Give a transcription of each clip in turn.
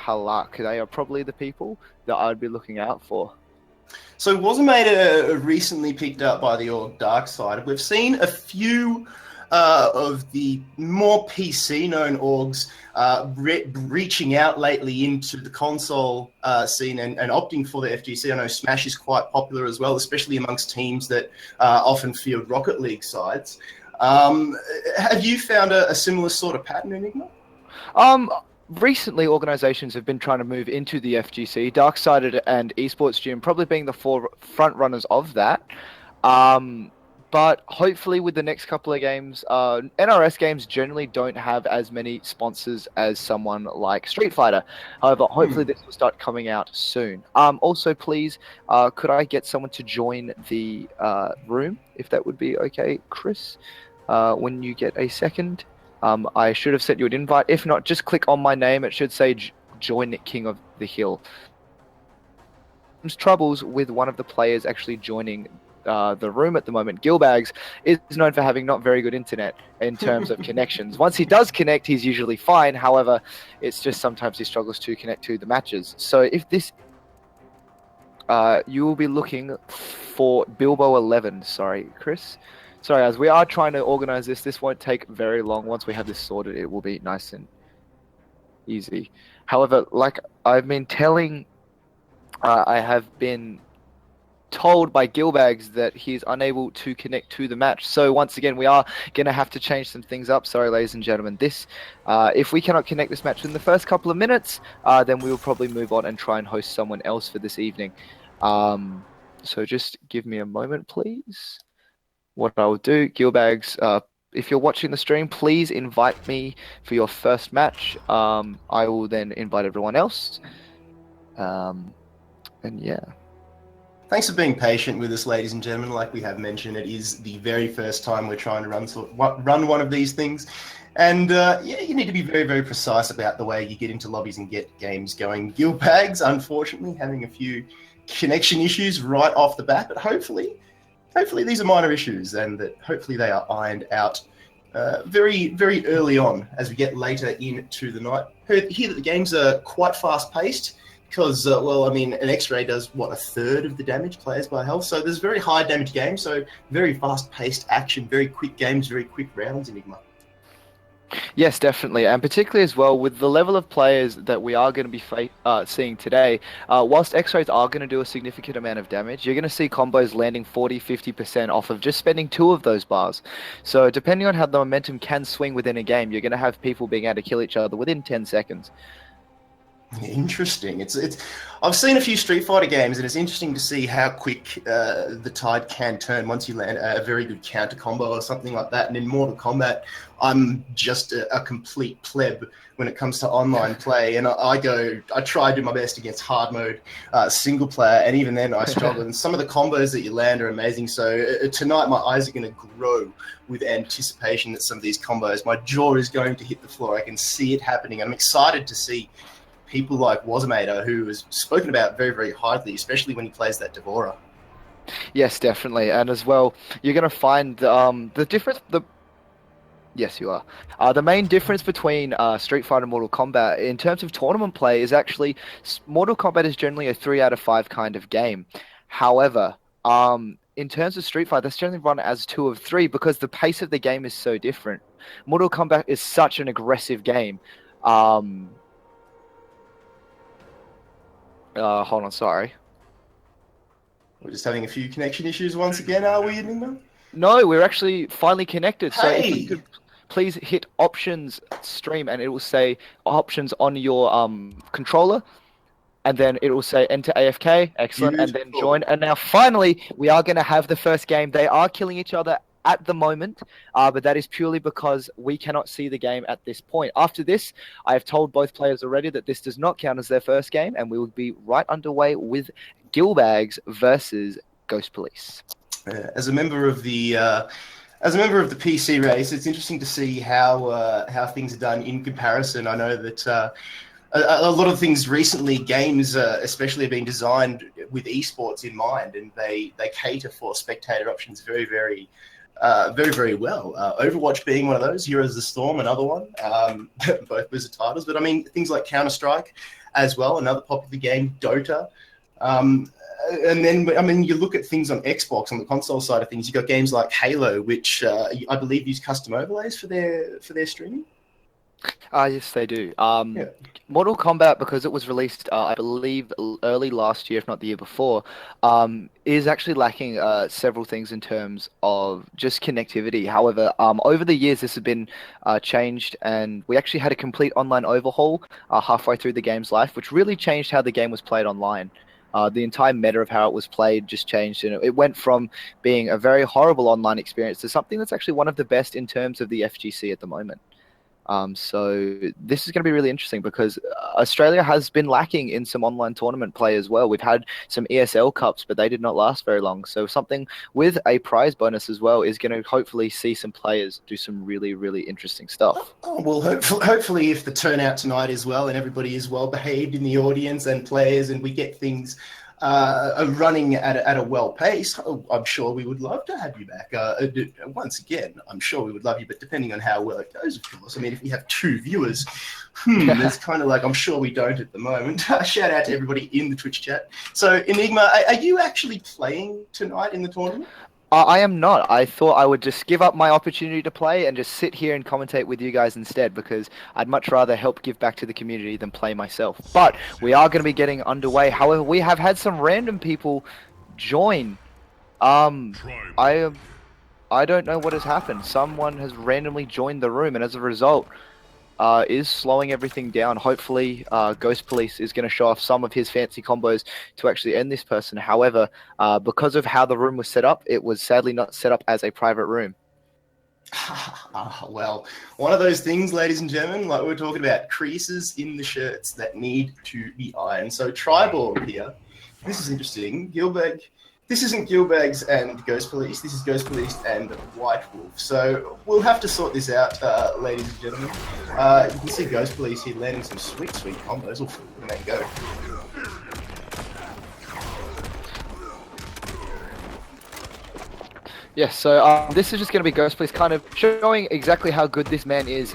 Halak. They are probably the people that I'd be looking out for. So Wasamator recently picked up by the org Darkside. We've seen a few of the more PC-known orgs reaching out lately into the console scene and opting for the FGC. I know Smash is quite popular as well, especially amongst teams that often field Rocket League sides. Have you found a similar sort of pattern, Enigma? Recently, organizations have been trying to move into the FGC, Darksided and Esports Gym probably being the front runners of that. But hopefully with the next couple of games, NRS games generally don't have as many sponsors as someone like Street Fighter. However, hopefully this will start coming out soon. Also, please, could I get someone to join the room, if that would be okay, Chris, when you get a second? I should have sent you an invite. If not, just click on my name. It should say join King of the Hill. There's troubles with one of the players actually joining the room at the moment. Gilbags is known for having not very good internet in terms of connections. Once he does connect, he's usually fine. However, it's just sometimes he struggles to connect to the matches. So if this... you will be looking for Bilbo 11. Sorry, Chris. Sorry, as we are trying to organize this. This won't take very long. Once we have this sorted, it will be nice and easy. However, like I've been telling... I have been told by Gilbags that he's unable to connect to the match. So once again, we are going to have to change some things up. Sorry, ladies and gentlemen. If we cannot connect this match in the first couple of minutes, then we will probably move on and try and host someone else for this evening. So just give me a moment, please. What I will do, Gilbags, if you're watching the stream, please invite me for your first match. I will then invite everyone else. And yeah. Thanks for being patient with us, ladies and gentlemen. Like we have mentioned, it is the very first time we're trying to run one of these things. And you need to be very, very precise about the way you get into lobbies and get games going. Gilbags, unfortunately, having a few connection issues right off the bat, but hopefully these are minor issues and that hopefully they are ironed out very, very early on as we get later into the night. Heard here that the games are quite fast-paced because, an X-Ray does, a third of the damage players by health. So there's very high damage games, so very fast-paced action, very quick games, very quick rounds, Enigma. Yes, definitely, and particularly as well with the level of players that we are going to be seeing today, whilst X-Rays are going to do a significant amount of damage, you're going to see combos landing 40-50% off of just spending 2 of those bars. So depending on how the momentum can swing within a game, you're going to have people being able to kill each other within 10 seconds. Interesting. I've seen a few Street Fighter games, and it's interesting to see how quick the tide can turn once you land a very good counter combo or something like that. And in Mortal Kombat, I'm just a complete pleb when it comes to online play, and I try to do my best against hard mode single player, and even then I struggle. And some of the combos that you land are amazing. So tonight my eyes are going to grow with anticipation that some of these combos, my jaw is going to hit the floor. I can see it happening. I'm excited to see people like Wasamator, who is spoken about very, very highly, especially when he plays that Devora. Yes, definitely. And as well, you're going to find the difference... Yes, you are. The main difference between Street Fighter and Mortal Kombat in terms of tournament play is actually Mortal Kombat is generally a 3 out of 5 kind of game. However, in terms of Street Fighter, that's generally run as 2 of 3 because the pace of the game is so different. Mortal Kombat is such an aggressive game. Hold on, sorry. We're just having a few connection issues once again, are we, Enigma? No, we're actually finally connected. Hey! So if you could please hit options stream and it will say options on your controller. And then it will say enter AFK. Excellent. Beautiful. And then join. And now finally, we are going to have the first game. They are killing each other at the moment, but that is purely because we cannot see the game at this point. After this, I have told both players already that this does not count as their first game, and we will be right underway with Gilbags versus Ghost Police. As a member of the PC race, it's interesting to see how things are done in comparison. I know that a lot of things recently, games especially, have been designed with esports in mind, and they cater for spectator options very, very well. Overwatch being one of those, Heroes of the Storm another one, both Blizzard titles. But I mean, things like Counter-Strike as well, another popular game, Dota. And then, I mean, you look at things on Xbox, on the console side of things, you've got games like Halo, which I believe use custom overlays for their streaming. Yes, they do. Yeah. Mortal Kombat, because it was released, I believe, early last year, if not the year before, is actually lacking several things in terms of just connectivity. However, over the years, this has been changed, and we actually had a complete online overhaul halfway through the game's life, which really changed how the game was played online. The entire meta of how it was played just changed, and it went from being a very horrible online experience to something that's actually one of the best in terms of the FGC at the moment. So this is going to be really interesting because Australia has been lacking in some online tournament play as well. We've had some ESL Cups, but they did not last very long. So something with a prize bonus as well is going to hopefully see some players do some really, really interesting stuff. Oh, well, hopefully if the turnout tonight is well and everybody is well behaved in the audience and players and we get things running at a well pace, I'm sure we would love to have you back. Once again, I'm sure we would love you, but depending on how well it goes, of course. I mean, if we have 2 viewers, it's kind of like, I'm sure we don't at the moment. Shout out to everybody in the Twitch chat. So, Enigma, are you actually playing tonight in the tournament? I am not. I thought I would just give up my opportunity to play and just sit here and commentate with you guys instead because I'd much rather help give back to the community than play myself. But we are going to be getting underway. However, we have had some random people join. I don't know what has happened. Someone has randomly joined the room, and as a result, is slowing everything down. Hopefully, Ghost Police is going to show off some of his fancy combos to actually end this person. However, because of how the room was set up, it was sadly not set up as a private room. Well, one of those things, ladies and gentlemen, like we were talking about, creases in the shirts that need to be ironed. So Triborg here, this is interesting. Gilbeg. This isn't Gilbags and Ghost Police. This is Ghost Police and White Wolf. So we'll have to sort this out, ladies and gentlemen. You can see Ghost Police here landing some sweet combos. Oof, where they go. Yes, so this is just going to be Ghost Police kind of showing exactly how good this man is.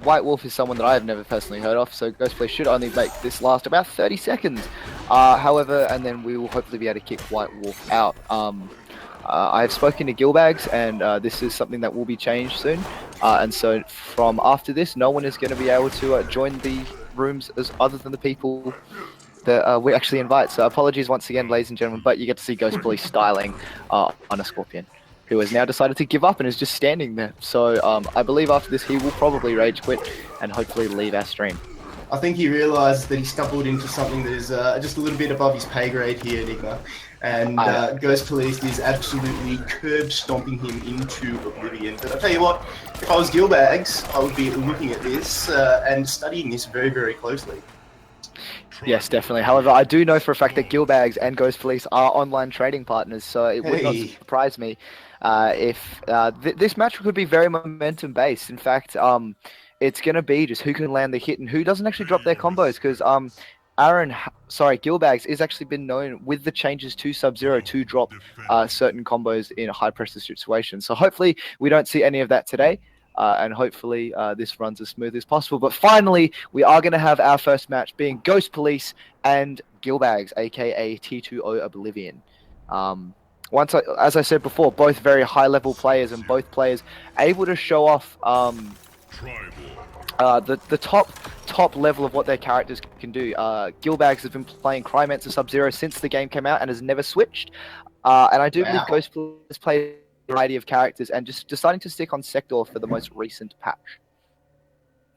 White Wolf is someone that I have never personally heard of, so Ghost Police should only make this last about 30 seconds. However, and then we will hopefully be able to kick White Wolf out. I have spoken to Gilbags, and this is something that will be changed soon. And so from after this, no one is going to be able to join the rooms other than the people that we actually invite. So apologies once again, ladies and gentlemen, but you get to see Ghost Police styling on a Scorpion, who has now decided to give up and is just standing there. So I believe after this he will probably rage quit and hopefully leave our stream. I think he realised that he stumbled into something that is just a little bit above his pay grade here, Enigma. And Ghost Police is absolutely curb stomping him into oblivion. But I'll tell you what, if I was Gilbags, I would be looking at this and studying this very, very closely. Yes, definitely. However, I do know for a fact that Gilbags and Ghost Police are online trading partners, so it would not surprise me if this match could be very momentum based. In fact, it's going to be just who can land the hit and who doesn't actually drop their combos, because Gilbags is actually been known with the changes to Sub-Zero to drop certain combos in a high pressure situation. So hopefully we don't see any of that today. And hopefully this runs as smooth as possible. But finally, we are going to have our first match being Ghost Police and Gilbags, aka T2O Oblivion. As I said before, both very high-level players and both players able to show off the top level of what their characters can do. Gilbags has been playing Crymancer Sub-Zero since the game came out and has never switched. And I do believe Ghost Police play variety of characters and just deciding to stick on Sector for the most recent patch.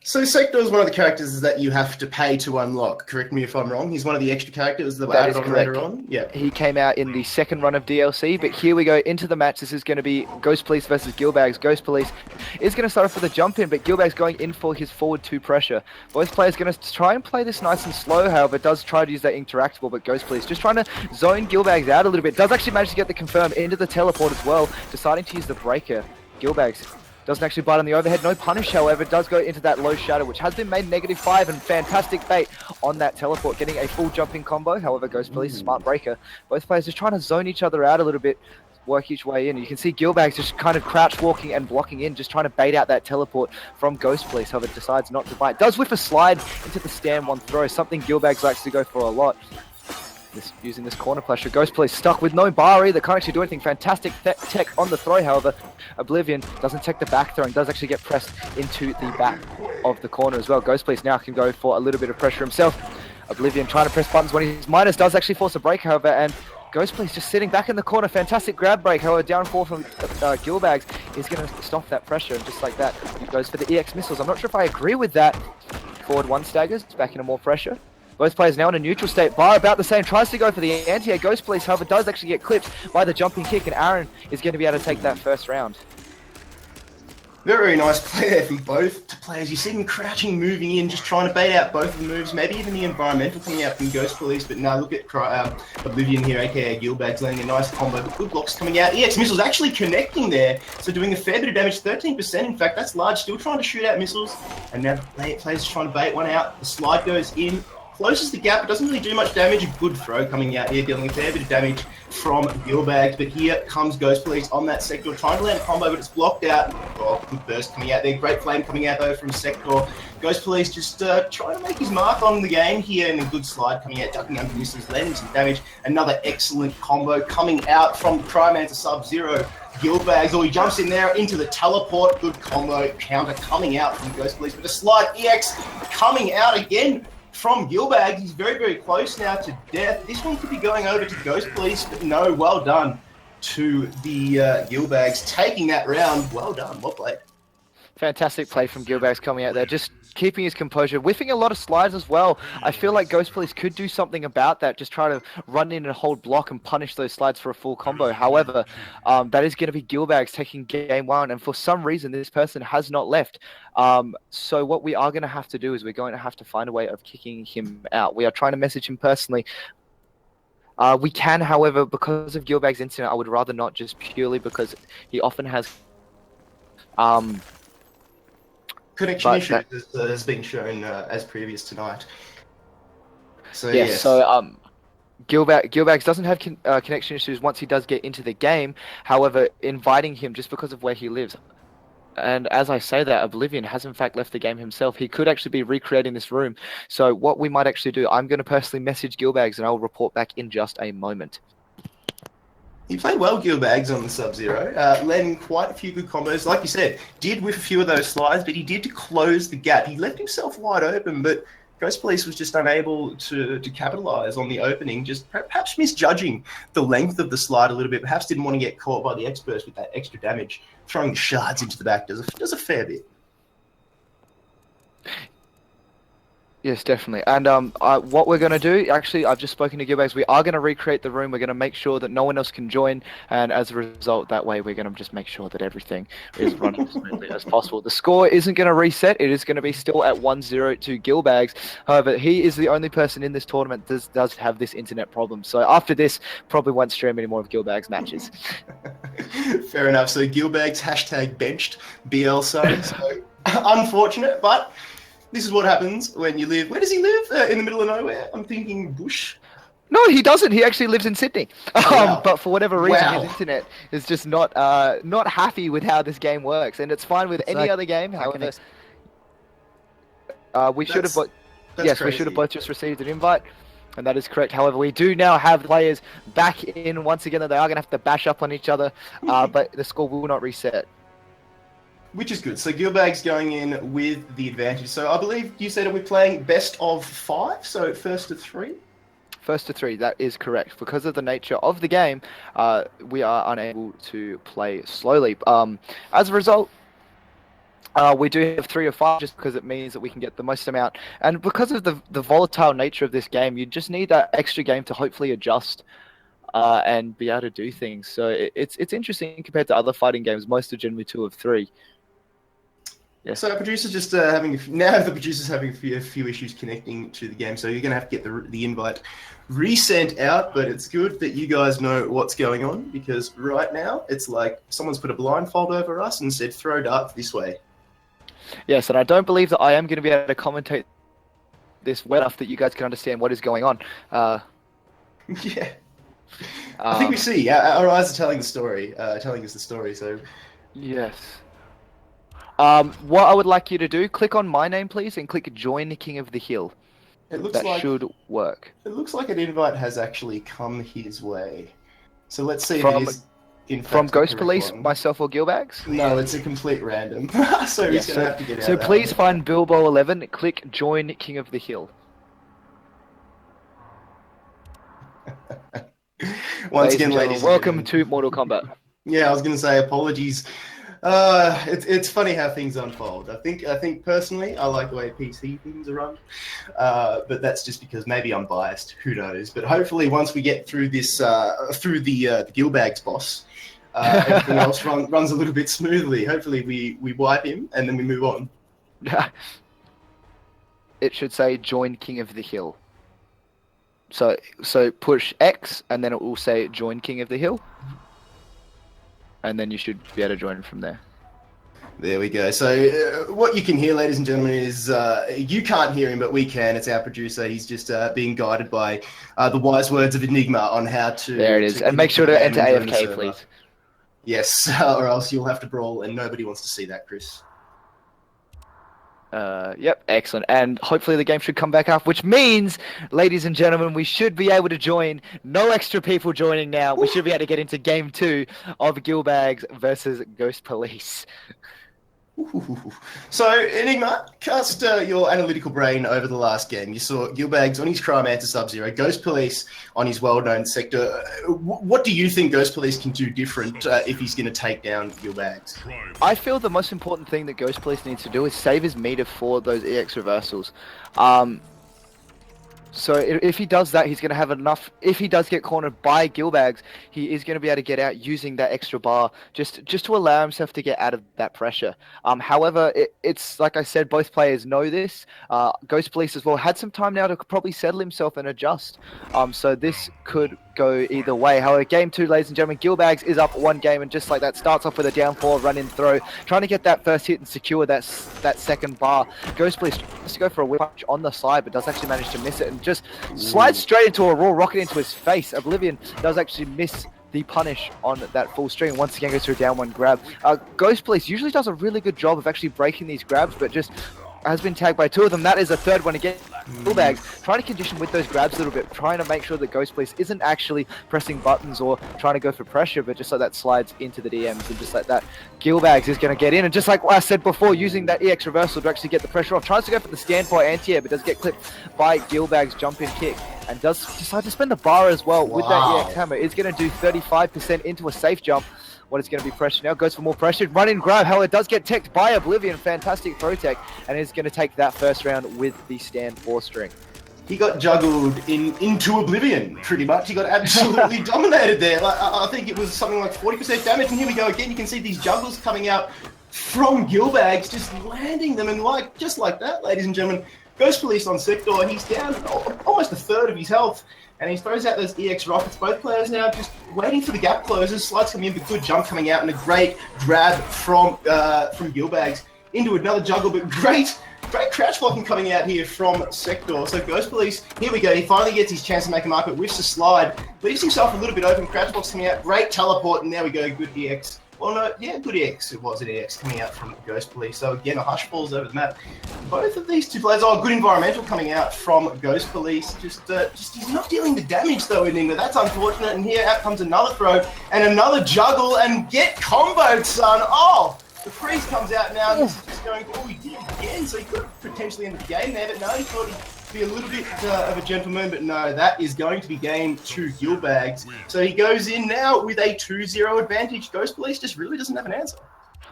So Sector is one of the characters that you have to pay to unlock. Correct me if I'm wrong. He's one of the extra characters that were added on later on. Yeah. He came out in the second run of DLC, but here we go into the match. This is going to be Ghost Police versus Gilbags. Ghost Police is going to start off with a jump in, but Gilbags going in for his forward 2 pressure. Both players going to try and play this nice and slow, however, does try to use that interactable, but Ghost Police just trying to zone Gilbags out a little bit. Does actually manage to get the confirm into the teleport as well, deciding to use the breaker. Gilbags doesn't actually bite on the overhead. No punish, however, does go into that low shadow, which has been made -5, and fantastic bait on that teleport, getting a full jumping combo. However, Ghost Police, smart breaker. Both players just trying to zone each other out a little bit. work each way in. You can see Gilbags just kind of crouch walking and blocking in, just trying to bait out that teleport from Ghost Police. However, decides not to bite. Does whiff a slide into the stand one throw, something Gilbags likes to go for a lot. Using this corner pressure. Ghost Police stuck with no bar either. Can't actually do anything. Fantastic tech on the throw, however. Oblivion doesn't tech the back throw and does actually get pressed into the back of the corner as well. Ghost Police now can go for a little bit of pressure himself. Oblivion trying to press buttons when he's minus, does actually force a break, however, and Ghost Police just sitting back in the corner. Fantastic grab break, however, down 4 from Gilbags is going to stop that pressure, and just like that, he goes for the EX missiles. I'm not sure if I agree with that. Forward 1 staggers, back into more pressure. Both players now in a neutral state. Bar about the same, tries to go for the anti-air. Ghost Police, however, does actually get clipped by the jumping kick, and Aaron is going to be able to take that first round. Very nice play there from both players. You see them crouching, moving in, just trying to bait out both of the moves, maybe even the environmental coming out from Ghost Police, but now look at Oblivion here, aka Gilbags, landing a nice combo, but good blocks coming out. EX missiles actually connecting there, so doing a fair bit of damage, 13%, in fact, that's large, still trying to shoot out missiles, and now the players trying to bait one out, the slide goes in, closes the gap, it doesn't really do much damage. A good throw coming out here, dealing a fair bit of damage from Gilbags. But here comes Ghost Police on that sector, trying to land a combo, but it's blocked out. Oh, good burst coming out there. Great flame coming out though from sector. Ghost Police just trying to make his mark on the game here, and a good slide coming out, ducking under missiles, landing some damage. Another excellent combo coming out from Cryman to Sub-Zero. Gilbags, he jumps in there into the teleport. Good combo counter coming out from Ghost Police, but a slide EX coming out again from Gilbags. He's very, very close now to death. This one could be going over to Ghost Police, but no, well done to the Gilbags taking that round. Well done, well played. Fantastic play from Gilbags coming out there, just keeping his composure, whiffing a lot of slides as well. I feel like Ghost Police could do something about that, just try to run in and hold block and punish those slides for a full combo. However, that is going to be Gilbags taking game 1, and for some reason this person has not left. So what we are going to have to do is we're going to have to find a way of kicking him out. We are trying to message him personally. We can, however, because of Gilbags' incident, I would rather not, just purely because he often has connection issues has been shown as previous tonight. So yes. So Gilbags doesn't have connection issues once he does get into the game. However, inviting him just because of where he lives, and as I say that, Oblivion has in fact left the game himself. He could actually be recreating this room. So what we might actually do, I'm going to personally message Gilbags and I'll report back in just a moment. He played well, Gilbags, on the Sub-Zero, landing quite a few good combos. Like you said, did whiff a few of those slides, but he did close the gap. He left himself wide open, but Ghost Police was just unable to capitalise on the opening, just perhaps misjudging the length of the slide a little bit. Perhaps didn't want to get caught by the experts with that extra damage. Throwing the shards into the back does a fair bit. Yes, definitely. And what we're going to do, actually, I've just spoken to Gilbags. We are going to recreate the room. We're going to make sure that no one else can join. And as a result, that way, we're going to just make sure that everything is running as smoothly as possible. The score isn't going to reset. It is going to be still at 1-0 to Gilbags. However, he is the only person in this tournament that does have this internet problem. So after this, probably won't stream any more of Gilbags matches. Fair enough. So Gilbags #benched BLSO. So unfortunate, but this is what happens when you live. Where does he live? In the middle of nowhere? I'm thinking bush. No, he doesn't. He actually lives in Sydney. Wow. But for whatever reason, Wow. his internet is just not happy with how this game works, and it's fine with any other game. However, we should have both just received an invite, and that is correct. However, we do now have players back in once again. That they are going to have to bash up on each other, but the score will not reset. Which is good. So Gilbags going in with the advantage. So I believe you said we're playing best of 5, so first to 3? First to 3, that is correct. Because of the nature of the game, we are unable to play slowly. As a result, we do have 3 or 5 just because it means that we can get the most amount. And because of the volatile nature of this game, you just need that extra game to hopefully adjust and be able to do things. So it's interesting compared to other fighting games. Most are generally 2 of 3. Yeah. So our producers just having a few issues connecting to the game, so you're going to have to get the invite resent out. But it's good that you guys know what's going on, because right now it's like someone's put a blindfold over us and said throw darts this way. Yes, and I don't believe that I am going to be able to commentate this well enough that you guys can understand what is going on. Yeah. I think we see. Our eyes are telling the story, telling us the story. So Yes. What I would like you to do, click on my name, please, and click Join King of the Hill. it looks That like should work. an invite has actually come his way. So let's see if it From is in fact from the Ghost correct Police, one. myself, or Gilbags? No, it's a complete random. So he's Yes. gonna have to get out. So of that please one. find Bilbo 11, click Join King of the Hill. Once again, and ladies, and welcome gentlemen. to Mortal Kombat. Yeah, I was going to say apologies. It's funny how things unfold. I think personally, I like the way PC things are run, but that's just because maybe I'm biased. Who knows? But hopefully, once we get through this, through the Gilbags boss, everything else runs a little bit smoothly. Hopefully, we wipe him and then we move on. It should say Join King of the Hill. So push X, and then it will say Join King of the Hill. And then you should be able to join from there. There we go. So what you can hear, ladies and gentlemen, is you can't hear him, but we can. It's our producer. He's just being guided by the wise words of Enigma on how to... There it is. And make sure to enter AFK, please. Yes, or else you'll have to brawl, and nobody wants to see that, Chris. Yep, excellent. And hopefully the game should come back up, which means, ladies and gentlemen, we should be able to join. No extra people joining now. We should be able to get into Game 2 of Gilbags versus Ghost Police. Ooh. So, Enigma, cast your analytical brain over the last game. You saw Gilbags on his Cryomancer Sub-Zero, Ghost Police on his well-known sector. What do you think Ghost Police can do different if he's going to take down Gilbags? I feel the most important thing that Ghost Police needs to do is save his meter for those EX reversals. So if he does that, he's going to have enough. If he does get cornered by Gilbags, he is going to be able to get out using that extra bar just to allow himself to get out of that pressure. However, it's like I said, both players know this. Ghost Police as well had some time now to probably settle himself and adjust. So this could go either way. However, game 2, ladies and gentlemen, Gilbags is up 1 game, and just like that, starts off with a down 4 run-in throw, trying to get that first hit and secure that second bar. Ghost Police tries to go for a whip punch on the side, but does actually manage to miss it, and just slides straight into a raw rocket into his face. Oblivion does actually miss the punish on that full string. Once again goes through a down 1 grab. Ghost Police usually does a really good job of actually breaking these grabs, but just has been tagged by 2 of them. That is a 3rd one again. Gilbags trying to condition with those grabs a little bit, trying to make sure that Ghost Police isn't actually pressing buttons or trying to go for pressure, but just like that slides into the DMs, and just like that, Gilbags is going to get in, and just like I said before, using that EX reversal to actually get the pressure off, tries to go for the stand for anti-air, but does get clipped by Gilbags' jump-in kick, and does decide to spend the bar as well with that EX hammer. It's going to do 35% into a safe jump. What is going to be pressure now? Goes for more pressure. Run in grab. However, it does get teched by Oblivion. Fantastic throw tech. And is going to take that first round with the stand 4 string. He got juggled into Oblivion, pretty much. He got absolutely dominated there. Like, I think it was something like 40% damage. And here we go again. You can see these juggles coming out from Gilbags, just landing them. And just like that, ladies and gentlemen, Ghost Police on Sector. He's down almost a 1/3 of his health. And he throws out those EX rockets. Both players now just waiting for the gap closes. Slides coming in, but good jump coming out, and a great grab from Gilbags into another juggle. But great crouch blocking coming out here from Sector. So Ghost Police, here we go. He finally gets his chance to make a mark, but whiffs the slide, leaves himself a little bit open. Crouch blocks coming out. Great teleport, and there we go. Good EX. Well, no, yeah, good EX. It was an EX coming out from Ghost Police. So again, a hush falls over the map. Both of these 2 players, good environmental coming out from Ghost Police. Just he's not dealing the damage though, Enigma. That's unfortunate. And here out comes another throw and another juggle, and get comboed, son. Oh, the freeze comes out now. This is just going. Oh, he did it again. So he could potentially end the game there, but no, he thought he'd be a little bit of a gentleman, but no, that is going to be game 2 Gilbags. So he goes in now with a 2-0 advantage. Ghost Police just really doesn't have an answer.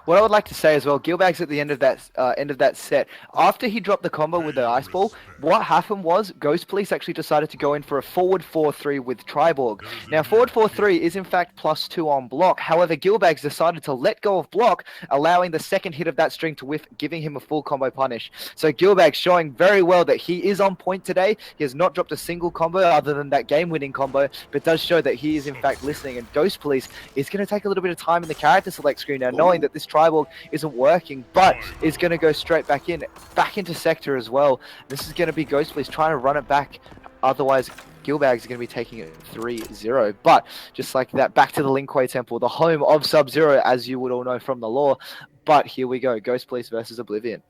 What I would like to say as well, Gilbags at the end of that set, after he dropped the combo with the ice ball, what happened was Ghost Police actually decided to go in for a forward 4-3 with Triborg. Now, forward 4-3 is in fact +2 on block. However, Gilbags decided to let go of block, allowing the second hit of that string to whiff, giving him a full combo punish. So Gilbags showing very well that he is on point today. He has not dropped a single combo other than that game-winning combo, but does show that he is in fact listening. And Ghost Police is going to take a little bit of time in the character select screen now, knowing that this Triborg isn't working, but is going to go straight back into sector as well. This is going to be Ghost Police trying to run it back Otherwise, Gilbags are going to be taking it 3-0. But just like that, back to the Linkway Temple, the home of Sub-Zero, as you would all know from the lore. But here we go, Ghost Police versus Oblivion.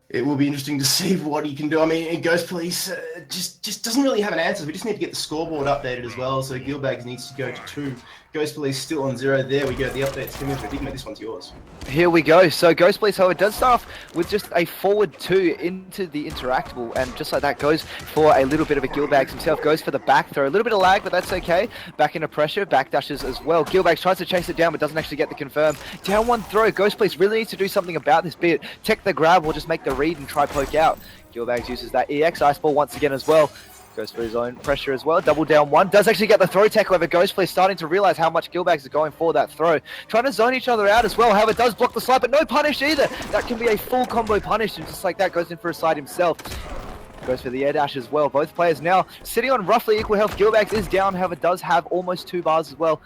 It will be interesting to see what he can do. I mean, Ghost Police just doesn't really have an answer. We just need to get the scoreboard updated as well. So Gilbags needs to go to 2. Ghost Police still on 0. There we go. The update's coming for Digma. This one's yours. Here we go. So Ghost Police, however, does start off with just a forward 2 into the interactable, and just like that goes for a little bit of a Gilbags himself. Goes for the back throw. A little bit of lag, but that's okay. Back into pressure. Back dashes as well. Gilbags tries to chase it down, but doesn't actually get the confirm. Down one throw. Ghost Police really needs to do something about this, be it tech the grab or just make the read and try poke out. Gilbags uses that EX Ice Ball once again as well. Goes for his own pressure as well. Double down one. Does actually get the throw tech, however. Ghost Police starting to realize how much Gilbags is going for that throw. Trying to zone each other out as well. However, does block the slide, but no punish either. That can be a full combo punish, and just like that, goes in for a slide himself. Goes for the air dash as well. Both players now sitting on roughly equal health. Gilbags is down, however, does have almost 2 bars as well.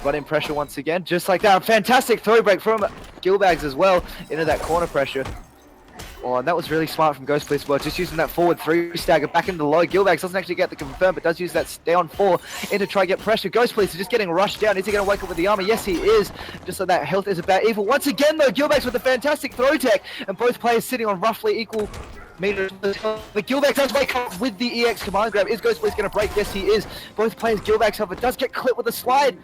But in pressure once again. Just like that. Fantastic throw break from Gilbags as well into that corner pressure. Oh, and that was really smart from Ghost Police as well, just using that forward 3 stagger back into the low. Gilbags doesn't actually get the confirm, but does use that down 4 in to try to get pressure. Ghost Police is just getting rushed down. Is he going to wake up with the armor? Yes, he is. Just like that, health is about evil. Once again, though, Gilbags with a fantastic throw tech, and both players sitting on roughly equal meters. But Gilbags does wake up with the EX command grab. Is Ghost Police going to break? Yes, he is. Both players, Gilbags, however, does get clipped with a slide.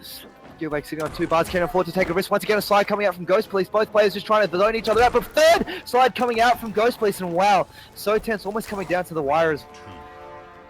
Gilbags sitting on 2 bars, can't afford to take a risk. Once again, a slide coming out from Ghost Police. Both players just trying to zone each other out. But third slide coming out from Ghost Police, and wow, so tense, almost coming down to the wires.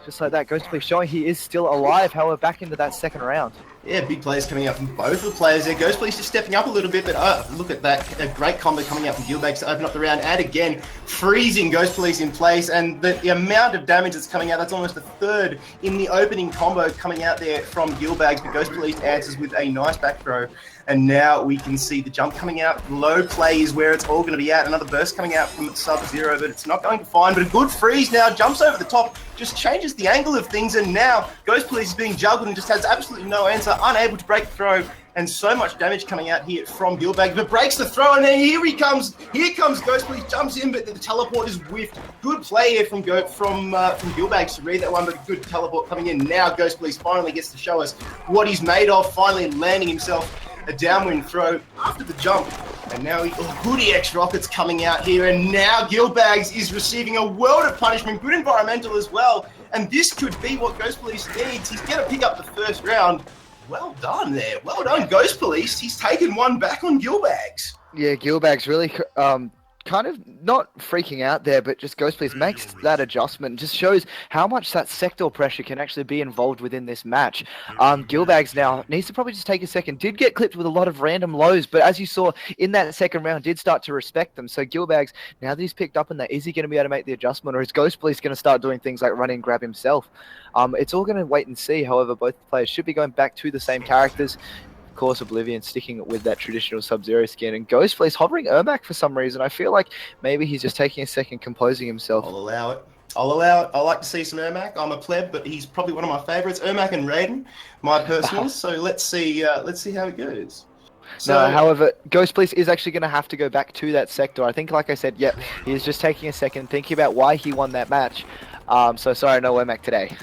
Just like that, Ghost Police showing he is still alive, however, back into that second round. Yeah, big plays coming out from both of the players there. Ghost Police just stepping up a little bit, but look at that. A great combo coming out from Gilbags to open up the round. And again, freezing Ghost Police in place. And the amount of damage that's coming out, that's almost a third in the opening combo coming out there from Gilbags. But Ghost Police answers with a nice back throw. And now we can see the jump coming out. Low play is where it's all going to be at. Another burst coming out from Sub-Zero, but it's not going to find. But a good freeze now. Jumps over the top. Just changes the angle of things. And now Ghost Police is being juggled and just has absolutely no answer. Unable to break the throw. And so much damage coming out here from Gilbags. But breaks the throw. And then here he comes. Here comes Ghost Police. Jumps in, but the teleport is whiffed. Good play here from Gilbags to read that one. But a good teleport coming in. Now Ghost Police finally gets to show us what he's made of. Finally landing himself a downwind throw after the jump. And now good EX rockets coming out here. And now Gilbags is receiving a world of punishment. Good environmental as well. And this could be what Ghost Police needs. He's going to pick up the first round. Well done there. Well done, Ghost Police. He's taken one back on Gilbags. Yeah, Gilbags really kind of not freaking out there, but just Ghost Police makes that adjustment. Just shows how much that sector pressure can actually be involved within this match. Gilbags now needs to probably just take a second. Did get clipped with a lot of random lows, but as you saw in that second round, did start to respect them. So Gilbags, now that he's picked up on that, is he going to be able to make the adjustment, or is Ghost Police going to start doing things like running grab himself? It's all going to wait and see. However, both players should be going back to the same characters. Of course, Oblivion sticking with that traditional Sub-Zero skin, and Ghost Police hovering Ermac for some reason. I feel like maybe he's just taking a second, composing himself. I'll allow it. I like to see some Ermac. I'm a pleb, but he's probably one of my favourites. Ermac and Raiden, my personals. So let's see how it goes. So, no, however, Ghost Police is actually going to have to go back to that sector. I think, like I said, yep, he's just taking a second, thinking about why he won that match. So sorry, no Ermac today.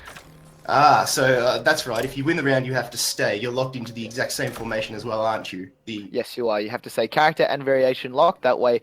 So that's right. If you win the round, you have to stay. You're locked into the exact same formation as well, aren't you? Yes, you are. You have to say character and variation locked. That way,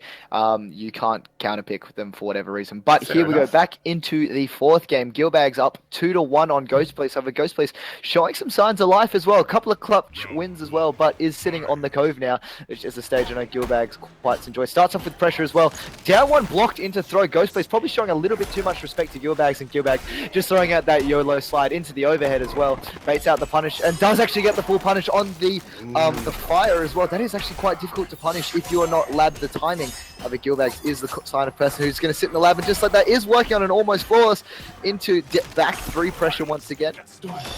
you can't counterpick with them for whatever reason. But Fair enough. We go back into the fourth game. Gilbags up 2-1 on Ghost Police. However, Ghost Police showing some signs of life as well. A couple of clutch wins as well, but is sitting on the cove now, which is a stage I know Gilbags quite enjoy. Starts off with pressure as well. Down one blocked into throw. Ghost Police probably showing a little bit too much respect to Gilbags, and Gilbags just throwing out that YOLO slide into the overhead as well. Baits out the punish and does actually get the full punish on the fire as well. That is actually quite difficult to punish if you are not labbed the timing. However, Gilbags is the sign of person who's going to sit in the lab, and just like that is working on an almost flawless into back 3 pressure once again.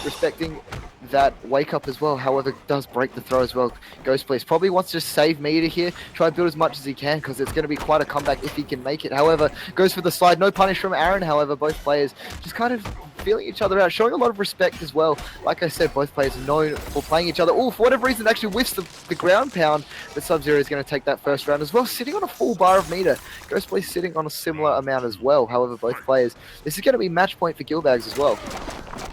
Respecting that wake up as well. However, does break the throw as well. Ghost Police probably wants to just save meter here, try and build as much as he can because it's going to be quite a comeback if he can make it. However, goes for the slide. No punish from Aaron. However, both players just kind of feeling each other out, showing a lot of respect as well. Like I said, both players are known for playing each other. Oh, for whatever reason, actually whiffs the ground pound, but Sub-Zero is going to take that first round as well, sitting on a full bar of meter. Ghost Police sitting on a similar amount as well. However, both players, this is going to be match point for Gillbags as well.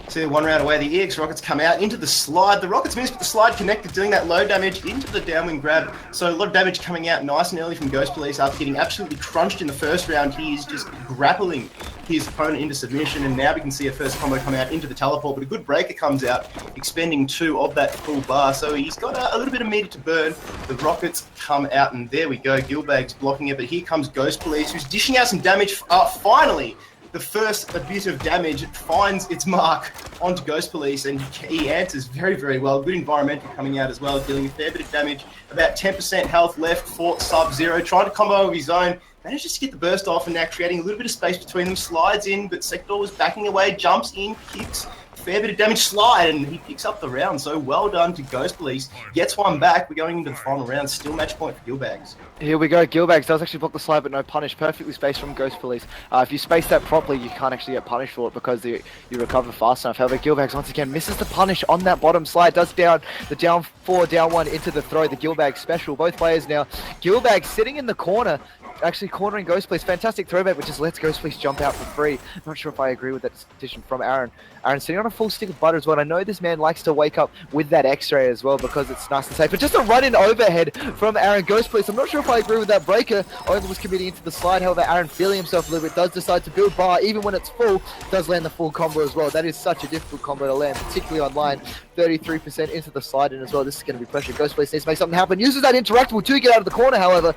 So 1 round away, the EX Rockets come out into the slide. The Rockets miss, but the slide connected, doing that low damage into the downwind grab. So a lot of damage coming out nice and early from Ghost Police after getting absolutely crunched in the first round. He is just grappling his opponent into submission, and now we can see a first combo come out into the teleport, but a good breaker comes out, expending 2 of that full bar. So he's got a little bit of meter to burn. The Rockets come out, and there we go. Gillbags blocking it, but here comes Ghost Police, who's dishing out some damage. Finally, the first bit of damage finds its mark onto Ghost Police, and he answers very, very well. Good environmental coming out as well, dealing a fair bit of damage. About 10% health left for Sub-Zero, trying to combo of his own. Manages to get the burst off, and now creating a little bit of space between them. Slides in, but Sector was backing away, jumps in, kicks. Fair bit of damage, slide, and he picks up the round. So well done to Ghost Police. Gets one back. We're going into the final round. Still match point for Gillbags. Here we go. Gillbags does actually block the slide, but no punish. Perfectly spaced from Ghost Police. If you space that properly, you can't actually get punished for it because you recover fast enough. However, Gillbags once again misses the punish on that bottom slide. Does down the down 4, down 1 into the throw. The Gillbags special. Both players now. Gillbags sitting in the corner, actually cornering Ghost Police. Fantastic throwback, which just lets Ghost Police jump out for free. I'm not sure if I agree with that decision from Aaron. Aaron sitting on a full stick of butter as well. And I know this man likes to wake up with that X-ray as well because it's nice and safe. But just a run-in overhead from Aaron. Ghost Police, I'm not sure if I agree with that breaker. Only was committing into the slide. However, Aaron feeling himself a little bit, does decide to build bar. Even when it's full, does land the full combo as well. That is such a difficult combo to land, particularly online. 33% into the slide in as well. This is going to be pressure. Ghost Police needs to make something happen. Uses that interactable to get out of the corner, however.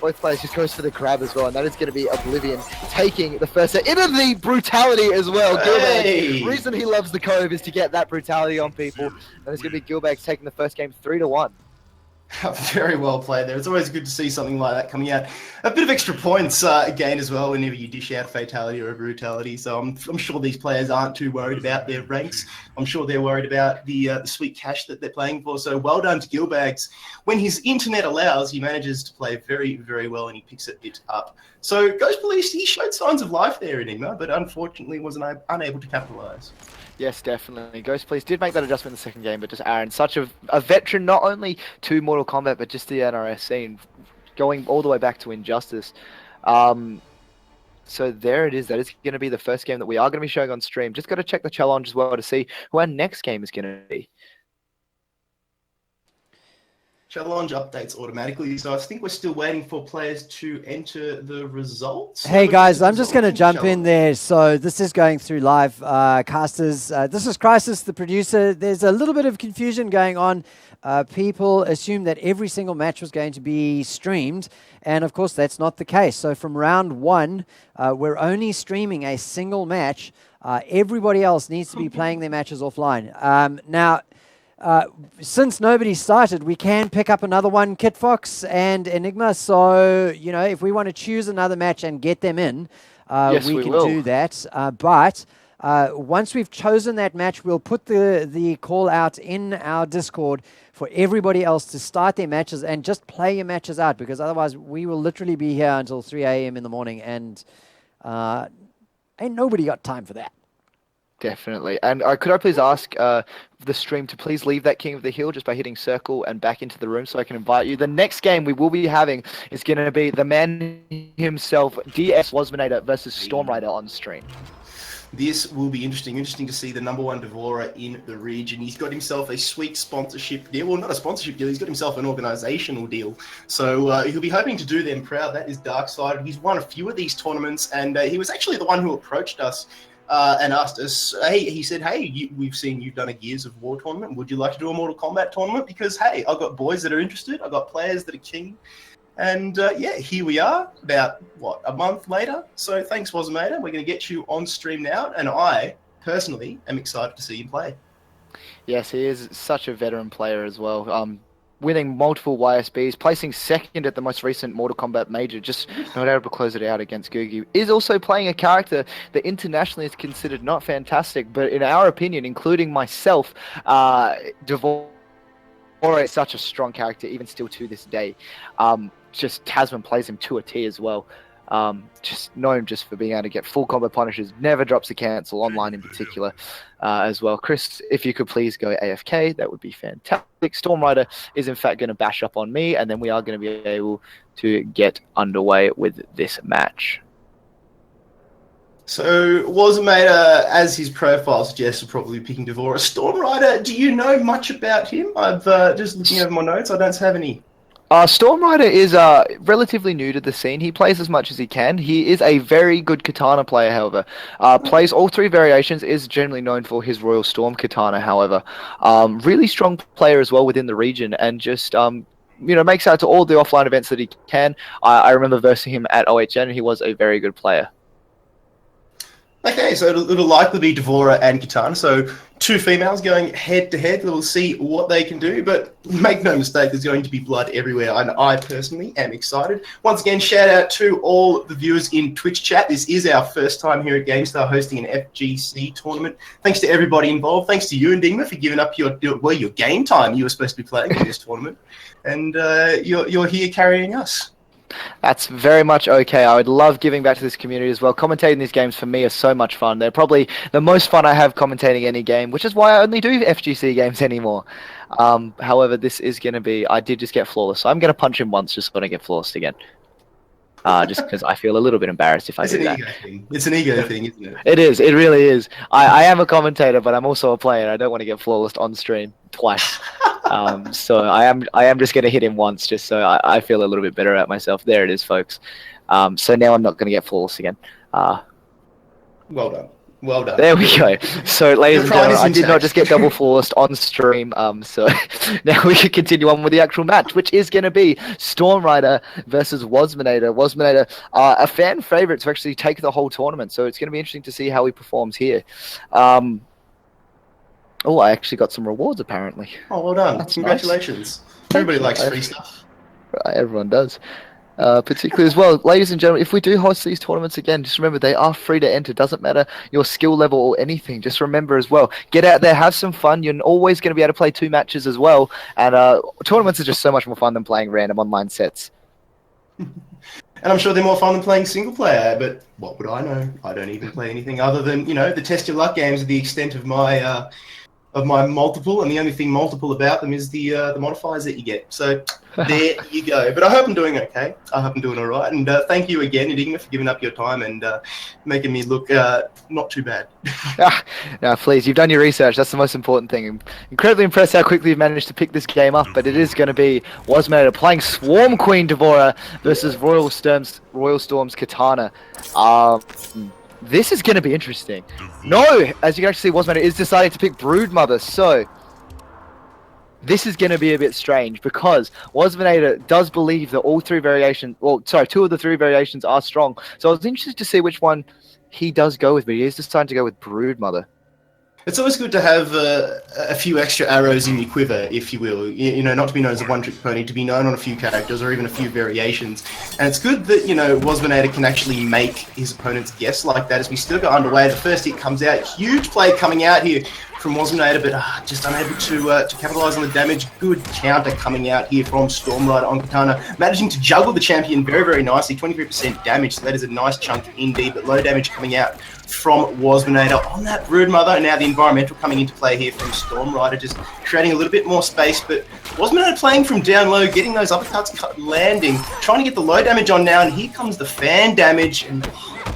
Both players just goes for the grab as well, and that is going to be Oblivion taking the first set. Into the brutality as well. Hey! Gillbags, reason he loves the Cove is to get that brutality on people. And it's going to be Gillbags taking the first game 3-1. Very well played there. It's always good to see something like that coming out. A bit of extra points gained as well whenever you dish out a fatality or a brutality. So I'm sure these players aren't too worried about their ranks. I'm sure they're worried about the sweet cash that they're playing for. So well done to Gillbags. When his internet allows, he manages to play very, very well, and he picks it up. So Ghost Police, he showed signs of life there, Enigma, but unfortunately was unable to capitalize. Yes, definitely. Ghost Police did make that adjustment in the second game, but just Aaron, such a veteran, not only to Mortal Kombat, but just the NRS scene, going all the way back to Injustice. So there it is. That is going to be the first game that we are going to be showing on stream. Just got to check the challenge as well to see who our next game is going to be. Challenge updates automatically, so I think we're still waiting for players to enter the results. Hey guys, I'm just going to jump in there. So this is going through live casters. This is Crisis, the producer. There's a little bit of confusion going on. People assume that every single match was going to be streamed, and of course that's not the case. So from round 1, we're only streaming a single match. Everybody else needs to be playing their matches offline. Now, since nobody started, we can pick up another one, Kitfox and Enigma. So, you know, if we want to choose another match and get them in, Yes, we can will. do that. But once we've chosen that match, we'll put the call out in our Discord for everybody else to start their matches and just play your matches out, because otherwise we will literally be here until 3 a.m. in the morning, and ain't nobody got time for that. Definitely. And could I please ask the stream to please leave that King of the Hill just by hitting circle and back into the room so I can invite you. The next game we will be having is going to be the man himself, DS Wasminator versus Stormrider on stream. This will be interesting. Interesting to see the #1 Devourer in the region. He's got himself a sweet sponsorship deal. Well, not a sponsorship deal. He's got himself an organizational deal. So he'll be hoping to do them proud. That is Darksided. He's won a few of these tournaments, and he was actually the one who approached us and asked us, hey, he said, hey, we've seen you've done a Gears of War tournament. Would you like to do a Mortal Kombat tournament? Because, hey, I've got boys that are interested. I've got players that are keen. And, yeah, here we are about, a month later. So thanks, Wasmator. We're going to get you on stream now. And I, personally, am excited to see you play. Yes, he is such a veteran player as well. winning multiple YSBs, placing second at the most recent Mortal Kombat Major, just not able to close it out against Gugu, is also playing a character that internationally is considered not fantastic, but in our opinion, including myself, Devore is such a strong character, even still to this day. Just Tasman plays him to a T as well. Just known just for being able to get full combo punishes, never drops a cancel, online in particular as well. Chris, if you could please go AFK, that would be fantastic. Storm Rider is in fact going to bash up on me, and then we are going to be able to get underway with this match. So, Wasmater, as his profile suggests, probably picking Devora. Storm Rider, do you know much about him? I've just looking over my notes, I don't have any. Storm Rider is relatively new to the scene. He plays as much as he can. He is a very good katana player, however. Plays all three variations, is generally known for his Royal Storm katana, however. Really strong player as well within the region, and just makes out to all the offline events that he can. I remember versing him at OHN, and he was a very good player. Okay, so it'll likely be Devora and Katana. So two females going head-to-head. We'll see what they can do, but make no mistake, there's going to be blood everywhere, and I personally am excited. Once again, shout out to all the viewers in Twitch chat. This is our first time here at Gamestah hosting an FGC tournament. Thanks to everybody involved. Thanks to you, Enigma, for giving up your game time you were supposed to be playing in this tournament. And you're here carrying us. That's very much okay. I would love giving back to this community as well. Commentating these games for me are so much fun. They're probably the most fun I have commentating any game, which is why I only do FGC games anymore. However, this is going to be... I did just get flawless, so I'm going to punch him once just so I don't get flawless again. Just because I feel a little bit embarrassed if I do that. It's an ego thing, isn't it? It is. It really is. I am a commentator, but I'm also a player. I don't want to get flawless on stream twice. So I am just going to hit him once just so I feel a little bit better about myself. There it is, folks. So now I'm not going to get flawless again. Well done. Well done. There we go. So, ladies and gentlemen, I did not just get double flawless on stream. So now we can continue on with the actual match, which is going to be Storm Rider versus Wasminator. Wasminator, a fan favorite to actually take the whole tournament. So it's going to be interesting to see how he performs here. Oh, I actually got some rewards apparently. Oh, well done. That's Congratulations. Nice. Everybody likes free stuff. Right, everyone does. Particularly as well, ladies and gentlemen, if we do host these tournaments again, just remember they are free to enter. Doesn't matter your skill level or anything. Just remember as well, get out there, have some fun. You're always going to be able to play 2 matches as well. And tournaments are just so much more fun than playing random online sets. And I'm sure they're more fun than playing single player, but what would I know? I don't even play anything other than, the test your luck games are the extent of my multiple, and the only thing multiple about them is the modifiers that you get. So there you go. But I hope I'm doing okay. I hope I'm doing all right. And thank you again, Enigma, for giving up your time and making me look not too bad. No, please, you've done your research. That's the most important thing. I'm incredibly impressed how quickly you've managed to pick this game up, but it is going to be Wasminator playing Swarm Queen Devora versus Royal Storm's Katana. This is going to be interesting. No, as you can actually see, Wasminator is deciding to pick Broodmother, so this is going to be a bit strange because Wasminator does believe that all 3 variations, 2 of the 3 variations are strong. So I was interested to see which one he does go with, but he is deciding to go with Broodmother. It's always good to have a few extra arrows in your quiver, if you will. Not to be known as a one-trick pony, to be known on a few characters or even a few variations. And it's good that, Wasminator can actually make his opponents guess like that as we still go underway. The first hit comes out. Huge play coming out here from Wasminator, but just unable to capitalise on the damage. Good counter coming out here from Storm Rider on Katana. Managing to juggle the champion very, very nicely. 23% damage, so that is a nice chunk indeed, but low damage coming out from Wasminator on that Broodmother. And now the environmental coming into play here from Storm Rider, just creating a little bit more space, but Wasminator playing from down low, getting those uppercuts landing, trying to get the low damage on now, and here comes the fan damage, and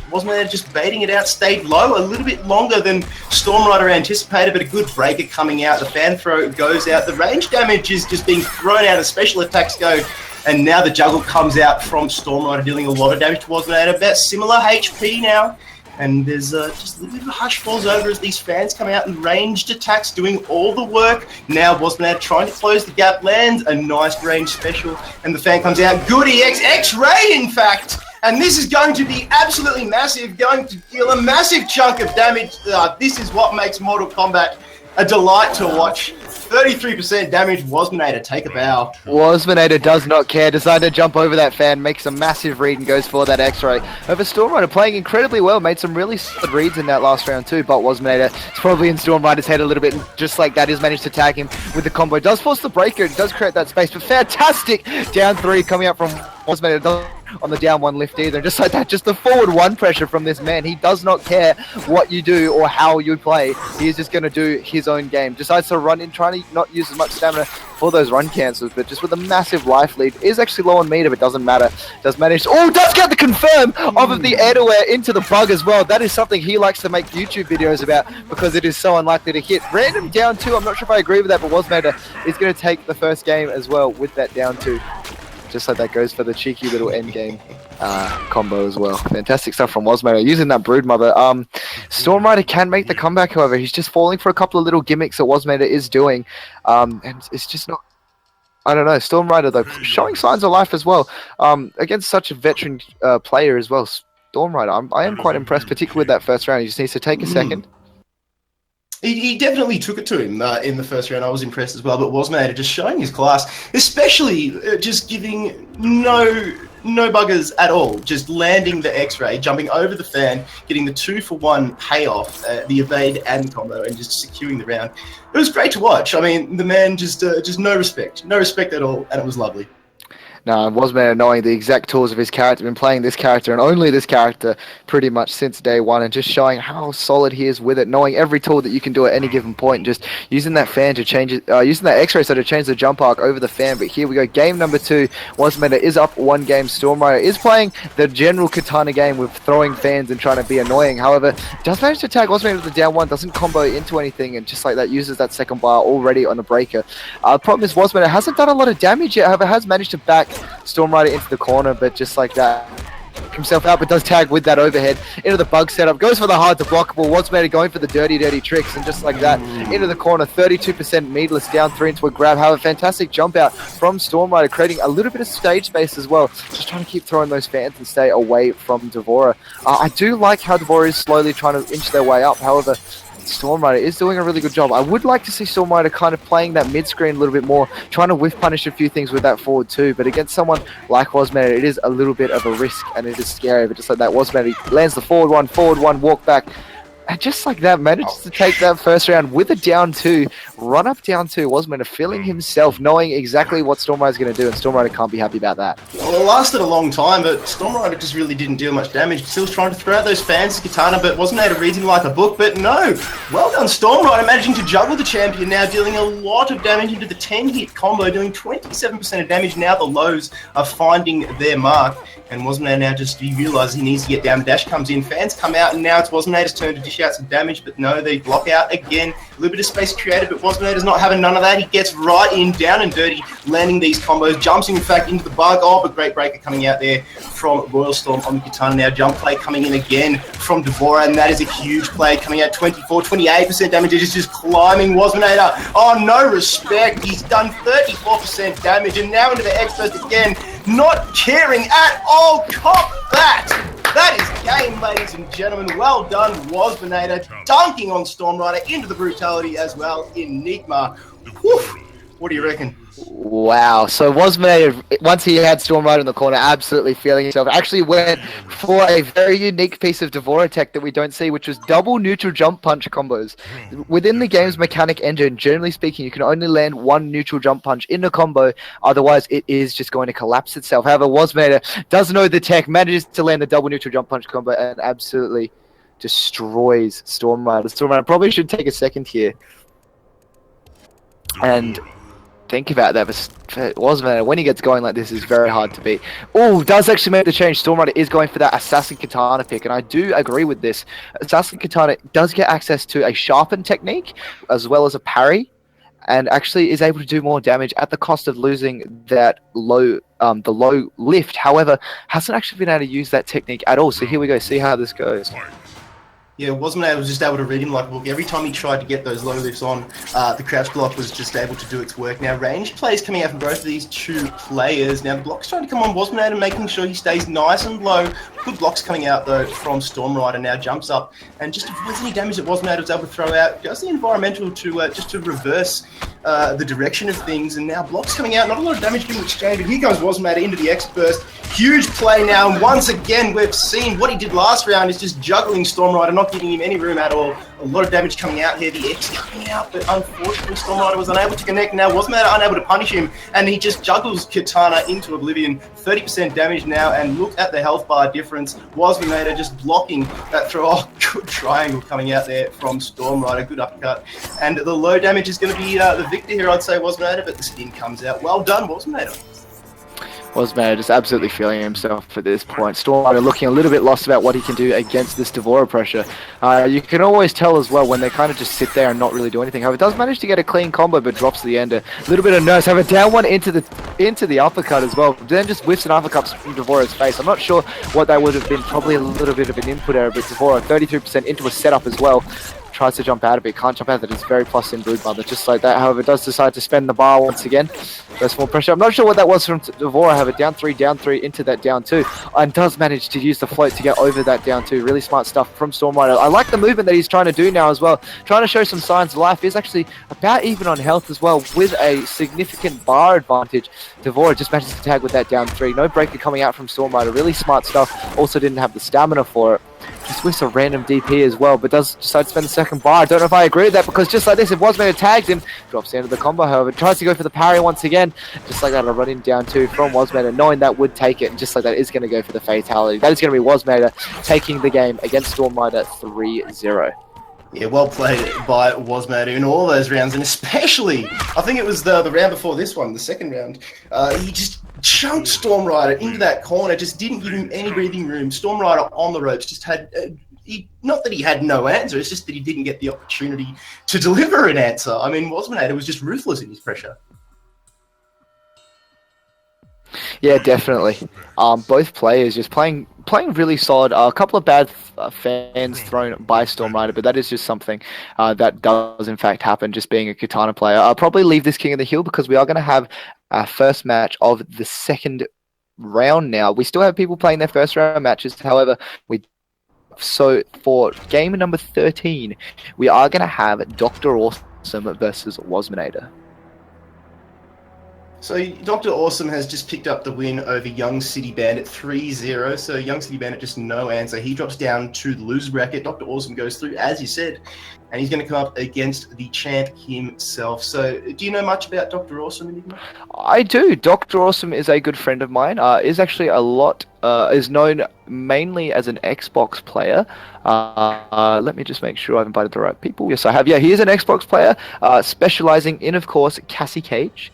Wasminator just baiting it out, stayed low a little bit longer than Storm Rider anticipated, but a good breaker coming out. The fan throw goes out. The range damage is just being thrown out as special attacks go, and now the juggle comes out from Storm Rider, dealing a lot of damage to Wasminator. About similar HP now. And there's just a little bit of a hush falls over as these fans come out and ranged attacks doing all the work. Now Wasminator trying to close the gap, lands a nice range special, and the fan comes out. Good EX, X-Ray in fact, And this is going to be absolutely massive, going to deal a massive chunk of damage. This is what makes Mortal Kombat a delight to watch. 33% damage. Wasminator, take a bow. Wasminator does not care. Decided to jump over that fan, makes a massive read and goes for that X-ray. Over Storm Rider, playing incredibly well. Made some really solid reads in that last round too, but Wasminator is probably in Storm Rider's head a little bit. And just like that, has managed to tag him with the combo. Does force the breaker. It does create that space, but fantastic down 3 coming up from Wasminator. On the down 1 lift either. And just like that, just the forward 1 pressure from this man. He does not care what you do or how you play. He is just going to do his own game. Decides to run in, trying to not use as much stamina for those run cancels, but just with a massive life lead. Is actually low on meter, but doesn't matter. Does manage. Oh, does get the confirm of the airware into the bug as well. That is something he likes to make YouTube videos about because it is so unlikely to hit. Random down 2. I'm not sure if I agree with that, but Wasminator is going to take the first game as well with that down 2. Just like that goes for the cheeky little end game combo as well. Fantastic stuff from Wasminator using that Broodmother. Storm Rider can make the comeback, however. He's just falling for a couple of little gimmicks that Wasminator is doing. And it's just not... I don't know. Storm Rider, though, showing signs of life as well. Against such a veteran player as well. Storm Rider, I am quite impressed, particularly with that first round. He just needs to take a second. He definitely took it to him in the first round. I was impressed as well, but Wasminator just showing his class, especially just giving no buggers at all, just landing the X-ray, jumping over the fan, getting the 2-for-1 payoff, the evade and combo, and just securing the round. It was great to watch. I mean, the man just no respect at all, and it was lovely. No, Wasminator knowing the exact tools of his character, been playing this character and only this character pretty much since day 1, and just showing how solid he is with it, knowing every tool that you can do at any given point, and just using that fan to change it, using that X-ray so to change the jump arc over the fan. But here we go, game number 2. Wasminator is up 1 game. Storm Rider is playing the general Katana game with throwing fans and trying to be annoying. However, does manage to tag Wasminator with the down 1, doesn't combo into anything, and just like that uses that second bar already on the breaker. The problem is Wasminator hasn't done a lot of damage yet, however has managed to back Storm Rider into the corner, but just like that himself out, but does tag with that overhead into the bug setup, goes for the hard to blockable. Wasminator going for the dirty tricks, and just like that into the corner. 32% meatless, down 3 into a grab. However, fantastic jump out from Storm Rider, creating a little bit of stage space as well, just trying to keep throwing those fans and stay away from Devora. I do like how Devora is slowly trying to inch their way up. However, Storm Rider is doing a really good job. I would like to see Storm Rider kind of playing that mid-screen a little bit more, trying to whiff punish a few things with that forward too, but against someone like Wasminator, it is a little bit of a risk and it is scary. But just like that, Wasminator lands the forward one, walk back, and just like that, manages to take that first round with a down 2, run up down 2. Wasminator feeling himself, knowing exactly what Storm Rider's going to do, and Storm Rider can't be happy about that. Well, it lasted a long time, but Storm Rider just really didn't deal much damage. Still trying to throw out those fans to Katana, but Wasminator reading like a book, but no. Well done, Storm Rider, managing to juggle the champion now, dealing a lot of damage into the 10-hit combo, doing 27% of damage. Now the lows are finding their mark, and Wasminator now just realises he needs to get down. Dash comes in, fans come out, and now it's Wasminator's turn to dish out some damage, but no, they block out again. A little bit of space created, but Wasminator's not having none of that. He gets right in, down and dirty, landing these combos, jumps in fact into the bug. Oh, but great breaker coming out there from Royal Storm on the Katana now. Jump play coming in again from Devora, and that is a huge play coming out. 28% damage. It is just climbing Wasminator. Oh, no respect. He's done 34% damage, and now into the X-Burst again, not caring at all. Cop that! That is game, ladies and gentlemen. Well done, Wasminator, dunking on Storm Rider into the brutality as well. Enigma. Whew. What do you reckon? Wow. So Wasminator, once he had Storm Rider in the corner, absolutely feeling himself, actually went for a very unique piece of Devora tech that we don't see, which was double neutral jump punch combos. Within the game's mechanic engine, generally speaking, you can only land 1 neutral jump punch in a combo, otherwise it is just going to collapse itself. However, Wasminator does know the tech, manages to land the double neutral jump punch combo, and absolutely destroys Storm Rider. Storm Rider probably should take a second here and think about that, but Wasminator, when he gets going like this, is very hard to beat. Oh, does actually make the change. Storm Rider is going for that Assassin Katana pick, and I do agree with this. Assassin Katana does get access to a sharpened technique, as well as a parry, and actually is able to do more damage at the cost of losing that low, the low lift. However, hasn't actually been able to use that technique at all. So here we go, see how this goes. Yeah, Wasmanator was just able to read him like a book. Every time he tried to get those low lifts on, the crouch block was just able to do its work. Now, range plays coming out from both of these two players. Now, the block's trying to come on Wasmanator, making sure he stays nice and low. Good blocks coming out, though, from Stormrider. Now jumps up and just avoids any damage that Wasmanator was able to throw out. Does the environmental to just to reverse the direction of things. And now blocks coming out. Not a lot of damage being exchanged. But here comes Wasmanator into the X burst. Huge play now. And once again, we've seen what he did last round is just juggling Stormrider, not giving him any room at all. A lot of damage coming out here. The X coming out, but unfortunately Stormrider was unable to connect. Now Wasmanator unable to punish him, and he just juggles Katana into oblivion. 30% damage now, and look at the health bar difference. Wasmanator just blocking that throw. Oh, good triangle coming out there from Stormrider. Good uppercut. And the low damage is going to be the victor here, I'd say, Wasmanator, but the spin comes out. Well done, Wasmanator. Wasmanator just absolutely feeling himself at this point. Stormrider looking a little bit lost about what he can do against this Devora pressure. You can always tell as well when they kind of just sit there and not really do anything. However, does manage to get a clean combo, but drops to the end. A little bit of nurse. Have a down one into the uppercut as well. Then just whiffs an uppercut from Devora's face. I'm not sure what that would have been. Probably a little bit of an input error, but Devora 33% into a setup as well. Tries to jump out of it, can't jump out of it. It's very plus in Broodmother, just like that. However, does decide to spend the bar once again. There's more pressure. I'm not sure what that was from Devora. Have it down three into that down two, and does manage to use the float to get over that down two. Really smart stuff from Stormrider. I like the movement that he's trying to do now as well. Trying to show some signs of life. He's actually about even on health as well, with a significant bar advantage. Devora just manages to tag with that down three. No breaker coming out from Stormrider. Really smart stuff. Also didn't have the stamina for it. Just whiffs a random DP as well, but does decide to spend the second bar. I don't know if I agree with that, because just like this, if Wasmanator tags him, drops the end of the combo, however, tries to go for the parry once again. Just like that, a running down two from Wasmanator, knowing that would take it, and just like that is going to go for the fatality. That is going to be Wasmanator taking the game against Stormrider 3-0. Yeah, well played by Wasmanator in all those rounds, and especially, I think it was the round before this one, the second round. He just chunked Stormrider into that corner, just didn't give him any breathing room. Stormrider on the ropes just had, not that he had no answer, it's just that he didn't get the opportunity to deliver an answer. I mean, Wasmanator was just ruthless in his pressure. Yeah, definitely. Both players just playing really solid. A couple of bad fans thrown by Stormrider, but that is just something that does in fact happen, just being a Katana player. I'll probably leave this King of the Hill because we are going to have our first match of the second round now. We still have people playing their first round matches, however, so for game number 13, we are going to have Dr. Awesome versus Wasmanator. So Dr. Awesome has just picked up the win over Young City Bandit 3-0. So Young City Bandit just no answer. He drops down to the loser bracket. Dr. Awesome goes through, as you said, and he's going to come up against the champ himself. So do you know much about Dr. Awesome, Enigma? I do. Dr. Awesome is a good friend of mine. Is actually is known mainly as an Xbox player. Let me just make sure I've invited the right people. Yes, I have. Yeah, he is an Xbox player, specializing in, of course, Cassie Cage.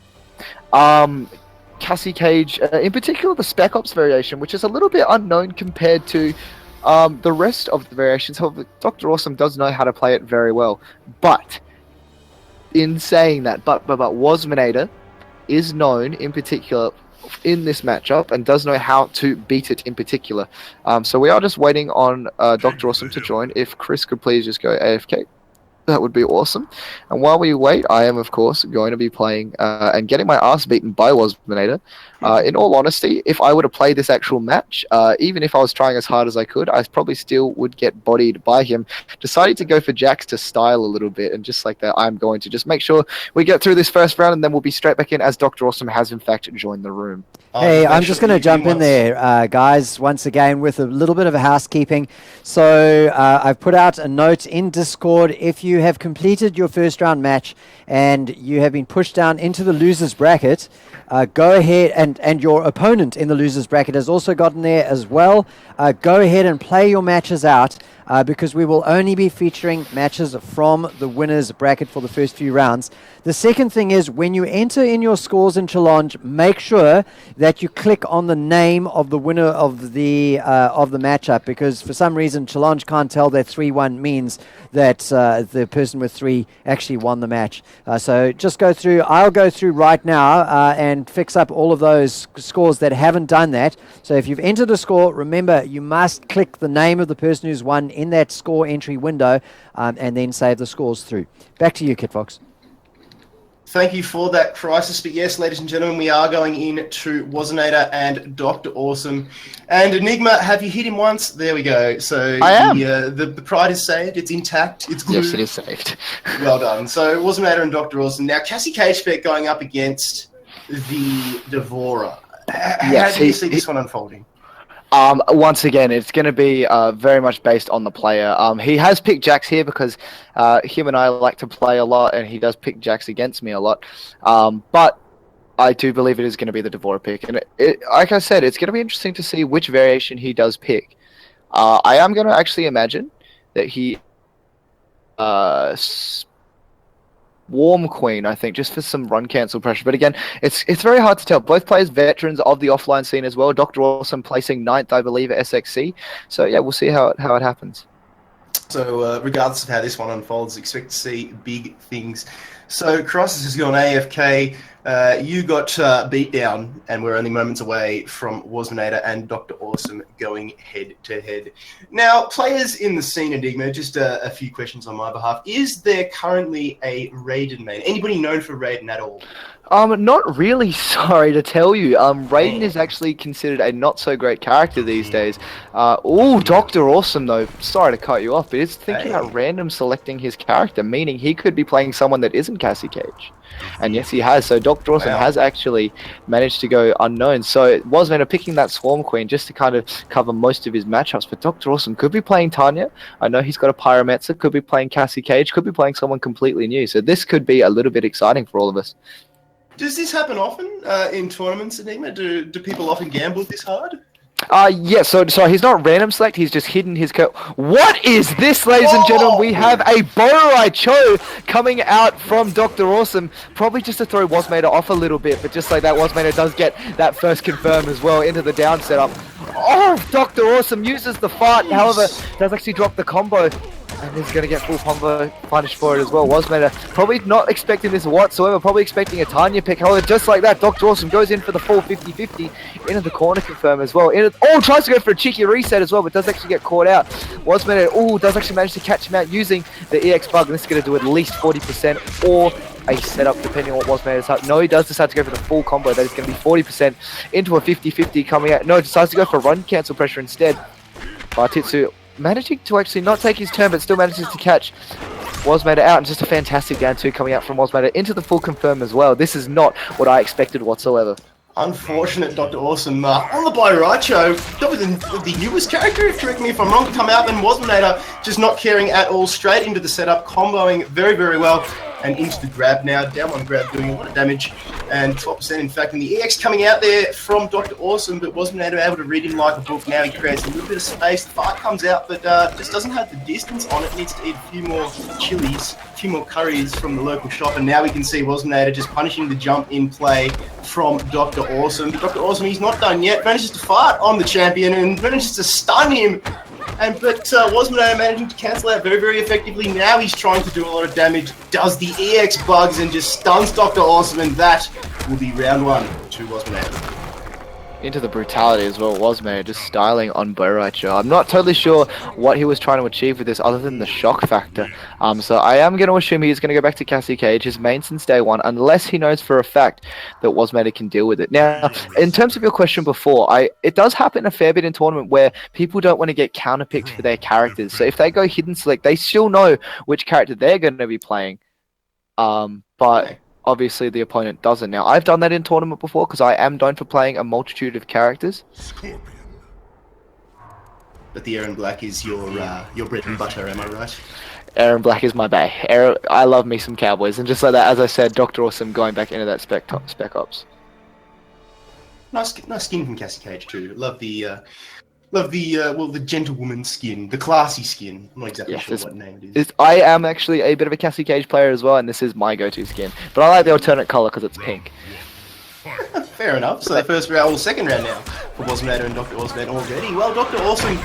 Cassie Cage, in particular the Spec Ops variation, which is a little bit unknown compared to the rest of the variations. However, Dr. Awesome does know how to play it very well. But in saying that, but Wasmanator is known in particular in this matchup and does know how to beat it in particular. So we are just waiting on Dr. Awesome to join. If Chris could please just go AFK. That would be awesome. And while we wait, I am, of course, going to be playing and getting my ass beaten by Wasmanator. In all honesty, if I were to play this actual match, even if I was trying as hard as I could, I probably still would get bodied by him. Decided to go for Jax to style a little bit, and just like that, I'm going to just make sure we get through this first round, and then we'll be straight back in as Dr. Awesome has, in fact, joined the room. Hey, I'm just going to jump in there, guys, once again with a little bit of a housekeeping. So I've put out a note in Discord. If you have completed your first round match and you have been pushed down into the loser's bracket, go ahead, and your opponent in the loser's bracket has also gotten there as well. Go ahead and play your matches out. Because we will only be featuring matches from the winner's bracket for the first few rounds. The second thing is, when you enter in your scores in challenge, make sure that you click on the name of the winner of the matchup, because for some reason challenge can't tell that 3-1 means that the person with 3 actually won the match. So just go through. I'll go through right now and fix up all of those scores that haven't done that. So if you've entered a score, remember you must click the name of the person who's won in that score entry window and then save the scores through. Back to you, Kit Fox. Thank you for that, Crisis. But yes, ladies and gentlemen, we are going into Wasinator and Dr. Awesome. And Enigma, have you hit him once? There we go. So I am. The pride is saved. It's intact. It's glued. Yes, it is saved. Well done. So Wasinator and Dr. Awesome. Now, Cassie Cage spec going up against the Devourer. How do you see this one unfolding? Once again, it's going to be very much based on the player. He has picked Jax here because him and I like to play a lot, and he does pick Jax against me a lot. But I do believe it is going to be the Devourer pick. And like I said, it's going to be interesting to see which variation he does pick. I am going to actually imagine that he... Warm Queen, I think, just for some run cancel pressure. But again, it's very hard to tell. Both players veterans of the offline scene as well. Dr. Awesome placing 9th, I believe, at SXC. So yeah, we'll see how it happens. So regardless of how this one unfolds, expect to see big things. So Crisis has gone AFK. You got beat down, and we're only moments away from Wasminator and Dr. Awesome going head-to-head. Now, players in the scene, Enigma, just a few questions on my behalf. Is there currently a Raiden main? Anybody known for Raiden at all? Not really, sorry to tell you. Raiden is actually considered a not-so-great character these days. Dr. Awesome, though, sorry to cut you off, but it's thinking about random selecting his character, meaning he could be playing someone that isn't Cassie Cage. And yes, he has. So Dr. Awesome has actually managed to go unknown. So it was meant to picking that Swarm Queen just to kind of cover most of his matchups. But Dr. Awesome could be playing Tanya. I know he's got a Pyromancer, could be playing Cassie Cage, could be playing someone completely new. So this could be a little bit exciting for all of us. Does this happen often in tournaments, Enigma? Do people often gamble this hard? Yeah, so he's not random select, he's just hidden his What is this, ladies and gentlemen? We have a Borai Cho coming out from Dr. Awesome, probably just to throw Wasmator off a little bit, but just like that, Wasmator does get that first confirm as well into the down setup. Oh, Dr. Awesome uses the fart, however, does actually drop the combo. And he's going to get full combo punish for it as well. Wasmator probably not expecting this whatsoever, probably expecting a Tanya pick. However, just like that, Dr. Awesome goes in for the full 50-50 into the corner confirm as well. Tries to go for a cheeky reset as well, but does actually get caught out. Wasmator, does actually manage to catch him out using the EX bug, and this is going to do at least 40% or a setup depending on what Wasmator's up. No, he does decide to go for the full combo. That is going to be 40% into a 50-50 coming out. No, decides to go for run cancel pressure instead. Bartitsu managing to actually not take his turn, but still manages to catch Wasmator out, and just a fantastic down two coming out from Wasmator into the full confirm as well. This is not what I expected whatsoever. Unfortunate Dr. Awesome on the Borai, probably the newest character, correct me if I'm wrong, to come out, then Wasminator just not caring at all, straight into the setup, comboing very, very well, and into the grab now, down one grab doing a lot of damage, and 12% in fact, and the EX coming out there from Dr. Awesome, but Wasminator able to read him like a book. Now he creates a little bit of space, the fight comes out, but just doesn't have the distance on it, needs to eat a few more chilies, a few more curries from the local shop, and now we can see Wasminator just punishing the jump in play from Dr. Awesome. Dr. Awesome, he's not done yet, manages to fart on the champion and manages to stun him. But Wasminator managing to cancel out very, very effectively. Now he's trying to do a lot of damage, does the EX bugs and just stuns Dr. Awesome, and that will be round one to Wasminator. Into the brutality as well, Wasmator just styling on Borai. I'm not totally sure what he was trying to achieve with this other than the shock factor. So I am going to assume he's going to go back to Cassie Cage, his main since day one, unless he knows for a fact that Wasmator can deal with it. Now, in terms of your question before, it does happen a fair bit in tournament where people don't want to get counterpicked for their characters. So if they go hidden select, they still know which character they're going to be playing. But obviously the opponent doesn't. Now, I've done that in tournament before because I am known for playing a multitude of characters. Scorpion. But the Aaron Black is your bread and butter, am I right? Aaron Black is my bae. I love me some Cowboys, and just like that, as I said, Dr. Awesome going back into that spec ops. Nice skin from Cassie Cage too. Love the gentlewoman skin, the classy skin. I'm not exactly sure what name it is. I am actually a bit of a Cassie Cage player as well, and this is my go-to skin. But I like the alternate color because it's pink. Fair enough. So the first round, or second round now, for Wasminator and Dr. Awesome already. Well, Dr. Awesome,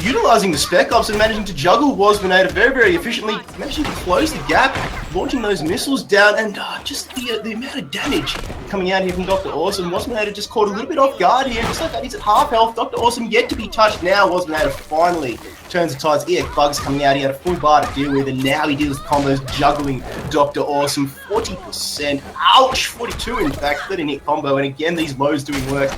utilising the spec ops and managing to juggle Wasminator very, very efficiently, managing to close the gap, launching those missiles down, and just the amount of damage coming out here from Dr. Awesome. Wasminator just caught a little bit off guard here, just like that. He's at half health. Dr. Awesome yet to be touched now. Wasminator finally turns the tides. EX Bugs coming out. He had a full bar to deal with, and now he deals with combos, juggling Dr. Awesome. 40%. Ouch! 42 in fact. 13-hit combo, and again, these lows doing work.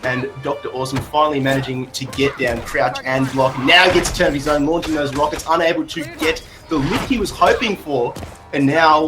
And Dr. Awesome finally managing to get down, crouch and block. Now he gets a turn of his own, launching those rockets, unable to get the lift he was hoping for. And now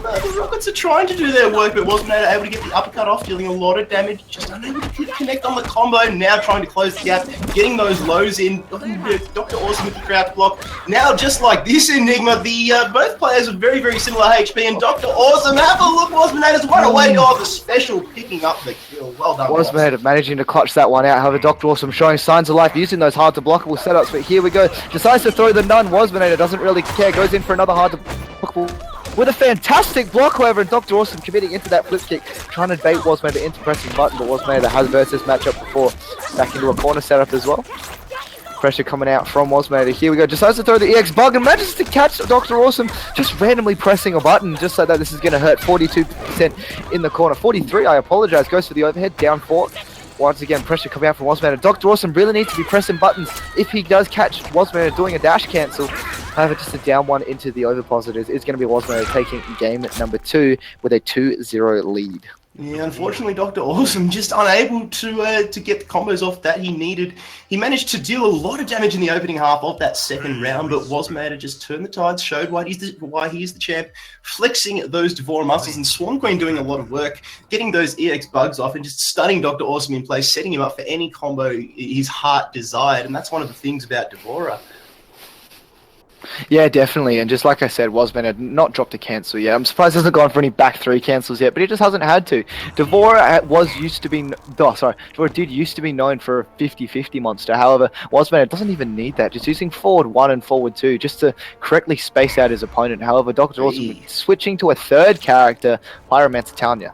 the rockets are trying to do their work, but wasn't able to get the uppercut off, dealing a lot of damage. Just unable to connect on the combo. Now trying to close the gap, getting those lows in. Dr. Awesome with the crouch block. Now just like this Enigma, the both players are very, very similar HP. And Dr. Awesome, have a look, Wasmanator's what a way to go off the special, picking up the kill. Well done, Wasmanator managing to clutch that one out. However, Dr. Awesome showing signs of life, using those hard to blockable setups. But here we go. Decides to throw the none. Wasmanator doesn't really care. Goes in for another hard to with a fantastic block, however, and Dr. Awesome committing into that flip kick, trying to bait Wasmanator into pressing button, but Wasmanator has versed this matchup before. Back into a corner setup as well. Pressure coming out from Wasmanator. Here we go. Decides to throw the EX bug and manages to catch Dr. Awesome, just randomly pressing a button, just like that. This is going to hurt. 42% in the corner. 43, I apologize. Goes for the overhead. Down 4. Once again, pressure coming out from Wasmanator. Dr. Awesome really needs to be pressing buttons if he does catch Wasmanator doing a dash cancel. However, just a down one into the overposit is going to be Wasmanator taking game number 2 with a 2-0 lead. Yeah, unfortunately, Dr. Awesome just unable to get the combos off that he needed. He managed to deal a lot of damage in the opening half of that second round, but Wasmanator just turned the tides, showed why he is the champ, flexing those Devora muscles, and Swan Queen doing a lot of work, getting those EX bugs off and just stunning Dr. Awesome in place, setting him up for any combo his heart desired, and that's one of the things about Devora. Yeah, definitely. And just like I said, Wasmanator not dropped a cancel yet. I'm surprised he hasn't gone for any back 3 cancels yet, but he just hasn't had to. Devora did used to be known for a 50-50 monster. However, Wasmanator doesn't even need that. Just using forward 1 and forward 2 just to correctly space out his opponent. However, Dr. Awesome switching to a third character, Pyromancer Tanya.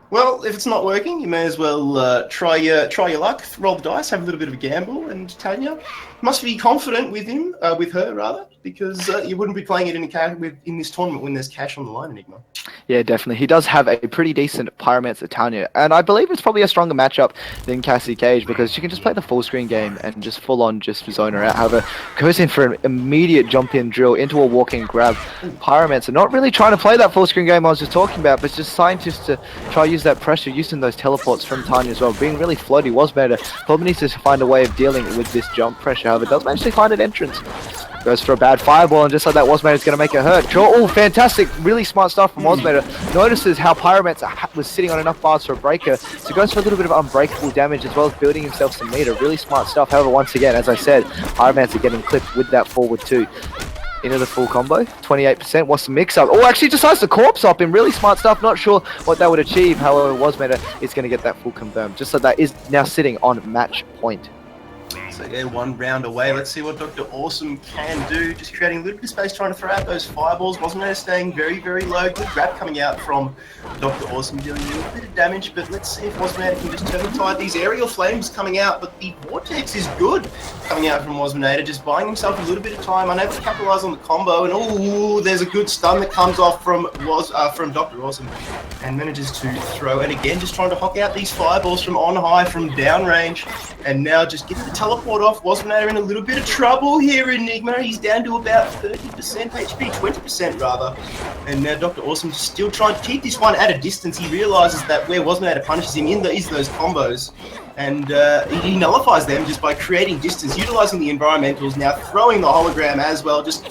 Well, if it's not working, you may as well try your luck, roll the dice, have a little bit of a gamble, and Tanya must be confident with him, with her rather, because you wouldn't be playing it in this tournament when there's cash on the line, Enigma. Yeah, definitely. He does have a pretty decent Pyromancer Tanya, and I believe it's probably a stronger matchup than Cassie Cage because she can just play the full screen game and just full on just zone her out. However, goes in for an immediate jump in drill into a walk-in grab. Pyromancer not really trying to play that full screen game I was just talking about, but just scientists to try to use that pressure, using those teleports from Tanya as well, being really floaty. Wasmanator probably needs to find a way of dealing with this jump pressure. However, does manage to find an entrance. Goes for a bad fireball, and just like that, Wasmanator's going to make it hurt. Oh, fantastic. Really smart stuff from Wasmanator. Notices how Pyromancer was sitting on enough bars for a breaker, so goes for a little bit of unbreakable damage as well as building himself some meter. Really smart stuff. However, once again, as I said, Pyromancer getting clipped with that forward 2. Into the full combo, 28%. What's the mix-up? Oh, actually decides to corpse up him. Really smart stuff. Not sure what that would achieve. However, Wasmanator is going to get that full confirmed. Just like that is now sitting on match point. So yeah, 1 round away. Let's see what Dr. Awesome can do. Just creating a little bit of space, trying to throw out those fireballs. Wasmanator staying very, very low. Good grab coming out from Dr. Awesome, dealing a little bit of damage. But let's see if Wasmanator can just turn the tide. These aerial flames coming out, but the vortex is good coming out from Wasmanator. Just buying himself a little bit of time, unable to capitalize on the combo. And oh, there's a good stun that comes off from Dr. Awesome, and manages to throw. And again, just trying to hock out these fireballs from on high, from downrange. And now just gets the teleport off. Wasmanator in a little bit of trouble here, Enigma. He's down to about 30% HP, 20% rather. And now Dr. Awesome still trying to keep this one at a distance. He realizes that where Wasmanator punishes him is those combos. And he nullifies them just by creating distance, utilizing the environmentals, now throwing the hologram as well, just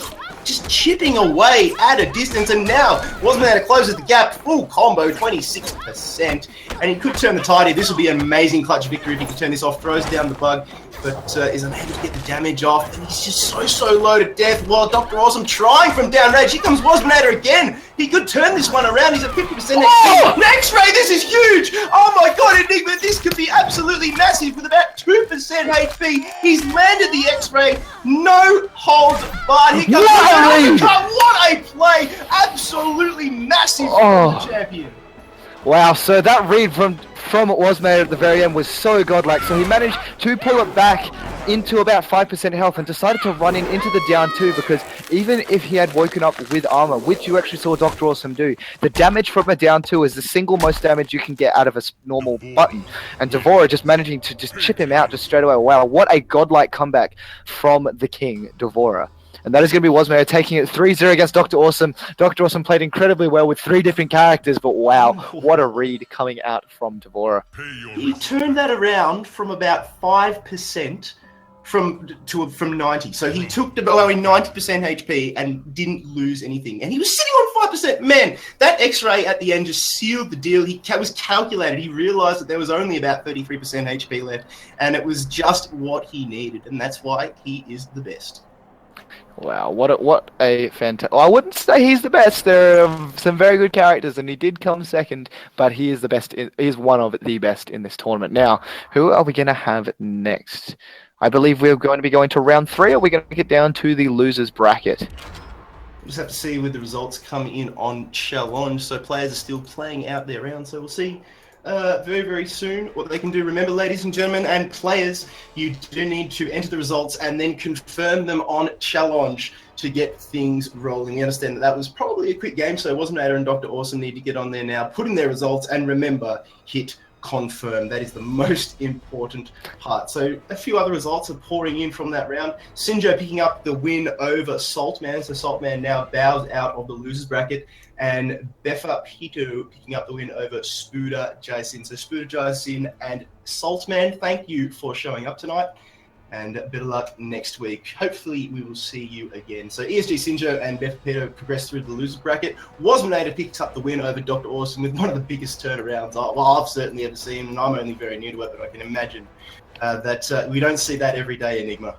chipping away at a distance. And now Wasmanator closes the gap, full combo, 26%. And he could turn the tide here. This will be an amazing clutch victory if he can turn this off. Throws down the bug, but is unable to get the damage off. And he's just so low to death while Dr. Awesome trying from downrange. Here comes Wasmanator again. He could turn this one around. He's at 50% HP. X-ray, this is huge. Oh my god, Enigma, this could be absolutely massive with about 2% HP. He's landed the X-ray. No holds barred. Here comes what a play. Absolutely massive for the champion. Wow, so that read from Wasmanator at the very end was so godlike. So he managed to pull it back into about 5% health and decided to run into the down 2 because even if he had woken up with armor, which you actually saw Dr. Awesome do, the damage from a down 2 is the single most damage you can get out of a normal button. And Devora just managing to just chip him out just straight away. Wow, what a godlike comeback from the king, Devora. And that is going to be Wasmare taking it 3-0 against Dr. Awesome. Dr. Awesome played incredibly well with 3 different characters, but wow, what a read coming out from Devora. He turned that around from about 5% from 90. So he took only 90% HP and didn't lose anything. And he was sitting on 5%. Man, that X-ray at the end just sealed the deal. He was calculated. He realized that there was only about 33% HP left, and it was just what he needed. And that's why he is the best. Wow, what a fantastic... Well, I wouldn't say he's the best. There are some very good characters, and he did come second, but he is the best. He's one of the best in this tournament. Now, who are we going to have next? I believe we're going to be going to round 3, or are we going to get down to the losers bracket? We'll just have to see with the results come in on challenge. So players are still playing out their round, so we'll see very, very soon what they can do. Remember, ladies and gentlemen, and players, you do need to enter the results and then confirm them on challenge to get things rolling. You understand that was probably a quick game, so Wasmanator and Dr. Awesome need to get on there now, put in their results, and remember, hit confirm. That is the most important part. So a few other results are pouring in from that round. Sinjo picking up the win over Saltman. So Saltman now bows out of the losers bracket. And Beffa Pito picking up the win over Spooder Jason. So Spooder Jason and Saltman, thank you for showing up tonight. And better luck next week. Hopefully we will see you again. So ESG Sinjo and Beffa Pito progress through the losers bracket. Wasmanator picks up the win over Dr. Awesome with one of the biggest turnarounds I've certainly ever seen. And I'm only very new to it, but I can imagine that we don't see that every day, Enigma.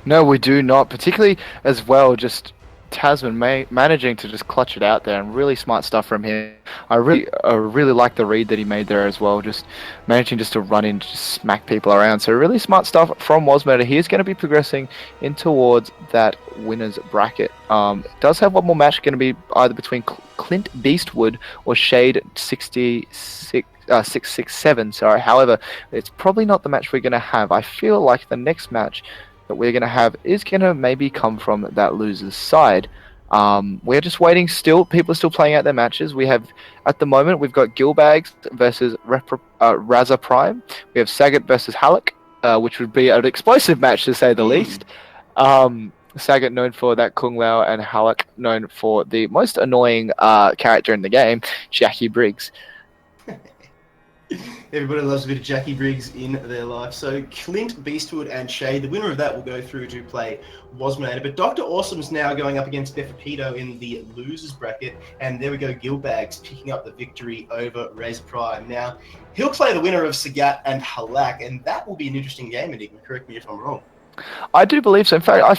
No, we do not. Particularly as well, just Tasman managing to just clutch it out there, and really smart stuff from him. I really like the read that he made there as well, just managing just to run in, just smack people around. So really smart stuff from Wasmanator. He is going to be progressing in towards that winners bracket. Does have one more match going to be either between Clint Beastwood or Shade 667. Sorry. However, it's probably not the match we're going to have. I feel like the next match that we're going to have is going to maybe come from that loser's side. We're just waiting still. People are still playing out their matches. We have, at the moment, we've got Gilbags versus Raza Prime. We have Sagat versus Halleck, which would be an explosive match to say the least. Sagat known for that Kung Lao, and Halleck known for the most annoying character in the game, Jackie Briggs. Everybody loves a bit of Jackie Briggs in their life. So Clint Beastwood and Shade, the winner of that will go through to play Wasmanator. But Dr. Awesome's now going up against Beffa Pito in the losers bracket. And there we go, Gilbags picking up the victory over Razor Prime. Now, he'll play the winner of Sagat and Halak, and that will be an interesting game, Enigma. Correct me if I'm wrong. I do believe so. In fact, I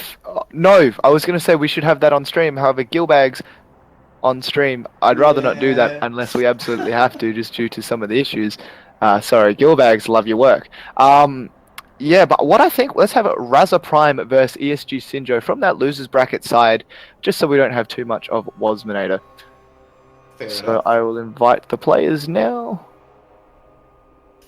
was going to say we should have that on stream. However, Gilbags on stream, I'd rather not do that unless we absolutely have to, just due to some of the issues. Sorry, Gilbags, love your work. Yeah, but what I think, let's have a Raza Prime versus ESG Sinjo from that losers bracket side, just so we don't have too much of Wasmanator. Fair so enough. I will invite the players now.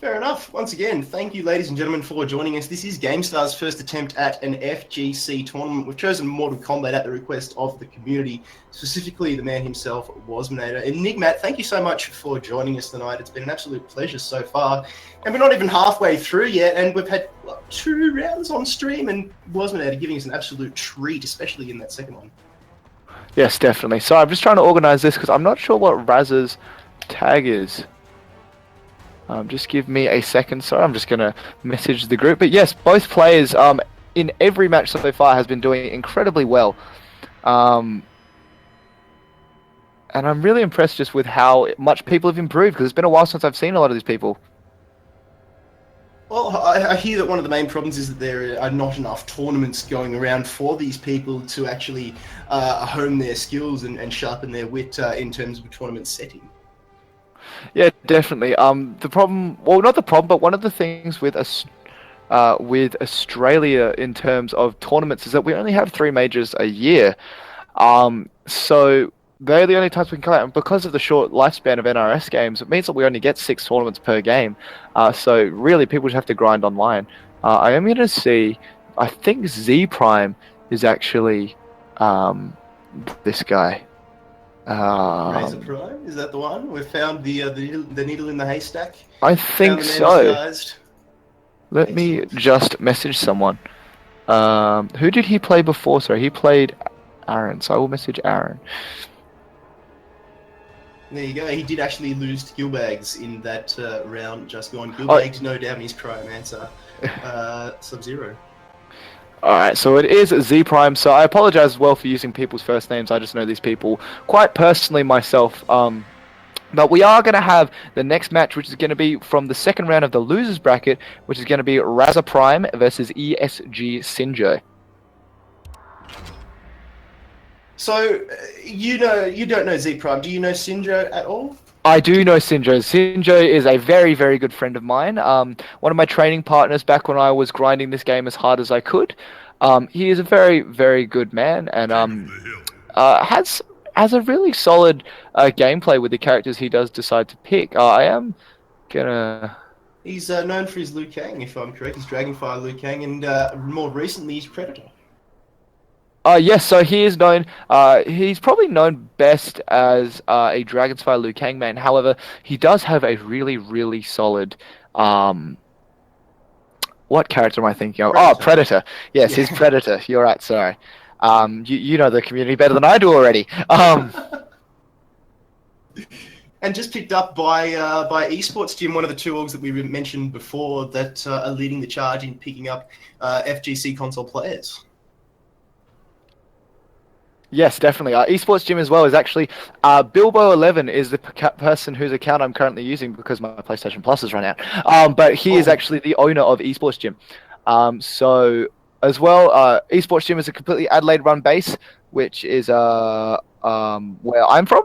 Fair enough. Once again, thank you, ladies and gentlemen, for joining us. This is Gamestah's first attempt at an FGC tournament. We've chosen Mortal Kombat at the request of the community, specifically the man himself, Wasmanator. Enigmat, thank you so much for joining us tonight. It's been an absolute pleasure so far. And we're not even halfway through yet, and we've had 2 rounds on stream, and Wasmanator giving us an absolute treat, especially in that second one. Yes, definitely. So I'm just trying to organize this because I'm not sure what Raz's tag is. Just give me a second. Sorry, I'm just going to message the group. But yes, both players in every match so far has been doing incredibly well. And I'm really impressed just with how much people have improved, because it's been a while since I've seen a lot of these people. Well, I hear that one of the main problems is that there are not enough tournaments going around for these people to actually hone their skills and sharpen their wit in terms of a tournament setting. Yeah, definitely. The problem, well, not the problem, but one of the things with Australia in terms of tournaments is that we only have 3 majors a year. So they're the only times we can come out. And because of the short lifespan of NRS games, it means that we only get 6 tournaments per game. So really, people just have to grind online. I am going to see, I think Z Prime is actually this guy. Razor Prime, is that the one? We've found the needle in the haystack. I think Found the man so. disguised. Let me just message someone. Who did he play before? Sorry, he played Aaron, so I will message Aaron. There you go. He did actually lose to Gilbags in that round just gone. Gilbags, no doubt, in his cryomancer. Sub-Zero. Alright, so it is Z Prime, so I apologize as well for using people's first names. I just know these people quite personally myself. But we are going to have the next match, which is going to be from the second round of the losers bracket, which is going to be Raza Prime versus ESG Sinjo. So, you don't know Z Prime. Do you know Sinjo at all? I do know Sinjo. Sinjo is a very, very good friend of mine. One of my training partners back when I was grinding this game as hard as I could. He is a very, very good man and has a really solid gameplay with the characters he does decide to pick. I am gonna... He's known for his Liu Kang, if I'm correct. He's Dragonfire Liu Kang, and more recently he's Predator. Yes, so he is known, he's probably known best as a Dragonfire Liu Kang man. However, he does have a really, really solid, what character am I thinking of? Predator. Oh, Predator. Yes, he's Predator. You're right, sorry. You know the community better than I do already. And just picked up by Esports Gym, one of the two orgs that we mentioned before that are leading the charge in picking up FGC console players. Yes, definitely. Esports Gym as well is actually Bilbo11 is the person whose account I'm currently using because my PlayStation Plus has run out. But he is actually the owner of Esports Gym. So as well, Esports Gym is a completely Adelaide-run base, which is where I'm from.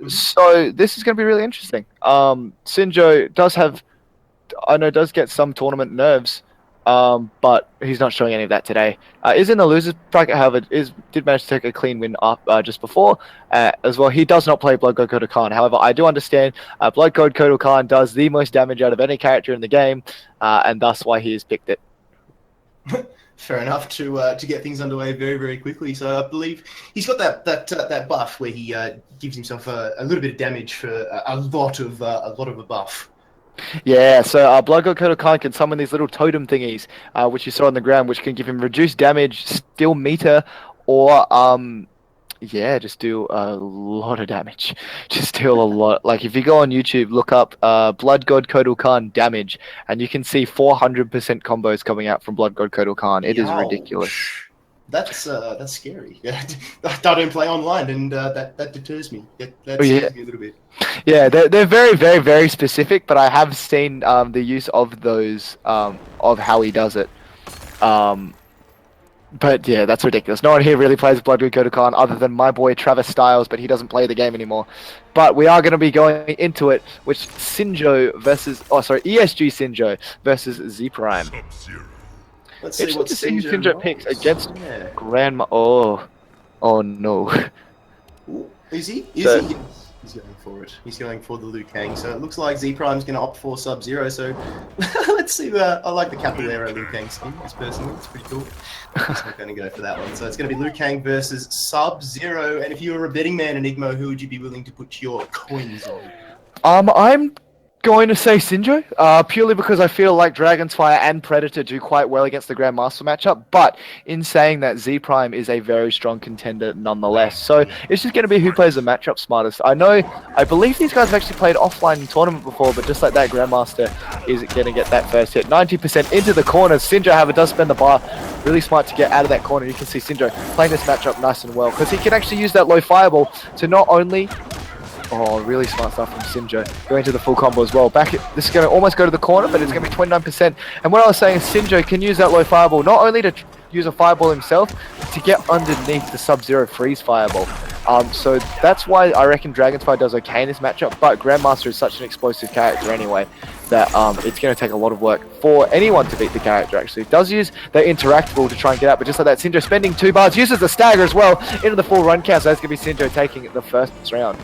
So this is going to be really interesting. Sinjo does get some tournament nerves. But he's not showing any of that today. Is in the losers bracket, however, did manage to take a clean win up just before. As well, he does not play Blood Code Kotal Khan. However, I do understand Blood Code Kotal Khan does the most damage out of any character in the game, and that's why he has picked it. Fair enough to get things underway very, very quickly. So I believe he's got that buff where he gives himself a little bit of damage for a lot of a buff. Yeah, so Blood God Kotal Khan can summon these little totem thingies, which you saw on the ground, which can give him reduced damage, steal meter, or just do a lot of damage. Just deal a lot. Like if you go on YouTube, look up Blood God Kotal Khan damage, and you can see 400% combos coming out from Blood God Kotal Khan. It is ridiculous. That's scary. I don't play online, and that deters me. That scares me a little bit. Yeah, they're very, very, very specific, but I have seen the use of those, of how he does it. But yeah, that's ridiculous. No one here really plays Blood God Kotal Khan other than my boy Travis Styles, but he doesn't play the game anymore. But we are going to be going into it, which ESG Sinjo versus Z Prime. Let's see what Sinjo picks against Grandma. Oh no. Ooh, is he? So, He's going for it. He's going for the Liu Kang. So it looks like Z Prime's going to opt for Sub-Zero. So let's see. I like the Capolero Liu Kang skin, personally. It's pretty cool. I'm not going to go for that one. So it's going to be Liu Kang versus Sub-Zero. And if you were a betting man, Enigmo, who would you be willing to put your coins on? I'm going to say Sinjo, purely because I feel like Dragonsfire and Predator do quite well against the Grandmaster matchup, but in saying that, Z Prime is a very strong contender nonetheless, so it's just going to be who plays the matchup smartest. I believe these guys have actually played offline in tournament before, but just like that, Grandmaster is going to get that first hit. 90% into the corners. Sinjo, however, does spend the bar. Really smart to get out of that corner. You can see Sinjo playing this matchup nice and well, because he can actually use that low fireball to not only... Oh, really smart stuff from Sinjo. Going to the full combo as well. This is going to almost go to the corner, but it's going to be 29%. And what I was saying is Sinjo can use that low fireball not only to use a fireball himself to get underneath the Sub-Zero freeze fireball. So that's why I reckon Dragonfire does okay in this matchup, but Grandmaster is such an explosive character anyway that it's going to take a lot of work for anyone to beat the character, actually. It does use the interactable to try and get out, but just like that, Sinjo spending 2 bars, uses the stagger as well into the full run count, so that's going to be Sinjo taking the first round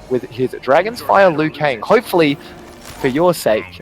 with his Dragonsfire Liu Kang. Hopefully, for your sake,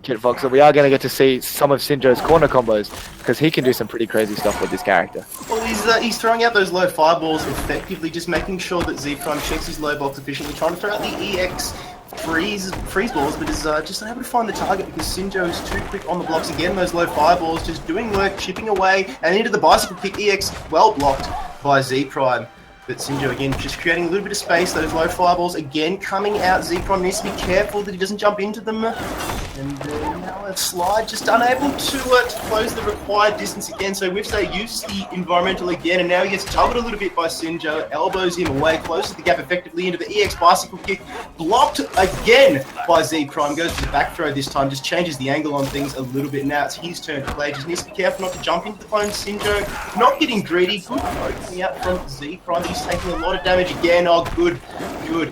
Kid Fox, that we are going to get to see some of Sinjo's corner combos, because he can do some pretty crazy stuff with this character. Well, he's throwing out those low fireballs effectively, just making sure that Z Prime checks his low box efficiently, trying to throw out the EX freeze balls, but is just unable to find the target because Sinjo is too quick on the blocks. Again, those low fireballs just doing work, chipping away, and into the bicycle kick. EX well blocked by Z Prime. But Sinjo again just creating a little bit of space. Those low fireballs again coming out. Z Prime needs to be careful that he doesn't jump into them. And now a slide, just unable to close the required distance again. So Whipstay uses the environmental again, and now he gets juggled a little bit by Sinjo. Elbows him away, closes the gap effectively into the EX bicycle kick. Blocked again by Z Prime. Goes to the back throw this time, just changes the angle on things a little bit. Now it's his turn to play. Just needs to be careful not to jump into the clone. Sinjo not getting greedy. Good throw coming out from Z Prime. He's taking a lot of damage again. Oh, good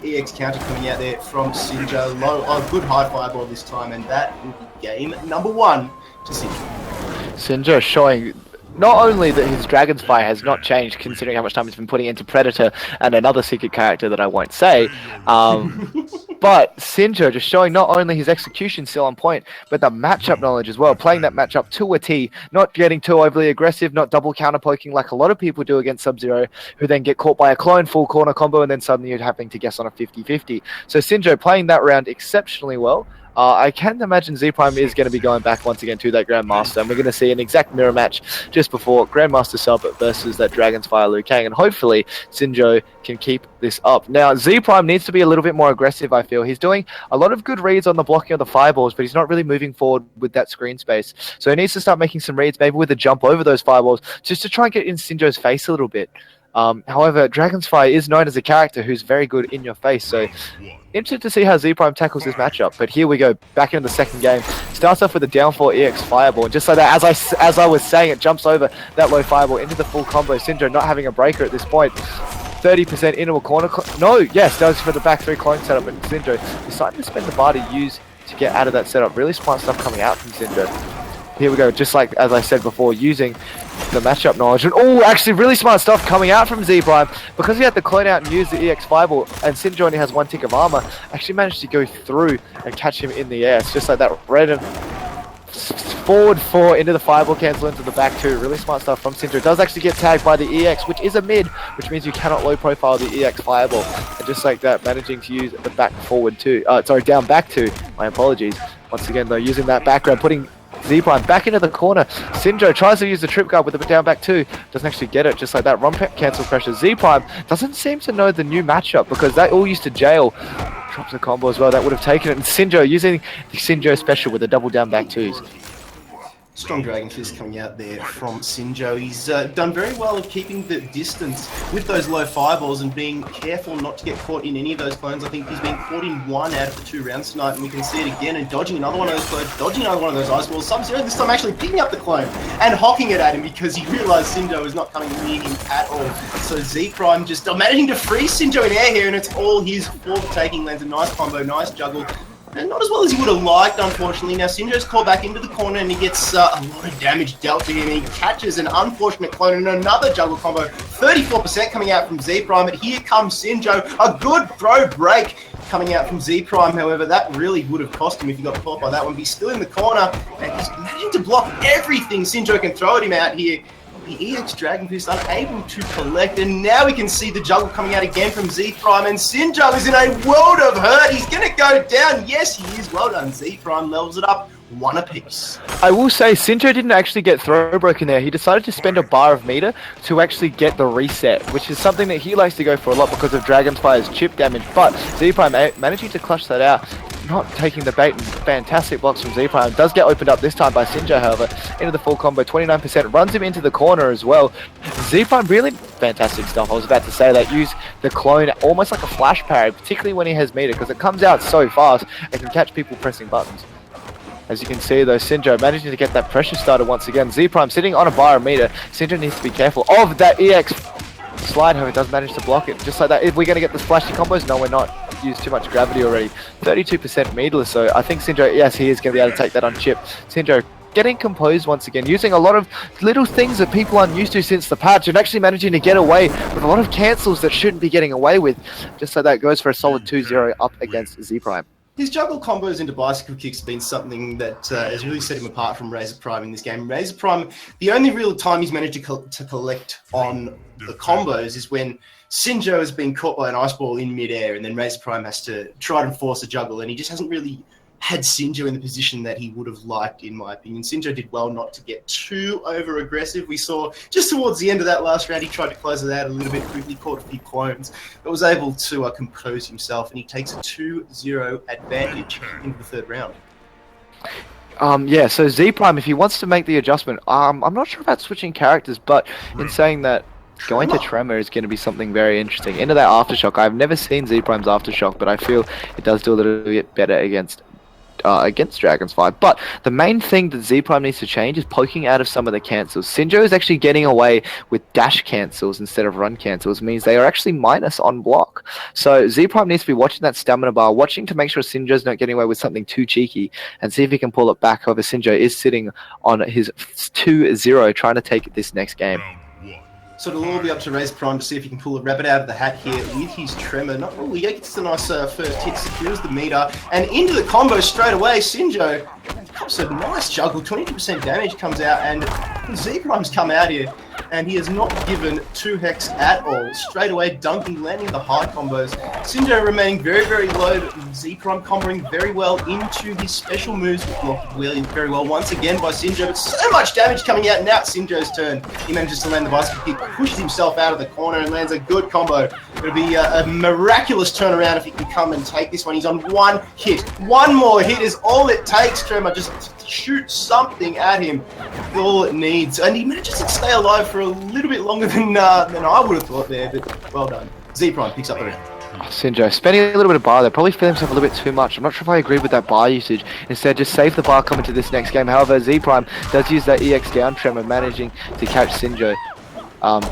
EX counter coming out there from Sinjo. Good high fireball this time, and that will be game number 1 to Sinjo. Sinjo showing not only that his Dragonsfire has not changed, considering how much time he's been putting into Predator and another secret character that I won't say, but Sinjo just showing not only his execution still on point, but the matchup knowledge as well, playing that matchup to a T, not getting too overly aggressive, not double counter poking like a lot of people do against Sub-Zero, who then get caught by a clone full corner combo and then suddenly you're having to guess on a 50-50. So Sinjo playing that round exceptionally well. I can imagine Z Prime is going to be going back once again to that Grandmaster, and we're going to see an exact mirror match just before Grandmaster Sub versus that Dragonsfire Liu Kang, and hopefully Sinjo can keep this up. Now, Z Prime needs to be a little bit more aggressive, I feel. He's doing a lot of good reads on the blocking of the fireballs, but he's not really moving forward with that screen space. So he needs to start making some reads, maybe with a jump over those fireballs, just to try and get in Sinjo's face a little bit. However, Dragonsfire is known as a character who's very good in your face, so interested to see how Z Prime tackles this matchup. But here we go, back into the second game. Starts off with a downfall EX fireball, and just like that, as I was saying, it jumps over that low fireball into the full combo. Sinjo not having a breaker at this point. 30% into a corner. Yes, does for the back 3 clone setup, but Sinjo decided to spend the bar to use to get out of that setup. Really smart stuff coming out from Sinjo. Here we go, just like as I said before, using the matchup knowledge. And actually really smart stuff coming out from Z Prime, because he had to clone out and use the EX fireball, and Sinjo only has 1 tick of armor, actually managed to go through and catch him in the air. It's just like that, random forward 4 into the fireball, cancel into the back 2. Really smart stuff from Sinjo. Does actually get tagged by the EX, which is a mid, which means you cannot low profile the EX fireball. And just like that, managing to use the back forward 2, down back 2, my apologies. Once again though, using that background, putting Z Prime back into the corner. Sinjo tries to use the trip guard with the down back 2. Doesn't actually get it. Just like that, run cancel pressure. Z Prime doesn't seem to know the new matchup, because they all used to jail. Drops a combo as well. That would have taken it. And Sinjo using the Sinjo special with the double down back 2s. Strong Dragon Fist coming out there from Sinjo. He's done very well of keeping the distance with those low fireballs and being careful not to get caught in any of those clones. I think he's been caught in 1 out of the 2 rounds tonight, and we can see it again, and dodging another one of those clones, dodging another one of those ice balls. Sub-Zero this time actually picking up the clone and hocking it at him, because he realized Sinjo is not coming near him at all. So Z Prime just managing to freeze Sinjo in air here, and it's all his fault for taking. Lands a nice combo, nice juggle. And not as well as he would have liked, unfortunately. Now, Sinjo's called back into the corner, and he gets a lot of damage dealt to him. He catches an unfortunate clone and another juggle combo. 34% coming out from Z Prime, but here comes Sinjo. A good throw break coming out from Z Prime. However, that really would have cost him if he got caught by that one. But he's still in the corner, and he's managing to block everything Sinjo can throw at him out here. The EX Dragon Fist unable to collect, and now we can see the juggle coming out again from Z Prime, and Sinjo is in a world of hurt. He's going to go down. Yes, he is. Well done. Z Prime levels it up 1 apiece. I will say, Sinjo didn't actually get throw broken there. He decided to spend a bar of meter to actually get the reset, which is something that he likes to go for a lot because of Dragonfire's chip damage, but Z Prime managing to clutch that out. Not taking the bait, and fantastic blocks from Z Prime. Does get opened up this time by Sinjo, however, into the full combo. 29%, runs him into the corner as well. Z Prime, really fantastic stuff. I was about to say that. Use the clone almost like a flash parry, particularly when he has meter, because it comes out so fast and can catch people pressing buttons. As you can see though, Sinjo managing to get that pressure started once again. Z Prime sitting on a barometer. Sinjo needs to be careful of that EX slide, however, does manage to block it. Just like that, if we're going to get the splashy combos, no, we're not. Used too much gravity already. 32% meterless, so I think Sinjo, yes, he is going to be able to take that on chip. Sinjo getting composed once again, using a lot of little things that people aren't used to since the patch, and actually managing to get away with a lot of cancels that shouldn't be getting away with. Just so that goes for a solid 2-0 up against Z Prime. His juggle combos into bicycle kicks have been something that has really set him apart from Razor Prime in this game. Razor Prime, the only real time he's managed to collect on the combos is when Sinjo has been caught by an ice ball in midair, and then Razor Prime has to try and force a juggle, and he just hasn't really had Sinjo in the position that he would have liked, in my opinion. Sinjo did well not to get too over-aggressive. We saw just towards the end of that last round, he tried to close it out a little bit quickly, caught a few clones, but was able to compose himself, and he takes a 2-0 advantage into the third round. Yeah, so Z Prime, if he wants to make the adjustment, I'm not sure about switching characters, but in saying that, going to Tremor is going to be something very interesting. Into that Aftershock, I've never seen Z Prime's Aftershock, but I feel it does do a little bit better against Dragon's Fire. But the main thing that Z Prime needs to change is poking out of some of the cancels. Sinjo is actually getting away with dash cancels instead of run cancels, means they are actually minus on block. So Z Prime needs to be watching that stamina bar, watching to make sure Sinjo's not getting away with something too cheeky, and see if he can pull it back. However, Sinjo is sitting on his 2-0, trying to take this next game. So it'll all be up to Razor Prime to see if he can pull a rabbit out of the hat here with his Tremor. Not really, he gets a nice first hit, secures the meter, and into the combo straight away. Sinjo pops a nice juggle, 22% damage comes out, and Z Prime's come out here, and he has not given 2 hex at all. Straight away, dunking, landing the high combos. Sinjo remaining very, very low, but Z Prime comboing very well into his special moves, blocked very well once again by Sinjo, but so much damage coming out. Now it's Sinjo's turn. He manages to land the bicycle kick, pushes himself out of the corner, and lands a good combo. It'll be a miraculous turnaround if he can come and take this one. He's on 1 hit. One more hit is all it takes, Tremor. Just shoot something at him. All it needs. And he manages to stay alive for a little bit longer than I would have thought there, but well done. Z Prime picks up the round. Sinjo spending a little bit of bar there, probably feeling himself a little bit too much. I'm not sure if I agree with that bar usage. Instead, just save the bar coming to this next game. However, Z Prime does use that EX down Tremor, managing to catch Sinjo.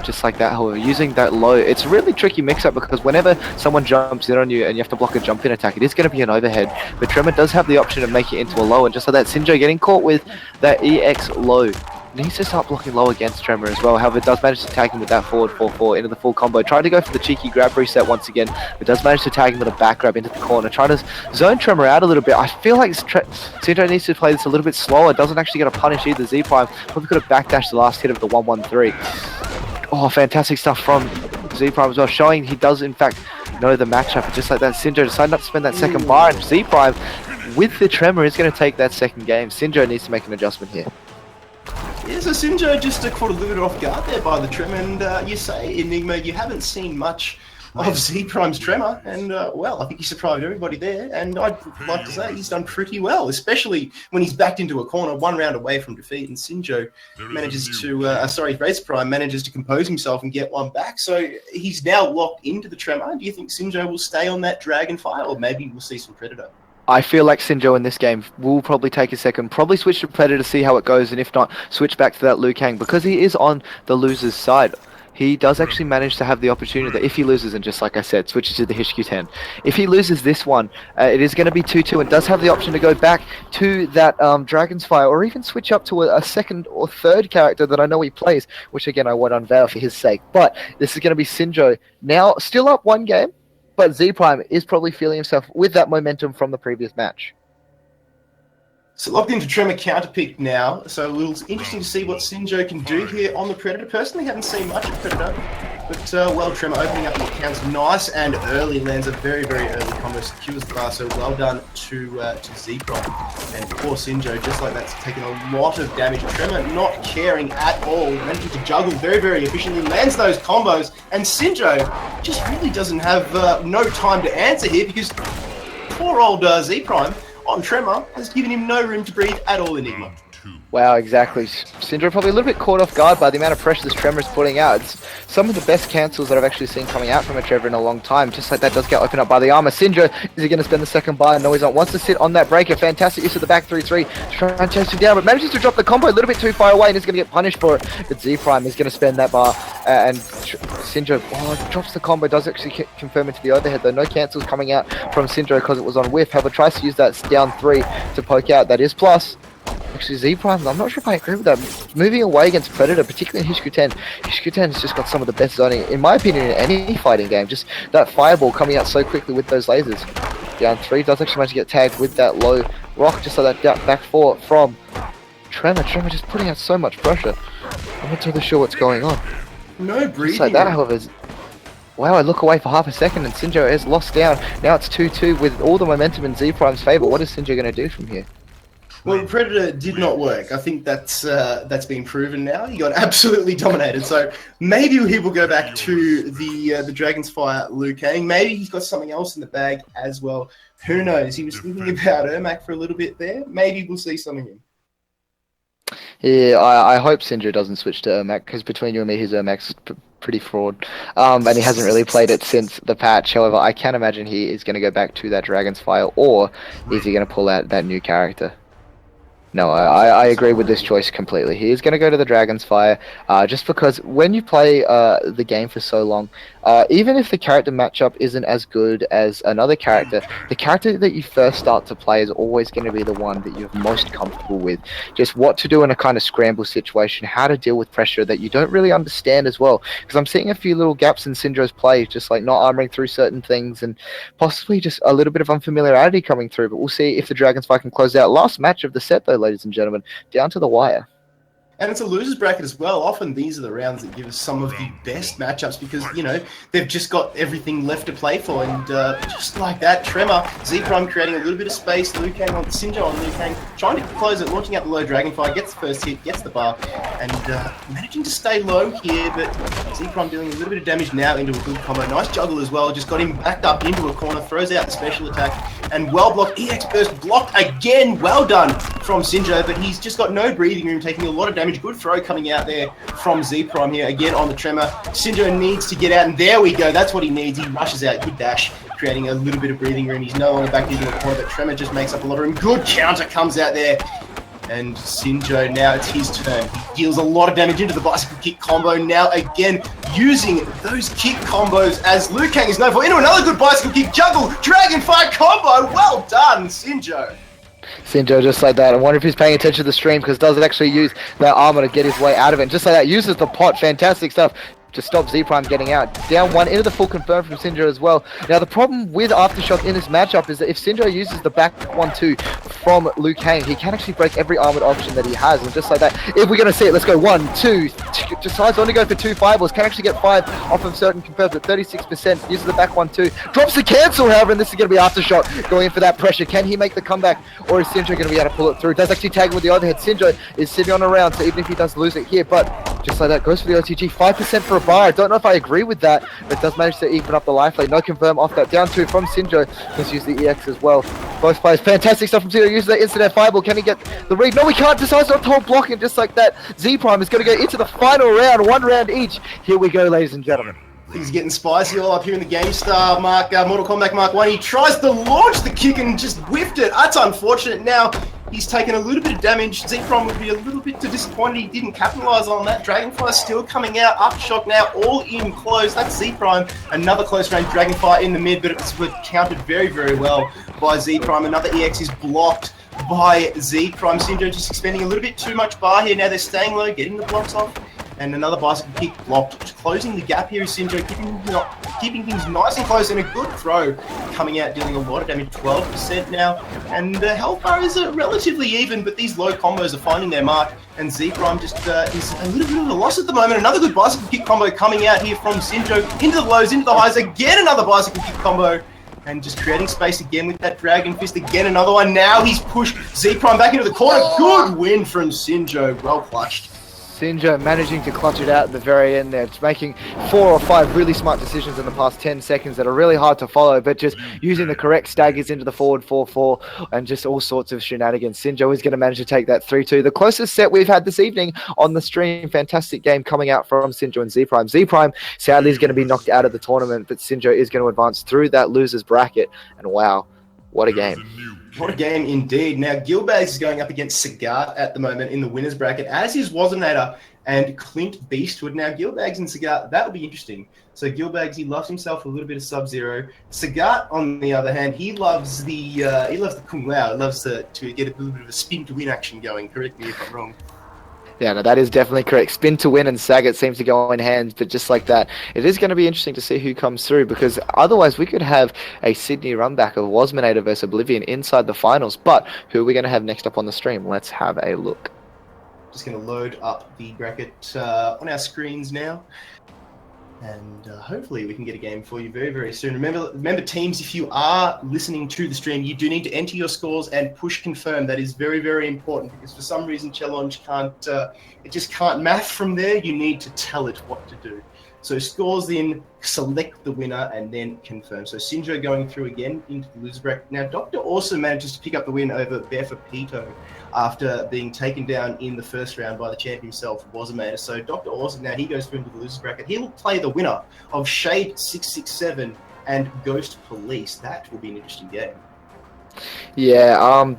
Just like that, however, using that low, it's a really tricky mix-up because whenever someone jumps in on you and you have to block a jump-in attack, it is going to be an overhead. But Tremor does have the option of making it into a low, and just like that, Sinjo getting caught with that EX low. Needs to start blocking low against Tremor as well. However, does manage to tag him with that forward 4-4 into the full combo. Trying to go for the cheeky grab reset once again, but does manage to tag him with a back grab into the corner. Trying to zone Tremor out a little bit. I feel like Sinjo needs to play this a little bit slower. Doesn't actually get a punish either. Z Prime probably could have backdashed the last hit of the 1-1-3. Oh, fantastic stuff from Z Prime as well, showing he does in fact know the matchup. And just like that, Sinjo decided not to spend that second bar, and Z Prime with the Tremor is going to take that second game. Sinjo needs to make an adjustment here. Yeah, so Sinjo just caught a little bit off guard there by the Tremor, and you say, Enigma, you haven't seen much of Z Prime's Tremor, and well, I think he surprised everybody there, and I'd like to say he's done pretty well, especially when he's backed into a corner 1 round away from defeat, and Sinjo manages to, Razor Prime manages to compose himself and get one back, so he's now locked into the Tremor. Do you think Sinjo will stay on that Dragonfire, or maybe we'll see some Predator? I feel like Sinjo in this game will probably take a second, probably switch to Predator to see how it goes, and if not, switch back to that Liu Kang, because he is on the loser's side. He does actually manage to have the opportunity that if he loses, and just like I said, switches to the HQ10. If he loses this one, it is going to be 2-2, and does have the option to go back to that Dragon's Fire, or even switch up to a second or third character that I know he plays, which again I won't unveil for his sake. But this is going to be Sinjo now, still up 1 game, but Z Prime is probably feeling himself with that momentum from the previous match. So locked into Tremor counterpick now, so it's interesting to see what Sinjo can do here on the Predator. Personally, haven't seen much of Predator, but well, Tremor opening up the accounts nice and early, lands a very, very early combo, secures the bar, so well done to Z Prime. And poor Sinjo, just like that's taking a lot of damage. Tremor not caring at all, managing to juggle very, very efficiently, lands those combos, and Sinjo just really doesn't have no time to answer here, because poor old Z Prime on Tremor has given him no room to breathe at all, Enigma. Wow, exactly. Syndra probably a little bit caught off guard by the amount of pressure this Tremor is putting out. It's some of the best cancels that I've actually seen coming out from a Trevor in a long time. Just like that does get opened up by the armor. Syndra, is he going to spend the second bar? No, he's not. Wants to sit on that breaker. Fantastic use of the back 3-3. Try and chase him down, but manages to drop the combo a little bit too far away and is going to get punished for it. But Z-Prime is going to spend that bar. And Syndra drops the combo, does actually confirm into the overhead though. No cancels coming out from Syndra because it was on whiff. However, tries to use that down 3 to poke out. That is plus. Actually, Z-Prime, I'm not sure if I agree with that. Moving away against Predator, particularly in Hishku 10. Hishku 10 has just got some of the best zoning, in my opinion, in any fighting game. Just that fireball coming out so quickly with those lasers. Down 3, does actually manage to get tagged with that low rock, just like that back 4 from Tremor. Tremor just putting out so much pressure. I'm not totally sure what's going on. No breathing. Just like that, however, wow, I look away for half a second and Syndra is lost down. Now it's 2-2 with all the momentum in Z-Prime's favor. What is Syndra going to do from here? Well, Predator did not work. I think that's been proven now. He got absolutely dominated. So maybe he will go back to the Dragon's Fire Liu Kang. Maybe he's got something else in the bag as well. Who knows? He was thinking about Ermac for a little bit there. Maybe we'll see some of him. Yeah, I hope Syndra doesn't switch to Ermac, because between you and me, his Ermac's pretty fraud. And he hasn't really played it since the patch. However, I can't imagine he is going to go back to that Dragon's Fire, or is he going to pull out that new character? No, I agree with this choice completely. He is going to go to the Dragon's Fire, just because when you play the game for so long, even if the character matchup isn't as good as another character, the character that you first start to play is always going to be the one that you're most comfortable with. Just what to do in a kind of scramble situation, how to deal with pressure that you don't really understand as well. Because I'm seeing a few little gaps in Syndra's play, just like not armoring through certain things and possibly just a little bit of unfamiliarity coming through. But we'll see if the Dragon's Fire can close out. Last match of the set though, ladies and gentlemen, down to the wire. And it's a loser's bracket as well. Often these are the rounds that give us some of the best matchups because, you know, they've just got everything left to play for. And just like that, Tremor, Z-Prime creating a little bit of space, Liu Kang on Syndra on Liu Kang, trying to close it, launching out the low Dragonfire, gets the first hit, gets the bar, and managing to stay low here, but Z-Prime dealing a little bit of damage now into a good combo. Nice juggle as well, just got him backed up into a corner, throws out the special attack, and well blocked. EX burst blocked again, well done from Syndra, but he's just got no breathing room, taking a lot of damage. Good throw coming out there from Z-Prime here, again on the Tremor. Syndra needs to get out, and there we go, that's what he needs. He rushes out, good dash, creating a little bit of breathing room. He's no longer back into the corner, but Tremor just makes up a lot of room. Good counter comes out there, and Syndra, now it's his turn. He deals a lot of damage into the bicycle kick combo. Now again, using those kick combos as Liu Kang is known for, into another good bicycle kick, juggle, Dragonfire combo. Well done, Syndra. Syndra just like that. I wonder if he's paying attention to the stream, because does it actually use that armor to get his way out of it. And just like that, uses the pot. Fantastic stuff to stop Z-Prime getting out. Down 1 into the full confirm from Syndra as well. Now the problem with Aftershock in this matchup is that if Syndra uses the back 1-2 from Liu Kang, he can actually break every armored option that he has. And just like that, if we're going to see it, let's go 1, 2, decides only go for 2 fireballs, can actually get 5 off of certain confirms at 36%, uses the back 1-2, drops the cancel, however, and this is going to be Aftershock going in for that pressure. Can he make the comeback, or is Syndra going to be able to pull it through? Does actually tag him with the overhead. Syndra is sitting on a round, so even if he does lose it here, but just like that, goes for the OTG, 5% for a bar. I don't know if I agree with that, but does manage to even up the life lane. No confirm off that. Down 2 from Syndra. Let's use the EX as well. Both players, fantastic stuff from Syndra. Uses that instant fireball. Can he get the read? No, he can't. Decides not to hold block, and just like that, Z-Prime is going to go into the final round. 1 round each. Here we go, ladies and gentlemen. Things getting spicy all up here in the Gamestah Mortal Kombat Mark 1. He tries to launch the kick and just whiffed it. That's unfortunate. Now he's taken a little bit of damage. Z-Prime would be a little bit too disappointed he didn't capitalize on that. Dragonfire still coming out. Aftershock now all in close. That's Z-Prime. Another close range Dragonfire in the mid, but it's countered very, very well by Z-Prime. Another EX is blocked by Z-Prime. Syndra just expending a little bit too much bar here. Now they're staying low, getting the blocks off. And another bicycle kick blocked. Just closing the gap here is Syndra, keeping things nice and close, and a good throw coming out, dealing a lot of damage, 12% now. And the health bar is relatively even, but these low combos are finding their mark. And Z-Prime just is a little bit of a loss at the moment. Another good bicycle kick combo coming out here from Syndra, into the lows, into the highs. Again, another bicycle kick combo. And just creating space again with that Dragon Fist. Again, another one. Now he's pushed Z-Prime back into the corner. Good win from Syndra. Well clutched. Sinjo managing to clutch it out at the very end there. It's making 4 or 5 really smart decisions in the past 10 seconds that are really hard to follow, but just using the correct staggers into the forward 4-4 and just all sorts of shenanigans. Sinjo is going to manage to take that 3-2. The closest set we've had this evening on the stream. Fantastic game coming out from Sinjo and Z-Prime. Z-Prime sadly is going to be knocked out of the tournament, but Sinjo is going to advance through that loser's bracket. And wow, what a game. What a game indeed. Now, Gilbags is going up against Sagat at the moment in the winner's bracket, as is Wasenator and Clint Beastwood. Now, Gilbags and Sagat, that will be interesting. So Gilbags, he loves himself a little bit of Sub-Zero. Sagat, on the other hand, he loves the Kung Lao. He loves to get a little bit of a spin to win action going. Correct me if I'm wrong. Yeah, no, that is definitely correct. Spin to win and Sagat seems to go in hands, but just like that, it is going to be interesting to see who comes through, because otherwise we could have a Sydney runback of Wasminator versus Oblivion inside the finals. But who are we going to have next up on the stream? Let's have a look. Just going to load up the bracket on our screens now. And hopefully we can get a game for you very, very soon. Remember, teams, if you are listening to the stream, you do need to enter your scores and push confirm. That is very, very important, because for some reason Challenge can't math from there. You need to tell it what to do. So scores in, select the winner, and then confirm. So Sinjo going through again into the loser bracket. Now, Doctor also manages to pick up the win over Befa Pito after being taken down in the first round by the champ himself, Wasamator. So Dr. Awesome, now he goes through into the loser bracket. He will play the winner of Shade 667 and Ghost Police. That will be an interesting game. Yeah,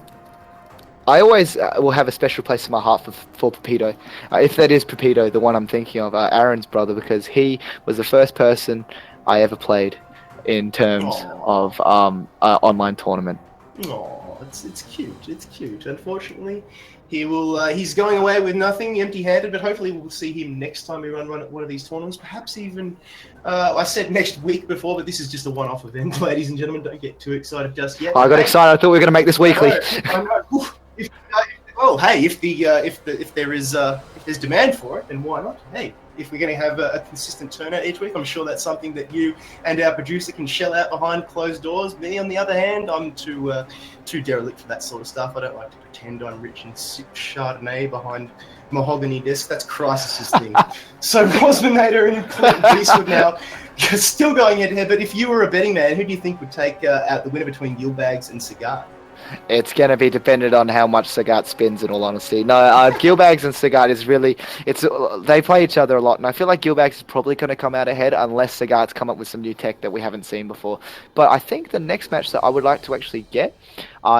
I always will have a special place in my heart for Pepito. If that is Pepito, the one I'm thinking of, Aaron's brother, because he was the first person I ever played in terms of online tournament. Oh, it's cute. It's cute. Unfortunately, he's going away with nothing, empty-handed. But hopefully, we'll see him next time we run one of these tournaments. Perhaps even I said next week before, but this is just a one-off event, ladies and gentlemen. Don't get too excited just yet. I got excited. I thought we were going to make this weekly. I know. If there's demand for it, then why not? Hey, if we're going to have a consistent turnout each week, I'm sure that's something that you and our producer can shell out behind closed doors. Me, on the other hand, I'm too derelict for that sort of stuff. I don't like to pretend I'm rich and sip Chardonnay behind mahogany desk. That's Crisis's thing. So Wasminator and Clint Beastwood now still going head-to-head. But if you were a betting man, who do you think would take out the winner between Gilbags and Cigar? It's going to be dependent on how much Sagat spins, in all honesty. No, Gilbags and Sagat is really... they play each other a lot, and I feel like Gilbags is probably going to come out ahead unless Sagat's come up with some new tech that we haven't seen before. But I think the next match that I would like to actually get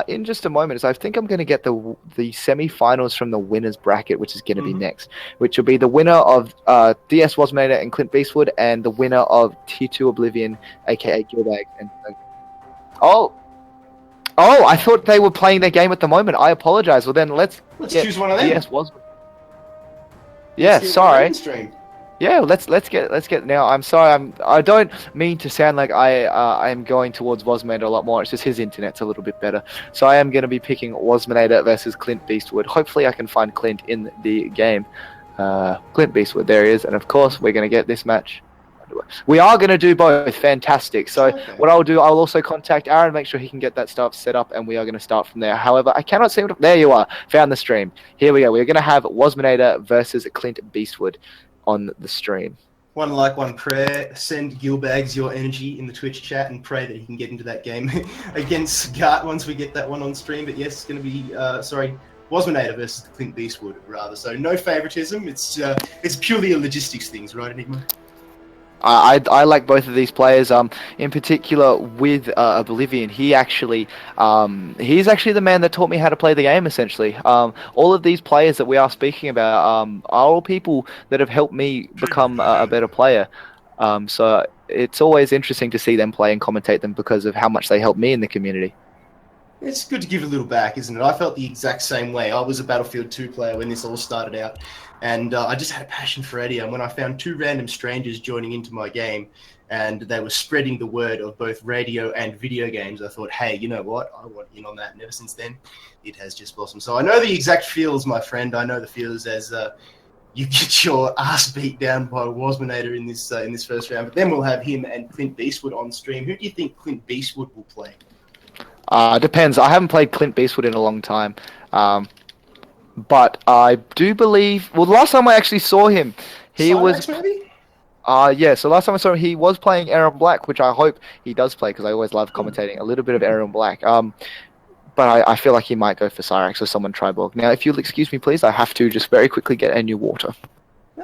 in just a moment is I think I'm going to get the semi-finals from the winner's bracket, which is going to be next, which will be the winner of DS Wasminator and Clint Beastwood and the winner of Tier 2 Oblivion, a.k.a. Gilbags. Oh, I thought they were playing their game at the moment. I apologize. Well, then let's choose one of them. Yes, was. Yeah, sorry. Yeah, let's get now. I'm sorry. I don't mean to sound like I am going towards Wasminator a lot more. It's just his internet's a little bit better. So I am going to be picking Wasminator versus Clint Beastwood. Hopefully, I can find Clint in the game. Clint Beastwood, there he is, and of course, we're going to get this match. We are going to do both. Fantastic. So what I'll do, I'll also contact Aaron, make sure he can get that stuff set up, and we are going to start from there. However, I cannot see what... There you are. Found the stream. Here we go. We're going to have Wasminator versus Clint Beastwood on the stream. One like, one prayer. Send Gilbags your energy in the Twitch chat and pray that he can get into that game against Gart once we get that one on stream. But yes, it's going to be... Wasminator versus Clint Beastwood, rather. So no favoritism. It's purely a logistics things, right, Enigma? I like both of these players. In particular with Oblivion, he's actually the man that taught me how to play the game. Essentially, all of these players that we are speaking about are all people that have helped me become a better player. So it's always interesting to see them play and commentate them because of how much they help me in the community. It's good to give a little back, isn't it? I felt the exact same way. I was a Battlefield 2 player when this all started out, and I just had a passion for Eddie. And when I found two random strangers joining into my game, and they were spreading the word of both radio and video games, I thought, hey, you know what? I want in on that. And ever since then, it has just blossomed. So I know the exact feels, my friend. I know the feels as you get your ass beat down by Wasminator in this first round. But then we'll have him and Clint Beastwood on stream. Who do you think Clint Beastwood will play? Depends. I haven't played Clint Beastwood in a long time. But I do believe. Well, the last time I actually saw him, he Cyrax, was. maybe? Yeah. So last time I saw him, he was playing Aaron Black, which I hope he does play because I always love commentating a little bit of Aaron Black. But I feel like he might go for Cyrax or someone Triborg. Now, if you'll excuse me, please, I have to just very quickly get a new water.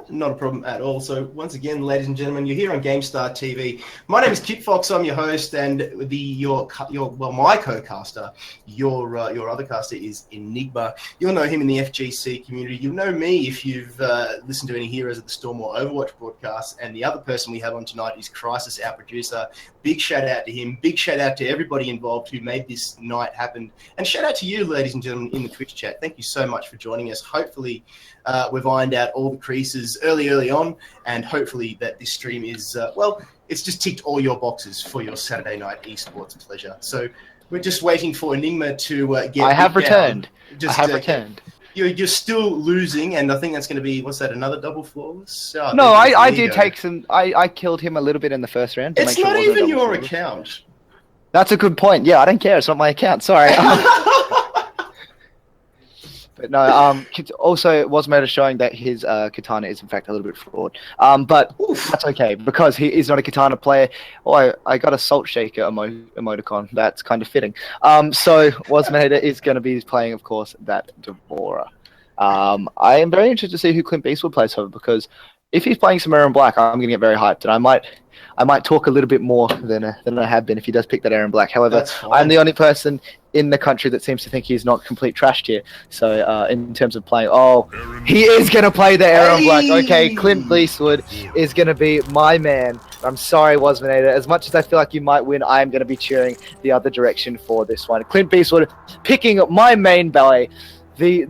Not a problem at all. So once again, ladies and gentlemen, you're here on Gamestar TV. My name is Kit Fox. I'm your host, and my co-caster, your other caster is Enigma. You'll know him in the FGC community. You'll know me if you've listened to any Heroes of the Storm or Overwatch broadcasts. And the other person we have on tonight is Crisis, our producer. Big shout out to him. Big shout out to everybody involved who made this night happen. And shout out to you, ladies and gentlemen, in the Twitch chat. Thank you so much for joining us. Hopefully, we've ironed out all the creases early on, and hopefully that this stream is, it's just ticked all your boxes for your Saturday night esports pleasure. So we're just waiting for Enigma to get. I have returned. I have returned. You're still losing, and I think that's going to be, what's that, another double flawless? Oh, no, I did take some. I killed him a little bit in the first round. It's not even your account. That's a good point. Yeah, I don't care. It's not my account. Sorry. But no, also Wasmeta showing that his katana is in fact a little bit flawed. But that's okay because he is not a katana player. Oh, I got a salt shaker emoticon. That's kind of fitting. So Wasmeta is going to be playing, of course, that Devora. I am very interested to see who Clint Beastwood plays over because if he's playing some Aaron Black, I'm going to get very hyped, and I might talk a little bit more than I have been if he does pick that Aaron Black. However, I'm the only person in the country that seems to think he's not complete trash tier. So in terms of playing, he is going to play the Aaron Black. Okay, Clint Beastwood is going to be my man. I'm sorry, Wasminator. As much as I feel like you might win, I am going to be cheering the other direction for this one. Clint Beastwood picking my main ballet. The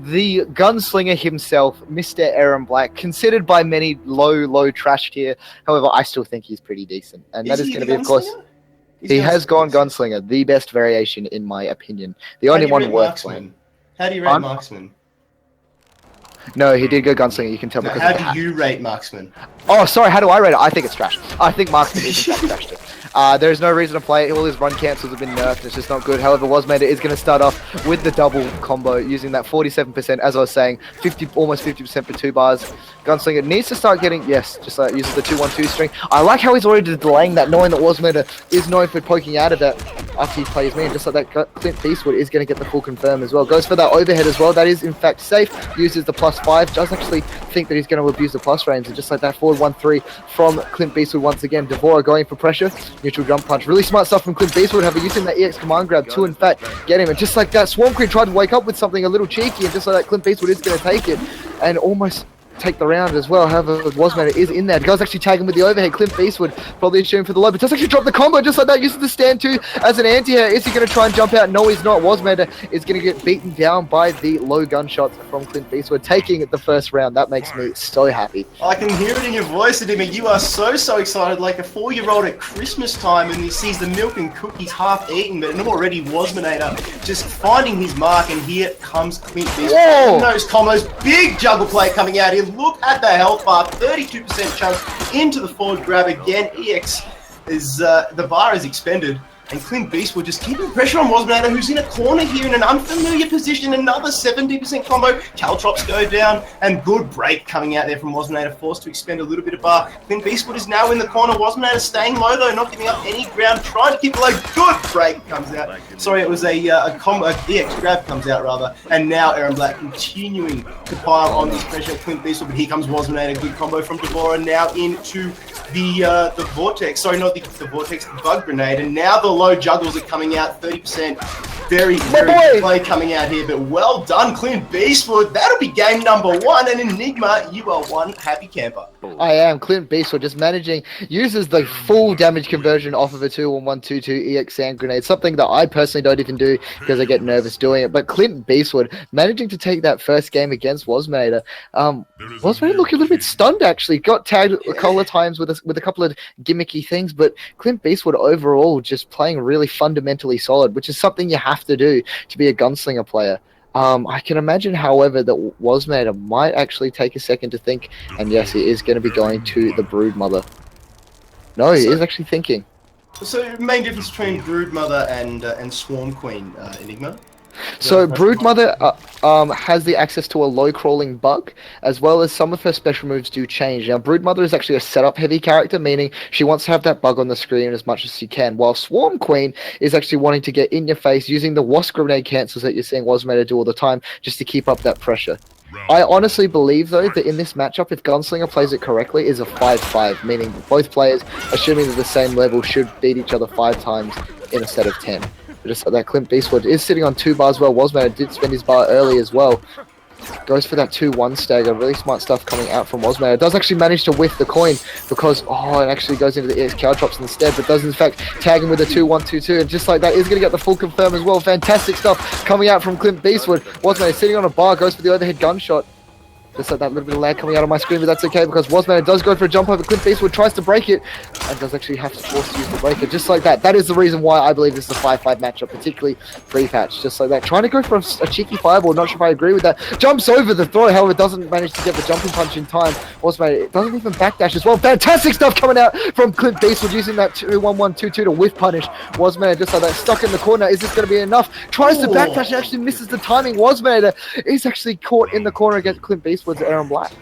gunslinger himself, Mr. Aaron Black, considered by many low trash tier. However, I still think he's pretty decent. And that is going to be, of course, he has gone gunslinger, the best variation in my opinion. The only one worth playing. How do you rate Marksman? No, he did go gunslinger, you can tell. No, how do you rate Marksman? Oh, sorry, how do I rate it? I think it's trash. I think Marksman is in fact trash too. There's no reason to play it. All his run cancels have been nerfed. It's just not good. However, Wasmeta is going to start off with the double combo using that 47%, as I was saying, almost 50% for 2 bars. Gunslinger needs to start getting, just like uses the 2-1-2 string. I like how he's already delaying that, knowing that Wasmeta is known for poking out of that after he plays me. And just like that, Clint Beastwood is going to get the full confirm as well. Goes for that overhead as well. That is, in fact, safe. Uses the +5. Does actually think that he's going to abuse the plus range. And just like that, forward 1-3 from Clint Beastwood once again. Devora going for pressure. Neutral jump punch. Really smart stuff from Clint Beastwood. However, using that EX command grab to, in fact, get him. And just like that, Swarm Queen tried to wake up with something a little cheeky. And just like that, Clint Beastwood is going to take it. And almost take the round as well. However, Wasmeta is in there. The guy's actually tagging with the overhead. Clint Beastwood probably shooting for the low, but does actually drop the combo just like that. Uses the stand 2 as an anti-air. Is he going to try and jump out? No, he's not. Wasmeta is going to get beaten down by the low gunshots from Clint Beastwood, taking the first round. That makes me so happy. I can hear it in your voice, Adimi. You are so excited, like a 4-year-old at Christmas time, and he sees the milk and cookies half eaten, but already Wasmeta just finding his mark, and here comes Clint Beastwood. Those combos, big juggle play coming out here. Look at the health bar, 32% chunk into the forward grab again. EX is the bar is expended, and Clint Beastwood just keeping pressure on Wasmeta, who's in a corner here in an unfamiliar position. Another 70% combo. Caltrops go down, and good break coming out there from Wasmeta, forced to expend a little bit of bar. Clint Beastwood is now in the corner. Wasmeta staying low though, not giving up any ground, trying to keep it low. Good break comes out. Sorry, it was a combo. EX grab comes out rather, and now Aaron Black continuing to pile on this pressure. Clint Beastwood, but here comes Wasmeta. Good combo from Devora now into the vortex. Sorry, not the vortex, the bug grenade, and now the low juggles are coming out. 30%. Very good play coming out here, but well done, Clint Beastwood. That'll be game number 1, and Enigma, you are one happy camper. I am. Clint Beastwood just managing, uses the full damage conversion off of a 2-1-1-2-2 EX sand grenade, something that I personally don't even do because I get nervous doing it, but Clint Beastwood managing to take that first game against Wasmeta. Wasmeta looking a little bit stunned actually, got tagged a couple of times with a couple of gimmicky things, but Clint Beastwood overall just playing really fundamentally solid, which is something you have to do to be a gunslinger player. I can imagine, however, that Wasmeta might actually take a second to think, and yes, he is going to be going to the Broodmother. No, he is actually thinking. So, main difference between Broodmother and Swarm Queen, Enigma? So Broodmother has the access to a low crawling bug, as well as some of her special moves do change. Now Broodmother is actually a setup heavy character, meaning she wants to have that bug on the screen as much as she can, while Swarm Queen is actually wanting to get in your face using the wasp grenade cancels that you're seeing Wasmeda do all the time, just to keep up that pressure. I honestly believe, though, that in this matchup, if Gunslinger plays it correctly, is a 5-5, meaning both players, assuming they're the same level, should beat each other 5 times in a set of 10. But just like that, Clint Beastwood is sitting on 2 bars well. Wasmeda did spend his bar early as well. Goes for that 2-1 stagger. Really smart stuff coming out from Wasmeda. Does actually manage to whiff the coin because, it actually goes into the EX cow drops instead, but does in fact tag him with a 2-1-2-2, and just like that is going to get the full confirm as well. Fantastic stuff coming out from Clint Beastwood. Wasmeda sitting on a bar, goes for the overhead gunshot. Just like that little bit of lag coming out on my screen, but that's okay because Wasmeda does go for a jump over. Clint Beastwood tries to break it and does actually have to force to use the breaker. Just like that. That is the reason why I believe this is a 5-5 matchup, particularly pre-patch. Just like that. Trying to go for a cheeky fireball. Not sure if I agree with that. Jumps over the throw, however, doesn't manage to get the jumping punch in time. Wasmeda doesn't even backdash as well. Fantastic stuff coming out from Clint Beastwood using that 2-1-1-2-2 to whiff punish. Wasmeda just like that, stuck in the corner. Is this going to be enough? Tries to backdash and actually misses the timing. Wasmeda is actually caught in the corner against Clint Beastwood's Aaron Black.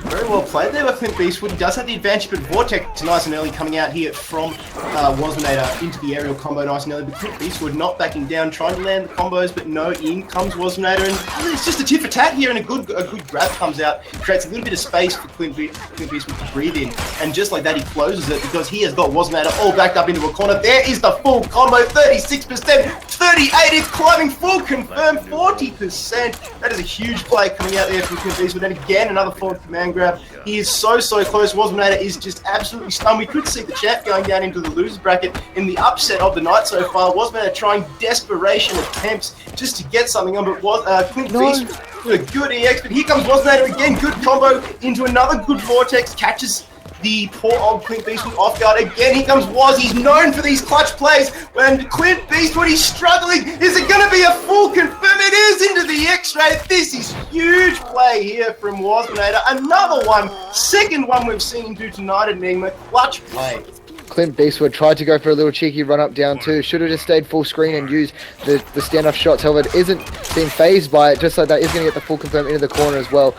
Very well played there by Clint Beastwood. He does have the advantage, but Vortex nice and early coming out here from Wasmeda into the aerial combo nice and early. But Clint Beastwood not backing down, trying to land the combos, but no, in comes Wasmeda. And it's just a tit for tat here, and a good grab comes out. Creates a little bit of space for Clint Beastwood to breathe in. And just like that, he closes it because he has got Wasmeda all backed up into a corner. There is the full combo, 36%, 38, it's climbing full confirm, 40%. That is a huge play coming out there from Clint Beastwood. And again, another forward command grab. He is so close. Wasmeda is just absolutely stunned. We could see the chat going down into the losers bracket in the upset of the night so far. Wasmeda trying desperation attempts just to get something on, but Clint Beastwood with a good EX. But here comes Wasmeda again. Good combo into another good Vortex. Catches the poor old Clint Beastwood off guard. Again, here comes Waz. He's known for these clutch plays. When Clint Beastwood, he's struggling. Is it going to be a full confirm? It is into the X-ray. This is huge play here from Wasmeda. Another one. Second one we've seen do tonight, Enigma. Clutch play. Clint Beastwood tried to go for a little cheeky run up down 2. Should have just stayed full screen and used the standoff shots. However, it isn't being phased by it. Just like that, is going to get the full confirm into the corner as well.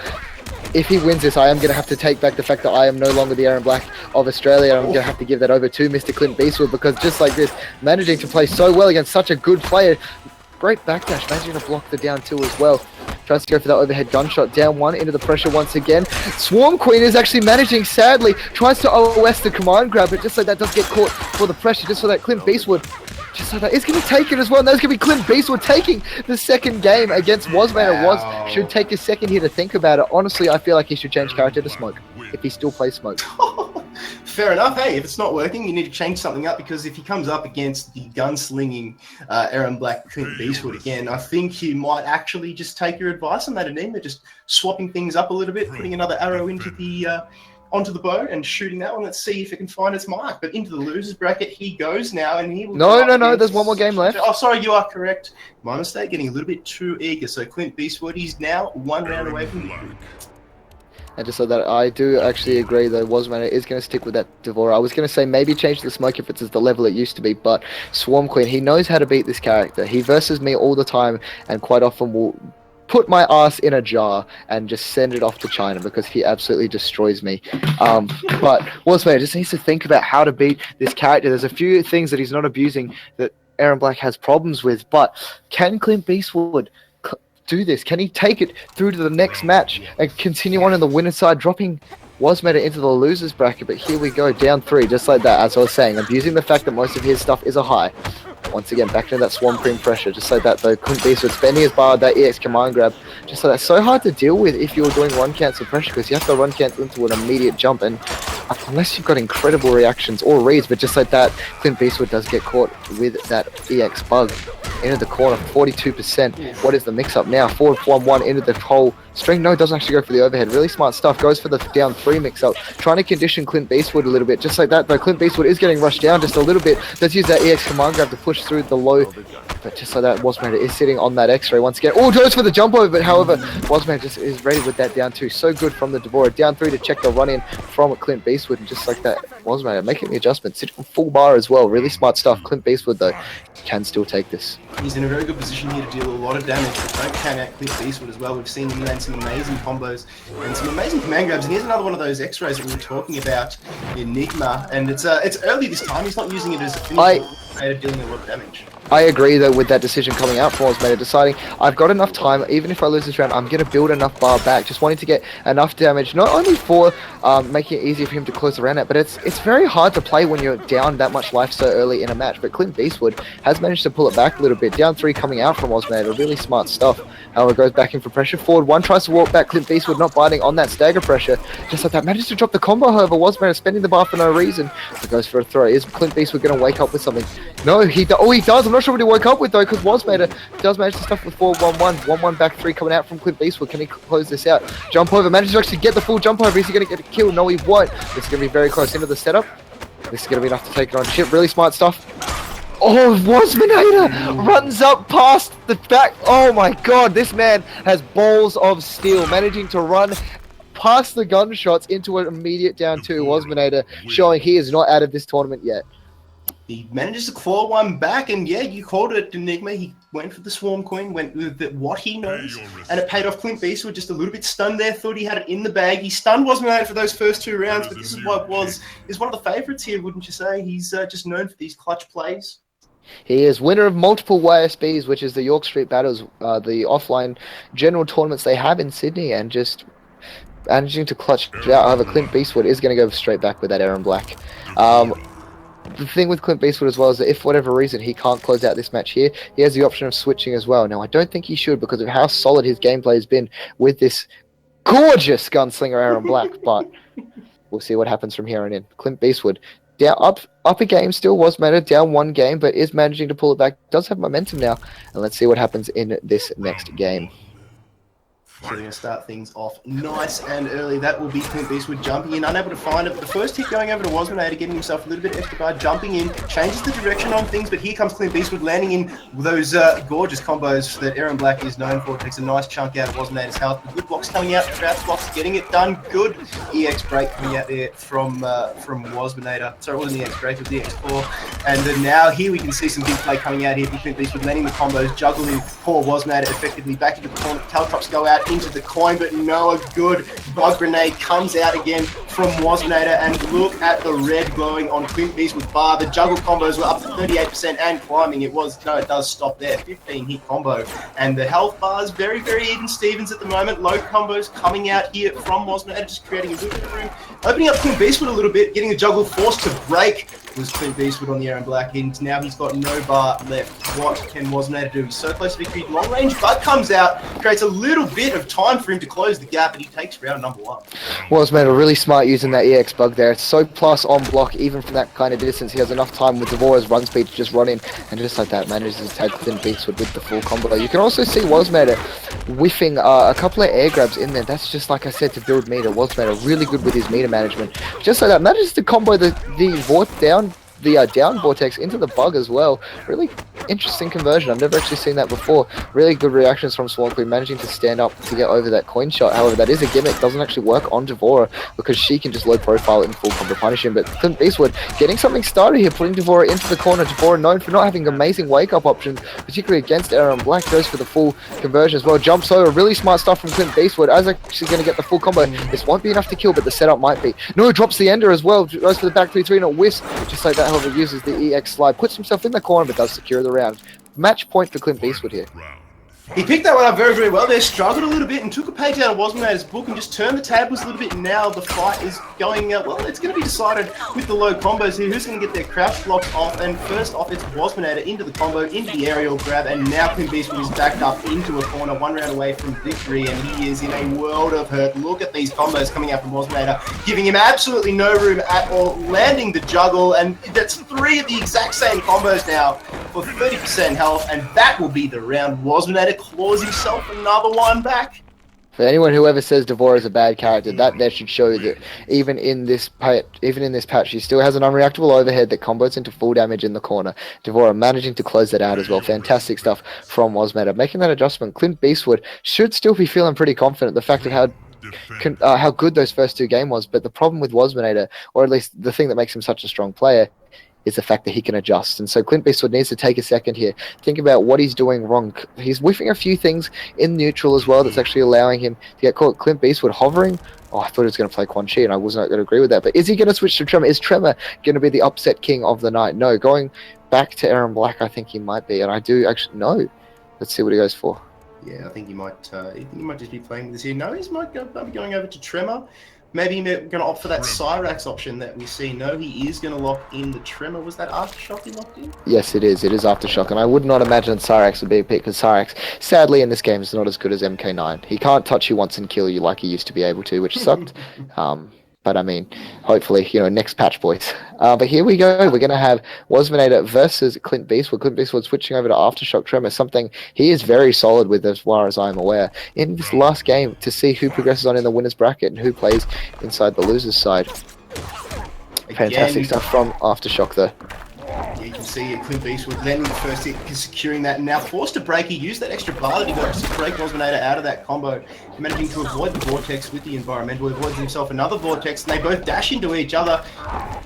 If he wins this, I am going to have to take back the fact that I am no longer the Aaron Black of Australia. I'm going to have to give that over to Mr. Clint Beastwood because just like this, managing to play so well against such a good player. Great backdash, managing to block the down 2 as well. Tries to go for that overhead gunshot. Down 1 into the pressure once again. Swarm Queen is actually managing, sadly. Tries to OS the command grab, but just like that does get caught for the pressure. Just so that Clint Beastwood, just like that, is going to take it as well. And that's going to be Clint Beastwood taking the second game against Wasmeda. Wow. Should take a second here to think about it. Honestly, I feel like he should change character to Smoke if he still plays Smoke. Fair enough. Hey, if it's not working, you need to change something up because if he comes up against the gunslinging Aaron Black Clint Beastwood again, I think he might actually just take your advice on that, Enigma, just swapping things up a little bit, putting another arrow into the onto the bow and shooting that one. Let's see if it can find its mark. But into the losers bracket he goes now, and he will. No. There's one more game left. Oh, sorry, you are correct. My mistake. Getting a little bit too eager. So Clint Beastwood, he's now 1 round away from victory. And just so that I do actually agree, though, Wasmeda is going to stick with that Devourer. I was going to say maybe change the Smoke if it's at the level it used to be, but Swarm Queen, he knows how to beat this character. He versus me all the time and quite often will put my ass in a jar and just send it off to China because he absolutely destroys me. But Wasmeda just needs to think about how to beat this character. There's a few things that he's not abusing that Aaron Black has problems with, but can Clint Beastwood do this? Can he take it through to the next match and continue on in the winner's side, dropping Wasmeda into the losers bracket? But here we go, down 3, just like that. As I was saying, abusing the fact that most of his stuff is a high. Once again, back into that Swarm Queen pressure, just like that though. Clint Beastwood spending his bar, that EX command grab, just like that. So hard to deal with if you're doing run cancel pressure because you have to run cancel into an immediate jump, and unless you've got incredible reactions or reads, but just like that, Clint Beastwood does get caught with that EX bug. Into the corner, 42%. What is the mix-up now? 4-1-1 into the whole string. No, doesn't actually go for the overhead. Really smart stuff. Goes for the down 3 mix-up. Trying to condition Clint Beastwood a little bit. Just like that, though. Clint Beastwood is getting rushed down just a little bit. Does use that EX command grab to push through the low but just like that, Wasmader is sitting on that X-ray once again. Oh, goes for the jump over, but however, Wasmader just is ready with that down 2. So good from the Devora. Down 3 to check the run in from Clint Beastwood, and just like that, Wasmader making the adjustment, sitting on full bar as well. Really smart stuff. Clint Beastwood, though, can still take this. He's in a very good position here to deal a lot of damage, but don't count out Clint Beastwood as well. We've seen him land some amazing combos and some amazing command grabs, and here's another one of those X-rays that we were talking about, Enigma, and it's early this time. He's not using it as a finish, dealing a lot of damage. I agree, though, with that decision coming out from Wasmader, deciding I've got enough time, even if I lose this round, I'm going to build enough bar back, just wanting to get enough damage, not only for making it easier for him to close the round out, but it's very hard to play when you're down that much life so early in a match. But Clint Beastwood has managed to pull it back a little bit. Down 3 coming out from Wasmader, really smart stuff. However, goes back in for pressure. Forward 1 tries to walk back. Clint Beastwood not biting on that stagger pressure. Just like that, manages to drop the combo. However, Wasmader spending the bar for no reason. But goes for a throw. Is Clint Beastwood going to wake up with something? No, he does. I'm not sure what he woke up with, though, because Wasmader does manage to stuff with 4-1-1. 1-1 back 3 coming out from Clint Beastwood. Can he close this out? Jump over. Manages to actually get the full jump over. Is he going to get a kill? No, he won't. This is going to be very close into the setup. This is going to be enough to take it on chip. Really smart stuff. Oh, Wasmader runs up past the back. Oh my god, this man has balls of steel, managing to run past the gunshots into an immediate down 2. Wasmader showing he is not out of this tournament yet. He manages to claw one back, and yeah, you called it, Enigma. He went for the Swarm Queen, went with what he knows, and it paid off. Clint Beastwood just a little bit stunned there, thought he had it in the bag. He stunned Wasmader for those first 2 rounds, but this is what is one of the favourites here, wouldn't you say? He's just known for these clutch plays. He is winner of multiple YSBs, which is the York Street Battles, the offline general tournaments they have in Sydney, and just managing to clutch it out. However, Clint Beastwood is going to go straight back with that Aaron Black. The thing with Clint Beastwood as well is that if for whatever reason he can't close out this match here, he has the option of switching as well. Now, I don't think he should because of how solid his gameplay has been with this gorgeous gunslinger Aaron Black, but we'll see what happens from here on in. Clint Beastwood down up a game still. Wasmader down 1 game, but is managing to pull it back. Does have momentum now, and let's see what happens in this next game. So they're going to start things off nice and early. That will be Clint Beastwood jumping in, unable to find it. But the first hit going over to Wasmader, getting himself a little bit extra guard, jumping in, changes the direction on things. But here comes Clint Beastwood landing in those gorgeous combos that Aaron Black is known for. Takes a nice chunk out of Wasmader's health. Good blocks coming out, crouch blocks, getting it done. Good EX break coming out there from Wasmader. Sorry, it wasn't EX break, it was EX4. And then now here we can see some big play coming out here. Clint Beastwood landing the combos, juggling poor Wasmader effectively back into the corner. Teletrops go out into the coin, but no, a good bug grenade comes out again from Wasmader, and look at the red glowing on Clint Beastwood's bar. The juggle combos were up to 38% and climbing. It does stop there. 15 hit combo, and the health bar is very, very even Stevens at the moment. Low combos coming out here from Wasmader, just creating a little bit of room, opening up Clint Beastwood a little bit, getting the juggle forced to break. Was Clint Beastwood on the Aaron Black, and now he's got no bar left. What can Wasmader do? He's so close to victory. Long range bug comes out, creates a little bit of time for him to close the gap, and he takes round number 1. Wasmader really smart using that EX bug there. It's so plus on block, even from that kind of distance. He has enough time with Devora's run speed to just run in, and just like that, manages to take Clint Beastwood with the full combo. You can also see Wasmader whiffing a couple of air grabs in there. That's just like I said, to build meter. Wasmader really good with his meter management. Just like that, manages to combo the down vortex into the bug as well. Really interesting conversion. I've never actually seen that before. Really good reactions from Swarm Queen, managing to stand up to get over that coin shot. However, that is a gimmick. Doesn't actually work on Devora because she can just low profile in full combo punish him. But Clint Beastwood getting something started here, putting Devora into the corner. Devora known for not having amazing wake up options, particularly against Aaron Black. Goes for the full conversion as well. Jumps over. Really smart stuff from Clint Beastwood. As actually going to get the full combo. This won't be enough to kill, but the setup might be. No, drops the ender as well. Goes for the back 3-3, not whiffs. Just like that. However, uses the EX slide, puts himself in the corner, but does secure the round. Match point for Clint Beastwood here. He picked that one up very, very well there, struggled a little bit and took a page out of Wasmader's book and just turned the tables a little bit. Now the fight is going, well, it's going to be decided with the low combos here. Who's going to get their crouch blocks off? And first off, it's Wasmader into the combo, into the aerial grab, and now Clint Beastwood is backed up into a corner, 1 round away from victory, and he is in a world of hurt. Look at these combos coming out from Wasmader, giving him absolutely no room at all, landing the juggle, and that's 3 of the exact same combos now for 30% health, and that will be the round. Wasmader claws himself another one back. For anyone who ever says Devora is a bad character, that should show that even in this patch, he still has an unreactable overhead that combos into full damage in the corner. Devora managing to close that out as well. Fantastic stuff from Wasmeta. Making that adjustment, Clint Beastwood should still be feeling pretty confident. The fact of how good those first two games was, but the problem with Wasmeta, or at least the thing that makes him such a strong player, is the fact that he can adjust. And so Clint Beastwood needs to take a second here, think about what he's doing wrong. He's whiffing a few things in neutral as well that's actually allowing him to get caught. Clint Beastwood hovering. Oh, I thought he was going to play Quan Chi, and I was not going to agree with that. But is he going to switch to Tremor? Is Tremor going to be the upset king of the night? No, going back to Aaron Black, I think he might be. And I do actually know. Let's see what he goes for. Yeah, I think he might just be playing with this here. No, he's might be going over to Tremor. Maybe he's going to opt for that Cyrax option that we see. No, he is going to lock in the Tremor. Was that Aftershock he locked in? Yes, it is. It is Aftershock, and I would not imagine Cyrax would be a pick, because Cyrax, sadly, in this game is not as good as MK9. He can't touch you once and kill you like he used to be able to, which sucked. But I mean, hopefully, next patch, boys. But here we go. We're going to have Wasmanator versus Clint Beastwood. Clint Beastwood switching over to Aftershock Tremor, something he is very solid with as far as I'm aware. In this last game, to see who progresses on in the winner's bracket and who plays inside the loser's side. Fantastic stuff from Aftershock, though. Yeah, you can see Clint Beastwood landing the first hit, securing that, and now forced to break. He used that extra bar that he got to break Wasmanator out of that combo, managing to avoid the vortex with the environmental, avoids himself another vortex, and they both dash into each other.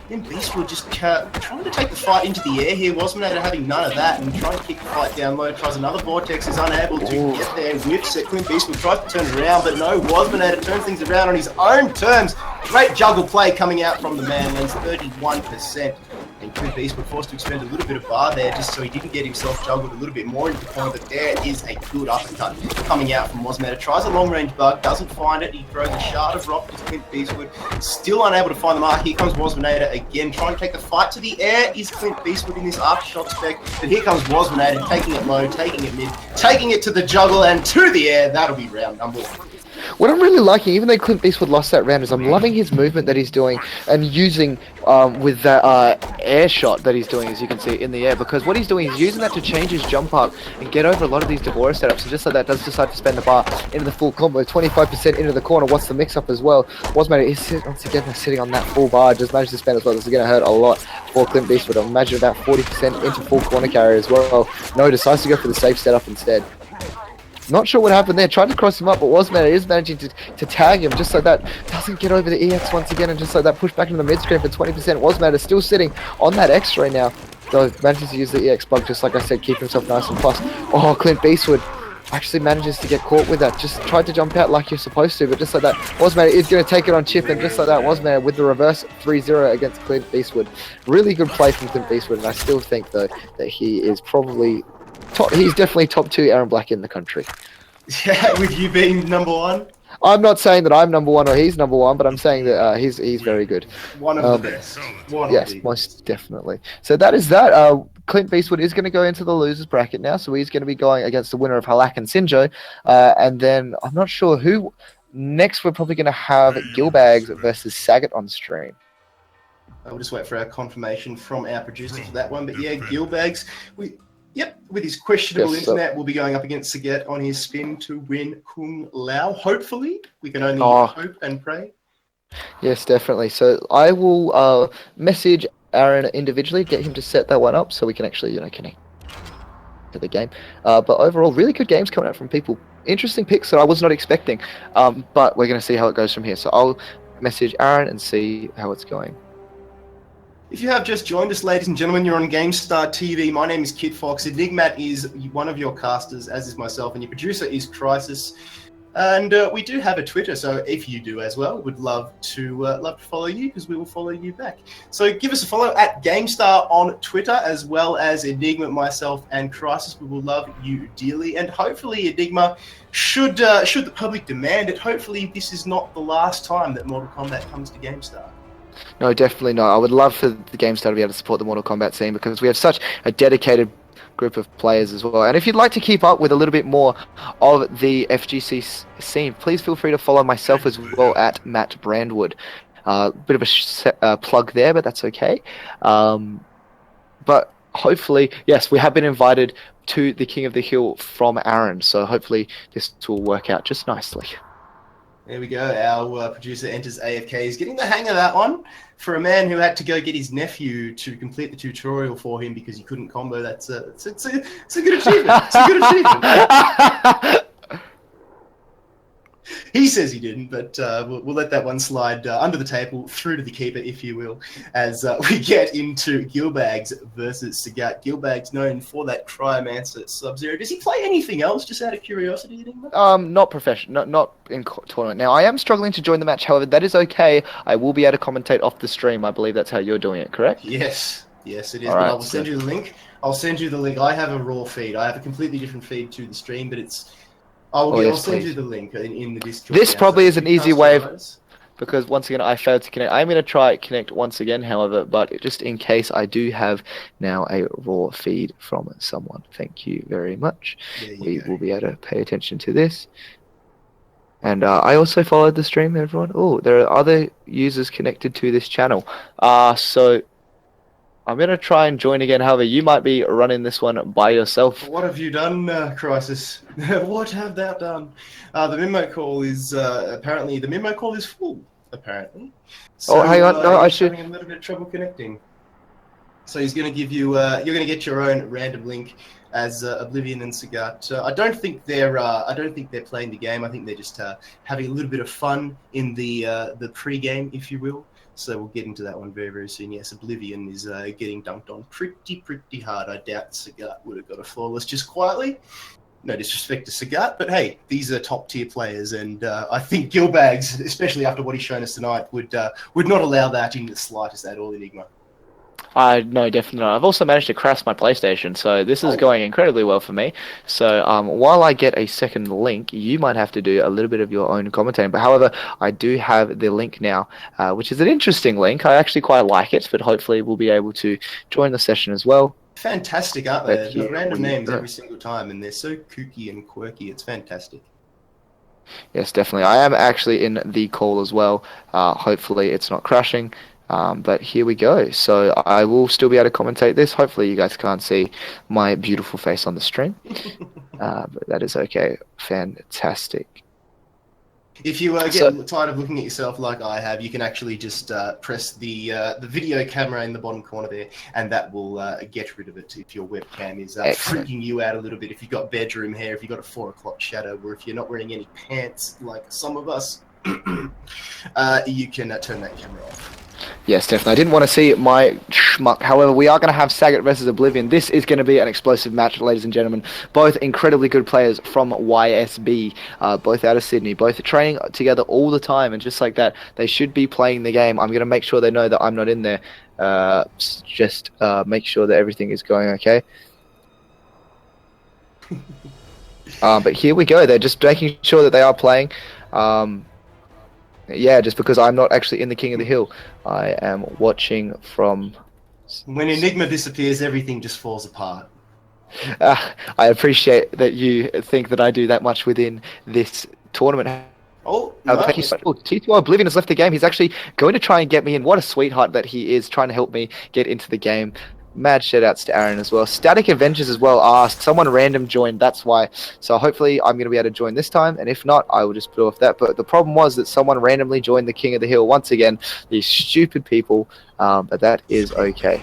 Then Beastwood just trying to take the fight into the air here. Wasmanator having none of that and trying to kick the fight down low. Tries another vortex, is unable to get there. Whips it. Clint Beastwood tries to turn it around, but no, Wasmanator turns things around on his own terms. Great juggle play coming out from the man, lands 31%. And Clint Beastwood forced to expend a little bit of bar there just so he didn't get himself juggled a little bit more into the corner, but there is a good uppercut coming out from Wasmanator. Tries a long-range bug, doesn't find it. He throws a shard of rock to Clint Beastwood, still unable to find the mark. Here comes Wasmanator again, trying to take the fight to the air. Is Clint Beastwood in this Aftershock spec? But here comes Wasmanator, taking it low, taking it mid, taking it to the juggle and to the air. That'll be round number 1. What I'm really liking, even though Clint Beastwood lost that round, is I'm loving his movement that he's doing and using with that air shot that he's doing, as you can see, in the air. Because what he's doing is using that to change his jump up and get over a lot of these Devora setups. And just like that, does decide to spend the bar into the full combo. 25% into the corner. What's the mix-up as well? Wasmanator is once again sitting on that full bar. Just managed to spend as well. This is going to hurt a lot for Clint Beastwood. I imagine about 40% into full corner carry as well. No, decides to go for the safe setup instead. Not sure what happened there. Tried to cross him up, but Wasmanator is managing to tag him just like that. Doesn't get over the EX once again, and just like that push back into the mid screen for 20%. Wasmanator still sitting on that X-ray now. Though manages to use the EX bug, just like I said, keep himself nice and plus. Oh, Clint Beastwood actually manages to get caught with that. Just tried to jump out like you're supposed to, but just like that, Wasmanator is going to take it on chip, and just like that, Wasmanator with the reverse 3-0 against Clint Beastwood. Really good play from Clint Beastwood, and I still think, though, that he is probably he's definitely top 2 Aaron Black in the country. Yeah, with you being number 1? I'm not saying that I'm number 1 or he's number 1, but I'm saying that he's very good. One of the best. Yes, most definitely. So that is that. Clint Beastwood is going to go into the losers bracket now, so he's going to be going against the winner of Halak and Sinjo. And then I'm not sure who. Next, we're probably going to have Gilbags versus Sagat on stream. We'll just wait for our confirmation from our producer for that one. But yeah, Gilbags, with his questionable internet, we'll be going up against Sagat on his spin to win Kung Lao. Hopefully, we can only hope and pray. Yes, definitely. So I will message Aaron individually, get him to set that one up so we can actually, connect to the game. But overall, really good games coming out from people. Interesting picks that I was not expecting. But we're going to see how it goes from here. So I'll message Aaron and see how it's going. If you have just joined us, ladies and gentlemen, you're on Gamestah TV. My name is Kid Fox. Enigmat is one of your casters, as is myself, and your producer is Crisis. And we do have a Twitter, so if you do as well, we'd love to follow you, because we will follow you back. So give us a follow at Gamestah on Twitter, as well as Enigma, myself, and Crisis. We will love you dearly, and hopefully, Enigma, should the public demand it, hopefully this is not the last time that Mortal Kombat comes to Gamestah. No, definitely not. I would love for the Gamestah to be able to support the Mortal Kombat scene, because we have such a dedicated group of players as well. And if you'd like to keep up with a little bit more of the FGC scene, please feel free to follow myself as well at Matt Brandwood. Bit of a plug there, but that's okay. But hopefully, yes, we have been invited to the King of the Hill from Aaron, so hopefully this will work out just nicely. There we go. Our producer enters AFK. He's getting the hang of that one. For a man who had to go get his nephew to complete the tutorial for him because he couldn't combo, it's a good achievement. It's a good achievement. He says he didn't, but we'll let that one slide under the table, through to the keeper, if you will, as we get into Gilbags versus Sagat. Gilbags known for that Cryomancer Sub-Zero. Does he play anything else, just out of curiosity? Not professional, not in tournament. Now, I am struggling to join the match, however, that is okay. I will be able to commentate off the stream. I believe that's how you're doing it, correct? Yes, it is. All but right, I will send you the link. I have a raw feed. I have a completely different feed to the stream, but it's... I'll send you the link in the Discord. This probably is an easy way, because once again I failed to connect. I'm going to try connect once again, however, but just in case, I do have now a raw feed from someone. Thank you very much. We will be able to pay attention to this. And I also followed the stream, everyone. Oh, there are other users connected to this channel. So I'm going to try and join again. However, you might be running this one by yourself. What have you done, Crisis? What have thou done? The memo call is apparently full. Apparently. So, hang on. No, I should. Having a little bit of trouble connecting. So he's going to give you. You're going to get your own random link as Oblivion and Sagat. I don't think they're playing the game. I think they're just having a little bit of fun in the pre-game, if you will. So we'll get into that one very, very soon. Yes, Oblivion is getting dunked on pretty hard. I doubt Sagat would have got a flawless just quietly. No disrespect to Sagat, but hey, these are top-tier players, and I think Gilbags, especially after what he's shown us tonight, would not allow that in the slightest at all, Enigma. No, definitely not. I've also managed to crash my PlayStation, so this is going incredibly well for me. So while I get a second link, you might have to do a little bit of your own commentating. But however, I do have the link now, which is an interesting link. I actually quite like it, but hopefully we'll be able to join the session as well. Fantastic, aren't they? They've got random names every single time, and they're so kooky and quirky. It's fantastic. Yes, definitely. I am actually in the call as well. Hopefully it's not crashing. But here we go. So I will still be able to commentate this. Hopefully you guys can't see my beautiful face on the stream. But that is okay. Fantastic. If you get tired of looking at yourself like I have, you can actually just press the video camera in the bottom corner there, and that will get rid of it if your webcam is freaking you out a little bit. If you've got bedroom hair, if you've got a 4 o'clock shadow, or if you're not wearing any pants like some of us, you can turn that camera off. Yes, definitely. I didn't want to see my schmuck. However, we are going to have Sagat versus Oblivion. This is going to be an explosive match, ladies and gentlemen. Both incredibly good players from YSB, both out of Sydney, both training together all the time, and just like that, they should be playing the game. I'm going to make sure they know that I'm not in there. Just make sure that everything is going okay. But here we go. They're just making sure that they are playing. Yeah, just because I'm not actually in the King of the Hill. I am watching from... When Enigma disappears, everything just falls apart. I appreciate that you think that I do that much within this tournament. Oh, no. Thank you so much. Oh, T2 Oblivion has left the game. He's actually going to try and get me in. What a sweetheart that he is, trying to help me get into the game. Mad shoutouts to Aaron as well. Static Avengers as well asked. Someone random joined, that's why. So hopefully I'm going to be able to join this time, and if not, I will just put off that. But the problem was that someone randomly joined the King of the Hill once again. These stupid people, but that is okay.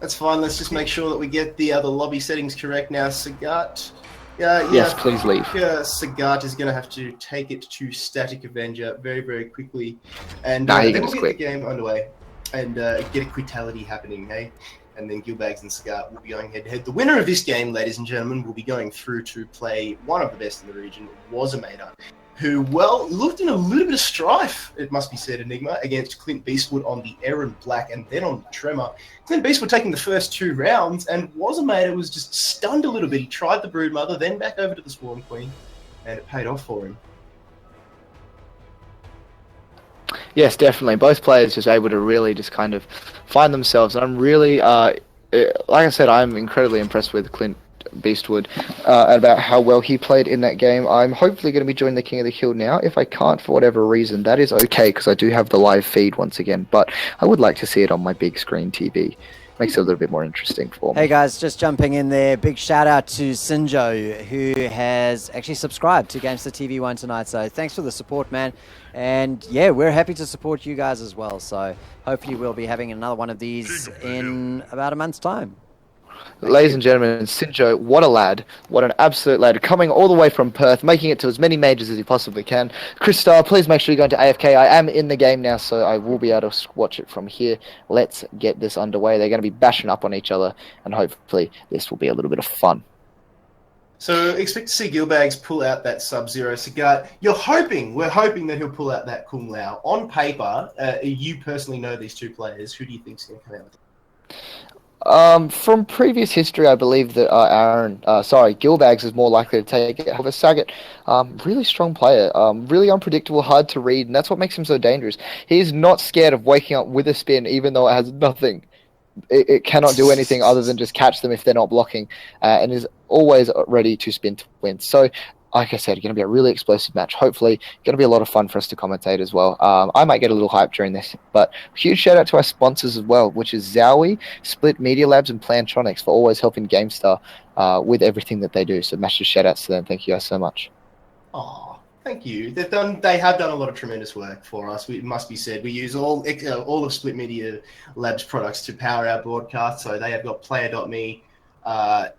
That's fine. Let's just make sure that we get the lobby settings correct now. Sagat. Yes, please leave. Sagat is going to have to take it to Static Avenger very, very quickly. And then we'll get the game underway and get a quitality happening, hey? And then Gilbags and Sagat will be going head-to-head. The winner of this game, ladies and gentlemen, will be going through to play one of the best in the region, Wazamator, who, well, looked in a little bit of strife, it must be said, Enigma, against Clint Beastwood on the Aaron Black and then on the Tremor. Clint Beastwood taking the first 2 rounds, and Wazamator was just stunned a little bit. He tried the Broodmother, then back over to the Swarm Queen, and it paid off for him. Yes, definitely. Both players just able to really just kind of find themselves. And I'm really, like I said, I'm incredibly impressed with Clint Beastwood about how well he played in that game. I'm hopefully going to be joining the King of the Hill now. If I can't for whatever reason, that is okay, because I do have the live feed once again. But I would like to see it on my big screen TV. makes it a little bit more interesting for me. Hey guys, just jumping in there. Big shout out to Sinjo, who has actually subscribed to Gamestah TV1 tonight. So thanks for the support, man. And yeah, we're happy to support you guys as well. So hopefully we'll be having another one of these in about a month's time. Ladies and gentlemen, Sinjo, what a lad. What an absolute lad. Coming all the way from Perth, making it to as many majors as he possibly can. Chris Starr, please make sure you go into AFK. I am in the game now, so I will be able to watch it from here. Let's get this underway. They're going to be bashing up on each other, and hopefully this will be a little bit of fun. So expect to see Gilbags pull out that Sub-Zero Cigar. We're hoping that he'll pull out that Kung Lao. On paper, you personally know these two players. Who do you think's going to come out with it? From previous history, I believe that Gilbags is more likely to take it. However, Sagat, really strong player, really unpredictable, hard to read, and that's what makes him so dangerous. He's not scared of waking up with a spin, even though it has nothing. It cannot do anything other than just catch them if they're not blocking, and is always ready to spin to win. So, like I said, going to be a really explosive match. Hopefully, going to be a lot of fun for us to commentate as well. I might get a little hype during this, but huge shout out to our sponsors as well, which is Zowie, Split Media Labs, and Plantronics for always helping Gamestar with everything that they do. So massive shout outs to them. Thank you guys so much. Oh, thank you. They have done a lot of tremendous work for us. It must be said. We use all of Split Media Labs products to power our broadcast. So they have got Player.me,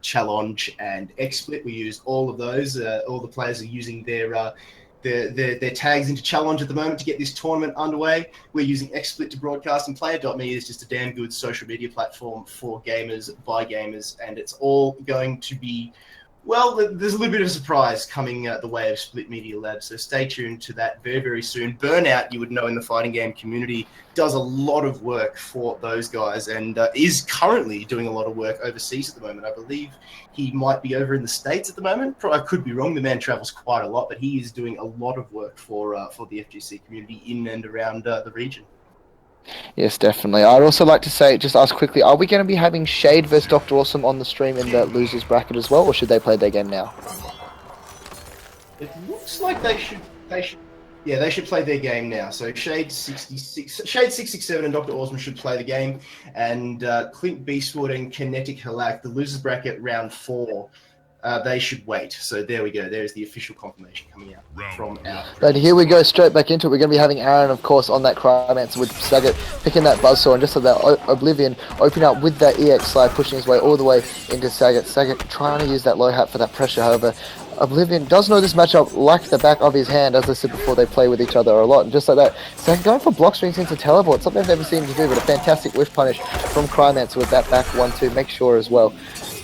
Challenge, and XSplit. We use all of those. All the players are using their tags into Challenge at the moment to get this tournament underway. We're using XSplit to broadcast, and Player.me is just a damn good social media platform for gamers, by gamers, and it's all going to be, well, there's a little bit of a surprise coming the way of Split Media Labs, so stay tuned to that very, very soon. Burnout, you would know in the fighting game community, does a lot of work for those guys and is currently doing a lot of work overseas at the moment. I believe he might be over in the States at the moment. I could be wrong. The man travels quite a lot, but he is doing a lot of work for the FGC community in and around the region. Yes, definitely. I'd also like to say, just ask quickly, are we going to be having Shade versus Dr. Awesome on the stream in the losers bracket as well, or should they play their game now? It looks like they should play their game now. So Shade 667 and Dr. Awesome should play the game, and Clint Beastwood and Kinetic Halak, the losers bracket round 4, they should wait. So there we go. There's the official confirmation coming out from our... And here we go, straight back into it. We're going to be having Aaron, of course, on that Cryomancer with Sagat picking that Buzzsaw, and just like that Oblivion opening up with that EX slide, pushing his way all the way into Sagat. Sagat trying to use that low hat for that pressure, however, Oblivion does know this matchup like the back of his hand, as I said before. They play with each other a lot, and just like that, Sagat going for block strings into teleport, something I've never seen him do, but a fantastic whiff punish from Cryomancer with that back 1-2. Make sure as well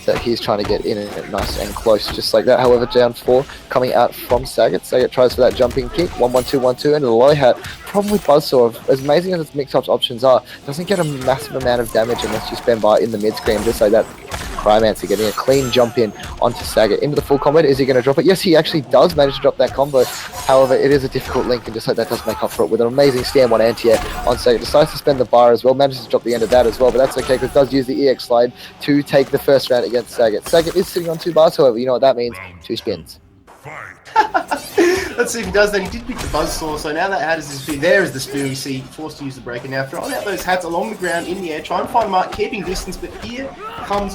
that he's trying to get in it nice and close, just like that. However, down 4 coming out from Sagat. Sagat tries for that jumping kick, 1-1-2-1-2, and a low hat. Problem with Buzzsaw, as amazing as its mix-ups options are, doesn't get a massive amount of damage unless you spend by in the mid-screen, just like that. Cryomancer getting a clean jump in onto Sagat into the full combat. Is he going to drop it? Yes, he actually does manage to drop that combo. However, it is a difficult link, and just like that does make up for it with an amazing stand 1 anti-air on Sagat. Decides to spend the bar as well, manages to drop the end of that as well, but that's okay because it does use the EX slide to take the first round against Sagat. Sagat is sitting on 2 bars, however, you know what that means. 2 spins. Let's see if he does that. He did pick the Buzzsaw, so now that hat is his speed. There is the spear. We see forced to use the breaker now, throwing out those hats along the ground in the air, trying to find a mark, keeping distance, but here comes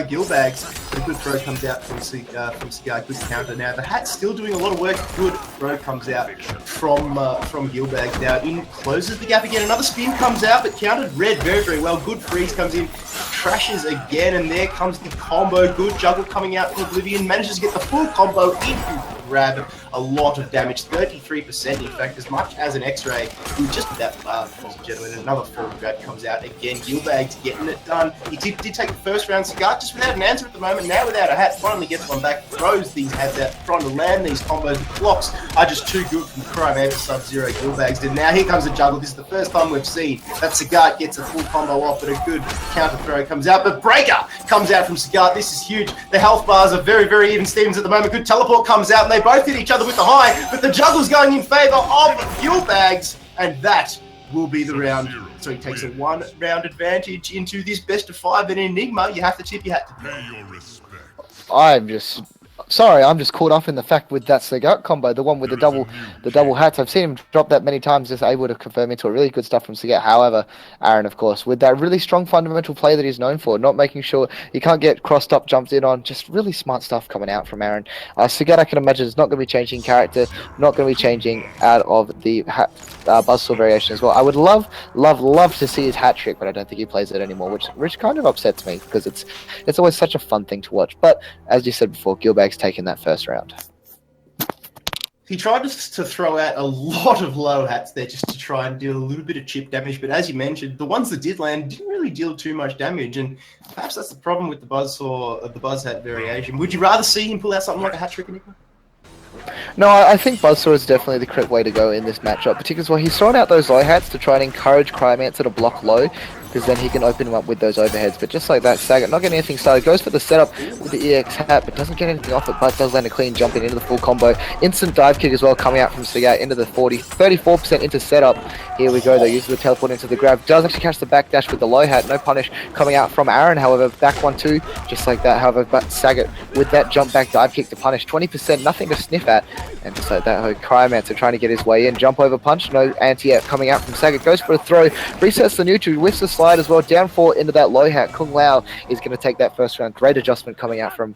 Gilbags. But a good throw comes out from Cigar, good counter. Now the hat's still doing a lot of work. Good throw comes out from Gilbags. Now in closes the gap again. Another spin comes out, but countered red very, very well. Good freeze comes in, crashes again, and there comes the combo. Good juggle coming out from Oblivion. Manages to get the full combo in. Grab a lot of damage, 33% in fact, as much as an X-ray. Just that bar, ladies and gentlemen. Another full grab comes out again. Gilbags getting it done. He did take the first round. Cigar just without an answer at the moment. Now without a hat, finally gets one back, throws these hats out, trying to land these combos. The blocks are just too good from Cryomancer Sub-Zero. Gilbags did. Now here comes the juggle. This is the first time we've seen that Cigar gets a full combo off, but a good counter throw comes out. But breaker comes out from Cigar. This is huge. The health bars are very, very even Stevens at the moment. Good teleport comes out, and they both hit each other with the high, but the juggle's going in favour of Gilbags, and that will be the round. So he takes a 1-round advantage into this best of 5, and Enigma, you have to tip your hat to. I'm just Sorry, I'm just caught up in the fact with that Sagat combo, the one with the double hats. I've seen him drop that many times, just able to confirm into a really good stuff from Sagat. However, Aaron, of course, with that really strong fundamental play that he's known for, not making sure he can't get crossed up, jumped in on, just really smart stuff coming out from Aaron. Sagat, I can imagine, is not going to be changing character, not going to be changing out of the buzzsaw variation as well. I would love to see his hat trick, but I don't think he plays it anymore, which kind of upsets me because it's always such a fun thing to watch. But as you said before, Gilbag's taken that first round. He tried to throw out a lot of low hats there just to try and deal a little bit of chip damage, but as you mentioned, the ones that did land didn't really deal too much damage, and perhaps that's the problem with the buzzsaw, the buzz hat variation. Would you rather see him pull out something like a hat trick, Enigma? No, I think Buzzsaw is definitely the correct way to go in this matchup, particularly as well. He's throwing out those low hats to try and encourage Cryomancer to block low, because then he can open him up with those overheads. But just like that, Sagat not getting anything started, goes for the setup with the EX hat, but doesn't get anything off it, but does land a clean jump into the full combo. Instant dive kick as well, coming out from Sagat into the 34% into setup. Here we go, though, uses the teleport into the grab. Does actually catch the backdash with the low hat, no punish coming out from Aaron, however, back 1-2, just like that. However, but Sagat with that jump back dive kick to punish, 20%, nothing to sniff at. And just like that, Cryomancer trying to get his way in, jump over punch, no anti-air coming out from Sagat, goes for a throw, resets the neutral, whiffs the slide as well, down 4 into that low hat. Kung Lao is going to take that first round. Great adjustment coming out from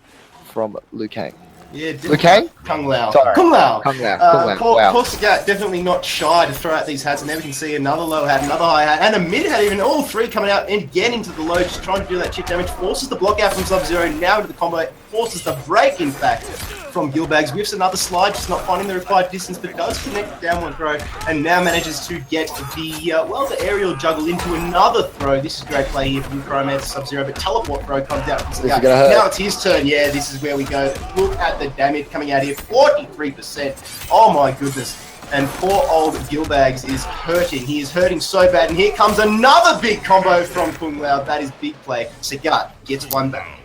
Liu Kang. Yeah, Liu Kang? Kung Lao. Sorry. Kung Lao. Kung Lao. Poor Sagat definitely not shy to throw out these hats, and there we can see another low hat, another high hat, and a mid hat even, all three coming out and getting to the low, just trying to do that chip damage, forces the block out from Sub-Zero, now into the combo, forces the break, in fact, from Gilbags, whiffs another slide, just not finding the required distance, but does connect the down one throw, and now manages to get the aerial juggle into another throw. This is great play here from Cryomancer Sub-Zero, but teleport throw comes out from Sagat. Now it's his turn. Yeah, this is where we go. Look at the damage coming out here, 43%. Oh my goodness. And poor old Gilbags is hurting. He is hurting so bad, and here comes another big combo from Kung Lao. That is big play. Sagat gets one back.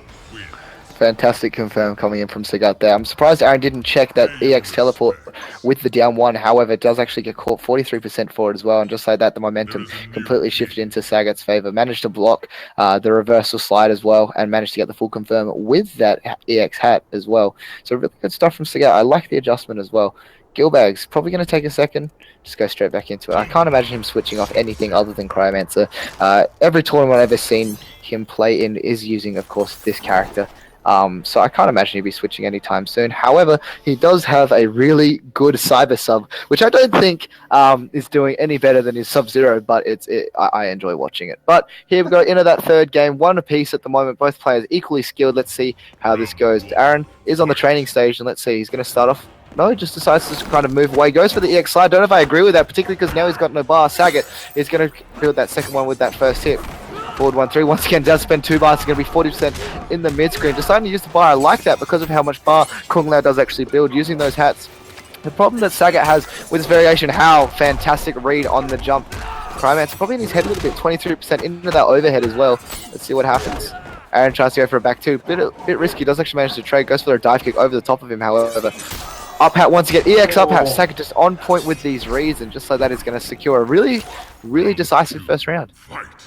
Fantastic confirm coming in from Sagat there. I'm surprised Aaron didn't check that EX teleport with the down 1. However, it does actually get caught 43% for it as well. And just like that, the momentum completely shifted into Sagat's favor. Managed to block the reversal slide as well, and managed to get the full confirm with that EX hat as well. So really good stuff from Sagat. I like the adjustment as well. Gilbags probably going to take a second, just go straight back into it. I can't imagine him switching off anything other than Cryomancer. Every tournament I've ever seen him play in is using, of course, this character. So I can't imagine he'd be switching anytime soon. However, he does have a really good cyber sub, which I don't think is doing any better than his Sub-Zero, but I enjoy watching it. But here we go into that third game, 1 apiece at the moment, both players equally skilled. Let's see how this goes. Aaron is on the training stage, and let's see, he's going to start off. No, just decides to kind of move away. Goes for the EX slide. Don't know if I agree with that, particularly because now he's got no bar. Sagat is going to build that second one with that first hit. Forward 1-3. Once again, does spend 2 bars. It's going to be 40% in the mid-screen. Deciding to use the bar. I like that because of how much bar Kung Lao does actually build using those hats. The problem that Sagat has with this variation, how fantastic read on the jump. Cryomancer probably in his head a little bit. 23% into that overhead as well. Let's see what happens. Aaron tries to go for a back 2. Bit risky. Does actually manage to trade. Goes for a dive kick over the top of him, however. Up hat once again, EX up hat. Sagat just on point with these reads, and just like that is going to secure a really decisive first round.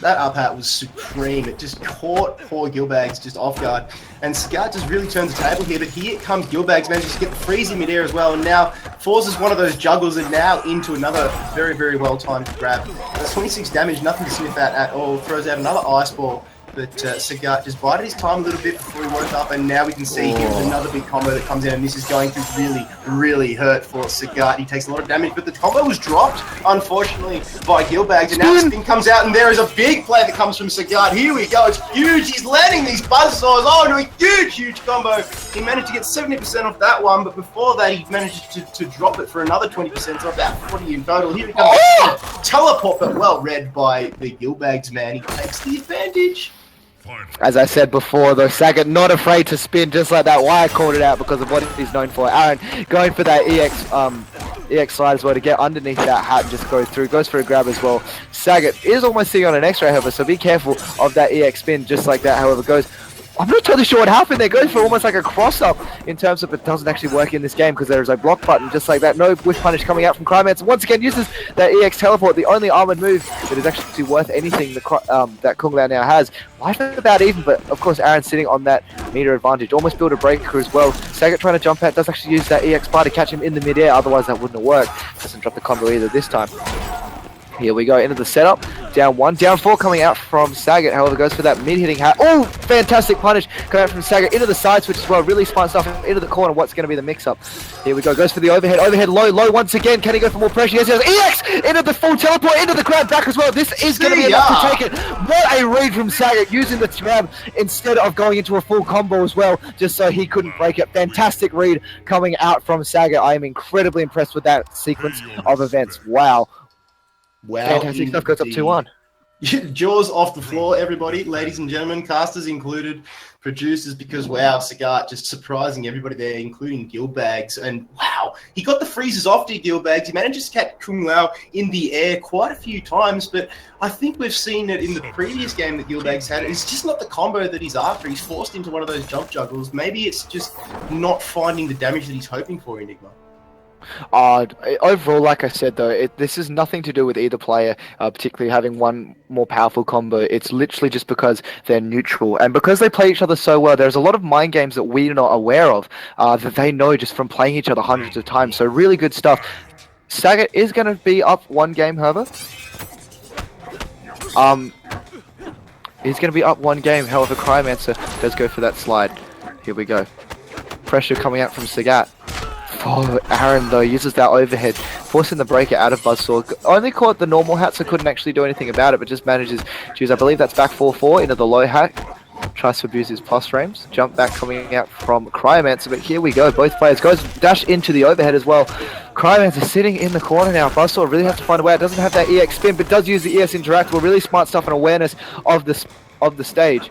That up hat was supreme. It just caught poor Gilbags just off guard, and Sagat just really turns the table here, but here comes Gilbags, manages to get the freeze in midair as well, and now forces one of those juggles and now into another very well-timed grab. That's 26 damage, nothing to sniff at all. Throws out another ice ball. But Sagat just bided his time a little bit before he woke up, and now we can see here with another big combo that comes in, and this is going to really hurt for Sagat. He takes a lot of damage, but the combo was dropped, unfortunately, by Gilbags, and now the spin comes out, and there is a big play that comes from Sagat. Here we go, it's huge, he's landing these buzzsaws, into a huge combo. He managed to get 70% off that one, but before that he managed to drop it for another 20%, so about 40 in total. Here we go, teleport, but well read by the Gilbags man. He takes the advantage. As I said before, though, Sagat not afraid to spin just like that. Why I called it out because of what he's known for. Aaron going for that EX slide as well to get underneath that hat and just go through. Goes for a grab as well. Sagat is almost sitting on an X-ray, however, so be careful of that EX spin just like that. However, goes I'm not totally sure what happened there. Goes for almost like a cross-up in terms of it doesn't actually work in this game because there is a block button just like that. No whiff punish coming out from Crymance. Once again uses that EX teleport, the only armored move that is actually worth anything that Kung Lao now has. Life about even, but of course Aaron sitting on that meter advantage. Almost build a breaker as well. Sagat trying to jump out, does actually use that EX bar to catch him in the mid-air, otherwise that wouldn't have worked. Doesn't drop the combo either this time. Here we go into the setup. Down 1, down 4 coming out from Sagat. However, goes for that mid-hitting hat. Oh, fantastic punish coming out from Sagat into the side switch as well. Really smart stuff into the corner. What's going to be the mix-up? Here we go. Goes for the overhead. Overhead low, low once again. Can he go for more pressure? Yes, he does. EX into the full teleport into the grab back as well. This is going to be enough to take it. What a read from Sagat using the grab instead of going into a full combo as well, just so he couldn't break it. Fantastic read coming out from Sagat. I am incredibly impressed with that sequence of events. Wow. Wow. Fantastic stuff. Goes up 2-1. Jaws off the floor, everybody, ladies and gentlemen, casters included, producers, because wow, Sagat just surprising everybody there, including Gilbags. And wow, he got the freezes off to Gilbags. He managed to catch Kung Lao in the air quite a few times, but I think we've seen it in the previous game that Gilbags had. It's just not the combo that he's after. He's forced into one of those jump juggles. Maybe it's just not finding the damage that he's hoping for, Enigma. Overall, like I said though, this is nothing to do with either player particularly having one more powerful combo. It's literally just because they're neutral, and because they play each other so well, there's a lot of mind games that we're not aware of that they know just from playing each other hundreds of times. So really good stuff. Sagat is going to be up 1 game, however. He's going to be up 1 game, however Cryomancer does go for that slide. Here we go. Pressure coming out from Sagat. Oh, Aaron though uses that overhead, forcing the breaker out of Buzzsaw. Only caught the normal hat, so couldn't actually do anything about it, but just manages to use, I believe that's back 4-4 into the low hat. Tries to abuse his plus frames. Jump back coming out from Cryomancer, but here we go. Both players goes dash into the overhead as well. Cryomancer sitting in the corner now. Buzzsaw really has to find a way. It doesn't have that EX spin, but does use the ES interactable. Really smart stuff and awareness of the stage.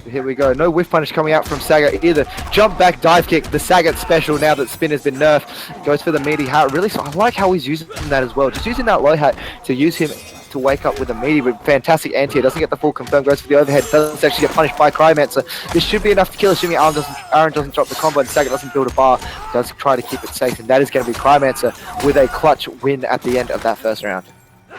Here we go. No whiff punish coming out from Sagat either. Jump back dive kick. The Sagat special now that spin has been nerfed. Goes for the meaty hat. Really, I like how he's using that as well. Just using that low hat to use him to wake up with a meaty with fantastic anti. Doesn't get the full confirm. Goes for the overhead. Doesn't actually get punished by Cryomancer. This should be enough to kill, assuming Aaron doesn't drop the combo and Sagat doesn't build a bar. Does try to keep it safe, and that is going to be Cryomancer with a clutch win at the end of that first round.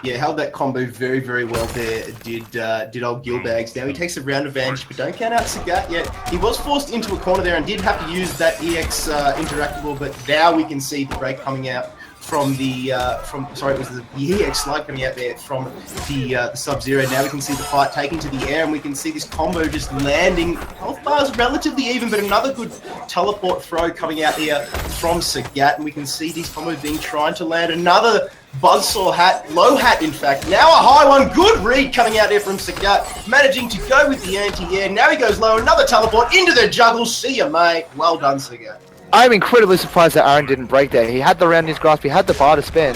Yeah, held that combo very, very well there, did old Gilbags. Now he takes a round advantage, but don't count out Sagat yet. He was forced into a corner there and did have to use that EX interactable, but now we can see the break coming out from the, it was the EX slide coming out there from the Sub-Zero. Now we can see the fight taken to the air, and we can see this combo just landing. Health bar's relatively even, but another good teleport throw coming out here from Sagat, and we can see these combos being trying to land. Another Buzzsaw hat, low hat in fact, now a high one, good read coming out there from Sagat, managing to go with the anti-air. Now he goes low, another teleport into the juggle. See ya, mate. Well done, Sagat. I'm incredibly surprised that Aaron didn't break there. He had the round in his grasp, he had the bar to spin.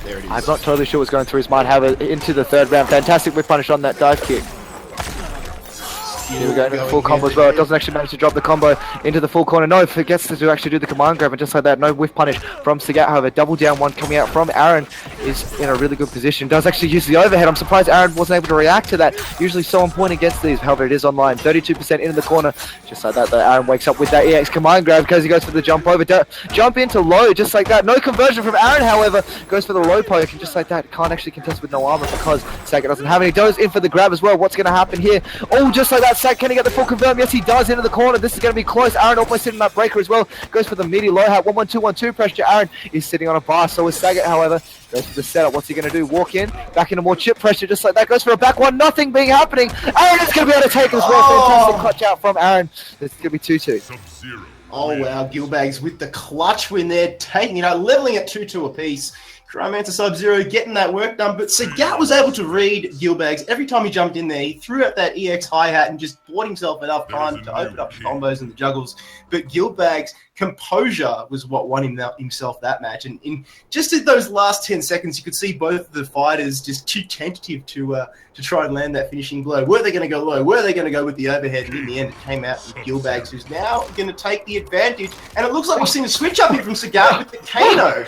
There it is. I'm not totally sure what's going through his mind. Have it into the 3rd round. Fantastic whip punish on that dive kick. Here we go, into the full combo as well. It doesn't actually manage to drop the combo into the full corner. No, forgets to actually do the command grab, and just like that, no whiff punish from Sagat. However, double down 1 coming out from Aaron is in a really good position. Does actually use the overhead. I'm surprised Aaron wasn't able to react to that. Usually so on point against these. However, it is online. 32% into the corner. Just like that, Aaron wakes up with that EX command grab because he goes for the jump over. Jump into low, just like that. No conversion from Aaron, however. Goes for the low poke, and just like that, can't actually contest with no armor because Sagat doesn't have any. Goes in for the grab as well. What's going to happen here? Oh, just like that, Sagat, can he get the full confirm? Yes, he does, into the corner. This is going to be close. Aaron almost sitting that breaker as well. Goes for the meaty low hat. 1-1-2-1-2 pressure. Aaron is sitting on a bar. So is Sagat, however. Goes for the setup. What's he going to do? Walk in. Back into more chip pressure. Just like that. Goes for a back one. Nothing being happening. Aaron is going to be able to take as well. Fantastic clutch out from Aaron. This is going to be 2-2. Oh, wow. Gilbags with the clutch win there. Taking it out. Leveling at 2-2 apiece. Cryomancer Sub-Zero getting that work done, but Sagat was able to read Gilbags. Every time he jumped in there, he threw out that EX hi-hat and just bought himself enough time to open up the combos and the juggles. But Gilbags' composure was what won himself that match. And in just in those last 10 seconds, you could see both of the fighters just too tentative to try and land that finishing blow. Were they going to go low? Were they going to go with the overhead? And in the end, it came out with Gilbags, who's now going to take the advantage. And it looks like we've seen a switch up here from Sagat with the Kano.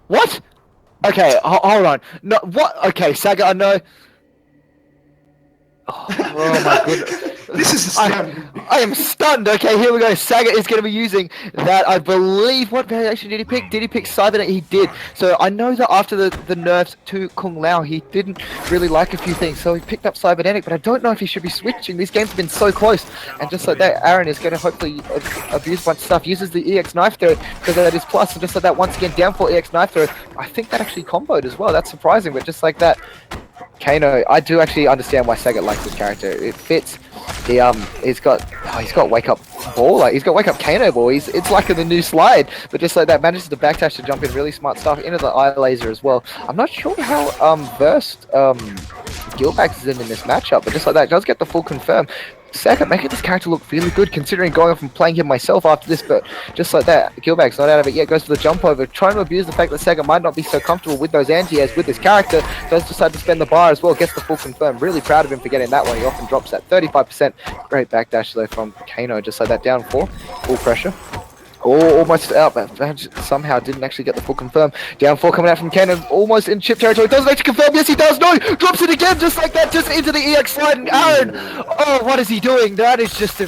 What? Okay, hold on. No, what? Okay, Sagat, I know. Oh my goodness. This is astounding. I am stunned. Okay, here we go. Sagat is going to be using that. I believe. What variation did he pick? Did he pick Cybernet? He did. So I know that after the nerfs to Kung Lao, he didn't really like a few things. So he picked up Cybernetic, but I don't know if he should be switching. These games have been so close. And just like that, Aaron is going to hopefully abuse a bunch of stuff. Uses the EX knife throw because that is plus. And just like that, once again, down for EX knife throw. I think that actually comboed as well. That's surprising, but just like that. Kano, I do actually understand why Sagat likes this character. It fits. He's got wake up ball. Like he's got wake up Kano ball. It's like in the new slide, but just like that, manages to backdash to jump in. Really smart stuff into the eye laser as well. I'm not sure how versed Gilbax is in this matchup, but just like that, does get the full confirm. Sagat making this character look really good considering going off and playing him myself after this, but just like that, Gilback's not out of it yet, goes for the jump over, trying to abuse the fact that Sagat might not be so comfortable with those anti-airs with this character, does decide to spend the bar as well, gets the full confirm, really proud of him for getting that one, he often drops that 35%, great backdash though from Kano, just like that, down 4, full pressure. Oh, almost out, but somehow didn't actually get the full confirm. Down 4 coming out from Cannon, almost in chip territory. Doesn't actually confirm. Yes, he does. No, drops it again, just like that, just into the EX slide. And Aaron, oh, what is he doing? That is just to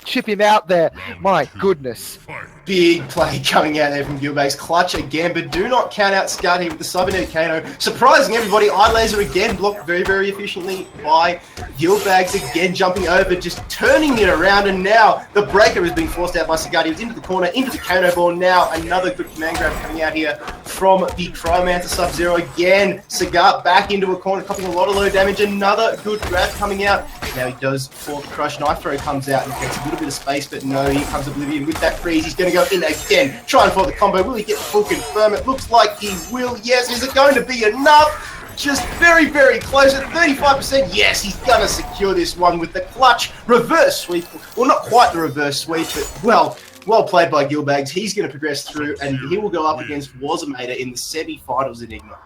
chip him out there. My goodness. Big play coming out there from Gilbags. Clutch again, but do not count out Scuddy with the Cybernetic Kano. Surprising everybody, eye laser again blocked very, very efficiently by Gilbags. Again jumping over, just turning it around, and now the breaker is being forced out by Scuddy. It's into the corner, into the Kano ball. Now another good command grab coming out here from the Cryomancer Sub-Zero. Again, Sagat back into a corner, copying a lot of low damage. Another good grab coming out. Now he does for the Crush. Knife throw comes out and takes a little bit of space, but no, here comes Oblivion with that freeze. He's going to go in again, trying for the combo. Will he get the full confirm? It looks like he will. Yes, is it going to be enough? Just very, very close at 35%. Yes, he's going to secure this one with the clutch reverse sweep. Well, not quite the reverse sweep, but well played by Gilbags. He's going to progress through, and he will go up against Warzamator in the semi-finals Enigma.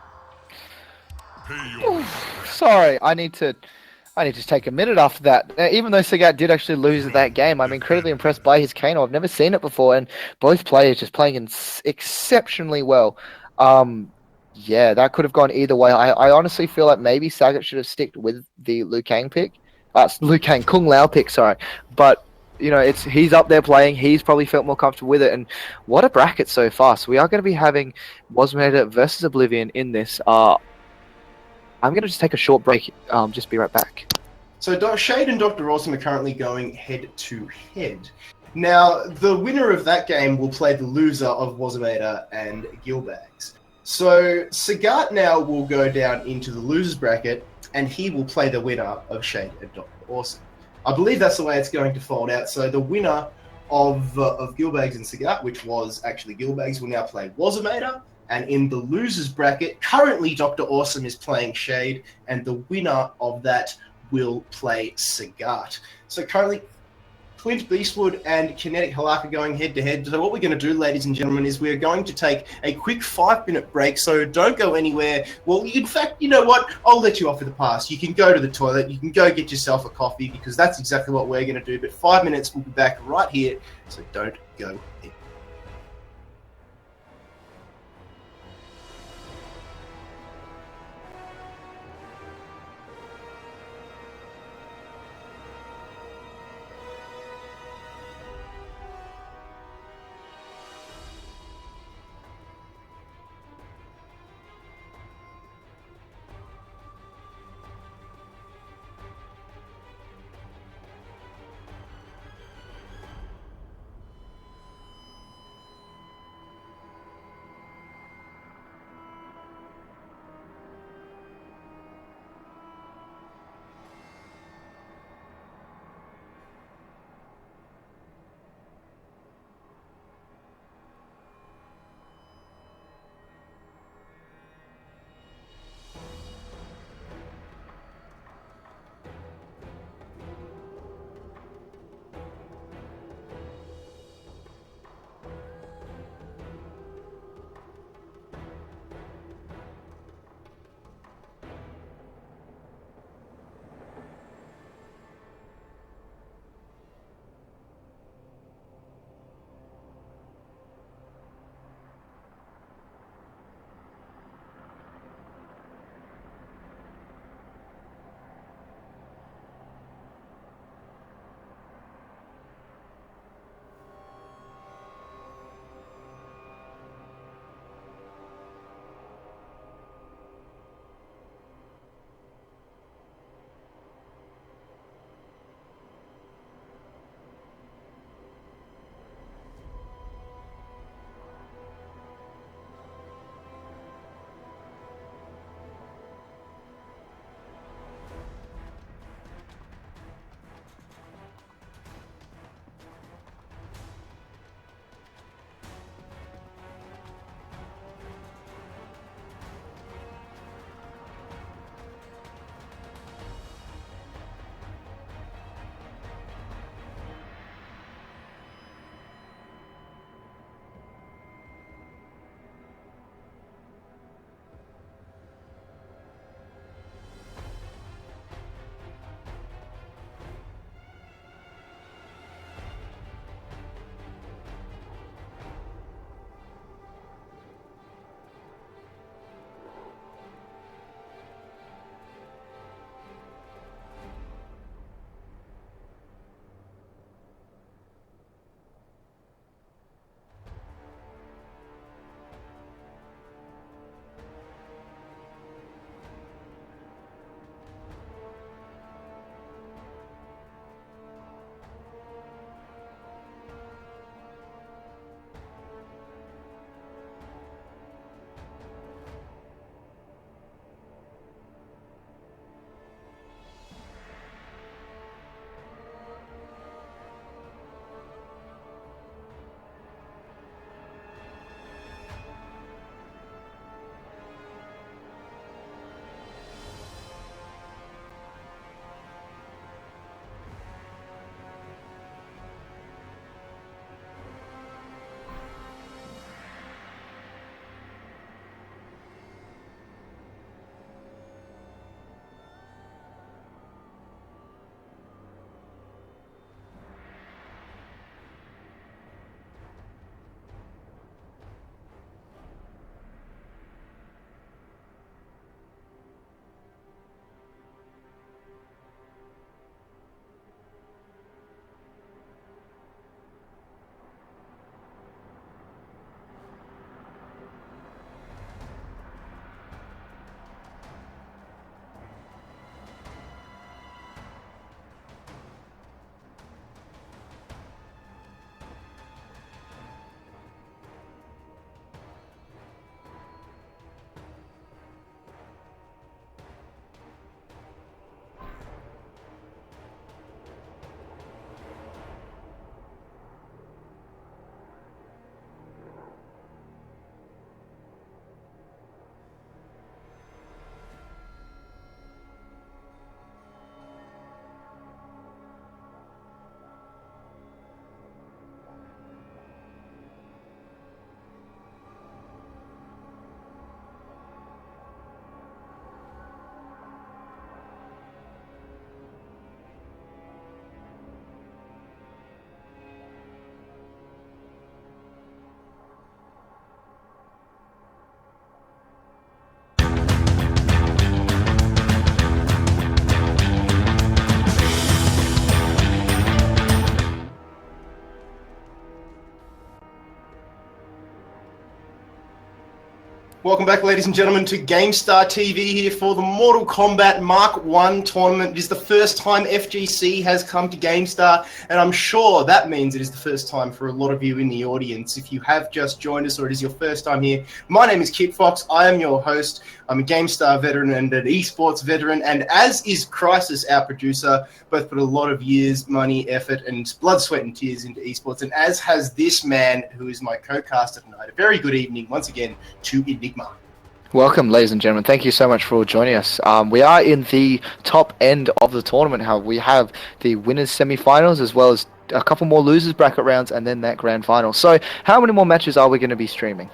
Sorry, I need to take a minute after that. Even though Sagat did actually lose that game, I'm incredibly impressed by his Kano. I've never seen it before, and both players just playing exceptionally well. Yeah, that could have gone either way. I honestly feel like maybe Sagat should have sticked with the Liu Kang pick. Kung Lao pick, sorry. But, you know, he's up there playing. He's probably felt more comfortable with it. And what a bracket so far. So we are going to be having Warzamator versus Oblivion in this. I'm going to just take a short break. Just be right back. So Shade and Dr. Awesome are currently going head-to-head. Now, the winner of that game will play the loser of Warzamator and Gilbags. So Sagat now will go down into the losers bracket, and he will play the winner of Shade and Dr. Awesome. I believe that's the way it's going to fold out. So the winner of Gilbags and Sagat, which was actually Gilbags, will now play Warzamator. And in the losers bracket, currently Dr. Awesome is playing Shade, and the winner of that will play Sagat. So currently, Clint Beastwood and Kinetic Halak are going head-to-head. So what we're going to do, ladies and gentlemen, is we're going to take a quick 5-minute break, so don't go anywhere. Well, in fact, you know what? I'll let you off with the pass. You can go to the toilet. You can go get yourself a coffee, because that's exactly what we're going to do. But 5 minutes, we'll be back right here, so don't go anywhere. Welcome back, ladies and gentlemen, to Gamestar TV here for the Mortal Kombat Mark 1 tournament. It is the first time FGC has come to Gamestar, and I'm sure that means it is the first time for a lot of you in the audience. If you have just joined us or it is your first time here, my name is Kit Fox. I am your host. I'm a Gamestar veteran and an esports veteran, and as is Crisis, our producer, both put a lot of years, money, effort, and blood, sweat, and tears into esports, and as has this man who is my co-caster tonight. A very good evening once again to Enigma. Welcome, ladies and gentlemen. Thank you so much for joining us. We are in the top end of the tournament. How we have the winners semi-finals as well as a couple more losers bracket rounds and then that grand final. So how many more matches are we going to be streaming?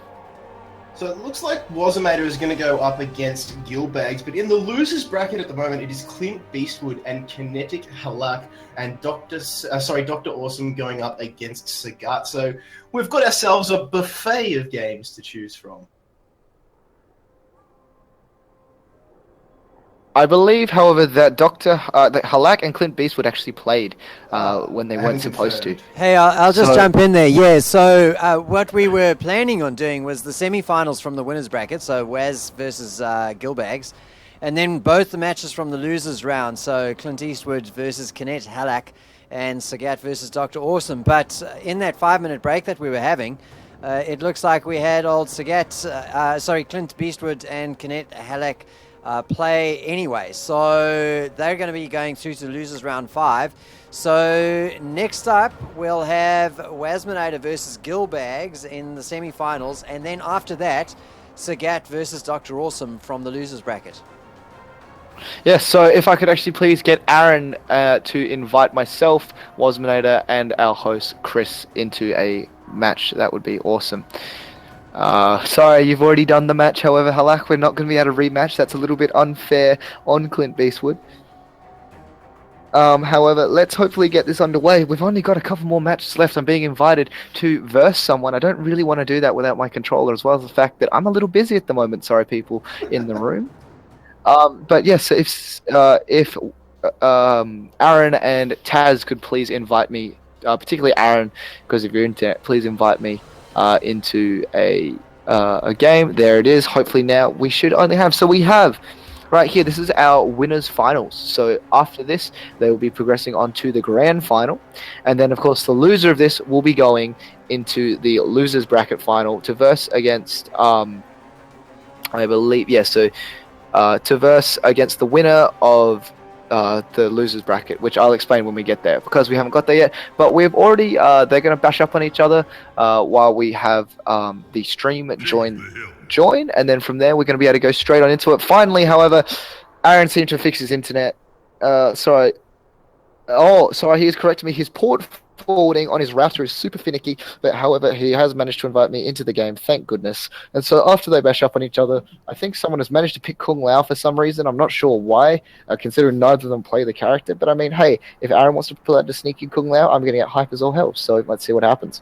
So it looks like Wazimator is going to go up against Gilbags, but in the losers bracket at the moment, it is Clint Beastwood and Kinetic Halak and Dr. Awesome going up against Sagat. So we've got ourselves a buffet of games to choose from. I believe, however, that that Halak and Clint Beastwood actually played when they weren't supposed to. Hey, I'll just jump in there. Yeah, so what we were planning on doing was the semi-finals from the winners bracket, so Waz versus Gilbags, and then both the matches from the losers round, so Clint Eastwood versus Kinet Halak and Sagat versus Dr. Awesome. But in that 5-minute break that we were having, it looks like we had old Clint Beastwood and Kinet Halak play anyway, so they're going to be going through to losers round 5. So next up we'll have Wazimator versus Gilbags in the semi-finals, and then after that Sagat versus Dr. Awesome from the losers bracket. Yes, so if I could actually please get Aaron to invite myself, Wazimator, and our host Chris into a match, that would be awesome. Sorry, you've already done the match. However, Halak, we're not going to be able to rematch. That's a little bit unfair on Clint Beastwood. However, let's hopefully get this underway. We've only got a couple more matches left. I'm being invited to verse someone. I don't really want to do that without my controller, as well as the fact that I'm a little busy at the moment. Sorry, people in the room. But yes, if Aaron and Taz could please invite me, particularly Aaron, because of your internet, please invite me into a game. There it is. Hopefully now we should only have, so we have right here, this is our winners finals. So after this they will be progressing on to the grand final, and then of course the loser of this will be going into the losers bracket final to verse against I believe, yeah, so to verse against the winner of the losers bracket, which I'll explain when we get there, because we haven't got there yet. But we've already they're going to bash up on each other while we have the stream join, and then from there we're going to be able to go straight on into it. Finally, however, Aaron seemed to fix his internet. Sorry, he is correcting me. His port forwarding on his router is super finicky, but however he has managed to invite me into the game, thank goodness. And so after they bash up on each other, I think someone has managed to pick Kung Lao for some reason. I'm not sure why, considering neither of them play the character, but I mean, hey, if Aaron wants to pull out the sneaky Kung Lao, I'm going to get hype as all hell, so let's see what happens.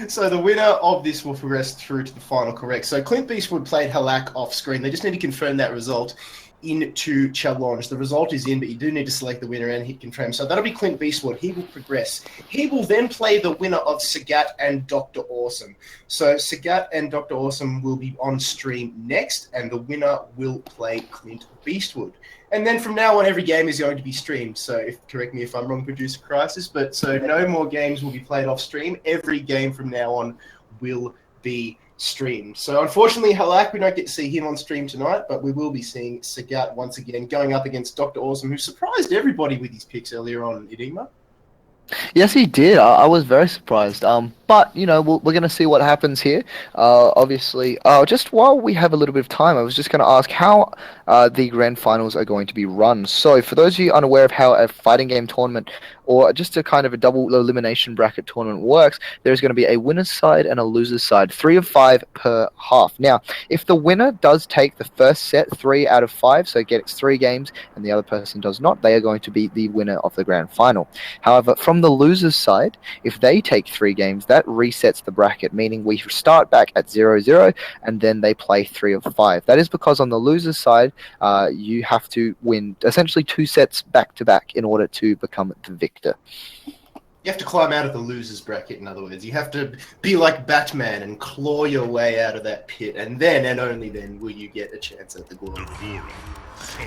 So the winner of this will progress through to the final, correct? So Clint Beastwood played Halak off screen. They just need to confirm that result into challenge. The result is in, but you do need to select the winner and hit confirm. So that'll be Clint Beastwood. He will progress. He will then play the winner of Sagat and Dr. Awesome. So Sagat and Dr. Awesome will be on stream next, and the winner will play Clint Beastwood. And then from now on, every game is going to be streamed. So correct me if I'm wrong, Producer Crisis, but so no more games will be played off stream. Every game from now on will be streamed. So unfortunately, Halak, we don't get to see him on stream tonight, but we will be seeing Sagat once again going up against Dr. Awesome, who surprised everybody with his picks earlier on, Enigma. Yes, he did. I was very surprised. But, you know, we're going to see what happens here. Obviously, just while we have a little bit of time, I was just going to ask how the grand finals are going to be run. So, for those of you unaware of how a fighting game tournament, or just a kind of a double elimination bracket tournament works, there's going to be a winner's side and a loser's side, 3 of 5 per half. Now, if the winner does take the first set 3 out of 5, so gets 3 games, and the other person does not, they are going to be the winner of the grand final. However, from the loser's side, if they take 3 games, that resets the bracket, meaning we start back at 0-0, and then they play 3 of 5. That is because on the loser's side, you have to win essentially 2 sets back-to-back in order to become the victor. You have to climb out of the loser's bracket, in other words. You have to be like Batman and claw your way out of that pit, and then and only then will you get a chance at the glory.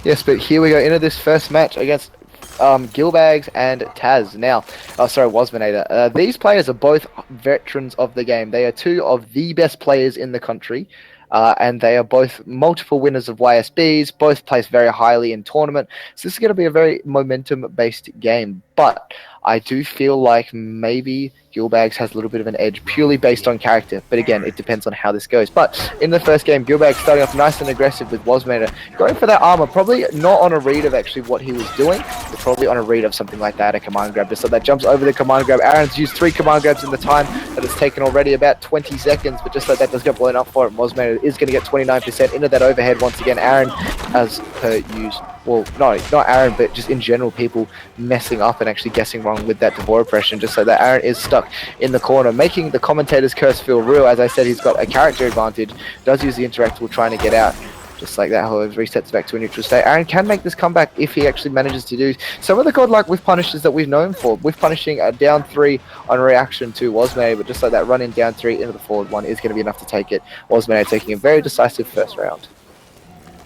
Yes, but here we go into this first match against Gilbags and Taz. Now, Wasminator. These players are both veterans of the game. They are two of the best players in the country. And they are both multiple winners of YSBs, both placed very highly in tournament. So this is going to be a very momentum-based game. But I do feel like maybe Gilbags has a little bit of an edge purely based on character. But again, it depends on how this goes. But in the first game, Gilbags starting off nice and aggressive with Wasminator. Going for that armor, probably not on a read of actually what he was doing, but probably on a read of something like that, a command grab. Just so that jumps over the command grab. Aaron's used 3 command grabs in the time that it's taken already, about 20 seconds. But just like that does get blown up for it. Wasminator is going to get 29% into that overhead once again. Aaron, as per usual. Well, no, not Aaron, but just in general, people messing up and actually guessing wrong with that Devore oppression, just so that Aaron is stuck in the corner, making the commentator's curse feel real. As I said, he's got a character advantage, does use the interactable trying to get out, just like that, however, resets back to a neutral state. Aaron can make this comeback if he actually manages to do some of the godlike whiff punishes that we've known for. Whiff punishing a down 3 on reaction to Wasminator, but just like that, running down 3 into the forward 1 is going to be enough to take it. Wasminator taking a very decisive first round.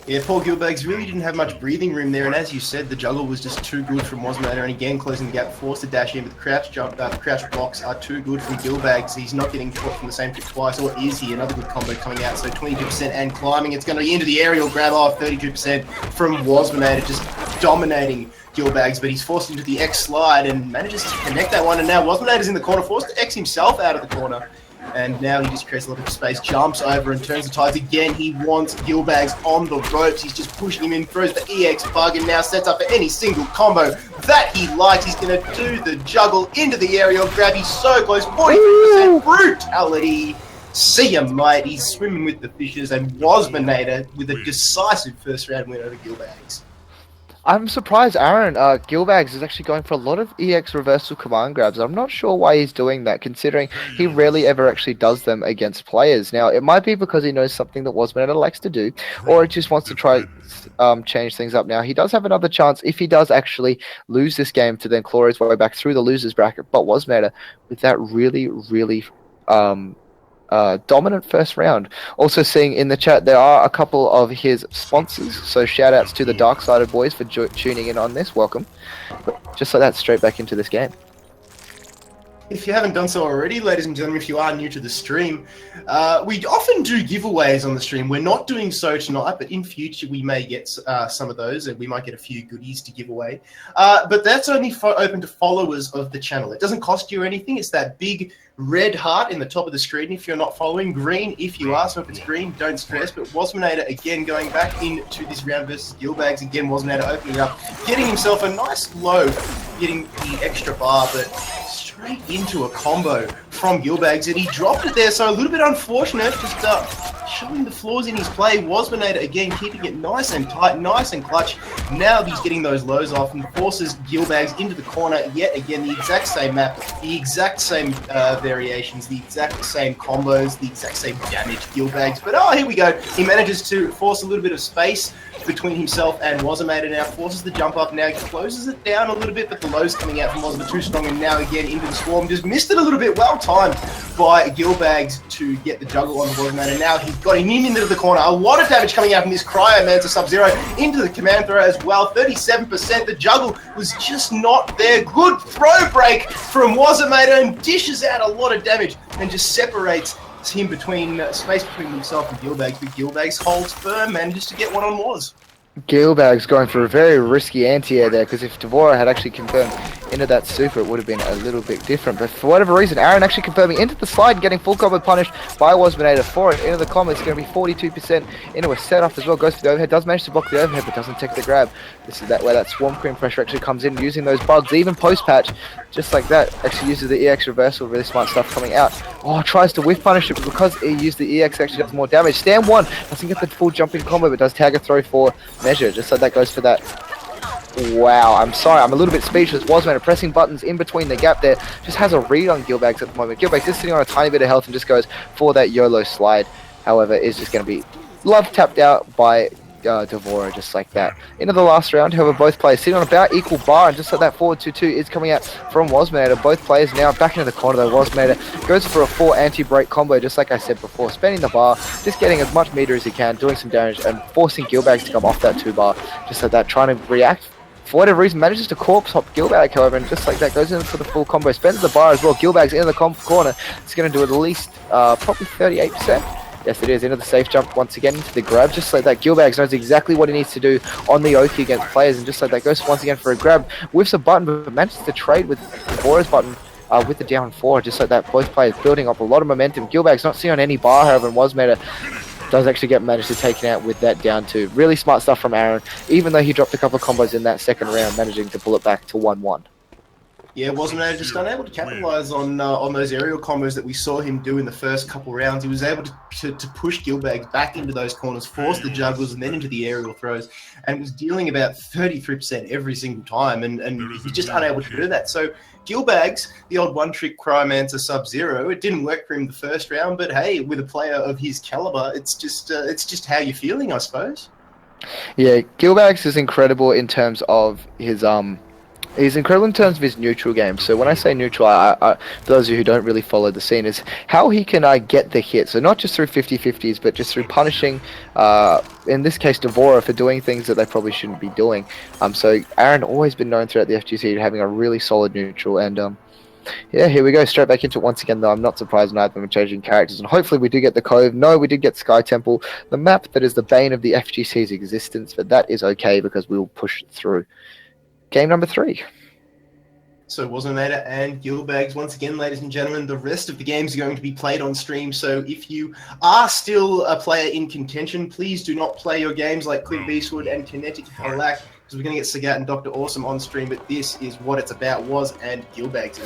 Yeah, Paul Gilbags really didn't have much breathing room there, and as you said, the juggle was just too good from Wasminator, and again closing the gap, forced to dash in, but the crouch jump, crouch blocks are too good from Gilbags. He's not getting caught from the same trip twice, or is he? Another good combo coming out, so 22% and climbing. It's going to be into the aerial grab off, 32% from Wasminator, just dominating Gilbags, but he's forced into the X slide and manages to connect that one, and now Wasminator's in the corner, forced to X himself out of the corner. And now he just creates a lot of space, jumps over and turns the tides again. He wants Gilbags on the ropes. He's just pushing him in, throws the EX bug, and now sets up for any single combo that he likes. He's going to do the juggle into the aerial grab. He's so close, 40% brutality. See ya, mate. He's swimming with the fishes, and Wasminator with a decisive first round win over Gilbags. I'm surprised Aaron Gilbags is actually going for a lot of EX reversal command grabs. I'm not sure why he's doing that, considering he rarely ever actually does them against players. Now, it might be because he knows something that Wasminator likes to do, or he just wants to try change things up. Now, he does have another chance if he does actually lose this game to then claw his way back through the loser's bracket. But Wasminator, with that really, really dominant first round. Also seeing in the chat there are a couple of his sponsors, so shout outs to the Dark-Sided boys for tuning in on this. Welcome. But just like that, straight back into this game. If you haven't done so already, ladies and gentlemen, if you are new to the stream, we often do giveaways on the stream. We're not doing so tonight, but in future we may get some of those, and we might get a few goodies to give away. But that's only open to followers of the channel. It doesn't cost you anything. It's that big red heart in the top of the screen if you're not following, green if you are, so if it's green, don't stress. But Wasminator again going back into this round versus Gilbags. Again, Wasminator opening up, getting himself a nice low, getting the extra bar, but straight into a combo from Gilbags, and he dropped it there, so a little bit unfortunate, just showing the flaws in his play. Wasminator again keeping it nice and tight, nice and clutch. Now he's getting those lows off and forces Gilbags into the corner yet again. The exact same map, the exact same variations, the exact same combos, the exact same damage Gilbags. But oh, here we go. He manages to force a little bit of space between himself and Wasminator. Now forces the jump up. Now he closes it down a little bit, but the lows coming out from Wasminator too strong, and now again into the swarm. Just missed it a little bit. Well timed by Gilbags to get the juggle on the Wasminator. Now he's got him into the corner. A lot of damage coming out from this Cryo Mancer Sub-Zero into the command throw as well. 37%. The juggle was just not there. Good throw break from Wasminator and dishes out a lot of damage and just separates him between space between himself and Gilbags. But Gilbags holds firm, manages to get one on Was. Gilbags going for a very risky anti-air there, because if Devora had actually confirmed into that super, it would have been a little bit different. But for whatever reason, Aaron actually confirming into the slide and getting full combo punished by Wasminator for it. Into the combo, it's going to be 42% into a setup as well. Goes for the overhead, does manage to block the overhead, but doesn't take the grab. This is where that Swarm Cream pressure actually comes in, using those bugs, even post-patch, just like that. Actually uses the EX reversal, really smart stuff coming out. Oh, tries to whiff punish it, but because he used the EX, actually does more damage. Stand 1, doesn't get the full jumping combo, but does tag a throw for measure, just like that goes for that. Wow, I'm sorry, I'm a little bit speechless. Wasminator pressing buttons in between the gap there, just has a read on Gilbags at the moment. Gilbags is sitting on a tiny bit of health and just goes for that YOLO slide. However, is just going to be love tapped out by Devora, just like that. Into the last round, however, both players sitting on about equal bar, and just like that, forward 2-2 is coming out from Wasmanator. Both players now back into the corner, though. Wasmanator goes for a 4 anti-break combo, just like I said before, spending the bar, just getting as much meter as he can, doing some damage, and forcing Gilbags to come off that 2 bar, just like that, trying to react. For whatever reason, manages to corpse hop Gilbag, however, and just like that, goes in for the full combo, spends the bar as well. Gilbag's into the corner. It's going to do at least probably 38%. Yes, it is. Into the safe jump once again, into the grab. Just like that, Gilbags knows exactly what he needs to do on the Oki against players, and just like that, goes once again for a grab. Whiffs a button, but manages to trade with Devora's button with the down 4. Just like that, both players building up a lot of momentum. Gilbags not seeing on any bar, however, and Wasmanator does actually get managed to take it out with that down 2. Really smart stuff from Aaron, even though he dropped a couple of combos in that second round, managing to pull it back to 1-1. Yeah, Wasmanator just unable to capitalize on those aerial combos that we saw him do in the first couple rounds. He was able to push Gilbags back into those corners, force the juggles, and then into the aerial throws, and was dealing about 33% every single time, and he's just unable to do that. So Gilbags, the old one-trick Cryomancer Sub-Zero, it didn't work for him the first round, but hey, with a player of his caliber, it's just how you're feeling, I suppose. Yeah, Gilbags is incredible in terms of his He's incredible in terms of his neutral game. So when I say neutral, for those of you who don't really follow the scene, is how he can get the hit. So not just through 50-50s, but just through punishing, in this case, Devora for doing things that they probably shouldn't be doing. So Aaron always been known throughout the FGC having a really solid neutral. And yeah, here we go. Straight back into it once again, though. I'm not surprised neither of them are changing characters. And hopefully we do get the Cove. No, we did get Sky Temple, the map that is the bane of the FGC's existence. But that is okay because we will push through. Game number 3. So Wasmanator and Gilbags, once again, ladies and gentlemen, the rest of the games are going to be played on stream. So if you are still a player in contention, please do not play your games like Clint Beastwood and Kinetic Halak, because we're going to get Sagat and Dr. Awesome on stream. But this is what it's about, Was and Gilbags.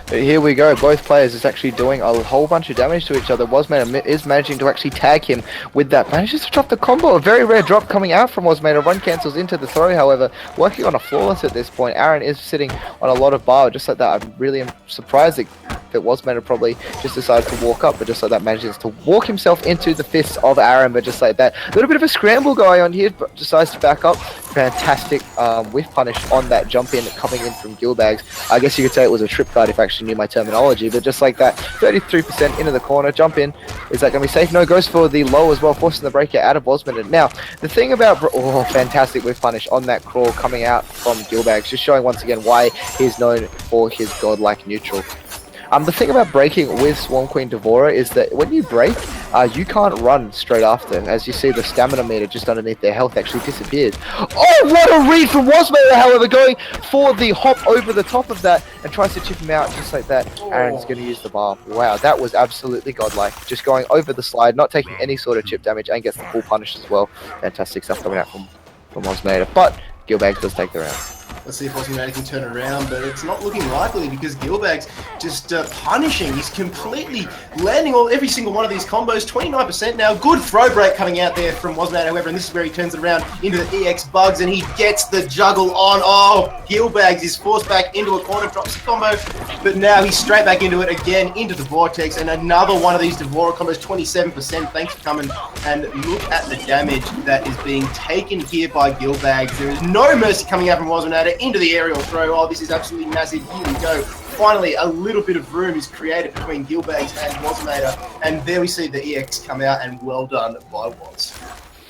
But here we go, both players is actually doing a whole bunch of damage to each other. Wasmanator is managing to actually tag him with that. Manages to drop the combo. A very rare drop coming out from Wasmanator. Run cancels into the throw, however. Working on a flawless at this point. Aaron is sitting on a lot of bar. Just like that, I'm really surprised that Wasmanator probably just decided to walk up, but just like that manages to walk himself into the fists of Aaron, but just like that. A little bit of a scramble going on here, but decides to back up. Fantastic whiff punish on that jump in coming in from Gilbags. I guess you could say it was a trip guard if I actually knew my terminology, but just like that, 33% into the corner, jump in. Is that going to be safe? No, goes for the low as well, forcing the breaker out of Wasmanator. Now, the thing about, fantastic whiff punish on that crawl coming out from Gilbags, just showing once again why he's known for his godlike neutral. The thing about breaking with Swarm Queen Devora is that when you break, you can't run straight after. As you see, the stamina meter just underneath their health actually disappears. Oh, what a read from Wasmanator, however, going for the hop over the top of that and tries to chip him out just like that. Aaron's going to use the bar. Wow, that was absolutely godlike. Just going over the slide, not taking any sort of chip damage, and gets the full punish as well. Fantastic stuff coming out from Wasmanator. But Gilbags does take the round. Let's see if Wasmanator can turn around, but it's not looking likely because Gilbags just punishing. He's completely landing every single one of these combos. 29% now. Good throw break coming out there from Wasmanator, however, and this is where he turns it around into the EX bugs, and he gets the juggle on. Oh, Gilbags is forced back into a corner, drops the combo, but now he's straight back into it again, into the Vortex, and another one of these Devora combos, 27%. Thanks for coming, and look at the damage that is being taken here by Gilbags. There is no mercy coming out from Wasmanator. Into the aerial throw. Oh, this is absolutely massive. Here we go. Finally, a little bit of room is created between Gilbags and Wasmanator, and there we see the EX come out, and well done by Was.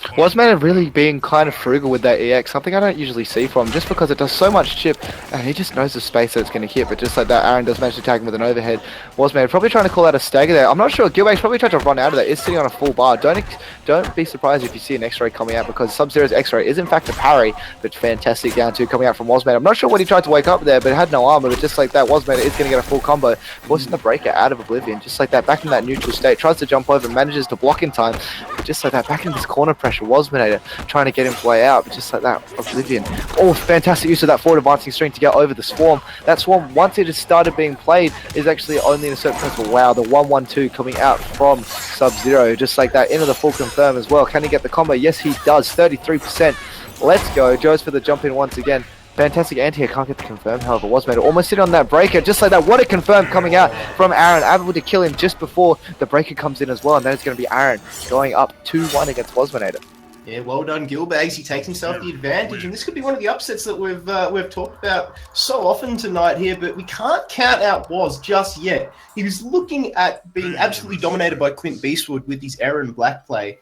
Wasmanator really being kind of frugal with that EX, something I don't usually see from him, just because it does so much chip, and he just knows the space that it's going to hit, but just like that, Aaron does manage to tag him with an overhead. Wasmanator probably trying to call out a stagger there. I'm not sure, Gilbags probably tried to run out of that, is sitting on a full bar. Don't be surprised if you see an X-ray coming out, because Sub-Zero's X-ray is in fact a parry, but fantastic down 2 coming out from Wasmanator. I'm not sure what he tried to wake up there, but it had no armor, but just like that, Wasmanator is going to get a full combo, forcing the breaker out of Oblivion, just like that, back in that neutral state, tries to jump over, manages to block in time, but just like that, back in this corner pressure, Wasmanator trying to get him to way out, but just like that, Oblivion. Oh, fantastic use of that forward advancing string to get over the Swarm. That Swarm, once it has started being played, is actually only in a certain principle. Wow, the 1-1-2 coming out from Sub-Zero, just like that, into the full confirm as well. Can he get the combo? Yes, he does, 33%. Let's go. Joe's for the jump in once again. Fantastic anti, I can't get the confirm, however, Wasmader almost sitting on that breaker, just like that. What a confirm coming out from Aaron, able to kill him just before the breaker comes in as well, and then it's going to be Aaron going up 2-1 against Wasmader. Yeah, well done, Gilbags. He takes himself the advantage, and this could be one of the upsets that we've talked about so often tonight here, but we can't count out Was just yet. He was looking at being absolutely dominated by Clint Beastwood with his Aaron Black play,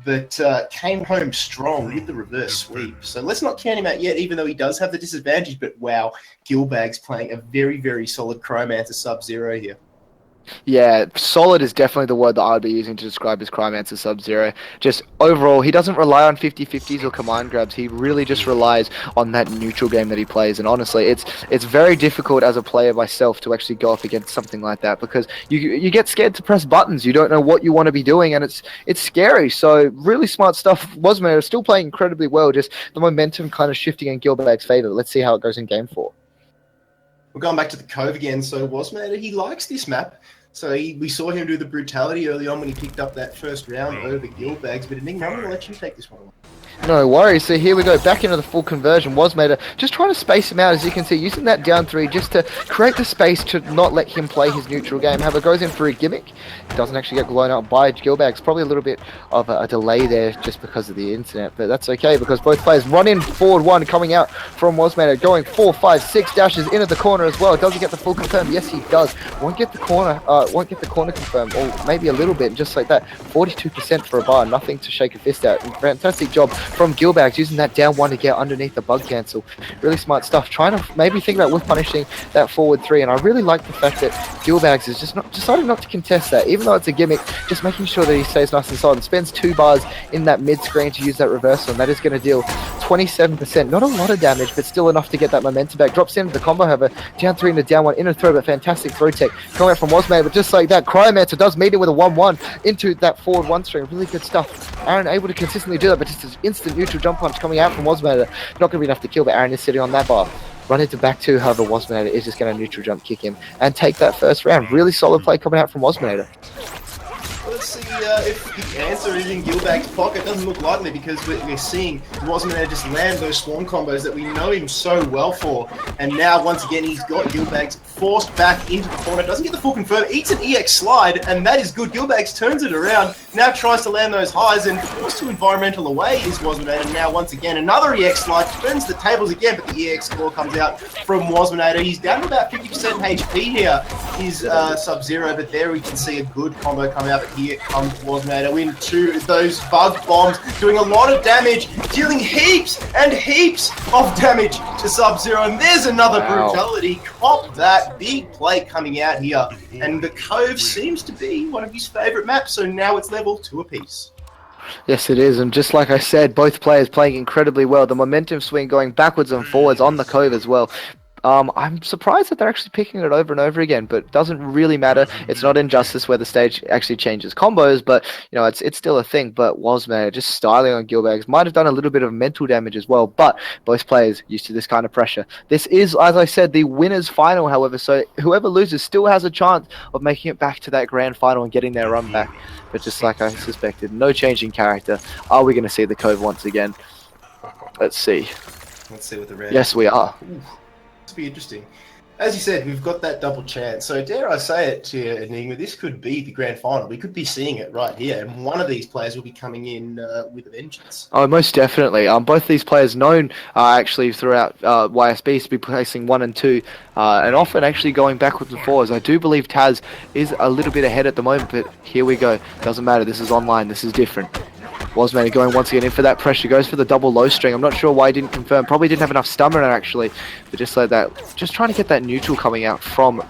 but came home strong with the reverse sweep. So let's not count him out yet, even though he does have the disadvantage, but wow, Gilbags playing a very, very solid Cryomancer Sub-Zero here. Yeah, solid is definitely the word that I'd be using to describe his Cryomancer Sub-Zero. Just overall, he doesn't rely on 50-50s or command grabs. He really just relies on that neutral game that he plays. And honestly, it's very difficult as a player myself to actually go up against something like that, because you get scared to press buttons. You don't know what you want to be doing, and it's scary. So really smart stuff. Wasmader still playing incredibly well, just the momentum kind of shifting in Gilbag's favor. Let's see how it goes in game 4. We're going back to the Cove again. So Wasmader, he likes this map. So we saw him do the brutality early on when he picked up that first round over Gilbags, but Enigma, I'm going to let you take this one away. No worries. So here we go, back into the full conversion. Wasmader just trying to space him out, as you can see, using that down 3 just to create the space to not let him play his neutral game. However, goes in for a gimmick. Doesn't actually get blown up by Gilbags. Probably a little bit of a delay there just because of the internet, but that's okay because both players run in forward 1 coming out from Wasmader, going 4, 5, 6 dashes into the corner as well. Does he get the full confirm? Yes, he does. Won't get the corner confirm, or maybe a little bit, just like that. 42% for a bar, nothing to shake a fist at. Fantastic job from Gilbags using that down 1 to get underneath the bug cancel. Really smart stuff. Trying to maybe think about whiff punishing that forward 3, and I really like the fact that Gilbags is just deciding not to contest that, even though it's a gimmick, just making sure that he stays nice and solid and spends 2 bars in that mid screen to use that reversal, and that is going to deal 27%. Not a lot of damage, but still enough to get that momentum back. Drops into the combo, however, down 3 into down 1 in a throw, but fantastic throw tech coming out from Wasmader, but just like that, Cryomancer does meet him with a 1-1 into that forward 1 string. Really good stuff. Aaron able to consistently do that, but just an instant neutral jump punch coming out from Wasmader. Not going to be enough to kill, but Aaron is sitting on that bar. Run into back 2, however, Wasmader is just going to neutral jump kick him and take that first round. Really solid play coming out from Wasmader. Let's see if the answer is in Gilbag's pocket. Doesn't look likely because we're seeing Wasmader just land those swarm combos that we know him so well for. And now, once again, he's got Gilbags forced back into the corner. Doesn't get the full confirm, eats an EX slide, and that is good. Gilbags turns it around, now tries to land those highs, and forced to environmental away is Wasmader. And now, once again, another EX slide, turns the tables again, but the EX score comes out from Wasmader. He's down to about 50% HP here, is Sub-Zero, but there we can see a good combo come out, but here comes Wasmader into those bug bombs, doing a lot of damage, dealing heaps and heaps of damage to Sub-Zero, and there's another brutality. Cop that big play coming out here, and the Cove seems to be one of his favorite maps, so now it's level 2 apiece. Yes, it is, and just like I said, both players playing incredibly well. The momentum swing going backwards and forwards on the Cove as well. I'm surprised that they're actually picking it over and over again, but it doesn't really matter. It's not Injustice where the stage actually changes combos, but you know it's still a thing. But Wasmader just styling on Gilbags might have done a little bit of mental damage as well, but both players used to this kind of pressure. This is, as I said, the winners final, however, so whoever loses still has a chance of making it back to that grand final and getting their run back. But just like I suspected, no change in character. Are we going to see the Cove once again? Let's see. Let's see what the red. Yes, we are. Ooh. Be interesting. As you said, we've got that double chance. So dare I say it to you, Enigma, this could be the grand final. We could be seeing it right here, and one of these players will be coming in with a vengeance. Oh, most definitely. Both these players known actually throughout YSB to be placing 1 and 2, and often actually going backwards and forwards. I do believe Taz is a little bit ahead at the moment, but here we go. Doesn't matter. This is online. This is different. Wasmader going once again in for that pressure, goes for the double low string. I'm not sure why he didn't confirm. Probably didn't have enough stamina actually, but just like that, just trying to get that neutral coming out from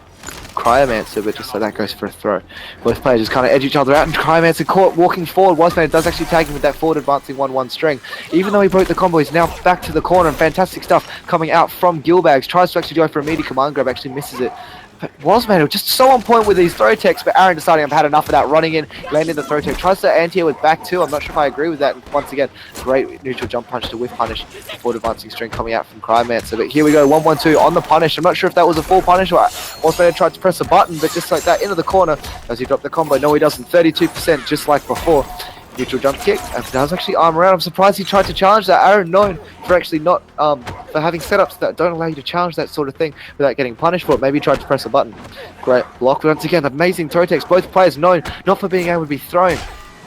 Cryomancer, but just like that goes for a throw. Both players just kind of edge each other out, and Cryomancer caught walking forward. Wasmader does actually tag him with that forward advancing 1-1 string. Even though he broke the combo, he's now back to the corner, and fantastic stuff coming out from Gilbags. Tries to actually go for a immediate command grab, actually misses it. But Wasmader just so on point with these throw techs, but Aaron deciding I've had enough of that, running in, landing the throw tech. Tries to anti-air with back 2. I'm not sure if I agree with that. And once again, great neutral jump punch to whiff punish. Forward advancing string coming out from Cryomancer. But here we go, 1-1-2 on the punish. I'm not sure if that was a full punish or Wasmader tried to press a button, but just like that, into the corner. Does he drop the combo? No, he doesn't. 32% just like before. Neutral jump kick. And does actually arm around. I'm surprised he tried to challenge that. Aaron known for actually not for having setups that don't allow you to challenge that sort of thing without getting punished for it. Maybe he tried to press a button. Great block. Once again, amazing throw text. Both players known not for being able to be thrown.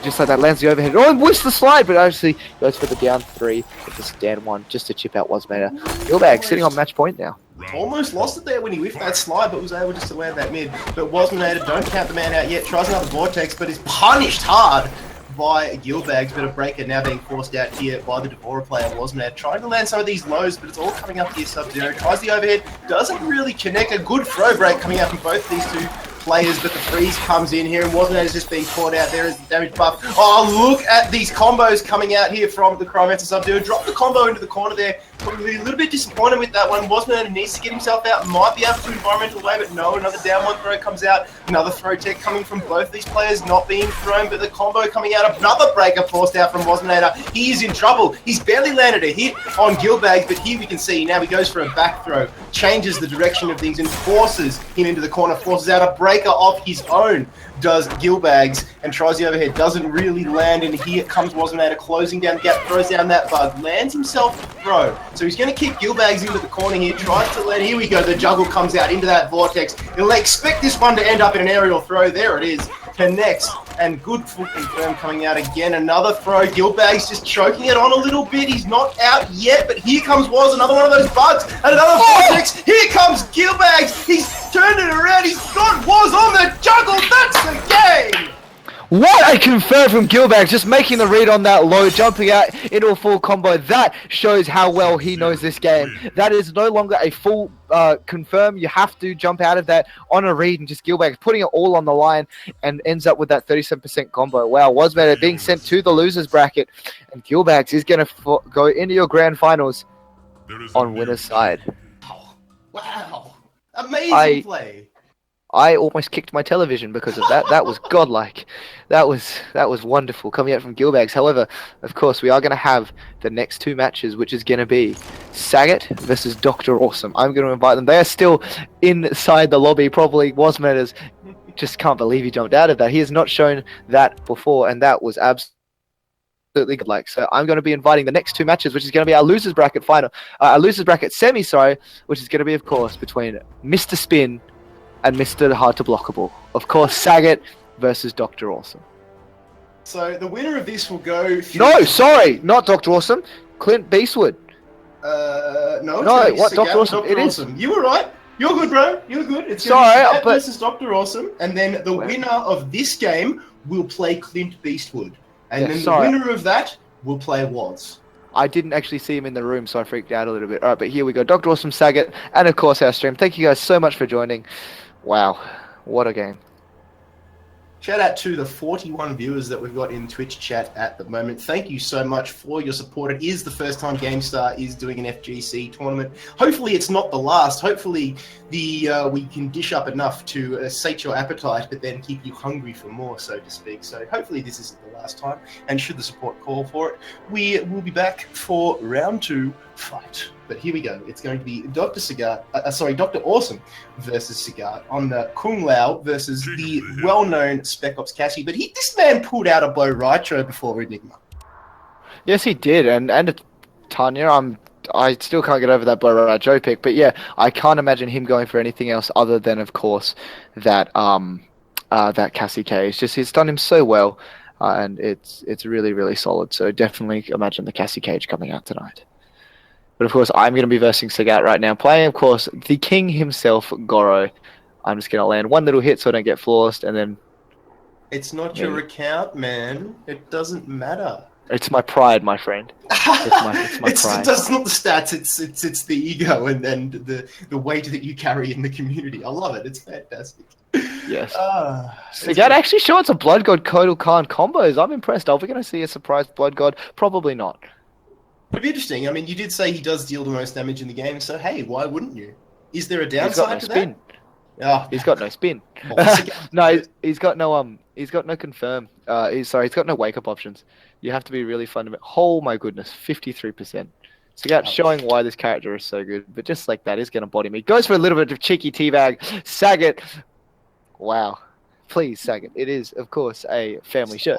Just like that, lands the overhead. Oh, and whiffs the slide, but actually goes for the down 3 with the stand 1 just to chip out Wasmader. Gilbag sitting on match point now. Almost lost it there when he whiffed that slide, but was able just to land that mid. But Wasmader, don't count the man out yet, tries another vortex, but is punished hard by Gilbags. But a breaker now being forced out here by the Devora player, Wasmader, trying to land some of these lows, but it's all coming up here. Sub-Zero tries the overhead, doesn't really connect. A good throw break coming out from both these two players, but the freeze comes in here, and Wasmader's just being caught out there as the damage buff. Oh, look at these combos coming out here from the Cryomancer Sub-Zero. Drop the combo into the corner there. Probably a little bit disappointed with that one. Wasmader needs to get himself out. Might be able to environmental way, but no, another down 1 throw comes out. Another throw tech coming from both these players, not being thrown, but the combo coming out. Another breaker forced out from Wasmader. He is in trouble. He's barely landed a hit on Gilbag, but here we can see now he goes for a back throw, changes the direction of things and forces him into the corner, forces out a breaker of his own, does Gilbags, and tries the overhead, doesn't really land, and here comes Wasmader closing down the gap, throws down that bug, lands himself a throw. So he's going to kick Gilbags into the corner here, tries to land, here we go, the juggle comes out into that vortex. You'll expect this one to end up in an aerial throw, there it is, connects, and good full confirm coming out again, another throw, Gilbags just choking it on a little bit, he's not out yet, but here comes Was, another one of those bugs, and another vortex, here comes Gilbags, he's turned it around, he's got Was on the juggle, that's the game! What a confirm from Gilbag, just making the read on that low, jumping out into a full combo. That shows how well he knows this game. That is no longer a full confirm. You have to jump out of that on a read, and just Gilbag putting it all on the line and ends up with that 37% combo. Wow, Wasmader being sent to the losers bracket, and Gilbags is going to go into your grand finals on winner's side. Wow, amazing play. I almost kicked my television because of that. That was godlike. That was wonderful coming out from Gilbags. However, of course, we are going to have the next 2 matches, which is going to be Saget versus Dr. Awesome. I'm going to invite them. They are still inside the lobby. Probably Wasmader's just can't believe he jumped out of that. He has not shown that before, and that was absolutely godlike. So I'm going to be inviting the next 2 matches, which is going to be our losers bracket final, our losers bracket semi, which is going to be, of course, between Mr. Spin and Mr. Hard to Blockable. Of course, Saget versus Dr. Awesome. So the winner of this will go... No, sorry, not Dr. Awesome. Clint Beastwood. No, what, Dr. Awesome? Dr. Awesome. You were right. You're good, bro. You're good. It's sorry, versus Dr. Awesome. And then the winner of this game will play Clint Beastwood. And then the winner of that will play Was. I didn't actually see him in the room, so I freaked out a little bit. All right, but here we go. Dr. Awesome, Saget, and of course our stream. Thank you guys so much for joining. Wow, what a game. Shout out to the 41 viewers that we've got in Twitch chat at the moment. Thank you so much for your support. It is the first time Gamestar is doing an FGC tournament. Hopefully it's not the last. Hopefully we can dish up enough to sate your appetite, but then keep you hungry for more, so to speak. So hopefully this isn't the last time, and should the support call for it, we will be back for round 2 fight. But here we go. It's going to be Dr. Awesome versus Cigar on the Kung Lao versus the well-known Spec Ops Cassie. But this man pulled out a Bo Rytro before Enigma. Yes, he did, and Tanya, I still can't get over that Bo Rytro pick. But yeah, I can't imagine him going for anything else other than, of course, that Cassie K. It's done him so well, and it's really, really solid. So definitely imagine the Cassie Cage coming out tonight. But of course, I'm going to be versing Sagat right now, playing, of course, the king himself, Goro. I'm just going to land one little hit so I don't get flossed, and then... It's not your account, man. It doesn't matter. It's my pride, my friend. It's my pride. It's not the stats, it's the ego and the weight that you carry in the community. I love it. It's fantastic. Yes. Sagat actually showing some Blood God Kotal Khan combos. I'm impressed. Are we going to see a surprise Blood God? Probably not. It'd be interesting. I mean, you did say he does deal the most damage in the game, so hey, why wouldn't you? Is there a downside to that? Oh, he's got no spin. No, he's got no confirm. He's got no wake up options. You have to be really fundamental. Oh my goodness, 53%. Sagat showing why this character is so good, but just like that is going to body me. Goes for a little bit of cheeky teabag. Sagat. Wow. Please, Sagat. It is, of course, a family shirt.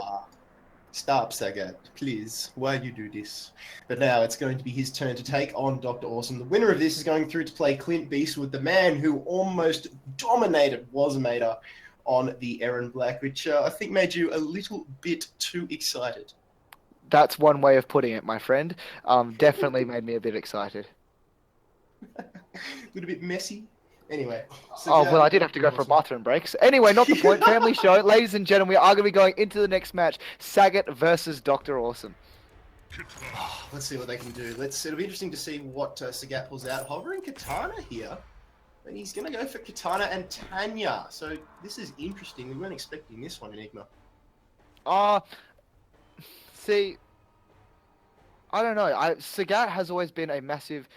Stop, Sagat, please. Why do you do this? But now it's going to be his turn to take on Dr. Awesome. The winner of this is going through to play Clint Beastwood, the man who almost dominated Wasmator on the Aaron Black, which I think made you a little bit too excited. That's one way of putting it, my friend. Definitely made me a bit excited. A little bit messy. Anyway. I did have to go for a bathroom break. So anyway, not the point. Family show. Ladies and gentlemen, we are going to be going into the next match. Sagat versus Dr. Awesome. Let's see what they can do. It'll be interesting to see what Sagat pulls out. Hovering Katana here. And he's going to go for Katana and Tanya. So this is interesting. We weren't expecting this one, Enigma. See, I don't know. Sagat has always been a massive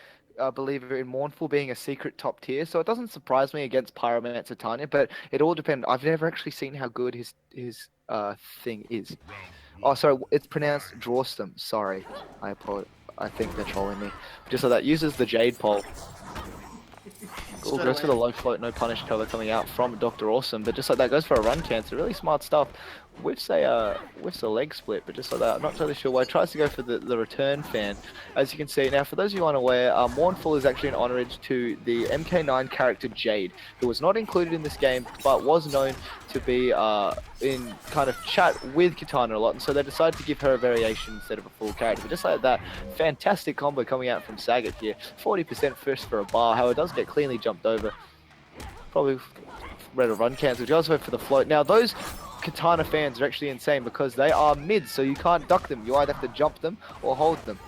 believer in Mournful being a secret top tier, so it doesn't surprise me against Pyromancer Tanya, but it all depends. I've never actually seen how good his thing is. Oh, sorry, it's pronounced Drawsome. Sorry, I apologize. I think they're trolling me. Just so that uses the Jade Pole. Cool, goes for the low float, no punish cover coming out from Dr. Awesome, but just like that, goes for a run cancel. Really smart stuff. Whiffs a leg split, but just like that, I'm not totally sure why. Tries to go for the return fan, as you can see. Now, for those of you unaware, Mournful is actually an honorage to the MK9 character Jade, who was not included in this game, but was known to be in kind of chat with Katana a lot, and so they decided to give her a variation instead of a full character. But just like that, fantastic combo coming out from Sagat here. 40% first for a bar, however, it does get cleanly jumped over. Probably read a run cancel. Goes over for the float. Now, those Katana fans are actually insane because they are mids, so you can't duck them. You either have to jump them or hold them.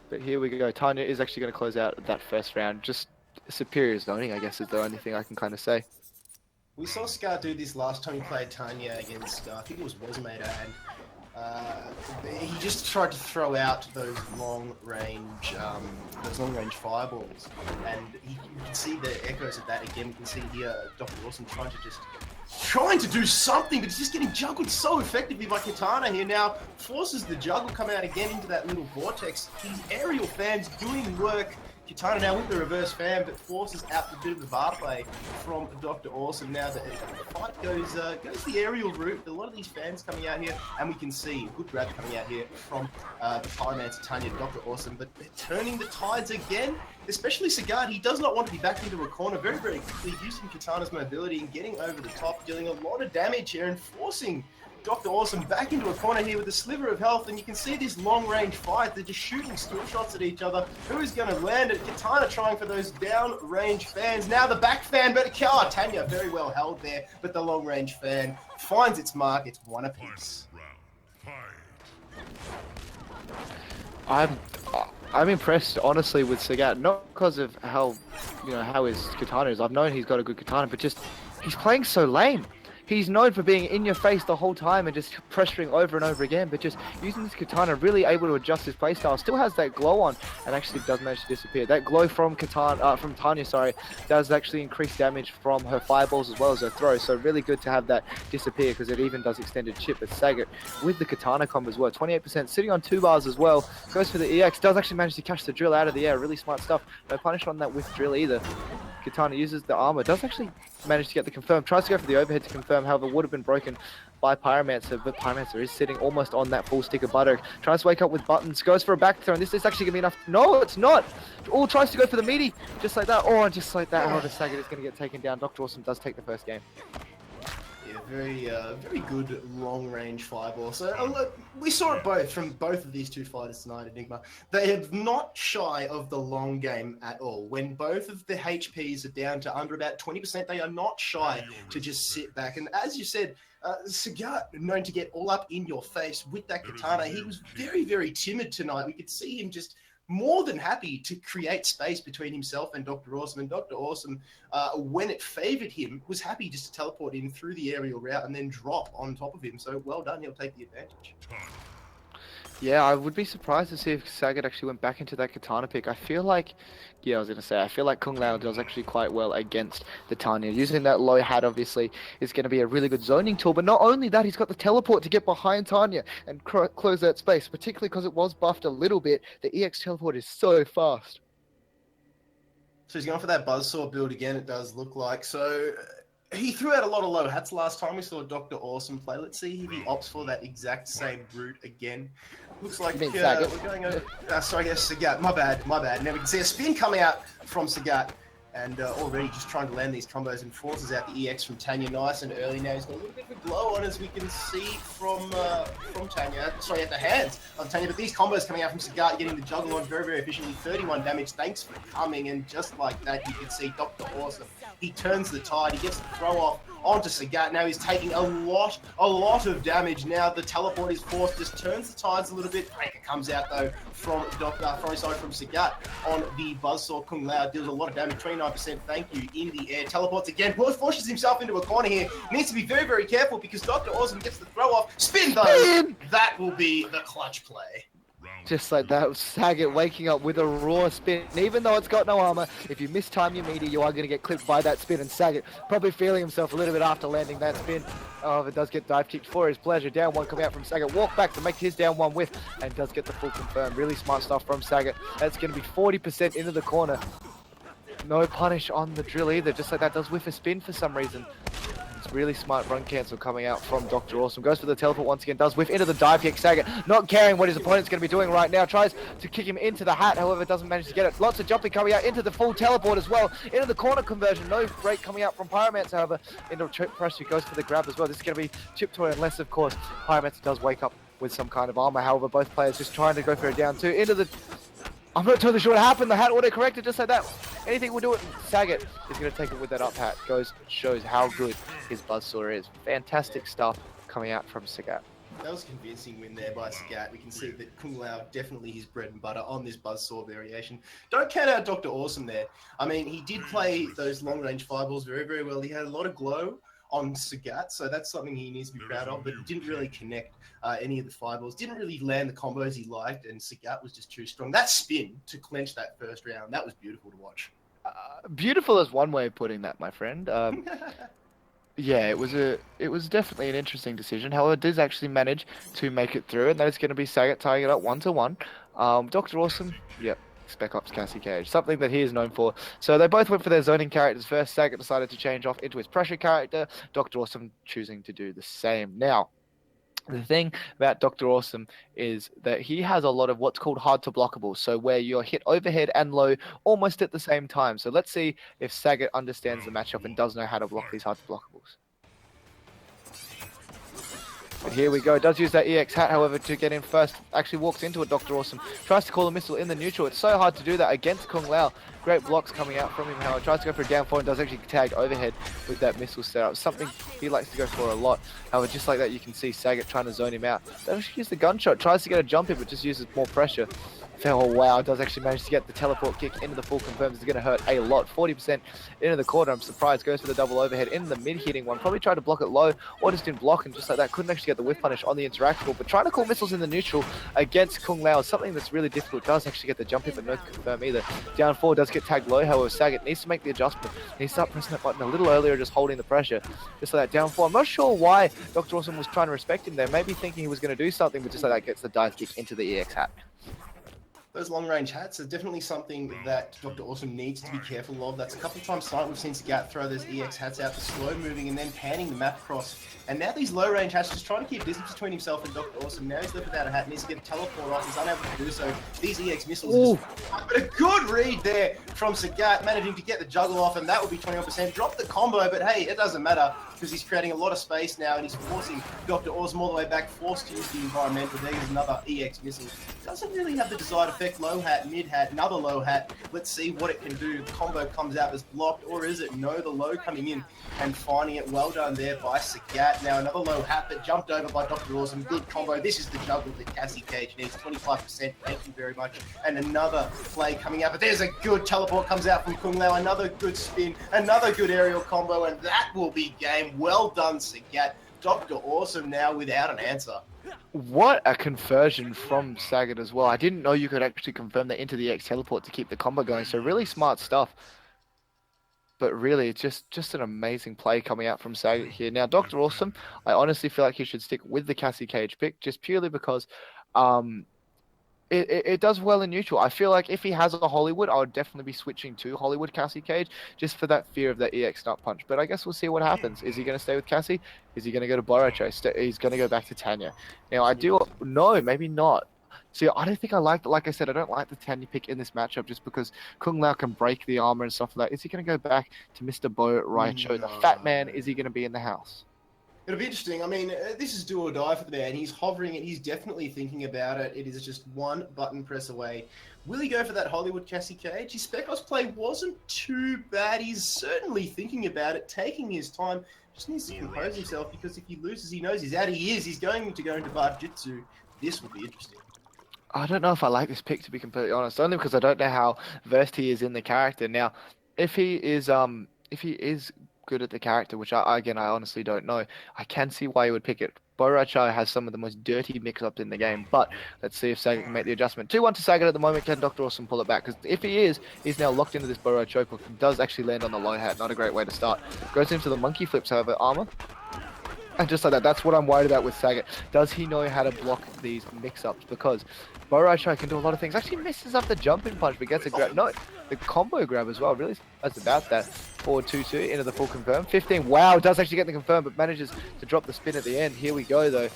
But here we go. Tanya is actually going to close out that first round. Just superior zoning, I guess, is the only thing I can kind of say. We saw Scar do this last time he played Tanya against, I think it was Wasmator, and he just tried to throw out those long range fireballs, and you can see the echoes of that again. We can see here Dr. Wilson trying to do something, but it's just getting juggled so effectively by Katana here. Now forces the juggle come out again into that little vortex. These aerial fans doing work. Katana now with the reverse fan, but forces out a bit of the bar play from Dr. Awesome. Now the fight goes the aerial route. A lot of these fans coming out here, and we can see a good grab coming out here from the Pyromancer Tanya, Dr. Awesome, but they're turning the tides again, especially Sagat. He does not want to be backed into a corner very, very quickly, using Katana's mobility and getting over the top, dealing a lot of damage here and forcing Dr. Awesome back into a corner here with a sliver of health, and you can see this long-range fight. They're just shooting skill shots at each other. Who is going to land it? Katana trying for those down-range fans. Now the back fan, but Tanya very well held there, but the long-range fan finds its mark. It's one apiece. I'm impressed, honestly, with Sagat. Not because of how his katana is. I've known he's got a good katana, but just he's playing so lame. He's known for being in your face the whole time and just pressuring over and over again, but just using this katana, really able to adjust his playstyle. Still has that glow on, and actually does manage to disappear. That glow from Tanya, does actually increase damage from her fireballs as well as her throw. So really good to have that disappear, because it even does extended chip. But Sagat with the katana combo as well, 28%, sitting on 2 bars as well. Goes for the EX, does actually manage to catch the drill out of the air. Really smart stuff. No punish on that with drill either. Katana uses the armor, does actually manage to get the confirm, tries to go for the overhead to confirm, however would have been broken by Pyromancer, but Pyromancer is sitting almost on that full stick of butter. Tries to wake up with buttons, goes for a back throw, and this is actually going to be enough. No, it's not! All tries to go for the meaty, just like that. Oh, and just like that, Elder Sagat is going to get taken down. Dr. Awesome does take the first game. Yeah, very good long-range fireball. So we saw it both from both of these two fighters tonight, Enigma. They are not shy of the long game at all. When both of the HPs are down to under about 20%, they are not shy to just sit back. And as you said, Sagat, known to get all up in your face with that katana, he was very, very timid tonight. We could see him just more than happy to create space between himself and Dr. Awesome. And Dr. Awesome, when it favored him, was happy just to teleport in through the aerial route and then drop on top of him. So well done, he'll take the advantage. Yeah, I would be surprised to see if Sagat actually went back into that katana pick. I feel like Kung Lao does actually quite well against the Tanya. Using that low hat, obviously, is going to be a really good zoning tool. But not only that, he's got the teleport to get behind Tanya and close that space, particularly because it was buffed a little bit. The EX teleport is so fast. So he's going for that buzzsaw build again, it does look like. So He threw out a lot of low hats last time we saw Dr. Awesome play. Let's see if he opts for that exact same route again. Looks like You mean we're Sagat? going over... sorry, yes, Sagat. My bad. Now we can see a spin coming out from Sagat. And already just trying to land these combos and forces out the EX from Tanya nice and early. Now he's got a little bit of a glow on, as we can see from Tanya. Sorry, at the hands of Tanya. But these combos coming out from Sagat, getting the juggle on very, very efficiently. 31 damage. Thanks for coming. And just like that, you can see Dr. Awesome. He turns the tide. He gets the throw off onto Sagat. Now he's taking a lot of damage. Now the teleport is forced. Just turns the tides a little bit. Breaker comes out though from from Sagat on the Buzzsaw. Kung Lao deals a lot of damage. 29%, thank you, in the air. Teleports again. Forces himself into a corner here. Needs to be very, very careful because Dr. Awesome gets the throw off. Spin though. Spin! That will be the clutch play. Just like that, Sagat waking up with a raw spin. And even though it's got no armor, if you mistime your meter, you are going to get clipped by that spin. And Sagat probably feeling himself a little bit after landing that spin. However, does get dive kicked for his pleasure. Down one coming out from Sagat. Walk back to make his down one whiff. And does get the full confirm. Really smart stuff from Sagat. That's going to be 40% into the corner. No punish on the drill either. Just like that, does whiff a spin for some reason. It's really smart run cancel coming out from Dr. Awesome. Goes for the teleport once again. Does whiff into the dive kick. Sagat not caring what his opponent's going to be doing right now. Tries to kick him into the hat. However, doesn't manage to get it. Lots of jumping coming out into the full teleport as well. Into the corner conversion. No break coming out from Pyromancer. However, into pressure goes for the grab as well. This is going to be chip toy unless, of course, Pyromancer does wake up with some kind of armor. However, both players just trying to go for a down two. Into the... I'm not totally sure what happened. The hat auto-corrected just like that. Anything will do it. Sagat is going to take it with that up hat. Shows how good his Buzzsaw is. Fantastic stuff coming out from Sagat. That was a convincing win there by Sagat. We can see that Kung Lao definitely his bread and butter on this Buzzsaw variation. Don't count out Dr. Awesome there. I mean, he did play those long-range fireballs very, very well. He had a lot of glow on Sagat, so that's something he needs to be proud of, but he didn't really connect any of the fireballs, didn't really land the combos he liked, and Sagat was just too strong. That spin to clench that first round, that was beautiful to watch. Beautiful is one way of putting that, my friend. Yeah, it was definitely an interesting decision. However, it does actually manage to make it through, and that is going to be Sagat tying it up 1-1. Dr. Awesome, yep. Spec Ops Cassie Cage, something that he is known for. So they both went for their zoning characters first. Sagat decided to change off into his pressure character. Dr. Awesome choosing to do the same. Now, the thing about Dr. Awesome is that he has a lot of what's called hard to blockables. So where you're hit overhead and low almost at the same time. So let's see if Sagat understands the matchup and does know how to block these hard to blockables. But here we go. Does use that EX hat, however, to get in first. Actually walks into it, Dr. Awesome. Tries to call a missile in the neutral. It's so hard to do that against Kung Lao. Great blocks coming out from him, however. Tries to go for a down four and does actually tag overhead with that missile setup. Something he likes to go for a lot. However, just like that, you can see Sagat trying to zone him out. Doesn't actually use the gunshot. Tries to get a jump in, but just uses more pressure. Oh wow, does actually manage to get the teleport kick into the full confirms. It's going to hurt a lot. 40% into the corner. I'm surprised. Goes for the double overhead in the mid-hitting one. Probably tried to block it low or just didn't block, and just like that couldn't actually get the whiff punish on the interactable. But trying to call missiles in the neutral against Kung Lao is something that's really difficult. Does actually get the jump in, but no confirm either. Down four does get tagged low. However, Sagat needs to make the adjustment. He needs to start pressing that button a little earlier, just holding the pressure. Just like that, down four. I'm not sure why Dr. Awesome was trying to respect him there. Maybe thinking he was going to do something, but just like that gets the dive kick into the EX hat. Those long-range hats are definitely something that Dr. Awesome needs to be careful of. That's a couple of times tonight we've seen Sagat throw those EX hats out, the slow-moving and then panning the map across. And now these low-range hats just trying to keep distance between himself and Dr. Awesome. Now he's left without a hat, needs to get a teleport off. He's unable to do so. These EX missiles but a good read there from Sagat, managing to get the juggle off, and that will be 21%. Drop the combo, but hey, it doesn't matter because he's creating a lot of space now, and he's forcing Dr. Awesome all the way back, forced to use the environmental. There's another EX missile. Doesn't really have the desired effect. Low hat, mid hat, another low hat. Let's see what it can do. The combo comes out as blocked, or is it? No, the low coming in and finding it. Well done there by Sagat. Now another low hat, but jumped over by Dr. Awesome. Good combo. This is the juggle that Cassie Cage needs. 25%. Thank you very much. And another play coming out, but there's a good teleport comes out from Kung Lao. Another good spin, another good aerial combo, and that will be game. Well done, Sagat. Dr. Awesome now without an answer. What a conversion from Sagat as well. I didn't know you could actually confirm that into the X teleport to keep the combo going. So really smart stuff. But really, it's just an amazing play coming out from Sagat here. Now, Dr. Awesome, I honestly feel like he should stick with the Cassie Cage pick just purely because It does well in neutral. I feel like if he has a Hollywood, I would definitely be switching to Hollywood Cassie Cage just for that fear of that EX nut punch. But I guess we'll see what happens. Is he going to stay with Cassie? Is he going to go to Borocho? He's going to go back to Tanya. Now, I do... No, maybe not. See, I don't think I like I said, I don't like the Tanya pick in this matchup just because Kung Lao can break the armor and stuff like that. Is he going to go back to Mr. Borocho, the fat man? Is he going to be in the house? It'll be interesting. I mean, this is do or die for the man. He's hovering it. He's definitely thinking about it. It is just one button press away. Will he go for that Hollywood Cassie Cage? His Specos play wasn't too bad. He's certainly thinking about it, taking his time. Just needs to compose himself because if he loses, he knows he's out. He is. He's going to go into Bar Jitsu. This will be interesting. I don't know if I like this pick, to be completely honest, only because I don't know how versed he is in the character. Now, if he is good at the character, which I honestly don't know, I can see why he would pick it. Borocho has some of the most dirty mix-ups in the game, but let's see if Sagat can make the adjustment. 2-1 to Sagat at the moment. Can Dr. Awesome pull it back? Because if he is, he's now locked into this Borocho hook and does actually land on the low hat. Not a great way to start. Goes into the monkey flips, however, armor. And just like that, that's what I'm worried about with Sagat. Does he know how to block these mix-ups? Because Borocho can do a lot of things. Actually misses up the jumping punch, but gets a grab. No, the combo grab as well. Really that's about that. Forward 2-2 into the full confirm. 15. Wow, does actually get the confirm, but manages to drop the spin at the end. Here we go, though.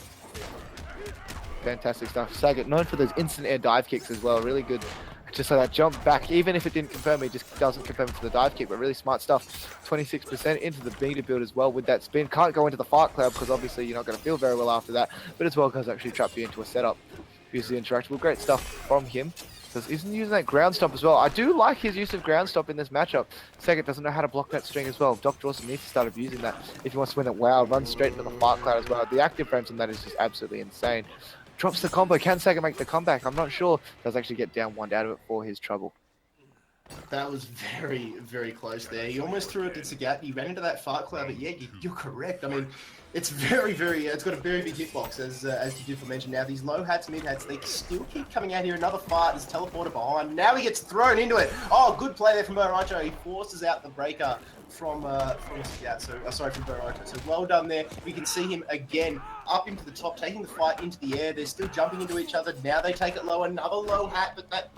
Fantastic stuff. Sagat, known for those instant air dive kicks as well. Really good. Just like that jump back, even if it didn't confirm, it just doesn't confirm it to the dive kick, but really smart stuff. 26% into the meter build as well with that spin. Can't go into the fart cloud because obviously you're not going to feel very well after that, but as well because actually trap you into a setup. Uses the interactable. Great stuff from him. Because isn't using that ground stop as well. I do like his use of ground stop in this matchup. Sagat doesn't know how to block that string as well. Dr. Awesome needs to start abusing that if he wants to win it. Wow, runs straight into the fart cloud as well. The active frames on that is just absolutely insane. Drops the combo. Can Sagat make the comeback? I'm not sure. Does actually get down one out of it for his trouble. That was very, very close there. He almost threw it to Sagat. He ran into that fart cloud, but yeah, you're correct. I mean, it's very, very, it's got a very big hitbox, as you did mention. Now, these low hats, mid hats, they still keep coming out here. Another fart is teleported behind. Now he gets thrown into it. Oh, good play there from Borocho. He forces out the breaker from Sagat. So, sorry, from Borocho. So well done there. We can see him again up into the top, taking the fight into the air. They're still jumping into each other. Now they take it low. Another low hat, but that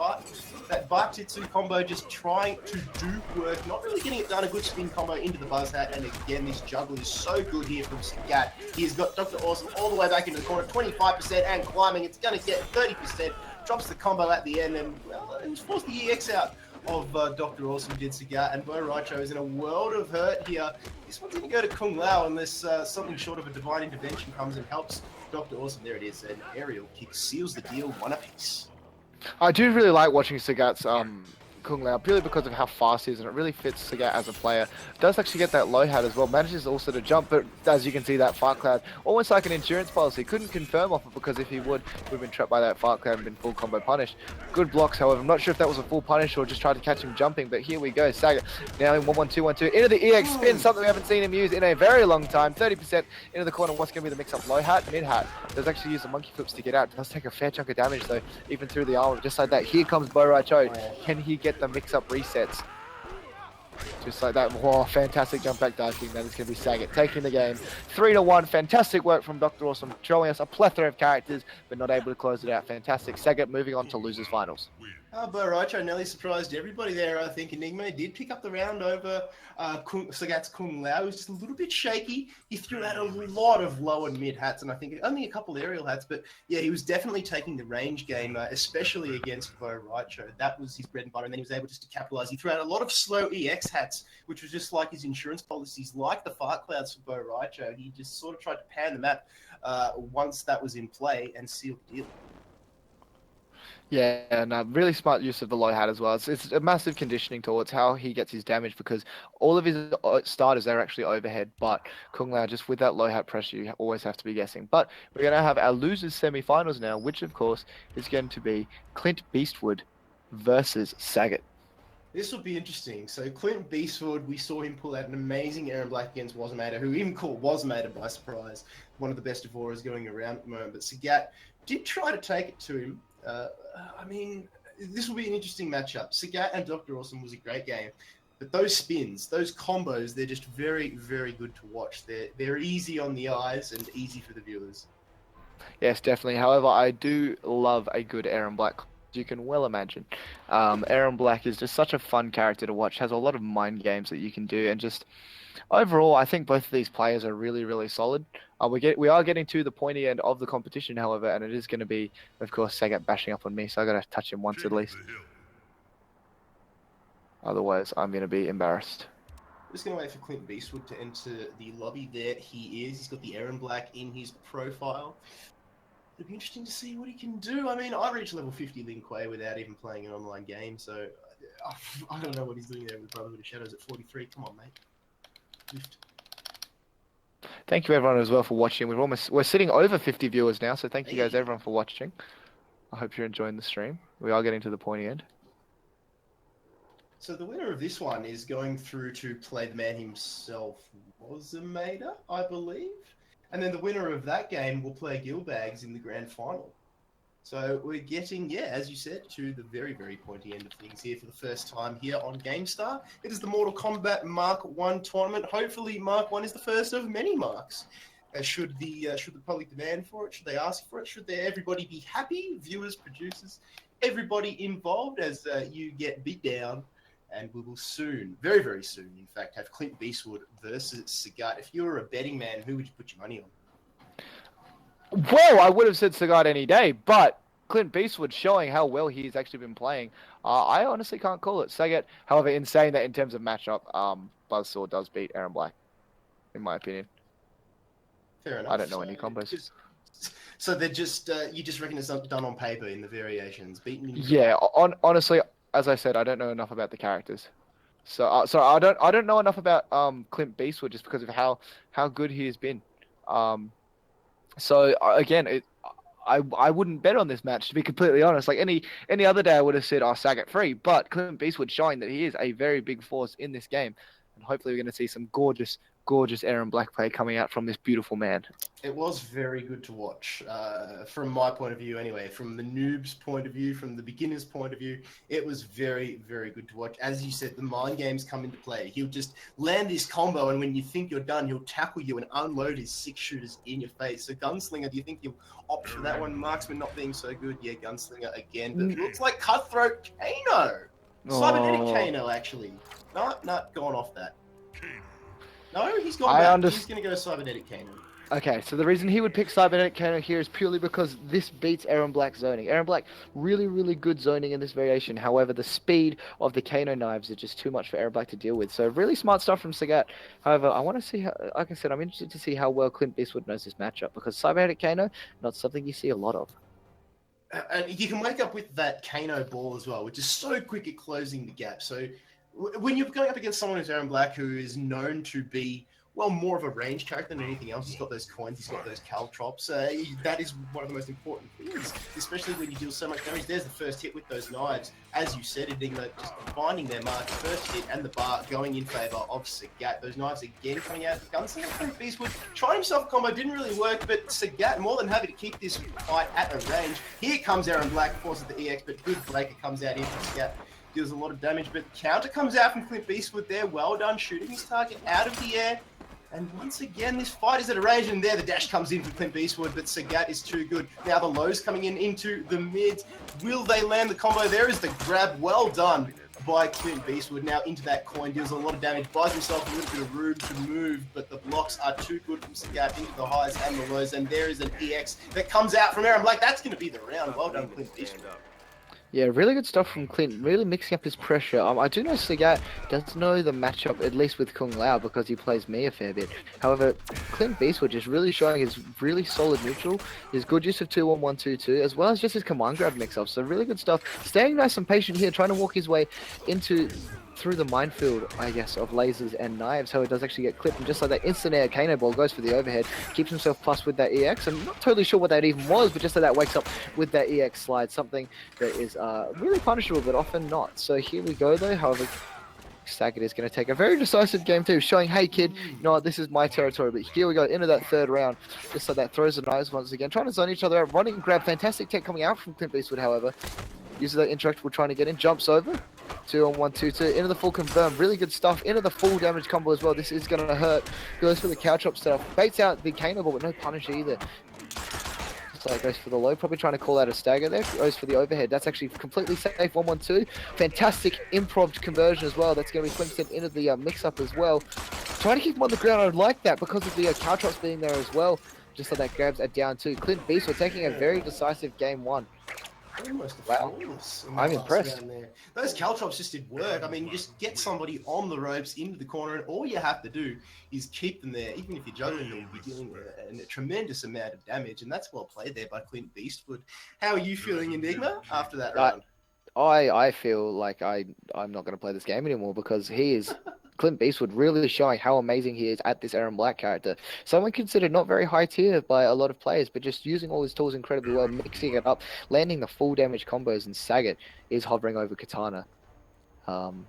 butt jitsu combo just trying to do work. Not really getting it done. A good spin combo into the buzz hat. And again, this juggle is so good here from Sagat. He's got Dr. Awesome all the way back into the corner. 25% and climbing. It's going to get 30%. Drops the combo at the end. And well, it was forced the EX out of Dr. Awesome did Sagat, and Borocho is in a world of hurt here. This one's going to go to Kung Lao unless something short of a divine intervention comes and helps Dr. Awesome. There it is, an aerial kick seals the deal, one apiece. I do really like watching Sagat's Kung Lao purely because of how fast he is, and it really fits Sagat as a player. Does actually get that low hat as well, manages also to jump, but as you can see, that fart cloud, almost like an insurance policy, couldn't confirm off it because if he would have been trapped by that fart cloud and been full combo punished. Good blocks, however. I'm not sure if that was a full punish or just tried to catch him jumping, but here we go. Sagat now in 1-1-2-1-2 into the EX spin, something we haven't seen him use in a very long time. 30% into the corner. What's going to be the mix-up? Low hat, mid hat. Does actually use the monkey flips to get out. Does take a fair chunk of damage though, even through the armor, just like that. Here comes Borocho. Can he get the mix-up reset? Just like that. Whoa, fantastic jump back dive kick. That is going to be Sagat taking the game 3-1. Fantastic work from Dr. Awesome, showing us a plethora of characters, but not able to close it out. Fantastic. Sagat moving on to losers finals. Borocho nearly surprised everybody there. I think Enigma did pick up the round over Sagat's Kung Lao. He was just a little bit shaky. He threw out a lot of low and mid hats, and I think only a couple aerial hats. But yeah, he was definitely taking the range game, especially against Borocho. That was his bread and butter, and then he was able just to capitalize. He threw out a lot of slow EX hats, which was just like his insurance policies, like the fart clouds for Borocho. He just sort of tried to pan the map once that was in play and seal the deal. Yeah, and really smart use of the low hat as well. It's a massive conditioning towards how he gets his damage because all of his starters are actually overhead, but Kung Lao, just with that low hat pressure, you always have to be guessing. But we're going to have our losers semi-finals now, which of course is going to be Clint Beastwood versus Sagat. This will be interesting. So Clint Beastwood, we saw him pull out an amazing Aaron Black against Wasmader, who even caught Wasmader by surprise. One of the best of auras going around at the moment. But Sagat did try to take it to him. I mean, this will be an interesting matchup. Sagat and Dr. Awesome was a great game. But those spins, those combos, they're just very, very good to watch. They're easy on the eyes and easy for the viewers. Yes, definitely. However, I do love a good Aaron Black. You can well imagine. Aaron Black is just such a fun character to watch. Has a lot of mind games that you can do, and just overall, I think both of these players are really, really solid. We are getting to the pointy end of the competition, however, and it is going to be, of course, Sagat bashing up on me, so I got to touch him once at least. Otherwise, I'm going to be embarrassed. Just going to wait for Clint Beastwood to enter the lobby. There he is. He's got the Aaron Black in his profile. It'll be interesting to see what he can do. I mean, I reached level 50 Lin Kuei without even playing an online game, so I don't know what he's doing there with Brotherhood of Shadows at 43. Come on, mate. Lift. Thank you everyone as well for watching. We're sitting over 50 viewers now, so thank you guys everyone for watching. I hope you're enjoying the stream. We are getting to the pointy end. So the winner of this one is going through to play the man himself, Wazamada, I believe. And then the winner of that game will play Gilbags in the grand final. So we're getting, yeah, as you said, to the very, very pointy end of things here for the first time here on Gamestar. It is the Mortal Kombat Mark 1 tournament. Hopefully Mark 1 is the first of many marks. Should the public demand for it? Should they ask for it? Should everybody be happy? Viewers, producers, everybody involved as you get beat down. And we will soon, very, very soon, in fact, have Clint Beastwood versus Sagat. If you were a betting man, who would you put your money on? Well, I would have said Sagat any day, but Clint Beastwood showing how well he's actually been playing. I honestly can't call it. Sagat, however, in saying that in terms of matchup, Buzzsaw does beat Aaron Black, in my opinion. Fair enough. I don't know any combos. So they're just, you just reckon it's done on paper in the variations? Yeah, honestly, as I said, I don't know enough about the characters, so I don't know enough about Clint Beastwood just because of how good he has been. So again, I wouldn't bet on this match, to be completely honest. Like any other day, I would have said, Sagat free, but Clint Beastwood showing that he is a very big force in this game, and hopefully we're going to see some gorgeous Aaron Black play coming out from this beautiful man. It was very good to watch, from my point of view anyway. From the noob's point of view, from the beginner's point of view, it was very, very good to watch. As you said, the mind games come into play. He'll just land this combo, and when you think you're done, he'll tackle you and unload his 6 shooters in your face. So Gunslinger, do you think you'll opt for that one? Marksman not being so good. Yeah, Gunslinger again. But it looks like Cutthroat Kano. Cybernetic Kano, actually. Not going off that. No, he's gone back. He's going to go Cybernetic Kano. Okay, so the reason he would pick Cybernetic Kano here is purely because this beats Aaron Black zoning. Aaron Black, really, really good zoning in this variation. However, the speed of the Kano knives are just too much for Aaron Black to deal with. So really smart stuff from Sagat. However, I want to see how, like I said, I'm interested to see how well Clint Beastwood knows this matchup, because Cybernetic Kano, not something you see a lot of. And you can wake up with that Kano ball as well, which is so quick at closing the gap. So when you're going up against someone who's Aaron Black, who is known to be, well, more of a range character than anything else, he's got those coins, he's got those caltrops. That is one of the most important things, especially when you deal so much damage. There's the first hit with those knives, as you said, just finding their mark. The first hit and the bar going in favour of Sagat. Those knives again coming out. Gunslinger from Beastwood trying himself a combo, didn't really work, but Sagat more than happy to keep this fight at a range. Here comes Aaron Black, forces the EX, but good breaker comes out in for Sagat. Deals a lot of damage, but counter comes out from Clint Beastwood there. Well done, shooting his target out of the air. And once again, this fight is at a range, and there the dash comes in for Clint Beastwood, but Sagat is too good. Now the lows coming into the mids. Will they land the combo? There is the grab. Well done by Clint Beastwood. Now into that coin, deals a lot of damage, buys himself a little bit of room to move, but the blocks are too good from Sagat into the highs and the lows, and there is an EX that comes out from Aaron Black. That's going to be the round. Well done, Clint Beastwood. Yeah, really good stuff from Clint, really mixing up his pressure. I do know Sagat does know the matchup, at least with Kung Lao, because he plays me a fair bit. However, Clint Beastwood just really showing his really solid neutral, his good use of 2-1-1-2-2, as well as just his command grab mix-up. So really good stuff. Staying nice and patient here, trying to walk his way through the minefield, I guess, of lasers and knives. How it does actually get clipped, and just like that instant air, Kano ball goes for the overhead, keeps himself plus with that EX. I'm not totally sure what that even was, but just that wakes up with that EX slide, something that is really punishable, but often not. So here we go though. However, Sagat is going to take a very decisive game too, showing, hey kid, you know what, this is my territory. But here we go into that third round, just like that, throws the knives once again, trying to zone each other out, running grab, fantastic tech coming out from Clint Beastwood. However, uses that interact, we're trying to get in, jumps over, 2-on-1-2-2, into the full confirm, really good stuff, into the full damage combo as well. This is going to hurt, goes for the cow chop setup, baits out the Kano ball, but no punish either. just like goes for the low, probably trying to call out a stagger there, goes for the overhead. That's actually completely safe, 1-1-2. Fantastic improv conversion as well. That's going to be Clinton into the mix-up as well. Trying to keep him on the ground, I like that because of the cow chops being there as well. Just so that grabs at down 2. Clint Beastwood taking a very decisive game 1. Almost Wow. flawless. I'm impressed. There. Those caltrops just did work. I mean, just get somebody on the ropes into the corner, and all you have to do is keep them there. Even if you're juggling them, you'll be dealing a tremendous amount of damage, and that's well played there by Clint Beastwood. How are you feeling, Enigma, after that round? I feel like I'm not going to play this game anymore because he is Clint Beastwood really showing how amazing he is at this Aaron Black character. Someone considered not very high tier by a lot of players, but just using all his tools incredibly well, mixing it up, landing the full damage combos, and Sagat is hovering over Katana. And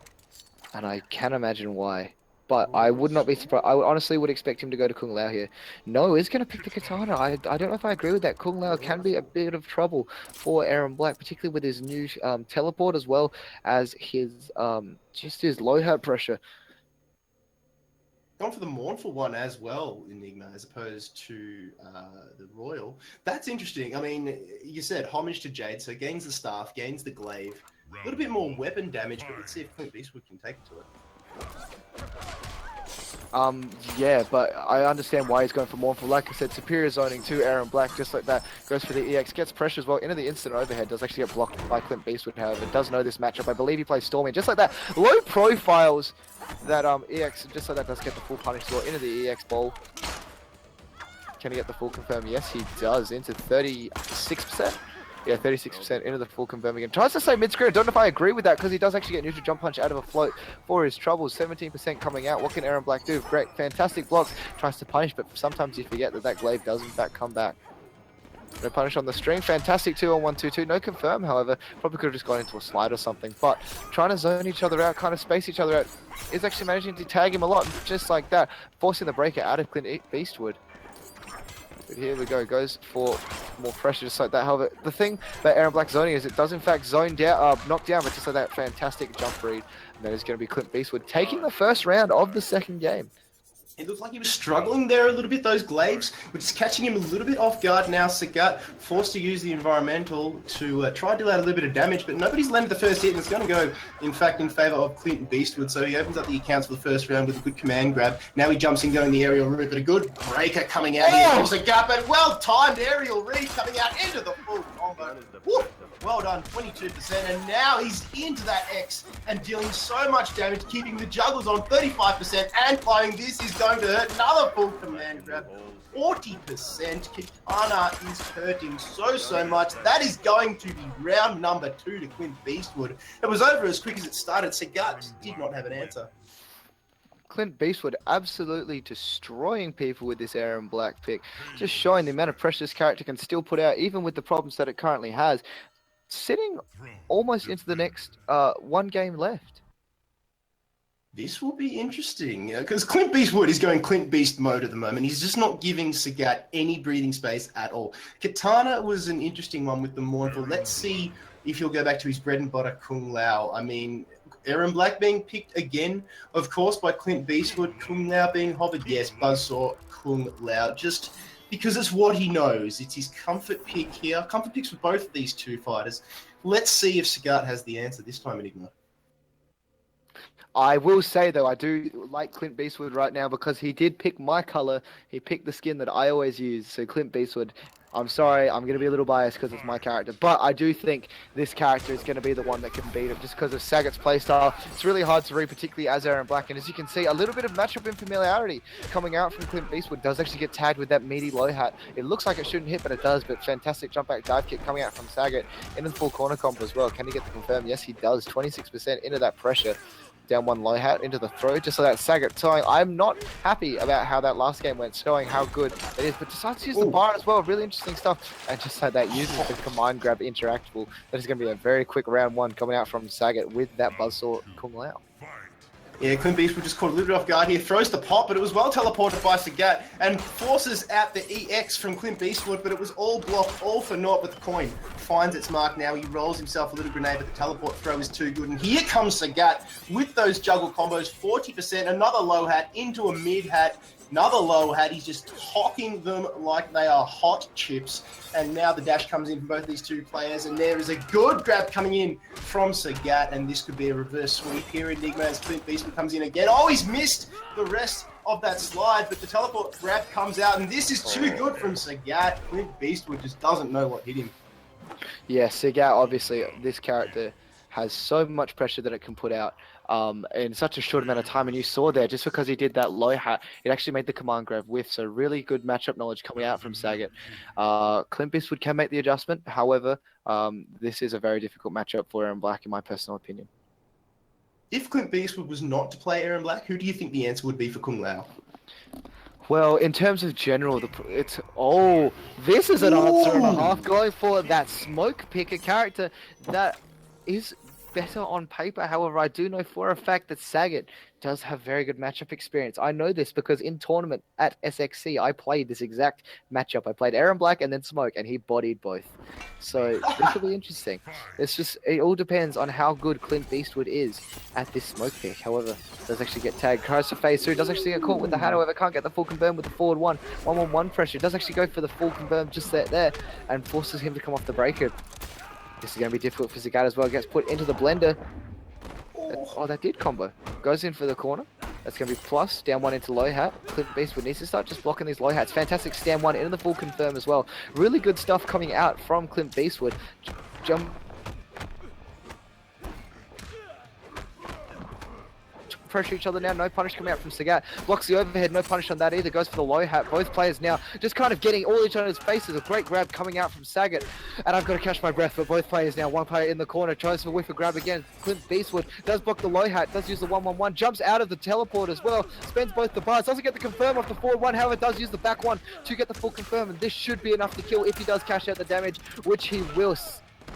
I can imagine why. But I would not be surprised. I honestly would expect him to go to Kung Lao here. No, he's going to pick the Katana. I don't know if I agree with that. Kung Lao can be a bit of trouble for Aaron Black, particularly with his new teleport as well as his just his low heart pressure. Gone for the mournful one as well, Enigma, as opposed to the royal. That's interesting. I mean, you said homage to Jade, so gains the staff, gains the glaive. A little bit more weapon damage, but let's see if Clint Beastwood can take it to it. Yeah, but I understand why he's going for Mournful. Like I said, superior zoning to Aaron Black, just like that. Goes for the EX, gets pressure as well into the instant overhead. Does actually get blocked by Clint Beastwood, however. Does know this matchup. I believe he plays Stormy. Just like that, low profiles that EX, just like that, does get the full punish as well into the EX ball. Can he get the full confirm? Yes, he does. Into 36%. Yeah, 36% into the full confirm again. Tries to say mid-screen. I don't know if I agree with that because he does actually get neutral jump punch out of a float for his troubles. 17% coming out. What can Aaron Black do? Great, fantastic blocks. Tries to punish, but sometimes you forget that glaive does in fact come back. No punish on the string. Fantastic 2-on-1-2-2. No confirm, however. Probably could have just gone into a slide or something. But trying to zone each other out, kind of space each other out, is actually managing to tag him a lot. Just like that. Forcing the breaker out of Clint Beastwood. But here we go, goes for more pressure just like that. However, the thing about Aaron Black zoning is it does in fact zone down, knock down, but just like that fantastic jump read. And that is going to be Clint Beastwood taking the first round of the second game. It looked like he was struggling there a little bit, those glaives, which is catching him a little bit off guard now. Sagat forced to use the environmental to try to deal out a little bit of damage, but nobody's landed the first hit, and it's going to go, in fact, in favour of Clinton Beastwood. So he opens up the accounts for the first round with a good command grab. Now he jumps in, going the aerial route, but a good breaker coming out here from Sagat, but well-timed aerial read coming out into the full combo. Woo! Well done, 22%, and now he's into that X and dealing so much damage, keeping the juggles on 35%, and playing this is going to hurt. Another full command grab, 40%. Katana is hurting so much. That is going to be round number 2 to Clint Beastwood. It was over as quick as it started. Sagat did not have an answer. Clint Beastwood absolutely destroying people with this Aaron Black pick. Just showing the amount of pressure this character can still put out, even with the problems that it currently has. Sitting almost into the next one game left. This will be interesting, because Clint Beastwood is going Clint Beast mode at the moment. He's just not giving Sagat any breathing space at all. Katana was an interesting one with the Mournful. Let's see if he'll go back to his bread and butter Kung Lao. I mean, Aaron Black being picked again, of course, by Clint Beastwood. Kung Lao being hovered, yes, Buzzsaw, Kung Lao. Just because it's what he knows. It's his comfort pick here. Comfort picks for both of these two fighters. Let's see if Sagat has the answer this time, Enigma. I will say, though, I do like Clint Beastwood right now because he did pick my color. He picked the skin that I always use. So Clint Beastwood, I'm sorry, I'm going to be a little biased because it's my character. But I do think this character is going to be the one that can beat him just because of Sagat's playstyle. It's really hard to read, particularly as Aaron Black. And as you can see, a little bit of matchup infamiliarity coming out from Clint Beastwood. Does actually get tagged with that meaty low hat. It looks like it shouldn't hit, but it does. But fantastic jump back dive kick coming out from Sagat into the full corner combo as well. Can he get the confirm? Yes, he does. 26% into that pressure. Down one low hat into the throw, just like that Sagat towing. I'm not happy about how that last game went, showing how good it is, but decides to use the bar as well. Really interesting stuff. And just like that, uses the command grab interactable. That is going to be a very quick round 1 coming out from Sagat with that Buzzsaw Kung Lao. Yeah, Clint Beastwood just caught a little bit off guard here, throws the pop, but it was well teleported by Sagat, and forces out the EX from Clint Beastwood, but it was all blocked, all for naught, but the coin finds its mark now. He rolls himself a little grenade, but the teleport throw is too good, and here comes Sagat with those juggle combos, 40%, another low hat into a mid hat, Another low hat. He's just hocking them like they are hot chips. And now the dash comes in from both these two players. And there is a good grab coming in from Sagat. And this could be a reverse sweep here. Enigma as Clint Beastwood comes in again. Oh, he's missed the rest of that slide. But the teleport grab comes out. And this is too good from Sagat. Clint Beastwood just doesn't know what hit him. Yeah, Sagat, obviously, this character has so much pressure that it can put out in such a short amount of time. And you saw there, just because he did that low hat, it actually made the command grab whiff. So really good matchup knowledge coming out from Sagat. Clint Beastwood can make the adjustment. However, this is a very difficult matchup for Aaron Black, in my personal opinion. If Clint Beastwood was not to play Aaron Black, who do you think the answer would be for Kung Lao? Well, in terms of general, this is an answer and a half, going for that smoke pick, a character that is better on paper. However, I do know for a fact that Sagat does have very good matchup experience. I know this because in tournament at SXC, I played this exact matchup. I played Aaron Black and then Smoke, and he bodied both. So this will be interesting. It all depends on how good Clint Beastwood is at this smoke pick. However, does actually get tagged. Tries to phase through, does actually get caught with the hat. However, can't get the full confirm with the forward 1-1-1 pressure. Does actually go for the full confirm just there and forces him to come off the breaker. This is going to be difficult for Sagat as well. Gets put into the blender. Oh, that did combo. Goes in for the corner. That's going to be plus. Down one into low hat. Clint Beastwood needs to start just blocking these low hats. Fantastic stand one into the full confirm as well. Really good stuff coming out from Clint Beastwood. Jump. Pressure each other now, no punish coming out from Sagat. Blocks the overhead, no punish on that either. Goes for the low hat. Both players now just kind of getting all each other's faces. A great grab coming out from Sagat. And I've got to catch my breath, but both players now, one player in the corner, tries to whiff a grab again. Clint Beastwood does block the low hat, does use the 1-1-1, jumps out of the teleport as well, spends both the bars, doesn't get the confirm off the forward one, however does use the back one to get the full confirm, and this should be enough to kill if he does cash out the damage, which he will.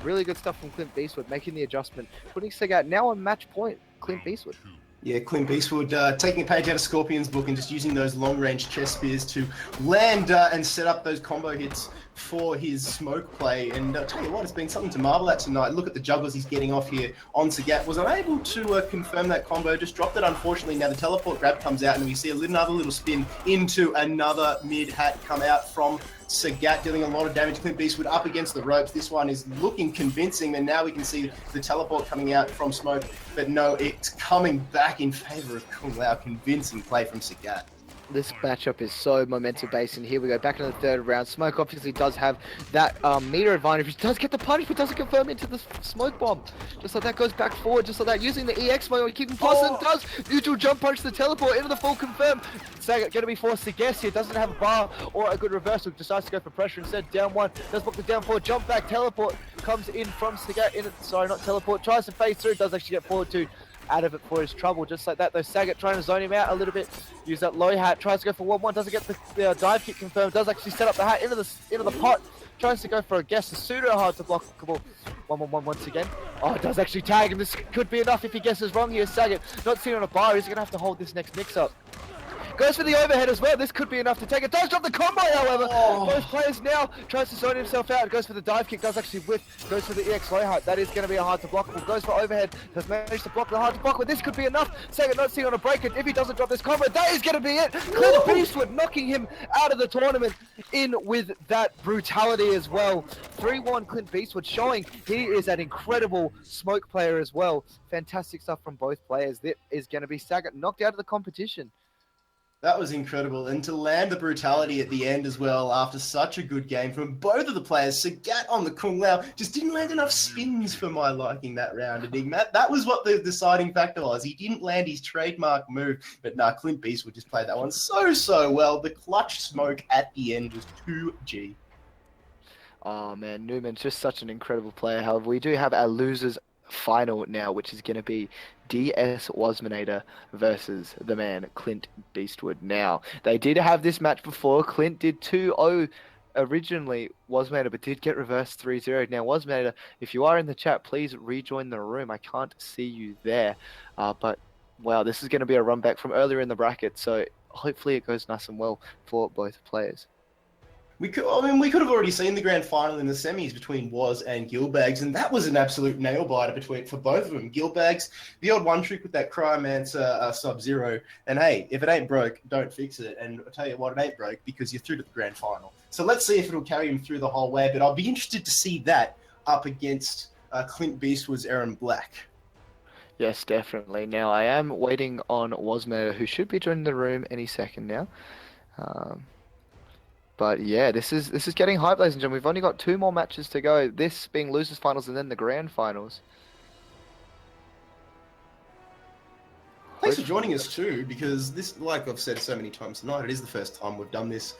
Really good stuff from Clint Beastwood, making the adjustment, putting Sagat now on match point. Clint Beastwood. Yeah, Clint Beastwood taking a page out of Scorpion's book and just using those long-range chest spears to land and set up those combo hits for his smoke play. And I'll tell you what, it's been something to marvel at tonight. Look at the juggles he's getting off here on Sagat. Was unable to confirm that combo, just dropped it unfortunately. Now the teleport grab comes out and we see another little spin into another mid-hat come out from Sagat, dealing a lot of damage. Clint Beastwood up against the ropes. This one is looking convincing, and now we can see the teleport coming out from Smoke. But no, it's coming back in favor of Kung Lao. Convincing play from Sagat. This matchup is so momentum based, and here we go back into the third round. Smoke obviously does have that meter advantage, which does get the punish, but doesn't confirm into the smoke bomb. Just like that, goes back forward, just like that, using the EX mode, keeping plus, and does neutral jump punch the teleport into the full confirm. Sagat going to be forced to guess here, doesn't have a bar or a good reversal, decides to go for pressure instead. Down one, does block the down forward, jump back, teleport comes in from Sagat, sorry, not teleport, tries to phase through, does actually get forward two. Out of it for his trouble, just like that though. Sagat trying to zone him out a little bit, use that low hat, tries to go for 1-1, doesn't get the dive kick confirmed, does actually set up the hat into the pot, tries to go for a guess, a pseudo hard to blockable 1-1-1 once again. Oh, it does actually tag him. This could be enough if he guesses wrong here. Sagat not sitting on a bar, he's gonna have to hold this next mix up. Goes for the overhead as well. This could be enough to take it. Does drop the combo, however. Both players now tries to zone himself out. Goes for the dive kick. Does actually whiff. Goes for the EX low height. That is going to be a hard to block. Goes for overhead. Does manage to block the hard to block, but this could be enough. Sagat not seeing on a break. If he doesn't drop this combo, that is going to be it. Clint Beastwood knocking him out of the tournament in with that brutality as well. 3-1 Clint Beastwood showing he is an incredible smoke player as well. Fantastic stuff from both players. That is going to be Sagat knocked out of the competition. That was incredible. And to land the brutality at the end as well after such a good game from both of the players. Sagat on the Kung Lao just didn't land enough spins for my liking that round. Enigma. That was what the deciding factor was. He didn't land his trademark move. But Clint Beastwood just played that one so well. The clutch smoke at the end was 2G. Oh man, Newman's just such an incredible player. However, we do have our losers final now, which is going to be DS Wasminator versus the man Clint Beastwood. Now, they did have this match before. Clint did 2-0 originally, Wasminator, but did get reversed 3-0. Now, Wasminator, if you are in the chat, please rejoin the room. I can't see you there. But, wow, this is going to be a run back from earlier in the bracket, so hopefully it goes nice and well for both players. We could, I mean, we could have already seen the grand final in the semis between Woz and Gilbags, and that was an absolute nail biter for both of them. Gilbags, the old one trick with that Cryomancer Sub-Zero, and hey, if it ain't broke, don't fix it. And I'll tell you what, it ain't broke because you're through to the grand final. So let's see if it'll carry him through the whole way. But I'll be interested to see that up against Clint Beastwood's Aaron Black. Yes, definitely. Now, I am waiting on Wasmer, who should be joining the room any second now. But yeah, this is getting hype, ladies and gentlemen. We've only got 2 more matches to go. This being losers finals and then the grand finals. Thanks for joining us too, because this, like I've said so many times tonight, it is the first time we've done this.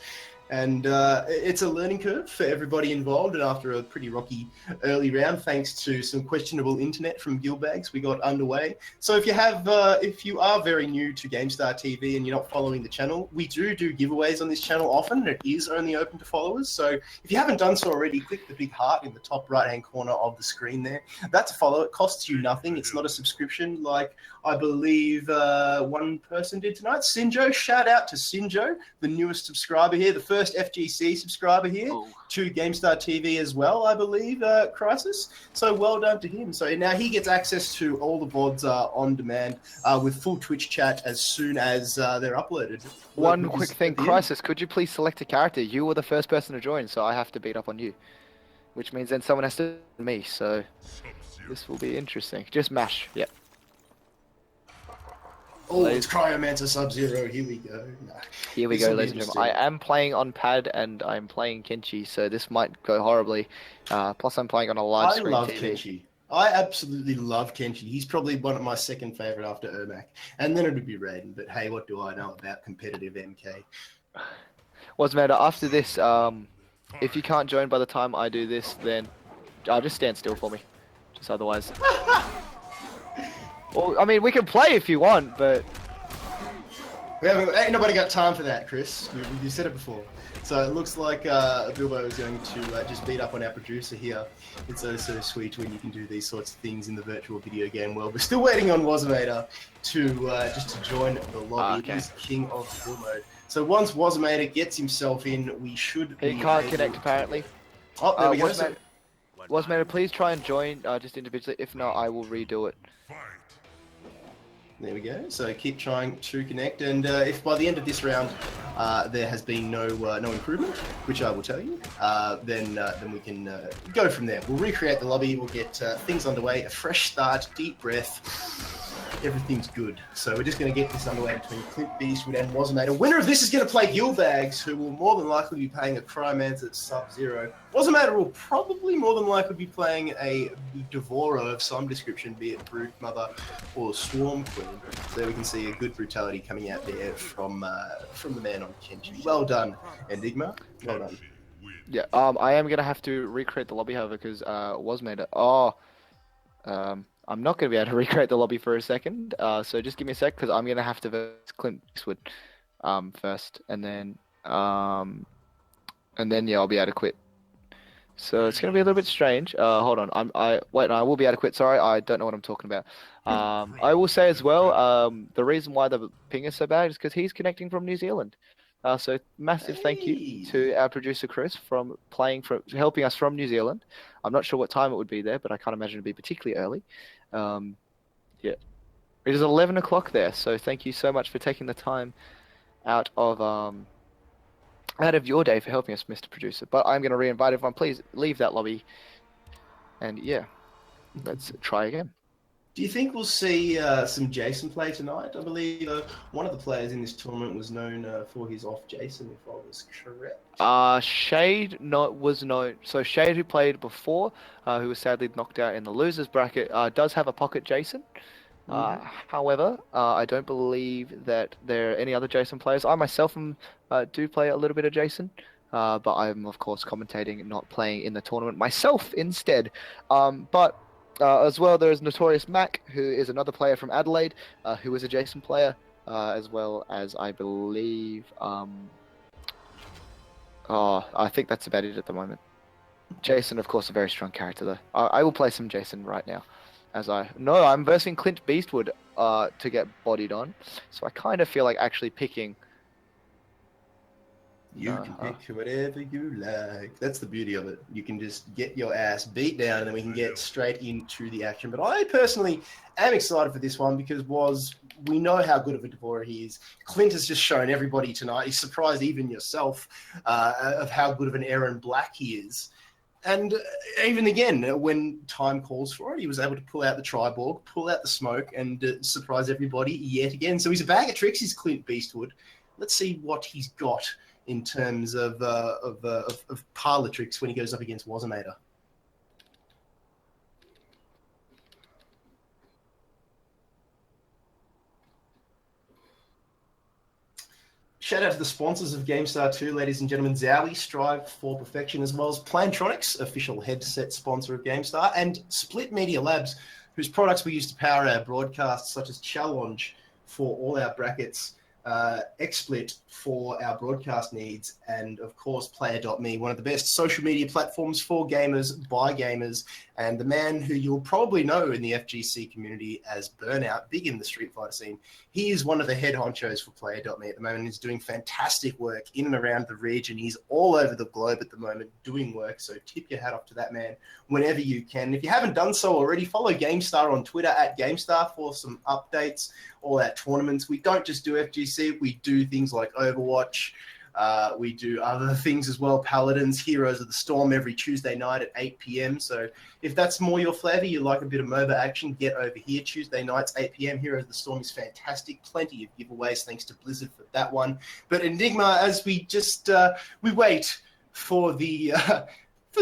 And it's a learning curve for everybody involved. And after a pretty rocky early round, thanks to some questionable internet from Gilbags, we got underway. So if you are very new to Gamestah TV and you're not following the channel, we do giveaways on this channel often, and it is only open to followers. So if you haven't done so already, click the big heart in the top right-hand corner of the screen there. That's a follow. It costs you nothing. It's not a subscription like I believe one person did tonight. Sinjo, shout out to Sinjo, the newest subscriber here, the first FGC subscriber here to Gamestah TV as well, I believe, Crisis. So well done to him. So now he gets access to all the VODs on demand with full Twitch chat as soon as they're uploaded. One quick thing, Crisis, could you please select a character? You were the first person to join, so I have to beat up on you. Which means then someone has to me, so this will be interesting. Just mash, yep. Oh, it's Cryomancer Sub-Zero. Here we go. Nah, here we go, ladies and gentlemen. I am playing on pad and I'm playing Kenshi, so this might go horribly. Plus, I'm playing on a live screen I love TV. Kenshi. I absolutely love Kenshi. He's probably one of my second favorite after Ermac. And then it would be Raiden. But hey, what do I know about competitive MK? What's the matter? After this, if you can't join by the time I do this, then just stand still for me. Just otherwise. Well, I mean, we can play if you want, but... Ain't nobody got time for that, Chris. You said it before. So it looks like Bilbo is going to just beat up on our producer here. It's so sweet when you can do these sorts of things in the virtual video game world. We're still waiting on Wasmator to join the lobby. Okay. He's king of full mode. So once Wasmator gets himself in, we should He can't connect, apparently. Oh, there we go. Wasmator, please try and join just individually. If not, I will redo it. There we go. So keep trying to connect, and if by the end of this round there has been no improvement, which I will tell you, then we can go from there. We'll recreate the lobby. We'll get things underway. A fresh start, deep breath. Everything's good. So we're just going to get this underway between Clint Beastwood and Wasmator. Winner of this is going to play Gilbags, who will more than likely be playing a Cryomancer Sub-Zero. Wasmator will probably more than likely be playing a Devourer of some description, be it Brute Mother or Swarm Queen. So we can see a good brutality coming out there from the man on Kenshi. Well done, Enigma. Well done. Yeah, I am going to have to recreate the lobby, however, because Wasmator... I'm not going to be able to recreate the lobby for a second, so just give me a sec, because I'm going to have to verse Clint Beastwood first, and then yeah, I'll be able to quit. So it's going to be a little bit strange. Hold on, I will be able to quit. Sorry, I don't know what I'm talking about. I will say as well, the reason why the ping is so bad is because he's connecting from New Zealand. So massive thank you to our producer Chris from helping us from New Zealand. I'm not sure what time it would be there, but I can't imagine it'd be particularly early. Yeah, it is 11 o'clock there. So thank you so much for taking the time out of your day for helping us, Mr. Producer. But I'm going to re-invite everyone. Please leave that lobby, and yeah, let's try again. Do you think we'll see some Jason play tonight? I believe one of the players in this tournament was known for his off Jason, if I was correct. Shade was known. So Shade, who played before, who was sadly knocked out in the losers bracket, does have a pocket Jason. However, I don't believe that there are any other Jason players. I myself do play a little bit of Jason, but I'm of course commentating and not playing in the tournament myself instead. As well, there is Notorious Mac, who is another player from Adelaide, who is a Jason player, as well as I believe... I think that's about it at the moment. Jason, of course, a very strong character, though. I will play some Jason right now. I'm versing Clint Beastwood to get bodied on, so I kind of feel like actually picking You can pick whatever you like. That's the beauty of it. You can just get your ass beat down and then we can get straight into the action. But I personally am excited for this one because we know how good of a Devourer he is. Clint has just shown everybody tonight. He's surprised even yourself of how good of an Aaron Black he is. And even again, when time calls for it, he was able to pull out the Triborg, pull out the smoke, and surprise everybody yet again. So he's a bag of tricks, he's Clint Beastwood. Let's see what he's got in terms of parlor tricks when he goes up against Wazimator. Shout out to the sponsors of Gamestar 2, ladies and gentlemen. Zowie, Strive for Perfection, as well as Plantronics, official headset sponsor of Gamestar, and Split Media Labs, whose products we use to power our broadcasts, such as Challenge for all our brackets, XSplit for our broadcast needs, and of course Player.me, one of the best social media platforms for gamers by gamers, and the man who you'll probably know in the FGC community as Burnout, big in the Street Fighter scene. He is one of the head honchos for Player.me at the moment. He's doing fantastic work in and around the region. He's all over the globe at the moment doing work, so tip your hat off to that man whenever you can. If you haven't done so already, follow GameStar on Twitter at GameStar for some updates, all our tournaments. We don't just do FGC, we do things like Overwatch. We do other things as well, Paladins, Heroes of the Storm every Tuesday night at 8 p.m. So if that's more your flavor, you like a bit of MOBA action, get over here. Tuesday nights, 8 p.m. Heroes of the Storm is fantastic. Plenty of giveaways thanks to Blizzard for that one. But Enigma, as we just we wait for the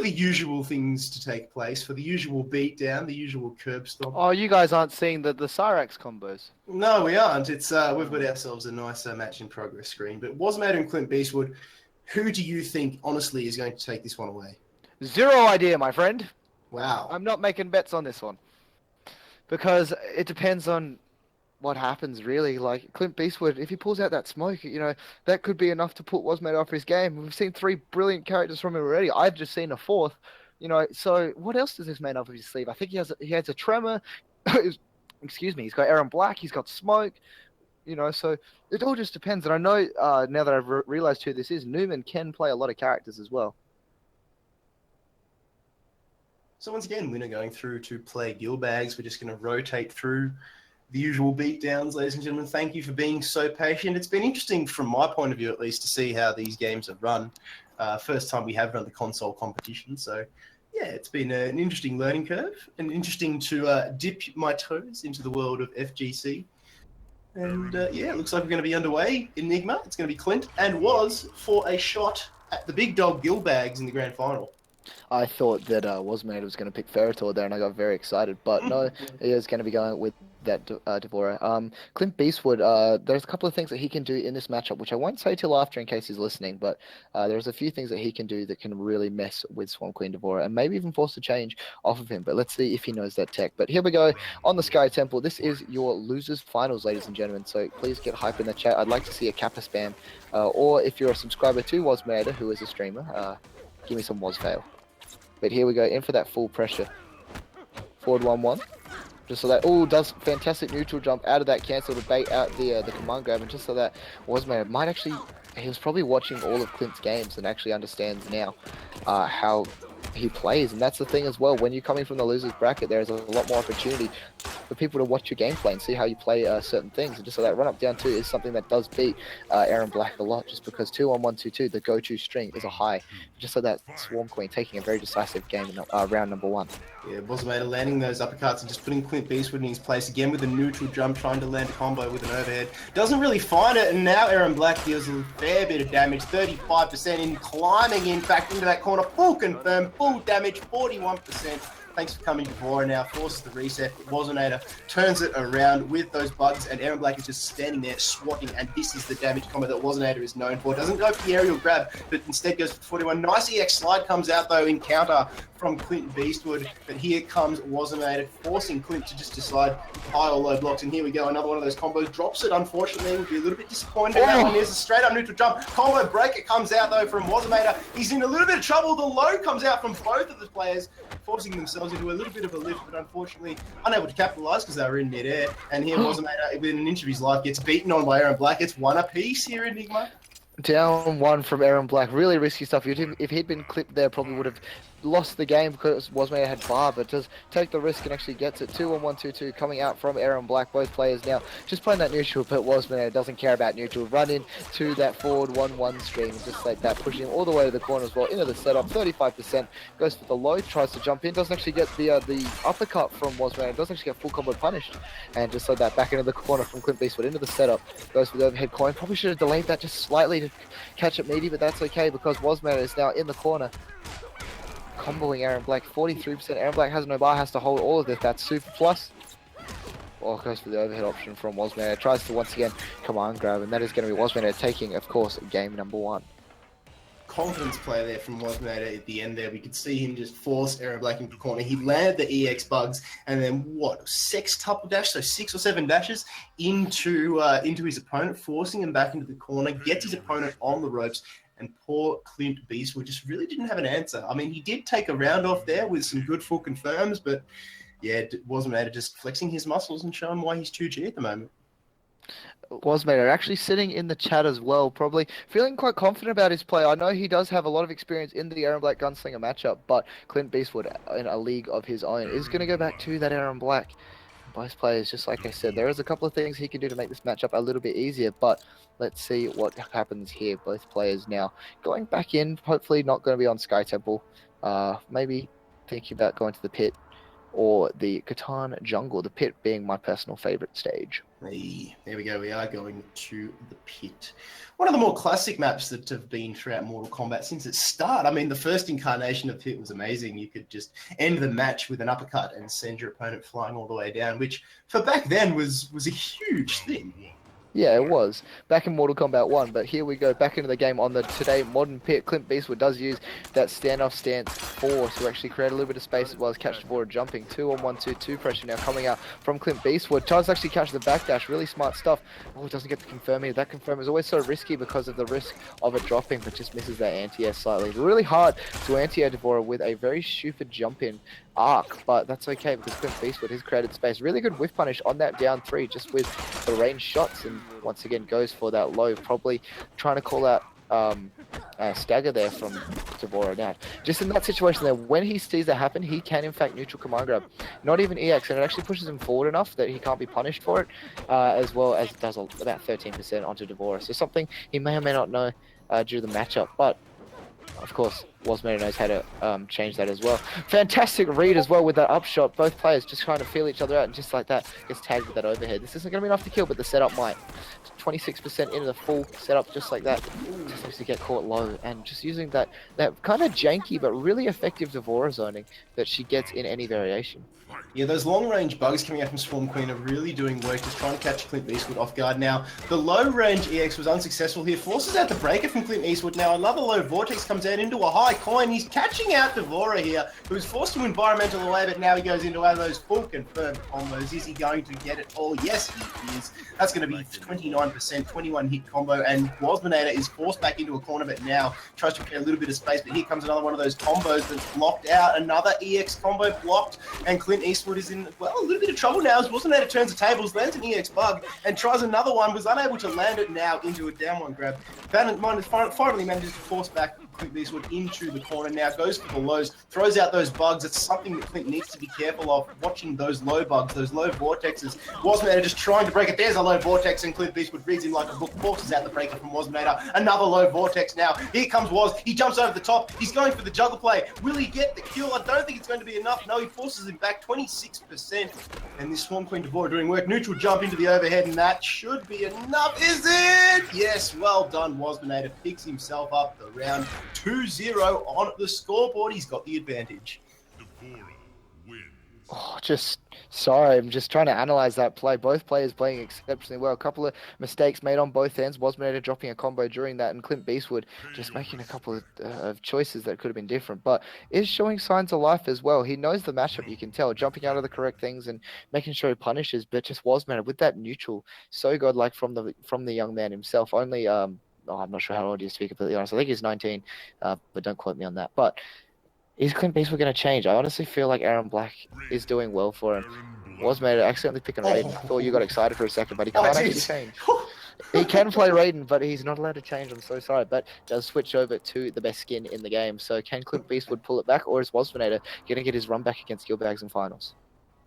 usual things to take place, for the usual beatdown, the usual curb stomp. Oh, you guys aren't seeing the Cyrax combos. No, we aren't. It's we've got ourselves a nice match in progress screen. But Wazimator and Clint Beastwood, who do you think, honestly, is going to take this one away? Zero idea, my friend. Wow. I'm not making bets on this one. Because it depends on what happens, really. Like, Clint Beastwood, if he pulls out that smoke, that could be enough to put Wazimator off his game. We've seen 3 brilliant characters from him already. I've just seen a 4th. So what else does this man have up his sleeve? I think he has a Tremor. Excuse me. He's got Aaron Black. He's got Smoke. So it all just depends. And I know now that I've realized who this is, Newman can play a lot of characters as well. So once again, we're going through to play Guild Bags. We're just going to rotate through the usual beatdowns, ladies and gentlemen. Thank you for being so patient. It's been interesting from my point of view, at least, to see how these games have run. First time we have run the console competition, so yeah, it's been an interesting learning curve and interesting to dip my toes into the world of FGC. And yeah, it looks like we're going to be underway. Enigma, it's going to be Clint and Woz for a shot at the big dog Guild Bags in the grand final. I thought that Wazimator was going to pick Ferritor there, and I got very excited. But no, he is going to be going with that Devourer. Clint Beastwood, there's a couple of things that he can do in this matchup, which I won't say till after in case he's listening, but there's a few things that he can do that can really mess with Swamp Queen Devourer and maybe even force a change off of him. But let's see if he knows that tech. But here we go on the Sky Temple. This is your losers finals, ladies and gentlemen. So please get hype in the chat. I'd like to see a Kappa spam. Or if you're a subscriber to Wazimator, who is a streamer, give me some Wazfail. But here we go, in for that full pressure. Forward 1-1. Just so that, does fantastic neutral jump out of that cancel to bait out the command grab. And just so that Wazimator might actually, he was probably watching all of Clint's games and actually understands now how he plays. And that's the thing as well, when you're coming from the losers bracket, there's a lot more opportunity for people to watch your gameplay and see how you play certain things. And just so that run up down 2 is something that does beat Aaron Black a lot, just because 2-1-1-2-2, the go-to string is a high. Just so that Swarm Queen taking a very decisive game in round number 1. Yeah, Wazimator landing those uppercuts and just putting Clint Beastwood in his place again with a neutral jump, trying to land a combo with an overhead. Doesn't really find it, and now Aaron Black deals a fair bit of damage, 35% in, climbing in back into that corner, full confirm, full damage, 41%. Thanks for coming before, and now forces the reset. Wazimator turns it around with those bugs, and Aaron Black is just standing there swatting, and this is the damage combo that Wazimator is known for. Doesn't go for the aerial grab, but instead goes for 41. Nice EX slide comes out, though, in counter from Clint Beastwood, but here comes Wazimator, forcing Clint to just decide high or low blocks, and here we go, another one of those combos. Drops it, unfortunately, would be a little bit disappointed. That one is a straight-up neutral jump. Combo break, it comes out, though, from Wazimator. He's in a little bit of trouble. The low comes out from both of the players, forcing themselves into a little bit of a lift, but unfortunately unable to capitalize because they were in midair. And here Wazimator, within an inch of his life, gets beaten on by Aaron Black. It's 1 apiece here, Enigma. Down one from Aaron Black. Really risky stuff. If he'd been clipped there, probably would have lost the game because Wasmate had bar, but does take the risk and actually gets it. 2-on-1, 2-2 coming out from Aaron Black. Both players now just playing that neutral, but Wasmate doesn't care about neutral. Run in to that forward 1-1 string, just like that, pushing him all the way to the corner as well. Into the setup, 35%. Goes for the low, tries to jump in, doesn't actually get the uppercut from Wasmate. Doesn't actually get full combo punished. And just like that, back into the corner from Clint Beastwood, into the setup. Goes for the overhead coin. Probably should have delayed that just slightly to catch it meaty, but that's okay because Wasmate is now in the corner. Comboing Aaron Black, 43%. Aaron Black has no bar, has to hold all of this. That's super plus. Well, goes for the overhead option from Wasmate. Tries to once again command grab, and that is going to be Wasmate taking, of course, game number 1. Confidence play there from Wasmate at the end there. We could see him just force Aaron Black into the corner. He landed the EX bugs and then sextuple dash, so 6 or 7 dashes into his opponent, forcing him back into the corner, gets his opponent on the ropes, and poor Clint Beastwood just really didn't have an answer. I mean, he did take a round off there with some good full confirms, but yeah, Wasmate just flexing his muscles and showing why he's 2G at the moment. Wasmate are actually sitting in the chat as well, probably feeling quite confident about his play. I know he does have a lot of experience in the Aaron Black Gunslinger matchup, but Clint Beastwood in a league of his own is going to go back to that Aaron Black. Both players, just like I said, there is a couple of things he can do to make this matchup a little bit easier, but let's see what happens here. Both players now going back in, hopefully not going to be on Sky Temple, maybe thinking about going to the pit or the Catan Jungle, the pit being my personal favorite stage. Hey, there we go. We are going to the pit. One of the more classic maps that have been throughout Mortal Kombat since its start. I mean, the first incarnation of pit was amazing. You could just end the match with an uppercut and send your opponent flying all the way down, which for back then was a huge thing. Yeah, it was back in Mortal Kombat 1, but here we go back into the game on the today modern pit. Clint Beastwood does use that standoff stance 4 to actually create a little bit of space as well as catch Devora jumping. 2-on-1, 2-2 pressure now coming out from Clint Beastwood. Tries to actually catch the backdash, really smart stuff. Oh, doesn't get the confirm here. That confirm is always so risky because of the risk of it dropping, but just misses that anti-air slightly. Really hard to anti-air Devora with a very stupid jump in arc, but that's okay because Clint Beastwood has created space. Really good whiff punish on that down 3 just with the range shots, and once again goes for that low, probably trying to call out stagger there from Devora. Now just in that situation there, when he sees that happen, he can in fact neutral command grab, not even EX, and it actually pushes him forward enough that he can't be punished for it, as well as it does about 13% onto Devora. So something he may or may not know due to the matchup, but of course Wasmate knows how to change that as well. Fantastic read as well with that upshot. Both players just trying to feel each other out, and just like that gets tagged with that overhead. This isn't going to be enough to kill, but the setup might. 26% into the full setup just like that. Just has to get caught low, and just using that kind of janky but really effective Devora zoning that she gets in any variation. Yeah, those long-range bugs coming out from Swarm Queen are really doing work, just trying to catch Clint Eastwood off guard. Now, the low-range EX was unsuccessful here, forces out the breaker from Clint Eastwood. Now, another low vortex comes out into a high coin. He's catching out Devora here, who's forced to environmental away, but now he goes into one of those full confirmed combos. Is he going to get it all? Yes, he is. That's going to be 29%, 21 hit combo, and Wasmanator is forced back into a corner, but now tries to create a little bit of space, but here comes another one of those combos that's blocked out. Another EX combo blocked, and Clint Eastwood is in, well, a little bit of trouble now as Wasmanator turns the tables, lands an EX bug, and tries another one, was unable to land it now into a down one grab. Finally manages to force back Clint Beastwood into the corner now, goes for the lows, throws out those bugs. It's something that Clint needs to be careful of, watching those low bugs, those low vortexes. Wasmanator just trying to break it. There's a low vortex, and Clint Beastwood reads him like a book, forces out the breaker from Wasmanator. Another low vortex now. Here comes Was. He jumps over the top. He's going for the juggle play. Will he get the kill? I don't think it's going to be enough. No, he forces him back 26%. And this Swarm Queen Devora doing work. Neutral jump into the overhead, and that should be enough. Is it? Yes, well done. Wasmanator picks himself up the round. 2-0 on the scoreboard. He's got the advantage. Oh, sorry, I'm just trying to analyze that play. Both players playing exceptionally well. A couple of mistakes made on both ends. Wasmanator dropping a combo during that, and Clint Beastwood just making a couple of choices that could have been different, but is showing signs of life as well. He knows the matchup, you can tell, jumping out of the correct things and making sure he punishes, but just Wasmanator with that neutral, so godlike from the young man himself. Only I'm not sure how old he is, to be completely honest. I think he's 19, but don't quote me on that. But is Clint Beastwood going to change? I honestly feel like Aaron Black is doing well for him. Wasmanator accidentally picking a raid. I thought you got excited for a second, but he can't actually change. He can play Raiden, but he's not allowed to change. I'm so sorry, but does switch over to the best skin in the game. So can Clint Beastwood pull it back, or is Wasminator going to get his run back against Gilbags in finals?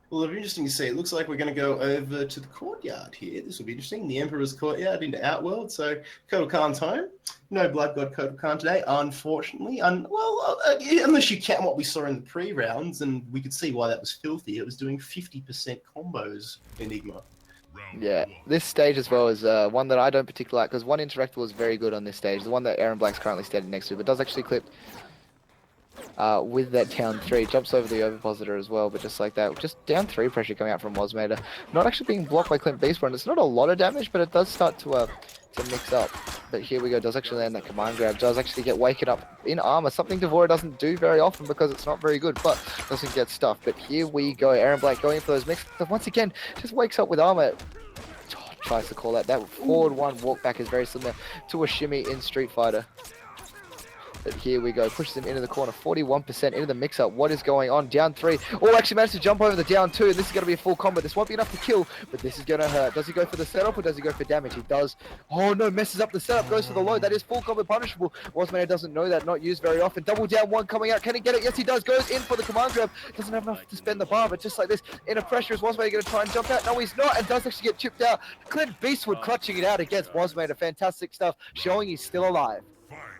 Well, it'll be interesting to see. It looks like we're going to go over to the courtyard here. This will be interesting. The Emperor's Courtyard into Outworld. So Kotal Khan's home. No Blood God Kotal Khan today, unfortunately. Unless you count what we saw in the pre-rounds, and we could see why that was filthy. It was doing 50% combos, Enigma. Yeah, this stage as well is one that I don't particularly like, because one interactable is very good on this stage. The one that Aaron Black's currently standing next to, but does actually clip with that down 3. Jumps over the ovipositor as well, but just like that. Just down 3 pressure coming out from Wasmator. Not actually being blocked by Clint Beastborn. It's not a lot of damage, but it does start to mix up. But here we go. Does actually land that command grab. Does actually get waken up in armor. Something Devora doesn't do very often because it's not very good, but doesn't get stuffed. But here we go. Aaron Black going for those mix. Once again, just wakes up with armor. Tries to call that. That forward 1 walk back is very similar to a shimmy in Street Fighter. But here we go, pushes him into the corner, 41% into the mix-up. What is going on? Down 3. Oh, actually managed to jump over the down 2, and this is going to be a full combo. This won't be enough to kill, but this is going to hurt. Does he go for the setup, or does he go for damage? He does. Oh no, messes up the setup, goes for the low. That is full combo punishable. Wasmator doesn't know that, not used very often. Double down 1 coming out. Can he get it? Yes, he does. Goes in for the command grab. Doesn't have enough to spend the bar, but just like this, in a pressure, is Wasmator going to try and jump out? No, he's not, and does actually get chipped out. Clint Beastwood clutching it out against Wasmator. Fantastic stuff, showing he's still alive.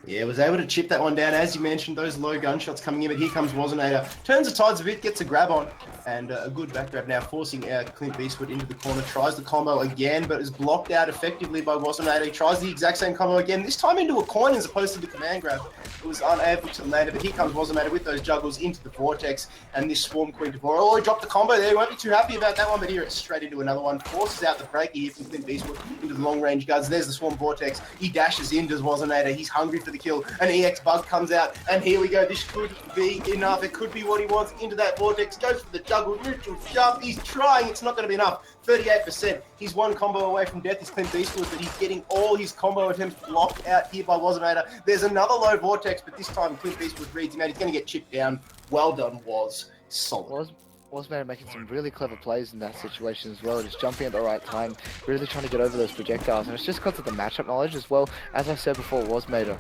Yeah, was able to chip that one down. As you mentioned, those low gunshots coming in, but here comes Wasinator. Turns the tides a bit, gets a grab on, and a good back grab now, forcing Clint Beastwood into the corner. Tries the combo again, but is blocked out effectively by Wasinator. He tries the exact same combo again, this time into a coin as opposed to the command grab. It was unable to land it, but here comes Wasinator with those juggles into the vortex, and this Swarm Queen Devora. Oh, he dropped the combo there. He won't be too happy about that one, but here it's straight into another one. Forces out the breaker here from Clint Beastwood into the long-range guards. There's the Swarm Vortex. He dashes in, does Wasinator. He's hungry for the kill. An EX bug comes out, and here we go. This could be enough. It could be what he wants. Into that vortex, goes for the juggle, neutral jump. He's trying. It's not going to be enough. 38%. He's 1 combo away from death. Is Clint Beastwood, but he's getting all his combo attempts blocked out here by Wasmator. There's another low vortex, but this time Clint Beastwood reads him out. He's going to get chipped down. Well done, Was. Solid. Wasmator making some really clever plays in that situation as well, just jumping at the right time, really trying to get over those projectiles, and it's just because of the matchup knowledge as well. As I said before, Wasmator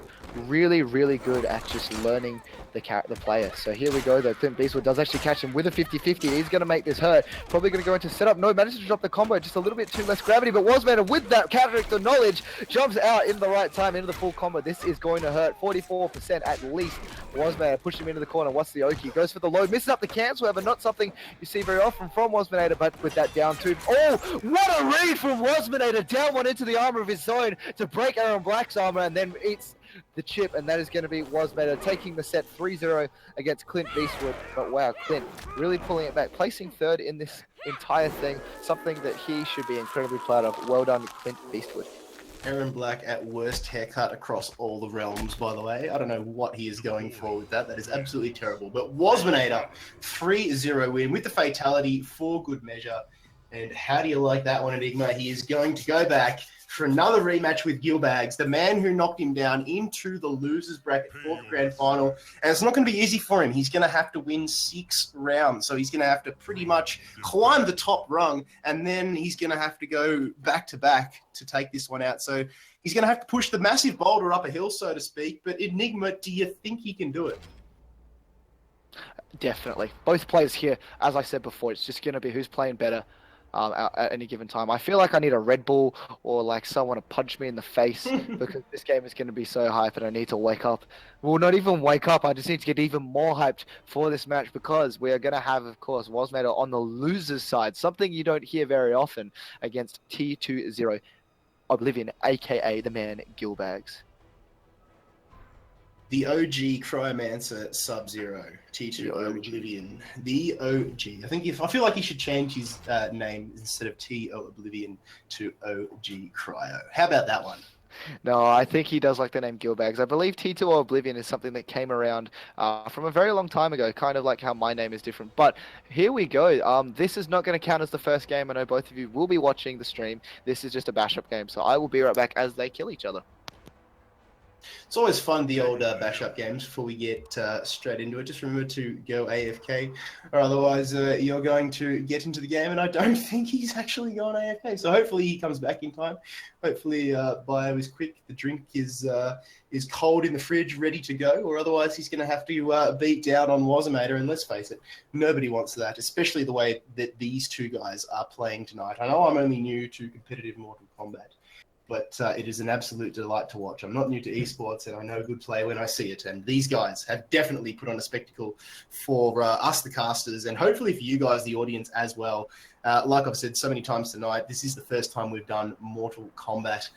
really, really good at just learning the player. So here we go though, Clint Beastwood does actually catch him with a 50-50, he's going to make this hurt, probably going to go into setup, no, manages to drop the combo, just a little bit too less gravity, but Wasmator with that counter knowledge, jumps out in the right time, into the full combo. This is going to hurt, 44% at least. Wasmator pushing him into the corner, what's the Oki, goes for the low, misses up the cancel, however, not something you see very often from Wasminator, but with that down 2. Oh, what a read from Wasminator, down 1 into the armor of his zone to break Aaron Black's armor, and then eats the chip, and that is going to be Wasmator taking the set 3-0 against Clint Beastwood. But wow, Clint really pulling it back, placing 3rd in this entire thing, something that he should be incredibly proud of. Well done, Clint Beastwood. Aaron Black at worst haircut across all the realms, by the way. I don't know what he is going for with that. That is absolutely terrible. But Wasminator, 3-0 win with the fatality for good measure. And how do you like that one, Enigma? He is going to go back for another rematch with Gilbags, the man who knocked him down into the losers bracket for the grand final. And it's not going to be easy for him. He's going to have to win 6 rounds. So he's going to have to pretty much climb the top rung, and then he's going to have to go back-to-back to take this one out. So he's going to have to push the massive boulder up a hill, so to speak. But Enigma, do you think he can do it? Definitely. Both players here, as I said before, it's just going to be who's playing better. At any given time. I feel like I need a Red Bull or like someone to punch me in the face because this game is going to be so hyped and I need to wake up. Well, not even wake up. I just need to get even more hyped for this match because we are going to have, of course, Wasmator on the loser's side, something you don't hear very often against T20 Oblivion, aka the man Gilbags. The OG Cryomancer Sub-Zero, T2 Oblivion. The OG. I feel like he should change his name instead of T.O. Oblivion to OG Cryo. How about that one? No, I think he does like the name Gilbags. I believe T2 Oblivion is something that came around from a very long time ago, kind of like how my name is different. But here we go. This is not going to count as the first game. I know both of you will be watching the stream. This is just a bash-up game, so I will be right back as they kill each other. It's always fun, the old bash up games. Before we get straight into it, just remember to go AFK, or otherwise you're going to get into the game, and I don't think he's actually gone AFK. So hopefully he comes back in time. Hopefully bio is quick, the drink is cold in the fridge, ready to go, or otherwise he's going to have to beat down on Wazimator, and let's face it, nobody wants that, especially the way that these two guys are playing tonight. I know I'm only new to competitive Mortal Kombat, but it is an absolute delight to watch. I'm not new to esports, and I know good play when I see it. And these guys have definitely put on a spectacle for us, the casters, and hopefully for you guys, the audience, as well. Like I've said so many times tonight, this is the first time we've done Mortal Kombat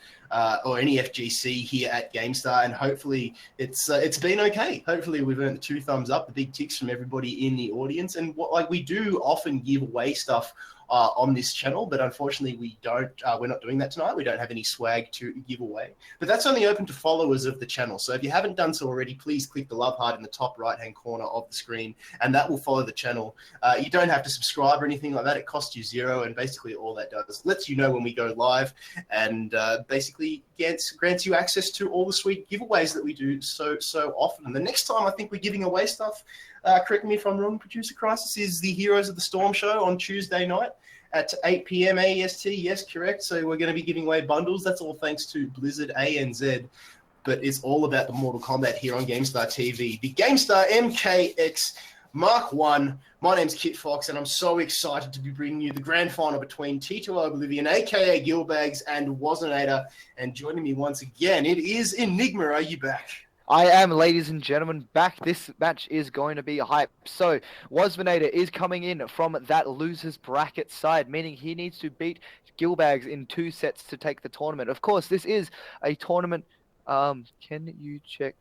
or any FGC here at Gamestah, and hopefully it's been okay. Hopefully we've earned the 2 thumbs up, the big ticks from everybody in the audience, and we do often give away stuff on this channel, but unfortunately we're not doing that tonight. We don't have any swag to give away, but that's only open to followers of the channel. So if you haven't done so already, please click the love heart in the top right hand corner of the screen, and that will follow the channel. You don't have to subscribe or anything like that. It costs you 0, and basically all that does lets you know when we go live, and basically grants you access to all the sweet giveaways that we do so often. And the next time I think we're giving away stuff, correct me if I'm wrong, Producer Crisis, is the Heroes of the Storm show on Tuesday night at 8 p.m. AEST. Yes, correct. So we're going to be giving away bundles. That's all thanks to Blizzard ANZ. But it's all about the Mortal Kombat here on Gamestar TV. The Gamestar MKX Mark 1. My name's Kit Fox, and I'm so excited to be bringing you the grand final between T2 Oblivion, a.k.a. Gilbags, and Wazinator. And joining me once again, it is Enigma. Are you back? I am, ladies and gentlemen, back. This match is going to be hype. So, Wazinator is coming in from that loser's bracket side, meaning he needs to beat Gilbags in 2 sets to take the tournament. Of course, this is a tournament. Can you check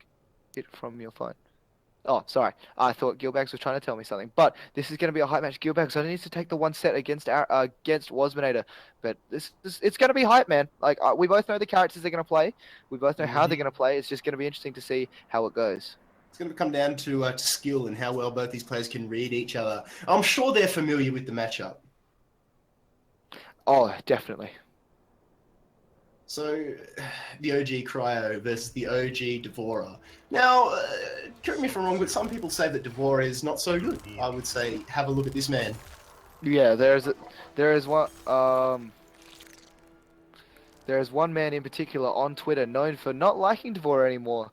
it from your phone? Oh, sorry. I thought Gilbags was trying to tell me something. But this is going to be a hype match. Gilbags only needs to take the 1 set against Wazminator. But it's going to be hype, man. We both know the characters they're going to play. We both know how they're going to play. It's just going to be interesting to see how it goes. It's going to come down to skill and how well both these players can read each other. I'm sure they're familiar with the matchup. Oh, definitely. So, the OG Cryo versus the OG Devourer. Now, correct me if I'm wrong, but some people say that Devourer is not so good. I would say, have a look at this man. Yeah, there is one man in particular on Twitter known for not liking Devourer anymore.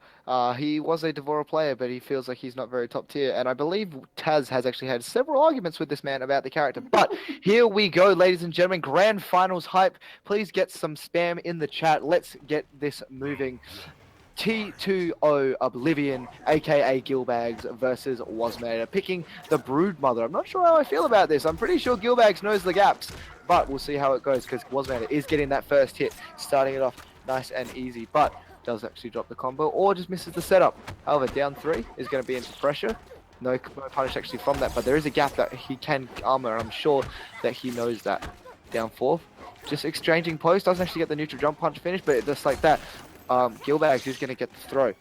He was a Devourer player, but he feels like he's not very top tier. And I believe Taz has actually had several arguments with this man about the character. But here we go, ladies and gentlemen. Grand Finals hype. Please get some spam in the chat. Let's get this moving. T2O Oblivion, aka Gilbags, versus Wazinator, picking the Broodmother. I'm not sure how I feel about this. I'm pretty sure Gilbags knows the gaps, but we'll see how it goes because Wazinator is getting that first hit, starting it off nice and easy, but does actually drop the combo or just misses the setup. However, down 3 is going to be into pressure. No punish actually from that, but there is a gap that he can armor, and I'm sure that he knows that. Down 4, just exchanging post, doesn't actually get the neutral jump punch finish, but just like that. Gilbags is going to get the throw.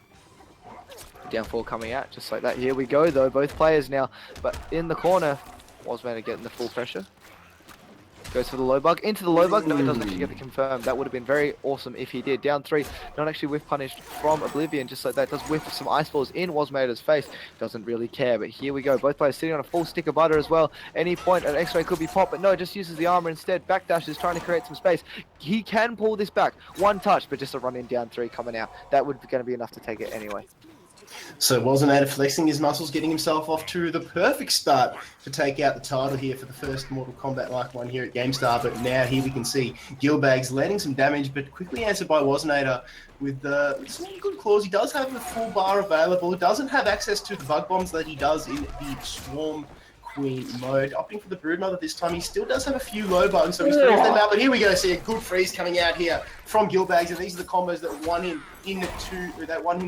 Down 4 coming out, just like that. Here we go, though. Both players now, but in the corner, Wazinator getting the full pressure. Goes for the low bug. Into the low bug. No, it doesn't actually get the confirm. That would have been very awesome if he did. Down 3, not actually whiff punished from Oblivion, just like that. Does whiff some ice balls in Wazinator's face. Doesn't really care, but here we go. Both players sitting on a full stick of butter as well. Any point, an X-ray could be popped, but no, just uses the armor instead. Backdash is trying to create some space. He can pull this back. 1 touch, but just a run in down 3 coming out. That would be going to be enough to take it anyway. So Wazinator flexing his muscles, getting himself off to the perfect start to take out the title here for the first Mortal Kombat like one here at Gamestar. But now here we can see Gilbags landing some damage, but quickly answered by Wazinator with some good claws. He does have the full bar available. He doesn't have access to the bug bombs that he does in the Swarm Queen mode. Opting for the Broodmother this time. He still does have a few low bugs, so he's throwing them out. But here we go, see a good freeze coming out here from Gilbags, and these are the combos that won him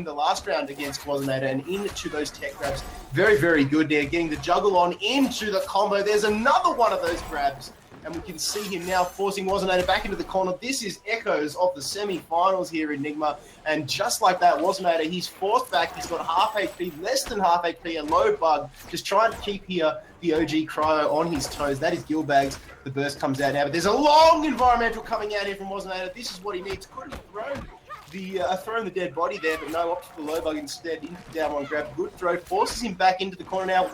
the last round against Wazinator and into those tech grabs. Very, very good there, getting the juggle on into the combo. There's another one of those grabs and we can see him now forcing Waznader back into the corner. This is echoes of the semi-finals here, Enigma, and just like that, Waznader, he's forced back. He's got half HP, less than half HP, a low bug, just trying to keep here the OG Cryo on his toes. That is Gilbags. The burst comes out now, but there's a long environmental coming out here from Waznader. This is what he needs. Could have thrown the dead body there, but no, opted for the low bug instead. Into the down one grab, good throw, forces him back into the corner now.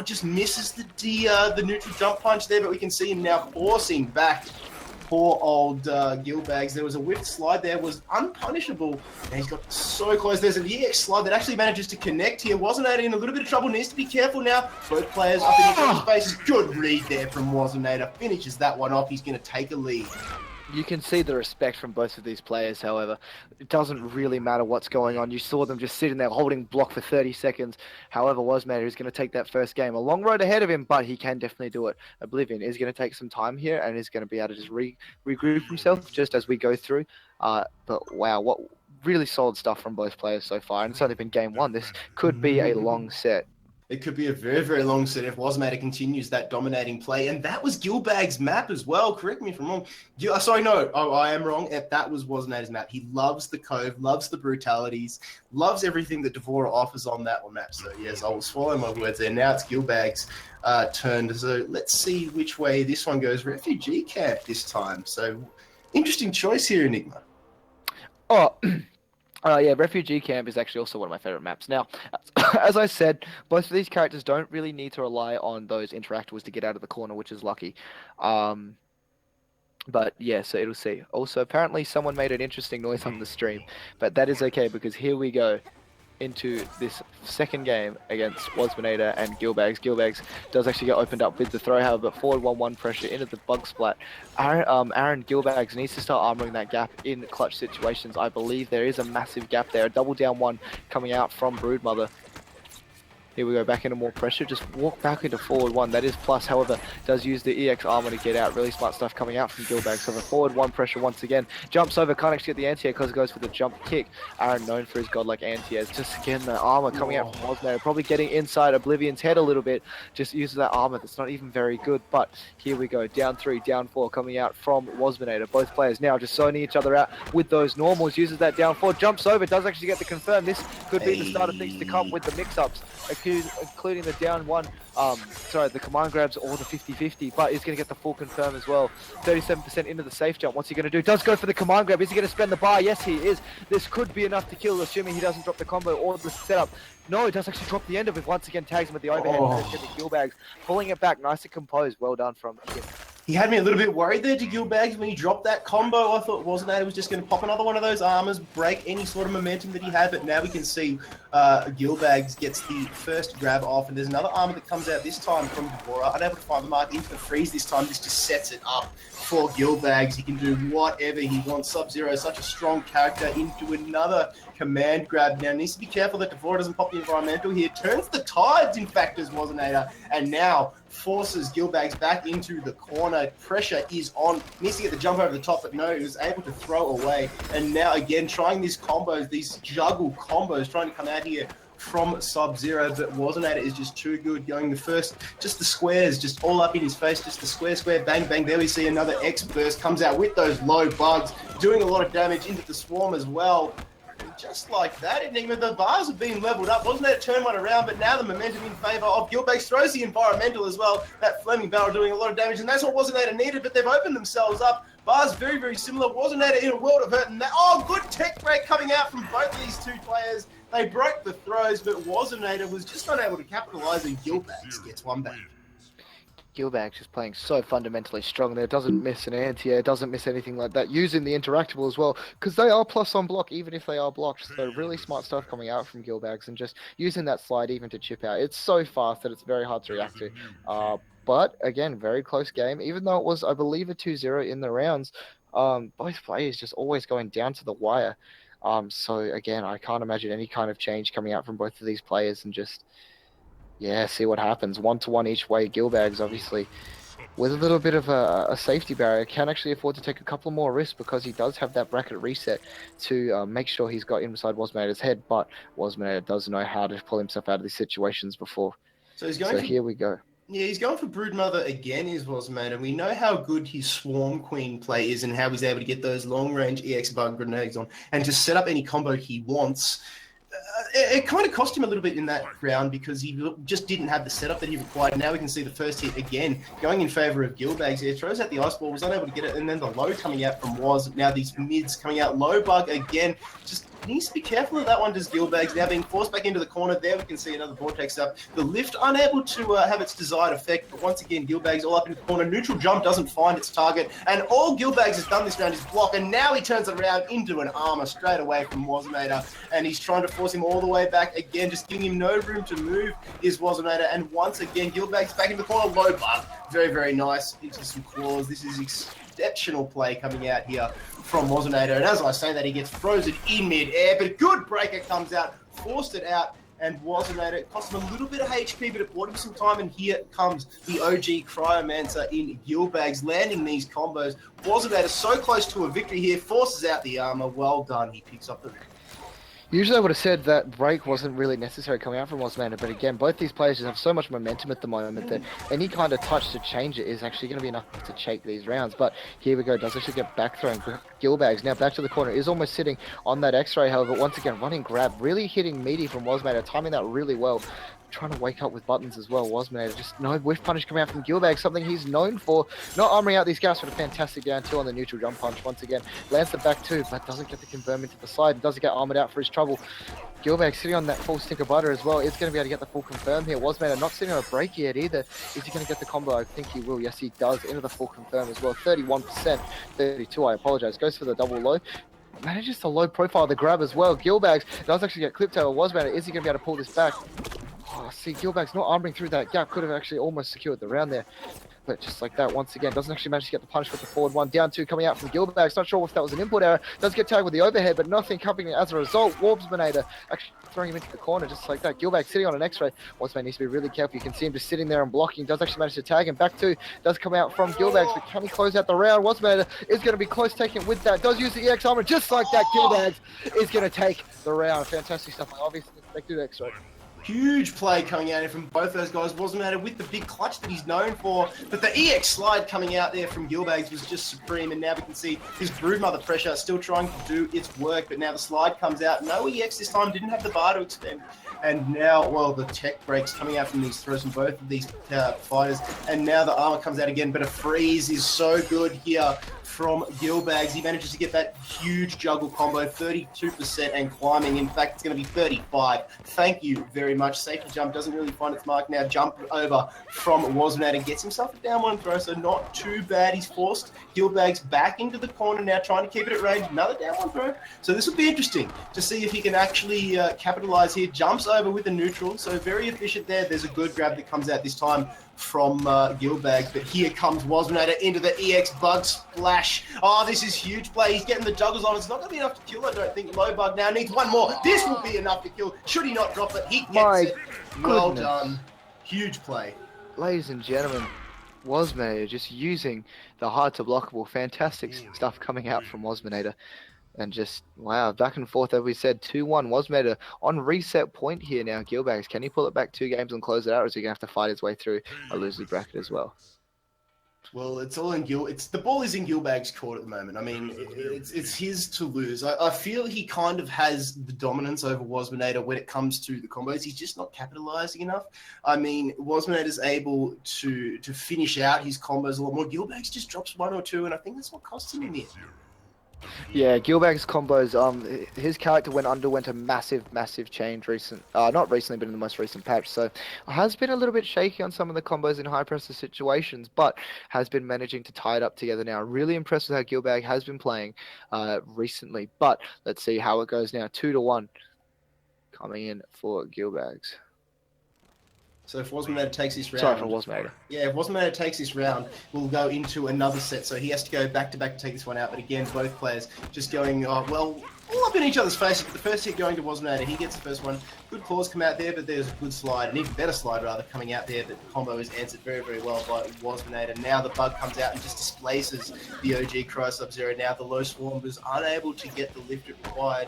Just misses the neutral jump punch there, but we can see him now forcing back poor old Gilbags. There was a whipped slide there, was unpunishable, and he's got so close. There's an EX slide that actually manages to connect here. Waznader in a little bit of trouble, needs to be careful now. Both players up in each other's faces. Good read there from Waznader. Finishes that one off. He's going to take a lead. You can see the respect from both of these players, however. It doesn't really matter what's going on. You saw them just sitting there holding block for 30 seconds. However, Waznader is going to take that first game. A long road ahead of him, but he can definitely do it. Oblivion is going to take some time here and is going to be able to just regroup himself just as we go through. But wow, what really solid stuff from both players so far. And it's only been game one. This could be a long set. It could be a very, very long set if Waznader continues that dominating play. And that was Gilbag's map as well. Correct me if I'm wrong. I am wrong. That was Waznader's map. He loves the Cove, loves the brutalities, loves everything that Devora offers on that one map. So, yes, I will swallow my words there. Now it's Gilbag's turn. So let's see which way this one goes. Refugee camp this time. So interesting choice here, Enigma. Yeah, Refugee Camp is actually also one of my favorite maps. Now, as I said, both of these characters don't really need to rely on those interactables to get out of the corner, which is lucky. But yeah, so it'll see. Also, apparently someone made an interesting noise on the stream, but that is okay because here we go into this second game against Waznader and Gilbags. Gilbags does actually get opened up with the throw, however, forward 1-1 pressure into the bug splat. Aaron Gilbags needs to start armoring that gap in clutch situations. I believe there is a massive gap there. A double down one coming out from Broodmother. Here we go, back into more pressure. Just walk back into forward one. That is plus, however, does use the EX armor to get out. Really smart stuff coming out from Gilbag. So the forward one pressure once again. Jumps over, can't actually get the anti-air because it goes for the jump kick. Aaron known for his godlike anti-airs. Just again, the armor coming out from Waznader. Probably getting inside Oblivion's head a little bit. Just uses that armor that's not even very good. But here we go, down 3, down 4 coming out from Waznader. Both players now just zoning each other out with those normals. Uses that down 4, jumps over, does actually get the confirm. This could be the start of things to come with the mix-ups, including the down 1, the command grabs or the 50-50, but he's going to get the full confirm as well. 37% into the safe jump. What's he going to do? Does go for the command grab. Is he going to spend the bar? Yes, he is. This could be enough to kill, assuming he doesn't drop the combo or the setup. No, he does actually drop the end of it. Once again, tags him with the overhead. Gilbags pulling it back. Nice and composed. Well done from him. He had me a little bit worried there to Gilbags when he dropped that combo. I thought Waznader was just going to pop another one of those armors, break any sort of momentum that he had, but now we can see Gilbags gets the first grab off, and there's another armor that comes out this time from Devora. Unable to find the mark into the freeze this time. This just sets it up for Gilbags. He can do whatever he wants. Sub-Zero, such a strong character, into another command grab. Now needs to be careful that Devora doesn't pop the environmental here. Turns the tides, in fact, as Waznader, and now forces Gilbags back into the corner. Pressure is on. Needs to get the jump over the top, but no, he was able to throw away. And now again, trying these combos, these juggle combos, trying to come out here from Sub-Zero, but Waznader is just too good. Going the first, just the squares, just all up in his face, just the square, bang, bang. There we see another X burst comes out with those low bugs, doing a lot of damage into the swarm as well. Just like that, Enigma, the bars have been leveled up. Wasn't that turn one around, but now the momentum in favour of Gilbags. Throws the environmental as well. That Fleming barrel doing a lot of damage, and that's what Waznader needed, but they've opened themselves up. Bars very, very similar. Waznader in a world of hurt, and that, good tech break coming out from both these two players. They broke the throws, but Waznader was just not able to capitalise, and Gilbags gets one back. Gilbags just playing so fundamentally strong there. Doesn't miss an anti-air, doesn't miss anything like that. Using the interactable as well, because they are plus on block, even if they are blocked. So really smart stuff coming out from Gilbags, and just using that slide even to chip out. It's so fast that it's very hard to react to. But again, very close game. Even though it was, I believe, a 2-0 in the rounds, both players just always going down to the wire. So again, I can't imagine any kind of change coming out from both of these players, and just... yeah, see what happens. 1-1 each way. Gilbags, obviously, with a little bit of a safety barrier, can actually afford to take a couple more risks because he does have that bracket reset to make sure he's got inside Waznader's head, but Waznader does know how to pull himself out of these situations before. So he's going here we go. Yeah, he's going for Broodmother again, is Wasmate, and we know how good his Swarm Queen play is and how he's able to get those long-range EX bug grenades on and just set up any combo he wants. It kind of cost him a little bit in that round because he just didn't have the setup that he required. Now we can see the first hit again going in favor of Gilbags here. Throws out the Ice Ball, was unable to get it, and then the low coming out from Was. Now these mids coming out. Low bug again. Just needs to be careful of that one, does Gilbags. Now being forced back into the corner. There we can see another Vortex up. The lift unable to have its desired effect, but once again Gilbags all up in the corner. Neutral jump doesn't find its target, and all Gilbags has done this round is block, and now he turns around into an armor straight away from Wasmater, and he's trying to force him all the way back again, just giving him no room to move is Wasmater, and once again Gilbags back in the corner. Low bug, very, very nice into some claws. This is exceptional play coming out here from Wasmater, and as I say that, he gets frozen in mid-air, but a good breaker comes out, forced it out, and Wasmater, it cost him a little bit of HP, but it bought him some time, and here comes the OG Cryomancer in Gilbags, landing these combos. Wasmater so close to a victory here, forces out the armor. Well done, he picks up the ring. Usually I would have said that break wasn't really necessary coming out from Wasmater, but again, both these players just have so much momentum at the moment that any kind of touch to change it is actually going to be enough to shake these rounds. But here we go, does actually get back throwing. Gilbags now back to the corner, is almost sitting on that X-ray, however, once again, running grab, really hitting meaty from Wasmater, timing that really well. Trying to wake up with buttons as well. Wasmater, just no whiff punish coming out from Gilbag, something he's known for. Not armoring out these guys with a fantastic down two on the neutral jump punch. Once again, lands the back two, but doesn't get the confirm into the side. Doesn't get armored out for his trouble. Gilbag sitting on that full stick of butter as well. Is going to be able to get the full confirm here. Wasmater not sitting on a break yet either. Is he going to get the combo? I think he will. Yes, he does. Into the full confirm as well. 31%, 32. I apologize. Goes for the double low. Manages to low profile the grab as well. Gilbags does actually get clipped over Wasmater. Is he going to be able to pull this back? Oh, see, Gilbag's not armoring through that gap. Could have actually almost secured the round there. But just like that, once again, doesn't actually manage to get the punish with the forward one. Down two coming out from Gilbags. Not sure if that was an input error. Does get tagged with the overhead, but nothing coming as a result. Wasmater actually throwing him into the corner just like that. Gilbag sitting on an X-ray. Wasmater needs to be really careful. You can see him just sitting there and blocking. Does actually manage to tag him. Back two does come out from Gilbags, but can he close out the round? Wasmater is going to be close taking it with that. Does use the EX armor just like that. Gilbags is going to take the round. Fantastic stuff. I obviously expected X-ray. Huge play coming out from both those guys. Wasmater with the big clutch that he's known for, but the EX slide coming out there from Gilbags was just supreme, and now we can see his Broodmother pressure still trying to do its work, but now the slide comes out. No EX this time, didn't have the bar to expend, and now, well, the tech breaks coming out from these throws from both of these fighters, and now the armor comes out again, but a freeze is so good here from Gilbags. He manages to get that huge juggle combo, 32% and climbing. In fact, it's going to be 35. Thank you very much. Safety jump doesn't really find its mark now. Jump over from Wasmater, gets himself a down one throw, so not too bad. He's forced Gilbags back into the corner now, trying to keep it at range. Another down one throw. So this will be interesting to see if he can actually capitalize here. Jumps over with the neutral, so very efficient there. There's a good grab that comes out this time from Gilbags, but here comes Wasmater into the EX bug splash. Oh, this is huge play. He's getting the juggles on. It's not going to be enough to kill, I don't think. Low bug now needs one more. This will be enough to kill. Should he not drop it? He gets it. Well done. Huge play. Ladies and gentlemen, Wasmater just using the hard to blockable. Fantastic stuff coming out from Wasmater. And just, wow, back and forth, as we said, 2-1. Wasmater on reset point here now. Gilbags, can he pull it back 2 games and close it out, or is he going to have to fight his way through a loser's bracket as well? Well, it's all in the ball is in Gilbag's court at the moment. I mean, it's his to lose. I feel he kind of has the dominance over Wasmater when it comes to the combos. He's just not capitalizing enough. I mean, Wasmater's able to finish out his combos a lot more. Gilbag's just drops 1 or 2, and I think that's what costs him in the end. Yeah, Gilbag's combos, his character underwent a massive change not recently, but in the most recent patch, so has been a little bit shaky on some of the combos in high pressure situations, but has been managing to tie it up together now. Really impressed with how Gilbag has been playing recently, but let's see how it goes now. 2-1 coming in for Gilbags. So if Wasmater takes this round... Sorry for Wasmater. Yeah, if Wasmater takes this round, we'll go into another set. So he has to go back-to-back to take this one out. But again, both players just going, all up in each other's faces. The first hit going to Wasmater. He gets the first one. Good claws come out there, but there's a good slide. An even better slide, rather, coming out there. But the combo is answered very, very well by Wasmater. Now the bug comes out and just displaces the OG Cryo Sub-Zero. Now the low swarm was unable to get the lift it required.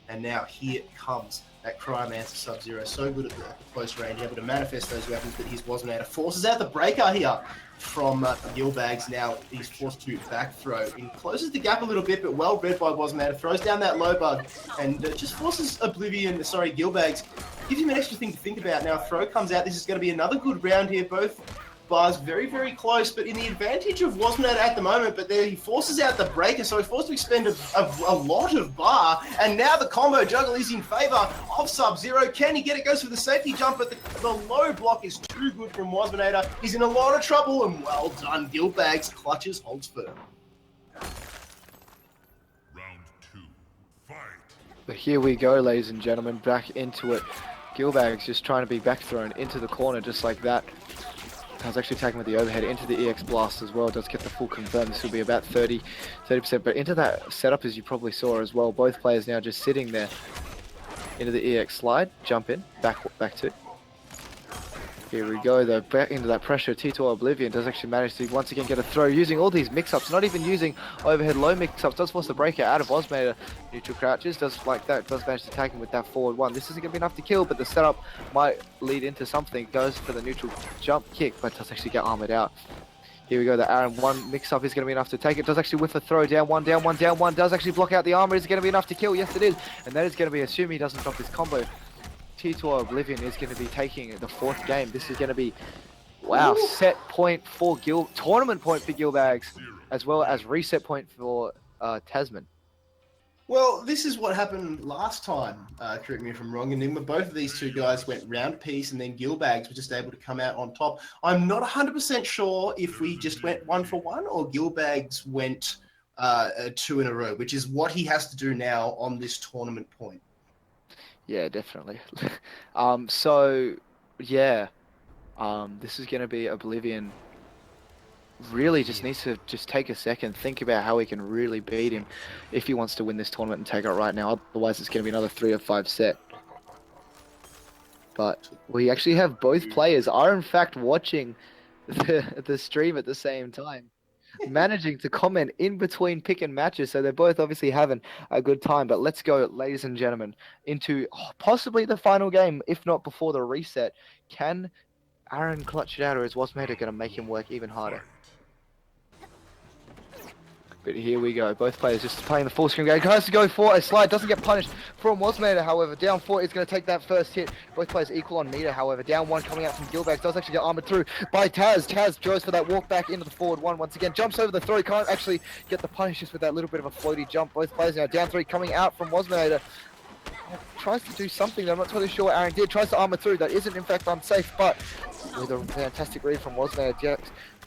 And now here comes that Cryomancer Sub-Zero, so good at the close range, able to manifest those weapons, but his Wasmanator forces out the breaker here from Gilbags. Now he's forced to back throw. He closes the gap a little bit, but well read by Wasmanator, throws down that low bug, and just forces Gilbags, gives him an extra thing to think about. Now throw comes out, this is going to be another good round here, both bars very, very close, but in the advantage of Wasmanator at the moment, but there he forces out the breaker, so he's forced to expend a lot of bar, and now the combo juggle is in favor of Sub-Zero. Can he get it? Goes for the safety jump, but the low block is too good from Wasmanator. He's in a lot of trouble, and well done. Gilbags clutches, holds firm. Round 2, fight. But here we go, ladies and gentlemen, back into it. Gilbags just trying to be back thrown into the corner just like that. I was actually taken with the overhead into the EX blast as well. Does get the full confirm. This will be about 30%. But into that setup, as you probably saw as well, both players now just sitting there into the EX slide, jump in, back two. Here we go, though, back into that pressure. T2 Oblivion does actually manage to once again get a throw using all these mix-ups, not even using overhead low mix-ups. Does force the breaker out of Wasmanator. Neutral crouches, does manage to tag him with that forward one. This isn't going to be enough to kill, but the setup might lead into something. Goes for the neutral jump kick, but does actually get armored out. Here we go, the Aaron one mix-up is going to be enough to take it. Does actually whiff a throw, down one, does actually block out the armor. Is it going to be enough to kill? Yes, it is. And that is going to be, assuming he doesn't drop his combo. T2 Oblivion is going to be taking the fourth game. This is going to be, wow, set point for tournament point for Gilbags, as well as reset point for Tasman. Well, this is what happened last time, correct me if I'm wrong, Enigma. Both of these two guys went round piece, and then Gilbags were just able to come out on top. I'm not 100% sure if we just went 1 for 1 or Gilbags went 2 in a row, which is what he has to do now on this tournament point. Yeah, definitely. This is going to be Oblivion. Really just needs to just take a second, think about how he can really beat him if he wants to win this tournament and take it right now. Otherwise, it's going to be another 3 of 5 set. But we actually have both players are in fact watching the stream at the same time, managing to comment in between pick and matches, so they're both obviously having a good time. But let's go, ladies and gentlemen, into possibly the final game, if not before the reset. Can Aaron clutch it out, or is Wasmanator going to make him work even harder? But here we go, both players just playing the full screen game. Tries to go for a slide, doesn't get punished from Wasmanator, however. Down 4 is going to take that first hit. Both players equal on meter, however. Down 1 coming out from Gilbags, does actually get armored through by Taz. Taz goes for that walk back into the forward one once again. Jumps over the throw, he can't actually get the punish just with that little bit of a floaty jump. Both players now down 3 coming out from Wasmanator. Tries to do something that I'm not totally sure what Aaron did. Tries to armor through, that isn't in fact unsafe, but with a fantastic read from Wasmanator.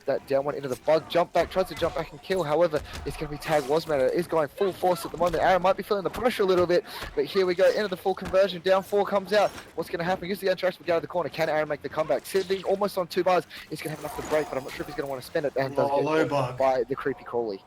That down one into the bug, jump back, tries to jump back and kill, however, it's going to be tag Wasmanator. Is going full force at the moment. Aaron might be feeling the pressure a little bit, but here we go, into the full conversion, down 4 comes out. What's going to happen? Use the interaction with out of the corner. Can Aaron make the comeback? Sitting almost on 2 bars, he's going to have enough to break, but I'm not sure if he's going to want to spend it, and does low get bug by the creepy crawly.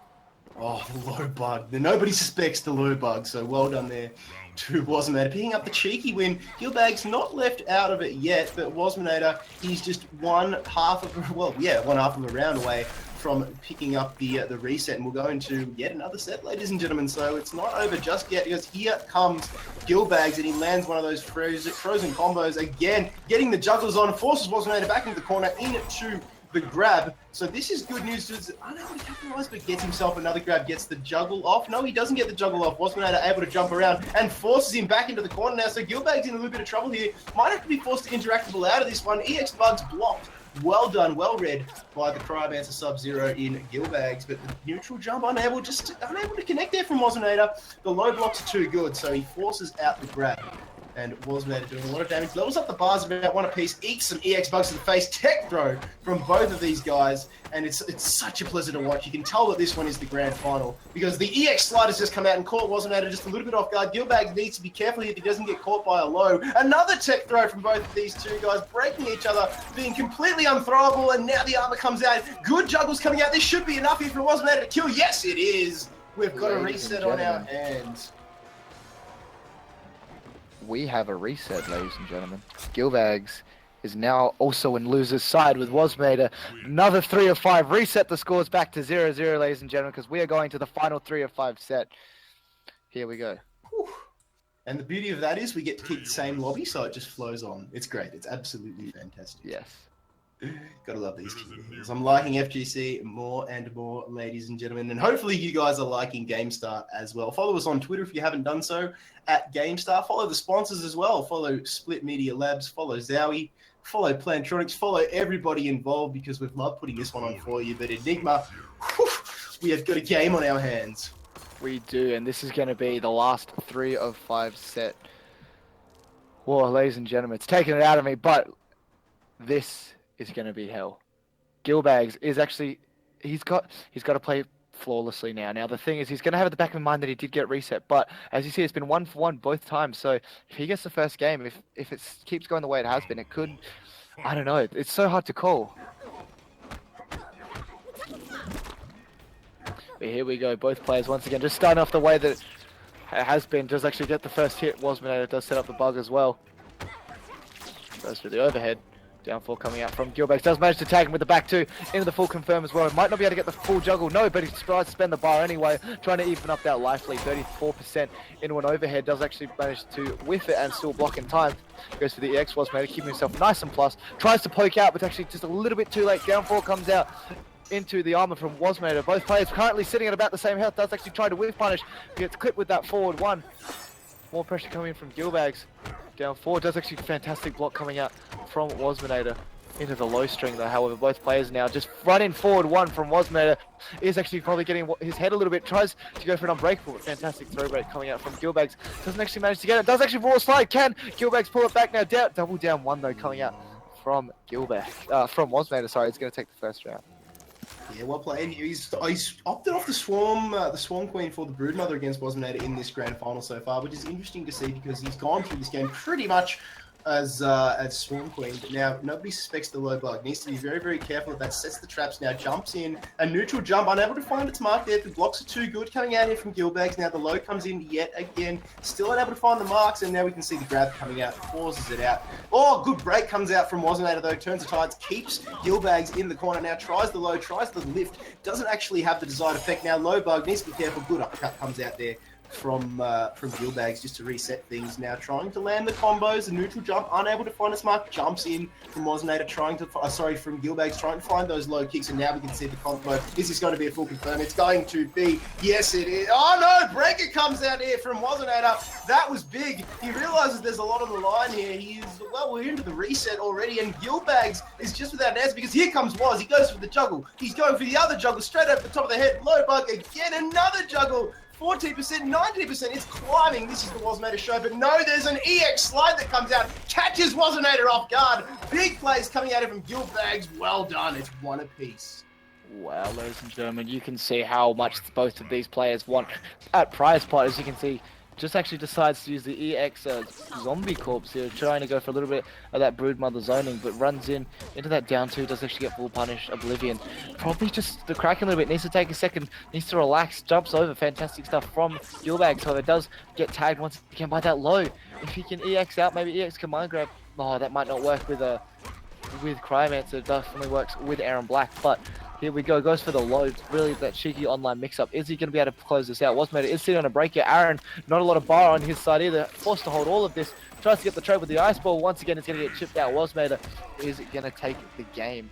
Oh, the low bug. Nobody suspects the low bug, so well done there to Wasmanator. Picking up the cheeky win. Gilbags not left out of it yet, but Wasmanator, he's just one half of a round away from picking up the reset, and we'll go into yet another set, ladies and gentlemen. So it's not over just yet, because here comes Gilbags, and he lands one of those frozen combos again, getting the juggles on, forces Wasmanator back into the corner, into the grab. So this is good news. It's unable to capitalize, but gets himself another grab, gets the juggle off. No, he doesn't get the juggle off. Wasmanator able to jump around and forces him back into the corner now. So Gilbags in a little bit of trouble here. Might have to be forced to interactable out of this one. EX bugs blocked. Well done, well read by the Cryomancer Sub-Zero in Gilbags, but the neutral jump unable to connect there from Wasmanator. The low blocks are too good, so he forces out the grab. And Wasmanator doing a lot of damage. Levels up the bars about 1 apiece, eats some EX bugs to the face. Tech throw from both of these guys, and it's such a pleasure to watch. You can tell that this one is the grand final, because the EX slide has just come out and caught Wasmanator just a little bit off guard. Gilbags needs to be careful here if he doesn't get caught by a low. Another tech throw from both of these two guys, breaking each other, being completely unthrowable, and now the armor comes out. Good juggles coming out. This should be enough here for Wasmanator to kill. Yes, it is. We've got a reset on our hands. We have a reset, ladies and gentlemen. Gilbags is now also in loser's side with Wasmanator. Another 3 of 5. Reset the scores back to 0-0, ladies and gentlemen, because we are going to the final 3 of 5 set. Here we go. And the beauty of that is we get to keep the same lobby, so it just flows on. It's great. It's absolutely fantastic. Yes. Gotta love these communities. I'm liking FGC more and more, ladies and gentlemen, and hopefully you guys are liking Gamestah as well. Follow us on Twitter if you haven't done so, at Gamestah. Follow the sponsors as well. Follow Split Media Labs, follow Zowie, follow Plantronics, follow everybody involved, because we've loved putting this one on for you. But Enigma, whew, we have got a game on our hands. We do, and this is going to be the last 3 of 5 set. Whoa, ladies and gentlemen, it's taking it out of me, but this is going to be hell. Gilbags is actually, he's got to play flawlessly now. Now, the thing is, he's going to have at the back of his mind that he did get reset, but as you see, it's been 1 for 1 both times, so if he gets the first game, if it keeps going the way it has been, it could, I don't know, it's so hard to call. But here we go, both players once again just starting off the way that it has been. Does actually get the first hit. Wasminator does set up the bug as well. Goes for the overhead. Down 4 coming out from Gilbags. Does manage to tag him with the back 2 into the full confirm as well. Might not be able to get the full juggle. No, but he tries to spend the bar anyway. Trying to even up that life lead. 34% into an overhead. Does actually manage to whiff it and still block in time. Goes for the EX. Wasminator keeping himself nice and plus. Tries to poke out, but actually just a little bit too late. Down 4 comes out into the armor from Wasminator. Both players currently sitting at about the same health. Does actually try to whiff punish. Gets clipped with that forward 1. More pressure coming in from Gilbags. Down 4. Does actually fantastic block coming out from Wasminator into the low string though. However, both players now just running forward 1 from Wasminator is actually probably getting his head a little bit. Tries to go for an unbreakable, but fantastic throw break coming out from Gilbags. Doesn't actually manage to get it. Does actually raw slide. Can Gilbags pull it back now? Double down 1 though coming out from Gilbags. From Wasminator, sorry. It's going to take the first round. Yeah, well played. He's opted off the Swarm Queen for the Broodmother against Wasminator in this grand final so far, which is interesting to see because he's gone through this game pretty much as Swarm Queen, but now nobody suspects the low bug. Needs to be very, very careful of that. Sets the traps now, jumps in, a neutral jump, unable to find its mark there. The blocks are too good coming out here from Gilbags. Now the low comes in yet again, still unable to find the marks, and now we can see the grab coming out, forces it out. Oh, good break comes out from Wasminator though, turns the tides, keeps Gilbags in the corner now, tries the low, tries the lift, doesn't actually have the desired effect. Now low bug, needs to be careful, good uppercut comes out there from Gilbags just to reset things. Now trying to land the combos, a neutral jump, unable to find its mark, jumps in from Wasminator, from Gilbags, trying to find those low kicks, and now we can see the combo. This is going to be a full confirm. It's going to be, yes it is. Oh no, breaker comes out here from Wasminator. That was big. He realizes there's a lot on the line here. He is, well, we're into the reset already, and Gilbags is just without an answer because here comes Waz. He goes for the juggle. He's going for the other juggle, straight over the top of the head. Low bug again, another juggle. 14%, 19%, it's climbing. This is the Wasminator show, but no, there's an EX slide that comes out, catches Wasminator off guard. Big plays coming out of him. Gilbags, well done. It's 1 apiece. Wow, ladies and gentlemen, you can see how much both of these players want at prize pot. As you can see, just actually decides to use the EX zombie corpse here, trying to go for a little bit of that Broodmother zoning, but runs into that down 2, does actually get full punish, Oblivion. Probably just the crack a little bit, needs to take a second, needs to relax, jumps over, fantastic stuff from Gilbags, however does get tagged once again by that low. If he can EX out, maybe EX can mind grab. Oh, that might not work with Cryomancer, it definitely works with Aaron Black, but here we go, goes for the low, really that cheeky online mix-up. Is he going to be able to close this out? Wasminator is sitting on a break here. Aaron, not a lot of bar on his side either, forced to hold all of this. Tries to get the trade with the ice ball. Once again, it's going to get chipped out. Wasminator is going to take the game.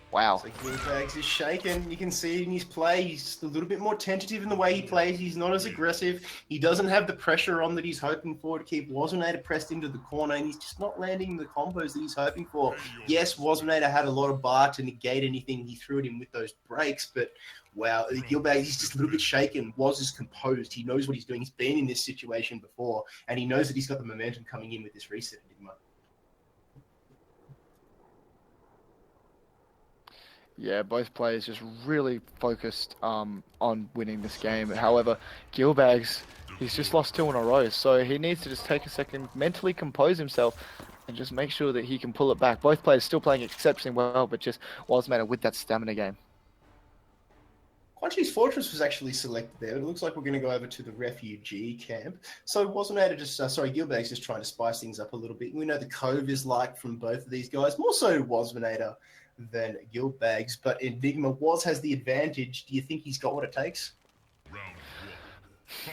Wow. So Gilbags is shaken. You can see in his play, he's a little bit more tentative in the way he plays. He's not as aggressive. He doesn't have the pressure on that he's hoping for to keep Wasminator pressed into the corner, and he's just not landing the combos that he's hoping for. Yes, Wasminator had a lot of bar to negate anything he threw at him with those breaks, but wow, Gilbags, he's just a little bit shaken. Was is composed. He knows what he's doing. He's been in this situation before, and he knows that he's got the momentum coming in with this reset Enigma. Yeah, both players just really focused on winning this game. However, Gilbags, he's just lost 2 in a row, so he needs to just take a second, mentally compose himself, and just make sure that he can pull it back. Both players still playing exceptionally well, but just Wasminator with that stamina game. Quanchi's Fortress was actually selected there, but it looks like we're going to go over to the refugee camp. So Wasminator Gilbags just trying to spice things up a little bit. We know the Cove is liked from both of these guys, more so Wasminator than Gilbags, but Enigma has the advantage. Do you think he's got what it takes? Round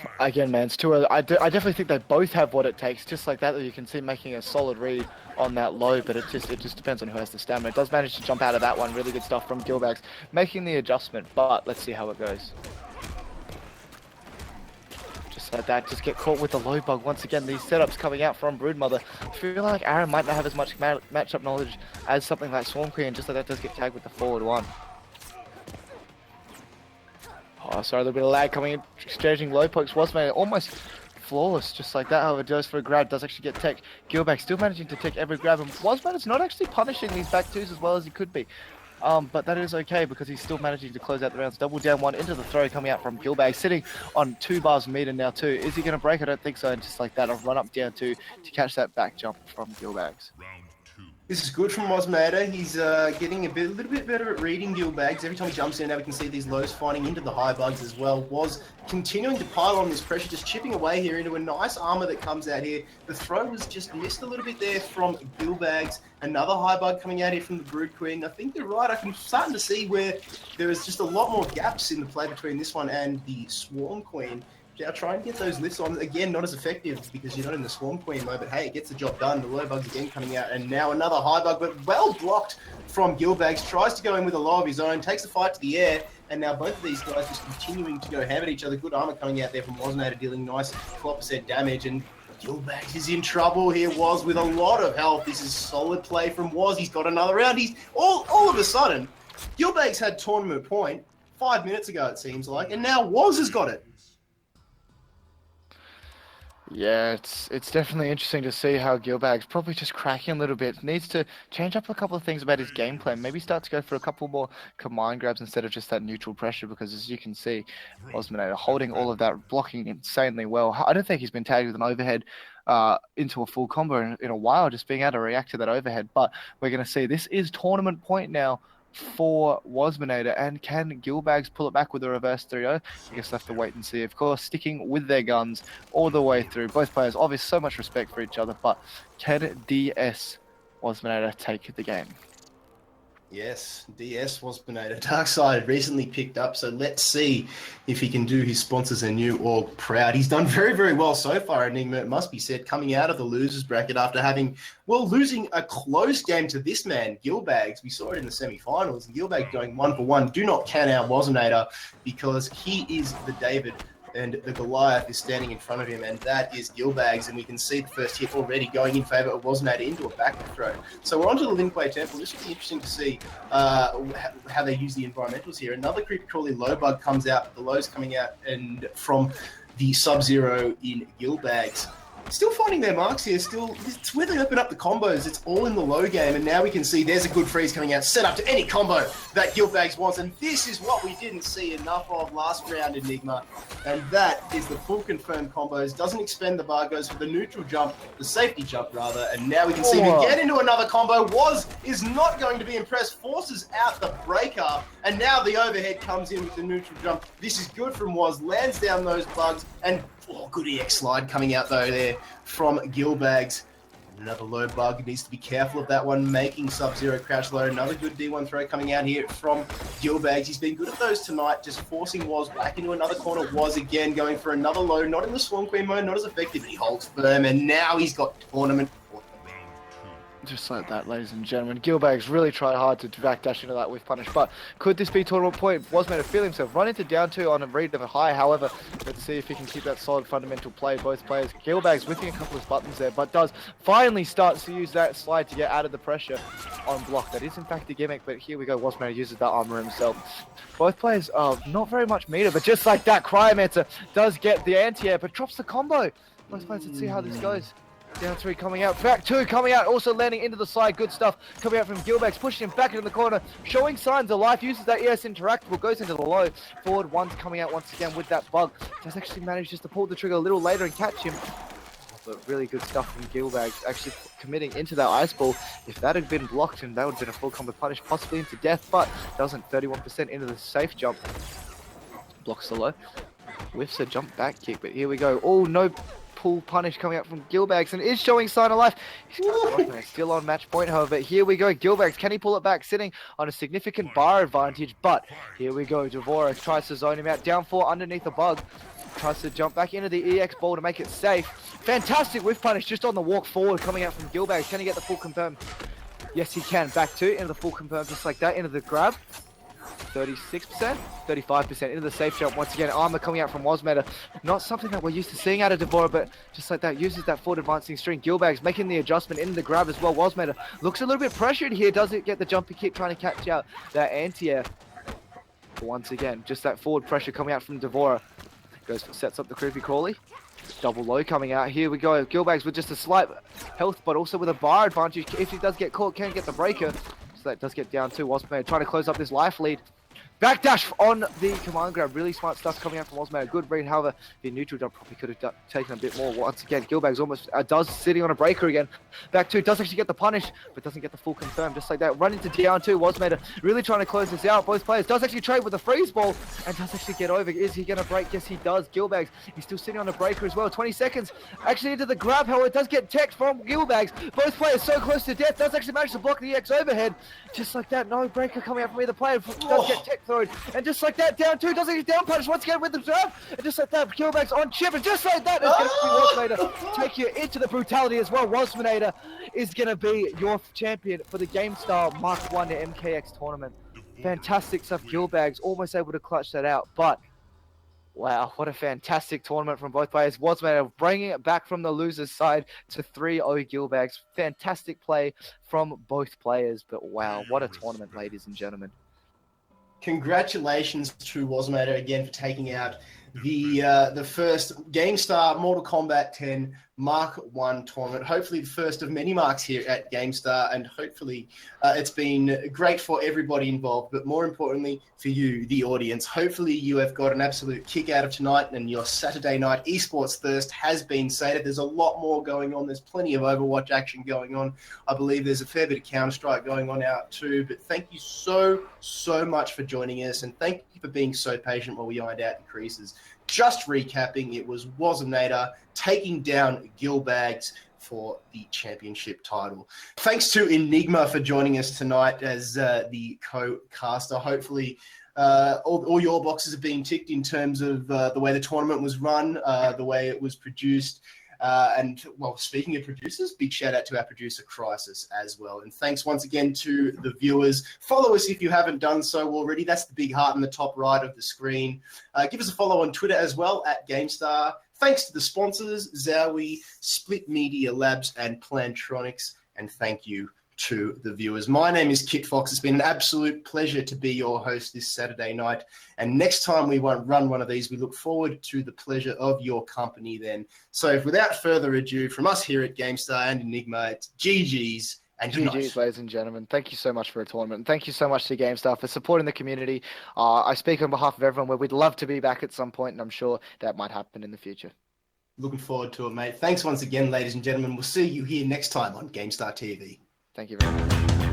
1. Again, man, it's too early. I definitely think they both have what it takes. Just like that, you can see making a solid read on that low, but it just depends on who has the stamina. It does manage to jump out of that one. Really good stuff from Gilbags, making the adjustment, but let's see how it goes. Just like that, just get caught with the low bug once again. These setups coming out from Broodmother. I feel like Aaron might not have as much matchup knowledge as something like Swarm Queen, just like that does get tagged with the forward one. Oh, sorry, a little bit of lag coming in, exchanging low pokes. Was made almost flawless, just like that. However, goes for a grab, does actually get tech. Gilbag still managing to take every grab, and Wasman is not actually punishing these back twos as well as he could be. But that is okay because he's still managing to close out the rounds. Double down one into the throw coming out from Gilbag, sitting on 2 bars of meter now too. Is he going to break? I don't think so. And just like that, I'll run up down two to catch that back jump from Gilbags. Round 2. This is good from Wasmada. He's getting a little bit better at reading Gilbags. Every time he jumps in, now we can see these lows finding into the high bugs as well. Was continuing to pile on this pressure, just chipping away here into a nice armor that comes out here. The throw was just missed a little bit there from Gilbags. Another high bug coming out here from the Brood Queen. I think you're right. I'm starting to see where there is just a lot more gaps in the play between this one and the Swarm Queen. Now try and get those lifts on. Again, not as effective because you're not in the Swarm Queen mode, but hey, it gets the job done. The low bug's again coming out, and now another high bug, but well blocked from Gilbags. Tries to go in with a low of his own, takes the fight to the air, and now both of these guys just continuing to go ham at each other. Good armor coming out there from Wasnader, dealing nice 12% damage, and Gilbags is in trouble here. Was with a lot of health. This is solid play from Was. He's got another round. He's all of a sudden, Gilbags had tournament point 5 minutes ago, it seems like, and now Was has got it. Yeah, it's definitely interesting to see how Gilbag's probably just cracking a little bit. Needs to change up a couple of things about his game plan. Maybe start to go for a couple more command grabs instead of just that neutral pressure, because as you can see, Osminator holding all of that, blocking insanely well. I don't think he's been tagged with an overhead into a full combo in a while, just being able to react to that overhead. But we're going to see this is tournament point now for Wasminator, and can Gilbags pull it back with a reverse 3-0? I guess we'll have to wait and see. Of course, sticking with their guns all the way through. Both players obviously so much respect for each other, but can DS Wasminator take the game? Yes, DS Wasminator. Darkside recently picked up, so let's see if he can do his sponsors and new org proud. He's done very, very well so far, Enigma, it must be said, coming out of the losers bracket after having, well, losing a close game to this man, Gilbags. We saw it in the semi-finals, and Gilbags going 1-for-1. Do not can our Wasminator, because he is the David, and the Goliath is standing in front of him, and that is Gilbags, and we can see the first hit already going in favour of Wasnader into a back throw. So we're on to the Linkway Temple. This will be interesting to see how they use the environmentals here. Another creepy crawly low bug comes out, the lows coming out and from the Sub-Zero in Gilbags. Still finding their marks here. Still, it's where they open up the combos. It's all in the low game, and now we can see there's a good freeze coming out, set up to any combo that Gilbags wants, and this is what we didn't see enough of last round, Enigma, and that is the full confirmed combos. Doesn't expend the bar, goes for the neutral jump, the safety jump rather, and now we can see him get into another combo. Is not going to be impressed, forces out the breaker, and now the overhead comes in with the neutral jump. This is good from Was, lands down those bugs, and good EX slide coming out though there from Gilbags. Another low bug, needs to be careful of that one, making Sub-Zero crouch low. Another good D1 throw coming out here from Gilbags. He's been good at those tonight, just forcing Was back into another corner. Was again going for another low, not in the Swarm Queen mode, not as effective, but he holds firm, and now he's got tournament. Just like that, ladies and gentlemen. Gilbags really tried hard to backdash into that with punish, but could this be tournament point? Was made to feel himself run into down two on a read of a high. However, let's see if he can keep that solid fundamental play. Both players, Gilbags whipping a couple of buttons there, but does finally start to use that slide to get out of the pressure on block. That is in fact a gimmick, but here we go. Wasmaner uses that armor himself. Both players not very much meter, but just like that, Cryomancer does get the anti-air, but drops the combo. Both players, let's see how this goes. Down three coming out, back two coming out, also landing into the side. Good stuff coming out from Gilbags, pushing him back into the corner, showing signs of life, uses that ES interactable, goes into the low. Forward one's coming out once again with that bug. Does actually manage just to pull the trigger a little later and catch him. But really good stuff from Gilbags, actually committing into that ice ball. If that had been blocked, and that would have been a full combo punish, possibly into death, but doesn't. 31% into the safe jump. Blocks the low. Whiffs a jump back kick, but here we go. Oh, no pull punish coming out from Gilbags, and is showing sign of life. He's still on match point, however. Here we go. Gilbags, can he pull it back? Sitting on a significant bar advantage, but here we go. Dvorak tries to zone him out. Down four underneath the bug. Tries to jump back into the EX ball to make it safe. Fantastic whiff punish just on the walk forward coming out from Gilbags. Can he get the full confirm? Yes, he can. Back two into the full confirm just like that. Into the grab. 36%, 35% into the safe jump. Once again, armor coming out from Wasmeta. Not something that we're used to seeing out of Devora, but just like that, uses that forward advancing string. Gilbags making the adjustment into the grab as well. Wasmeta looks a little bit pressured here. Does it get the jumpy kick trying to catch out that anti-air? Once again, just that forward pressure coming out from Devora. Sets up the creepy crawly. Double low coming out. Here we go. Gilbags with just a slight health, but also with a bar advantage. If he does get caught, can get the breaker. So that does get down to Wasmeta trying to close up this life lead. Backdash on the command grab. Really smart stuff coming out from Wasmeta. Good read. However, the neutral jump probably could have taken a bit more. Once again, Gilbags almost does sitting on a breaker again. Back two. Does actually get the punish, but doesn't get the full confirm. Just like that. Run into down two. Wasmeta really trying to close this out. Both players does actually trade with a freeze ball and does actually get over. Is he going to break? Yes, he does. Gilbags, he's still sitting on a breaker as well. 20 seconds. Actually into the grab. However, it does get tech from Gilbags. Both players so close to death. Does actually manage to block the EX overhead. Just like that. No breaker coming out from either player. Does get tech thrown. And just like that, down two, doesn't get down punish once again with the grab, and just like that, Gilbags on chip, and just like that, is going to be Wasmeta. Take you into the brutality as well. Wasmeta is going to be your champion for the Gamestah Mark 1 to MKX tournament. Fantastic stuff. Gilbags almost able to clutch that out, but wow, what a fantastic tournament from both players. Wasmeta bringing it back from the loser's side to 3-0 Gilbags. Fantastic play from both players, but wow, what a tournament, ladies and gentlemen. Congratulations to Wasmeta again for taking out the first Gamestah Mortal Kombat 10 Mark 1 tournament. Hopefully the first of many marks here at Gamestah, and hopefully it's been great for everybody involved, but more importantly for you, the audience. Hopefully you have got an absolute kick out of tonight, and your Saturday night esports thirst has been sated. There's a lot more going on. There's plenty of Overwatch action going on. I believe there's a fair bit of Counter-Strike going on out too, but thank you so much for joining us, and thank you for being so patient while we ironed out the creases. Just recapping, it was Wasmeta taking down Gilbags for the championship title. Thanks to Enigma for joining us tonight as the co-caster. Hopefully all your boxes have been ticked in terms of the way the tournament was run, the way it was produced. And, well, speaking of producers, big shout out to our producer, Crisis, as well. And thanks once again to the viewers. Follow us if you haven't done so already. That's the big heart in the top right of the screen. Give us a follow on Twitter as well, at Gamestah. Thanks to the sponsors, Zowie, Split Media Labs, and Plantronics. And thank you to the viewers. My name is Kit Fox. It's been an absolute pleasure to be your host this Saturday night. And next time we won't run one of these, we look forward to the pleasure of your company then. So without further ado, from us here at Gamestah and Enigma, it's GG's and GG's, ladies and gentlemen. Thank you so much for a tournament. And thank you so much to Gamestah for supporting the community. I speak on behalf of everyone where we'd love to be back at some point, and I'm sure that might happen in the future. Looking forward to it, mate. Thanks once again, ladies and gentlemen. We'll see you here next time on Gamestah TV. Thank you very much.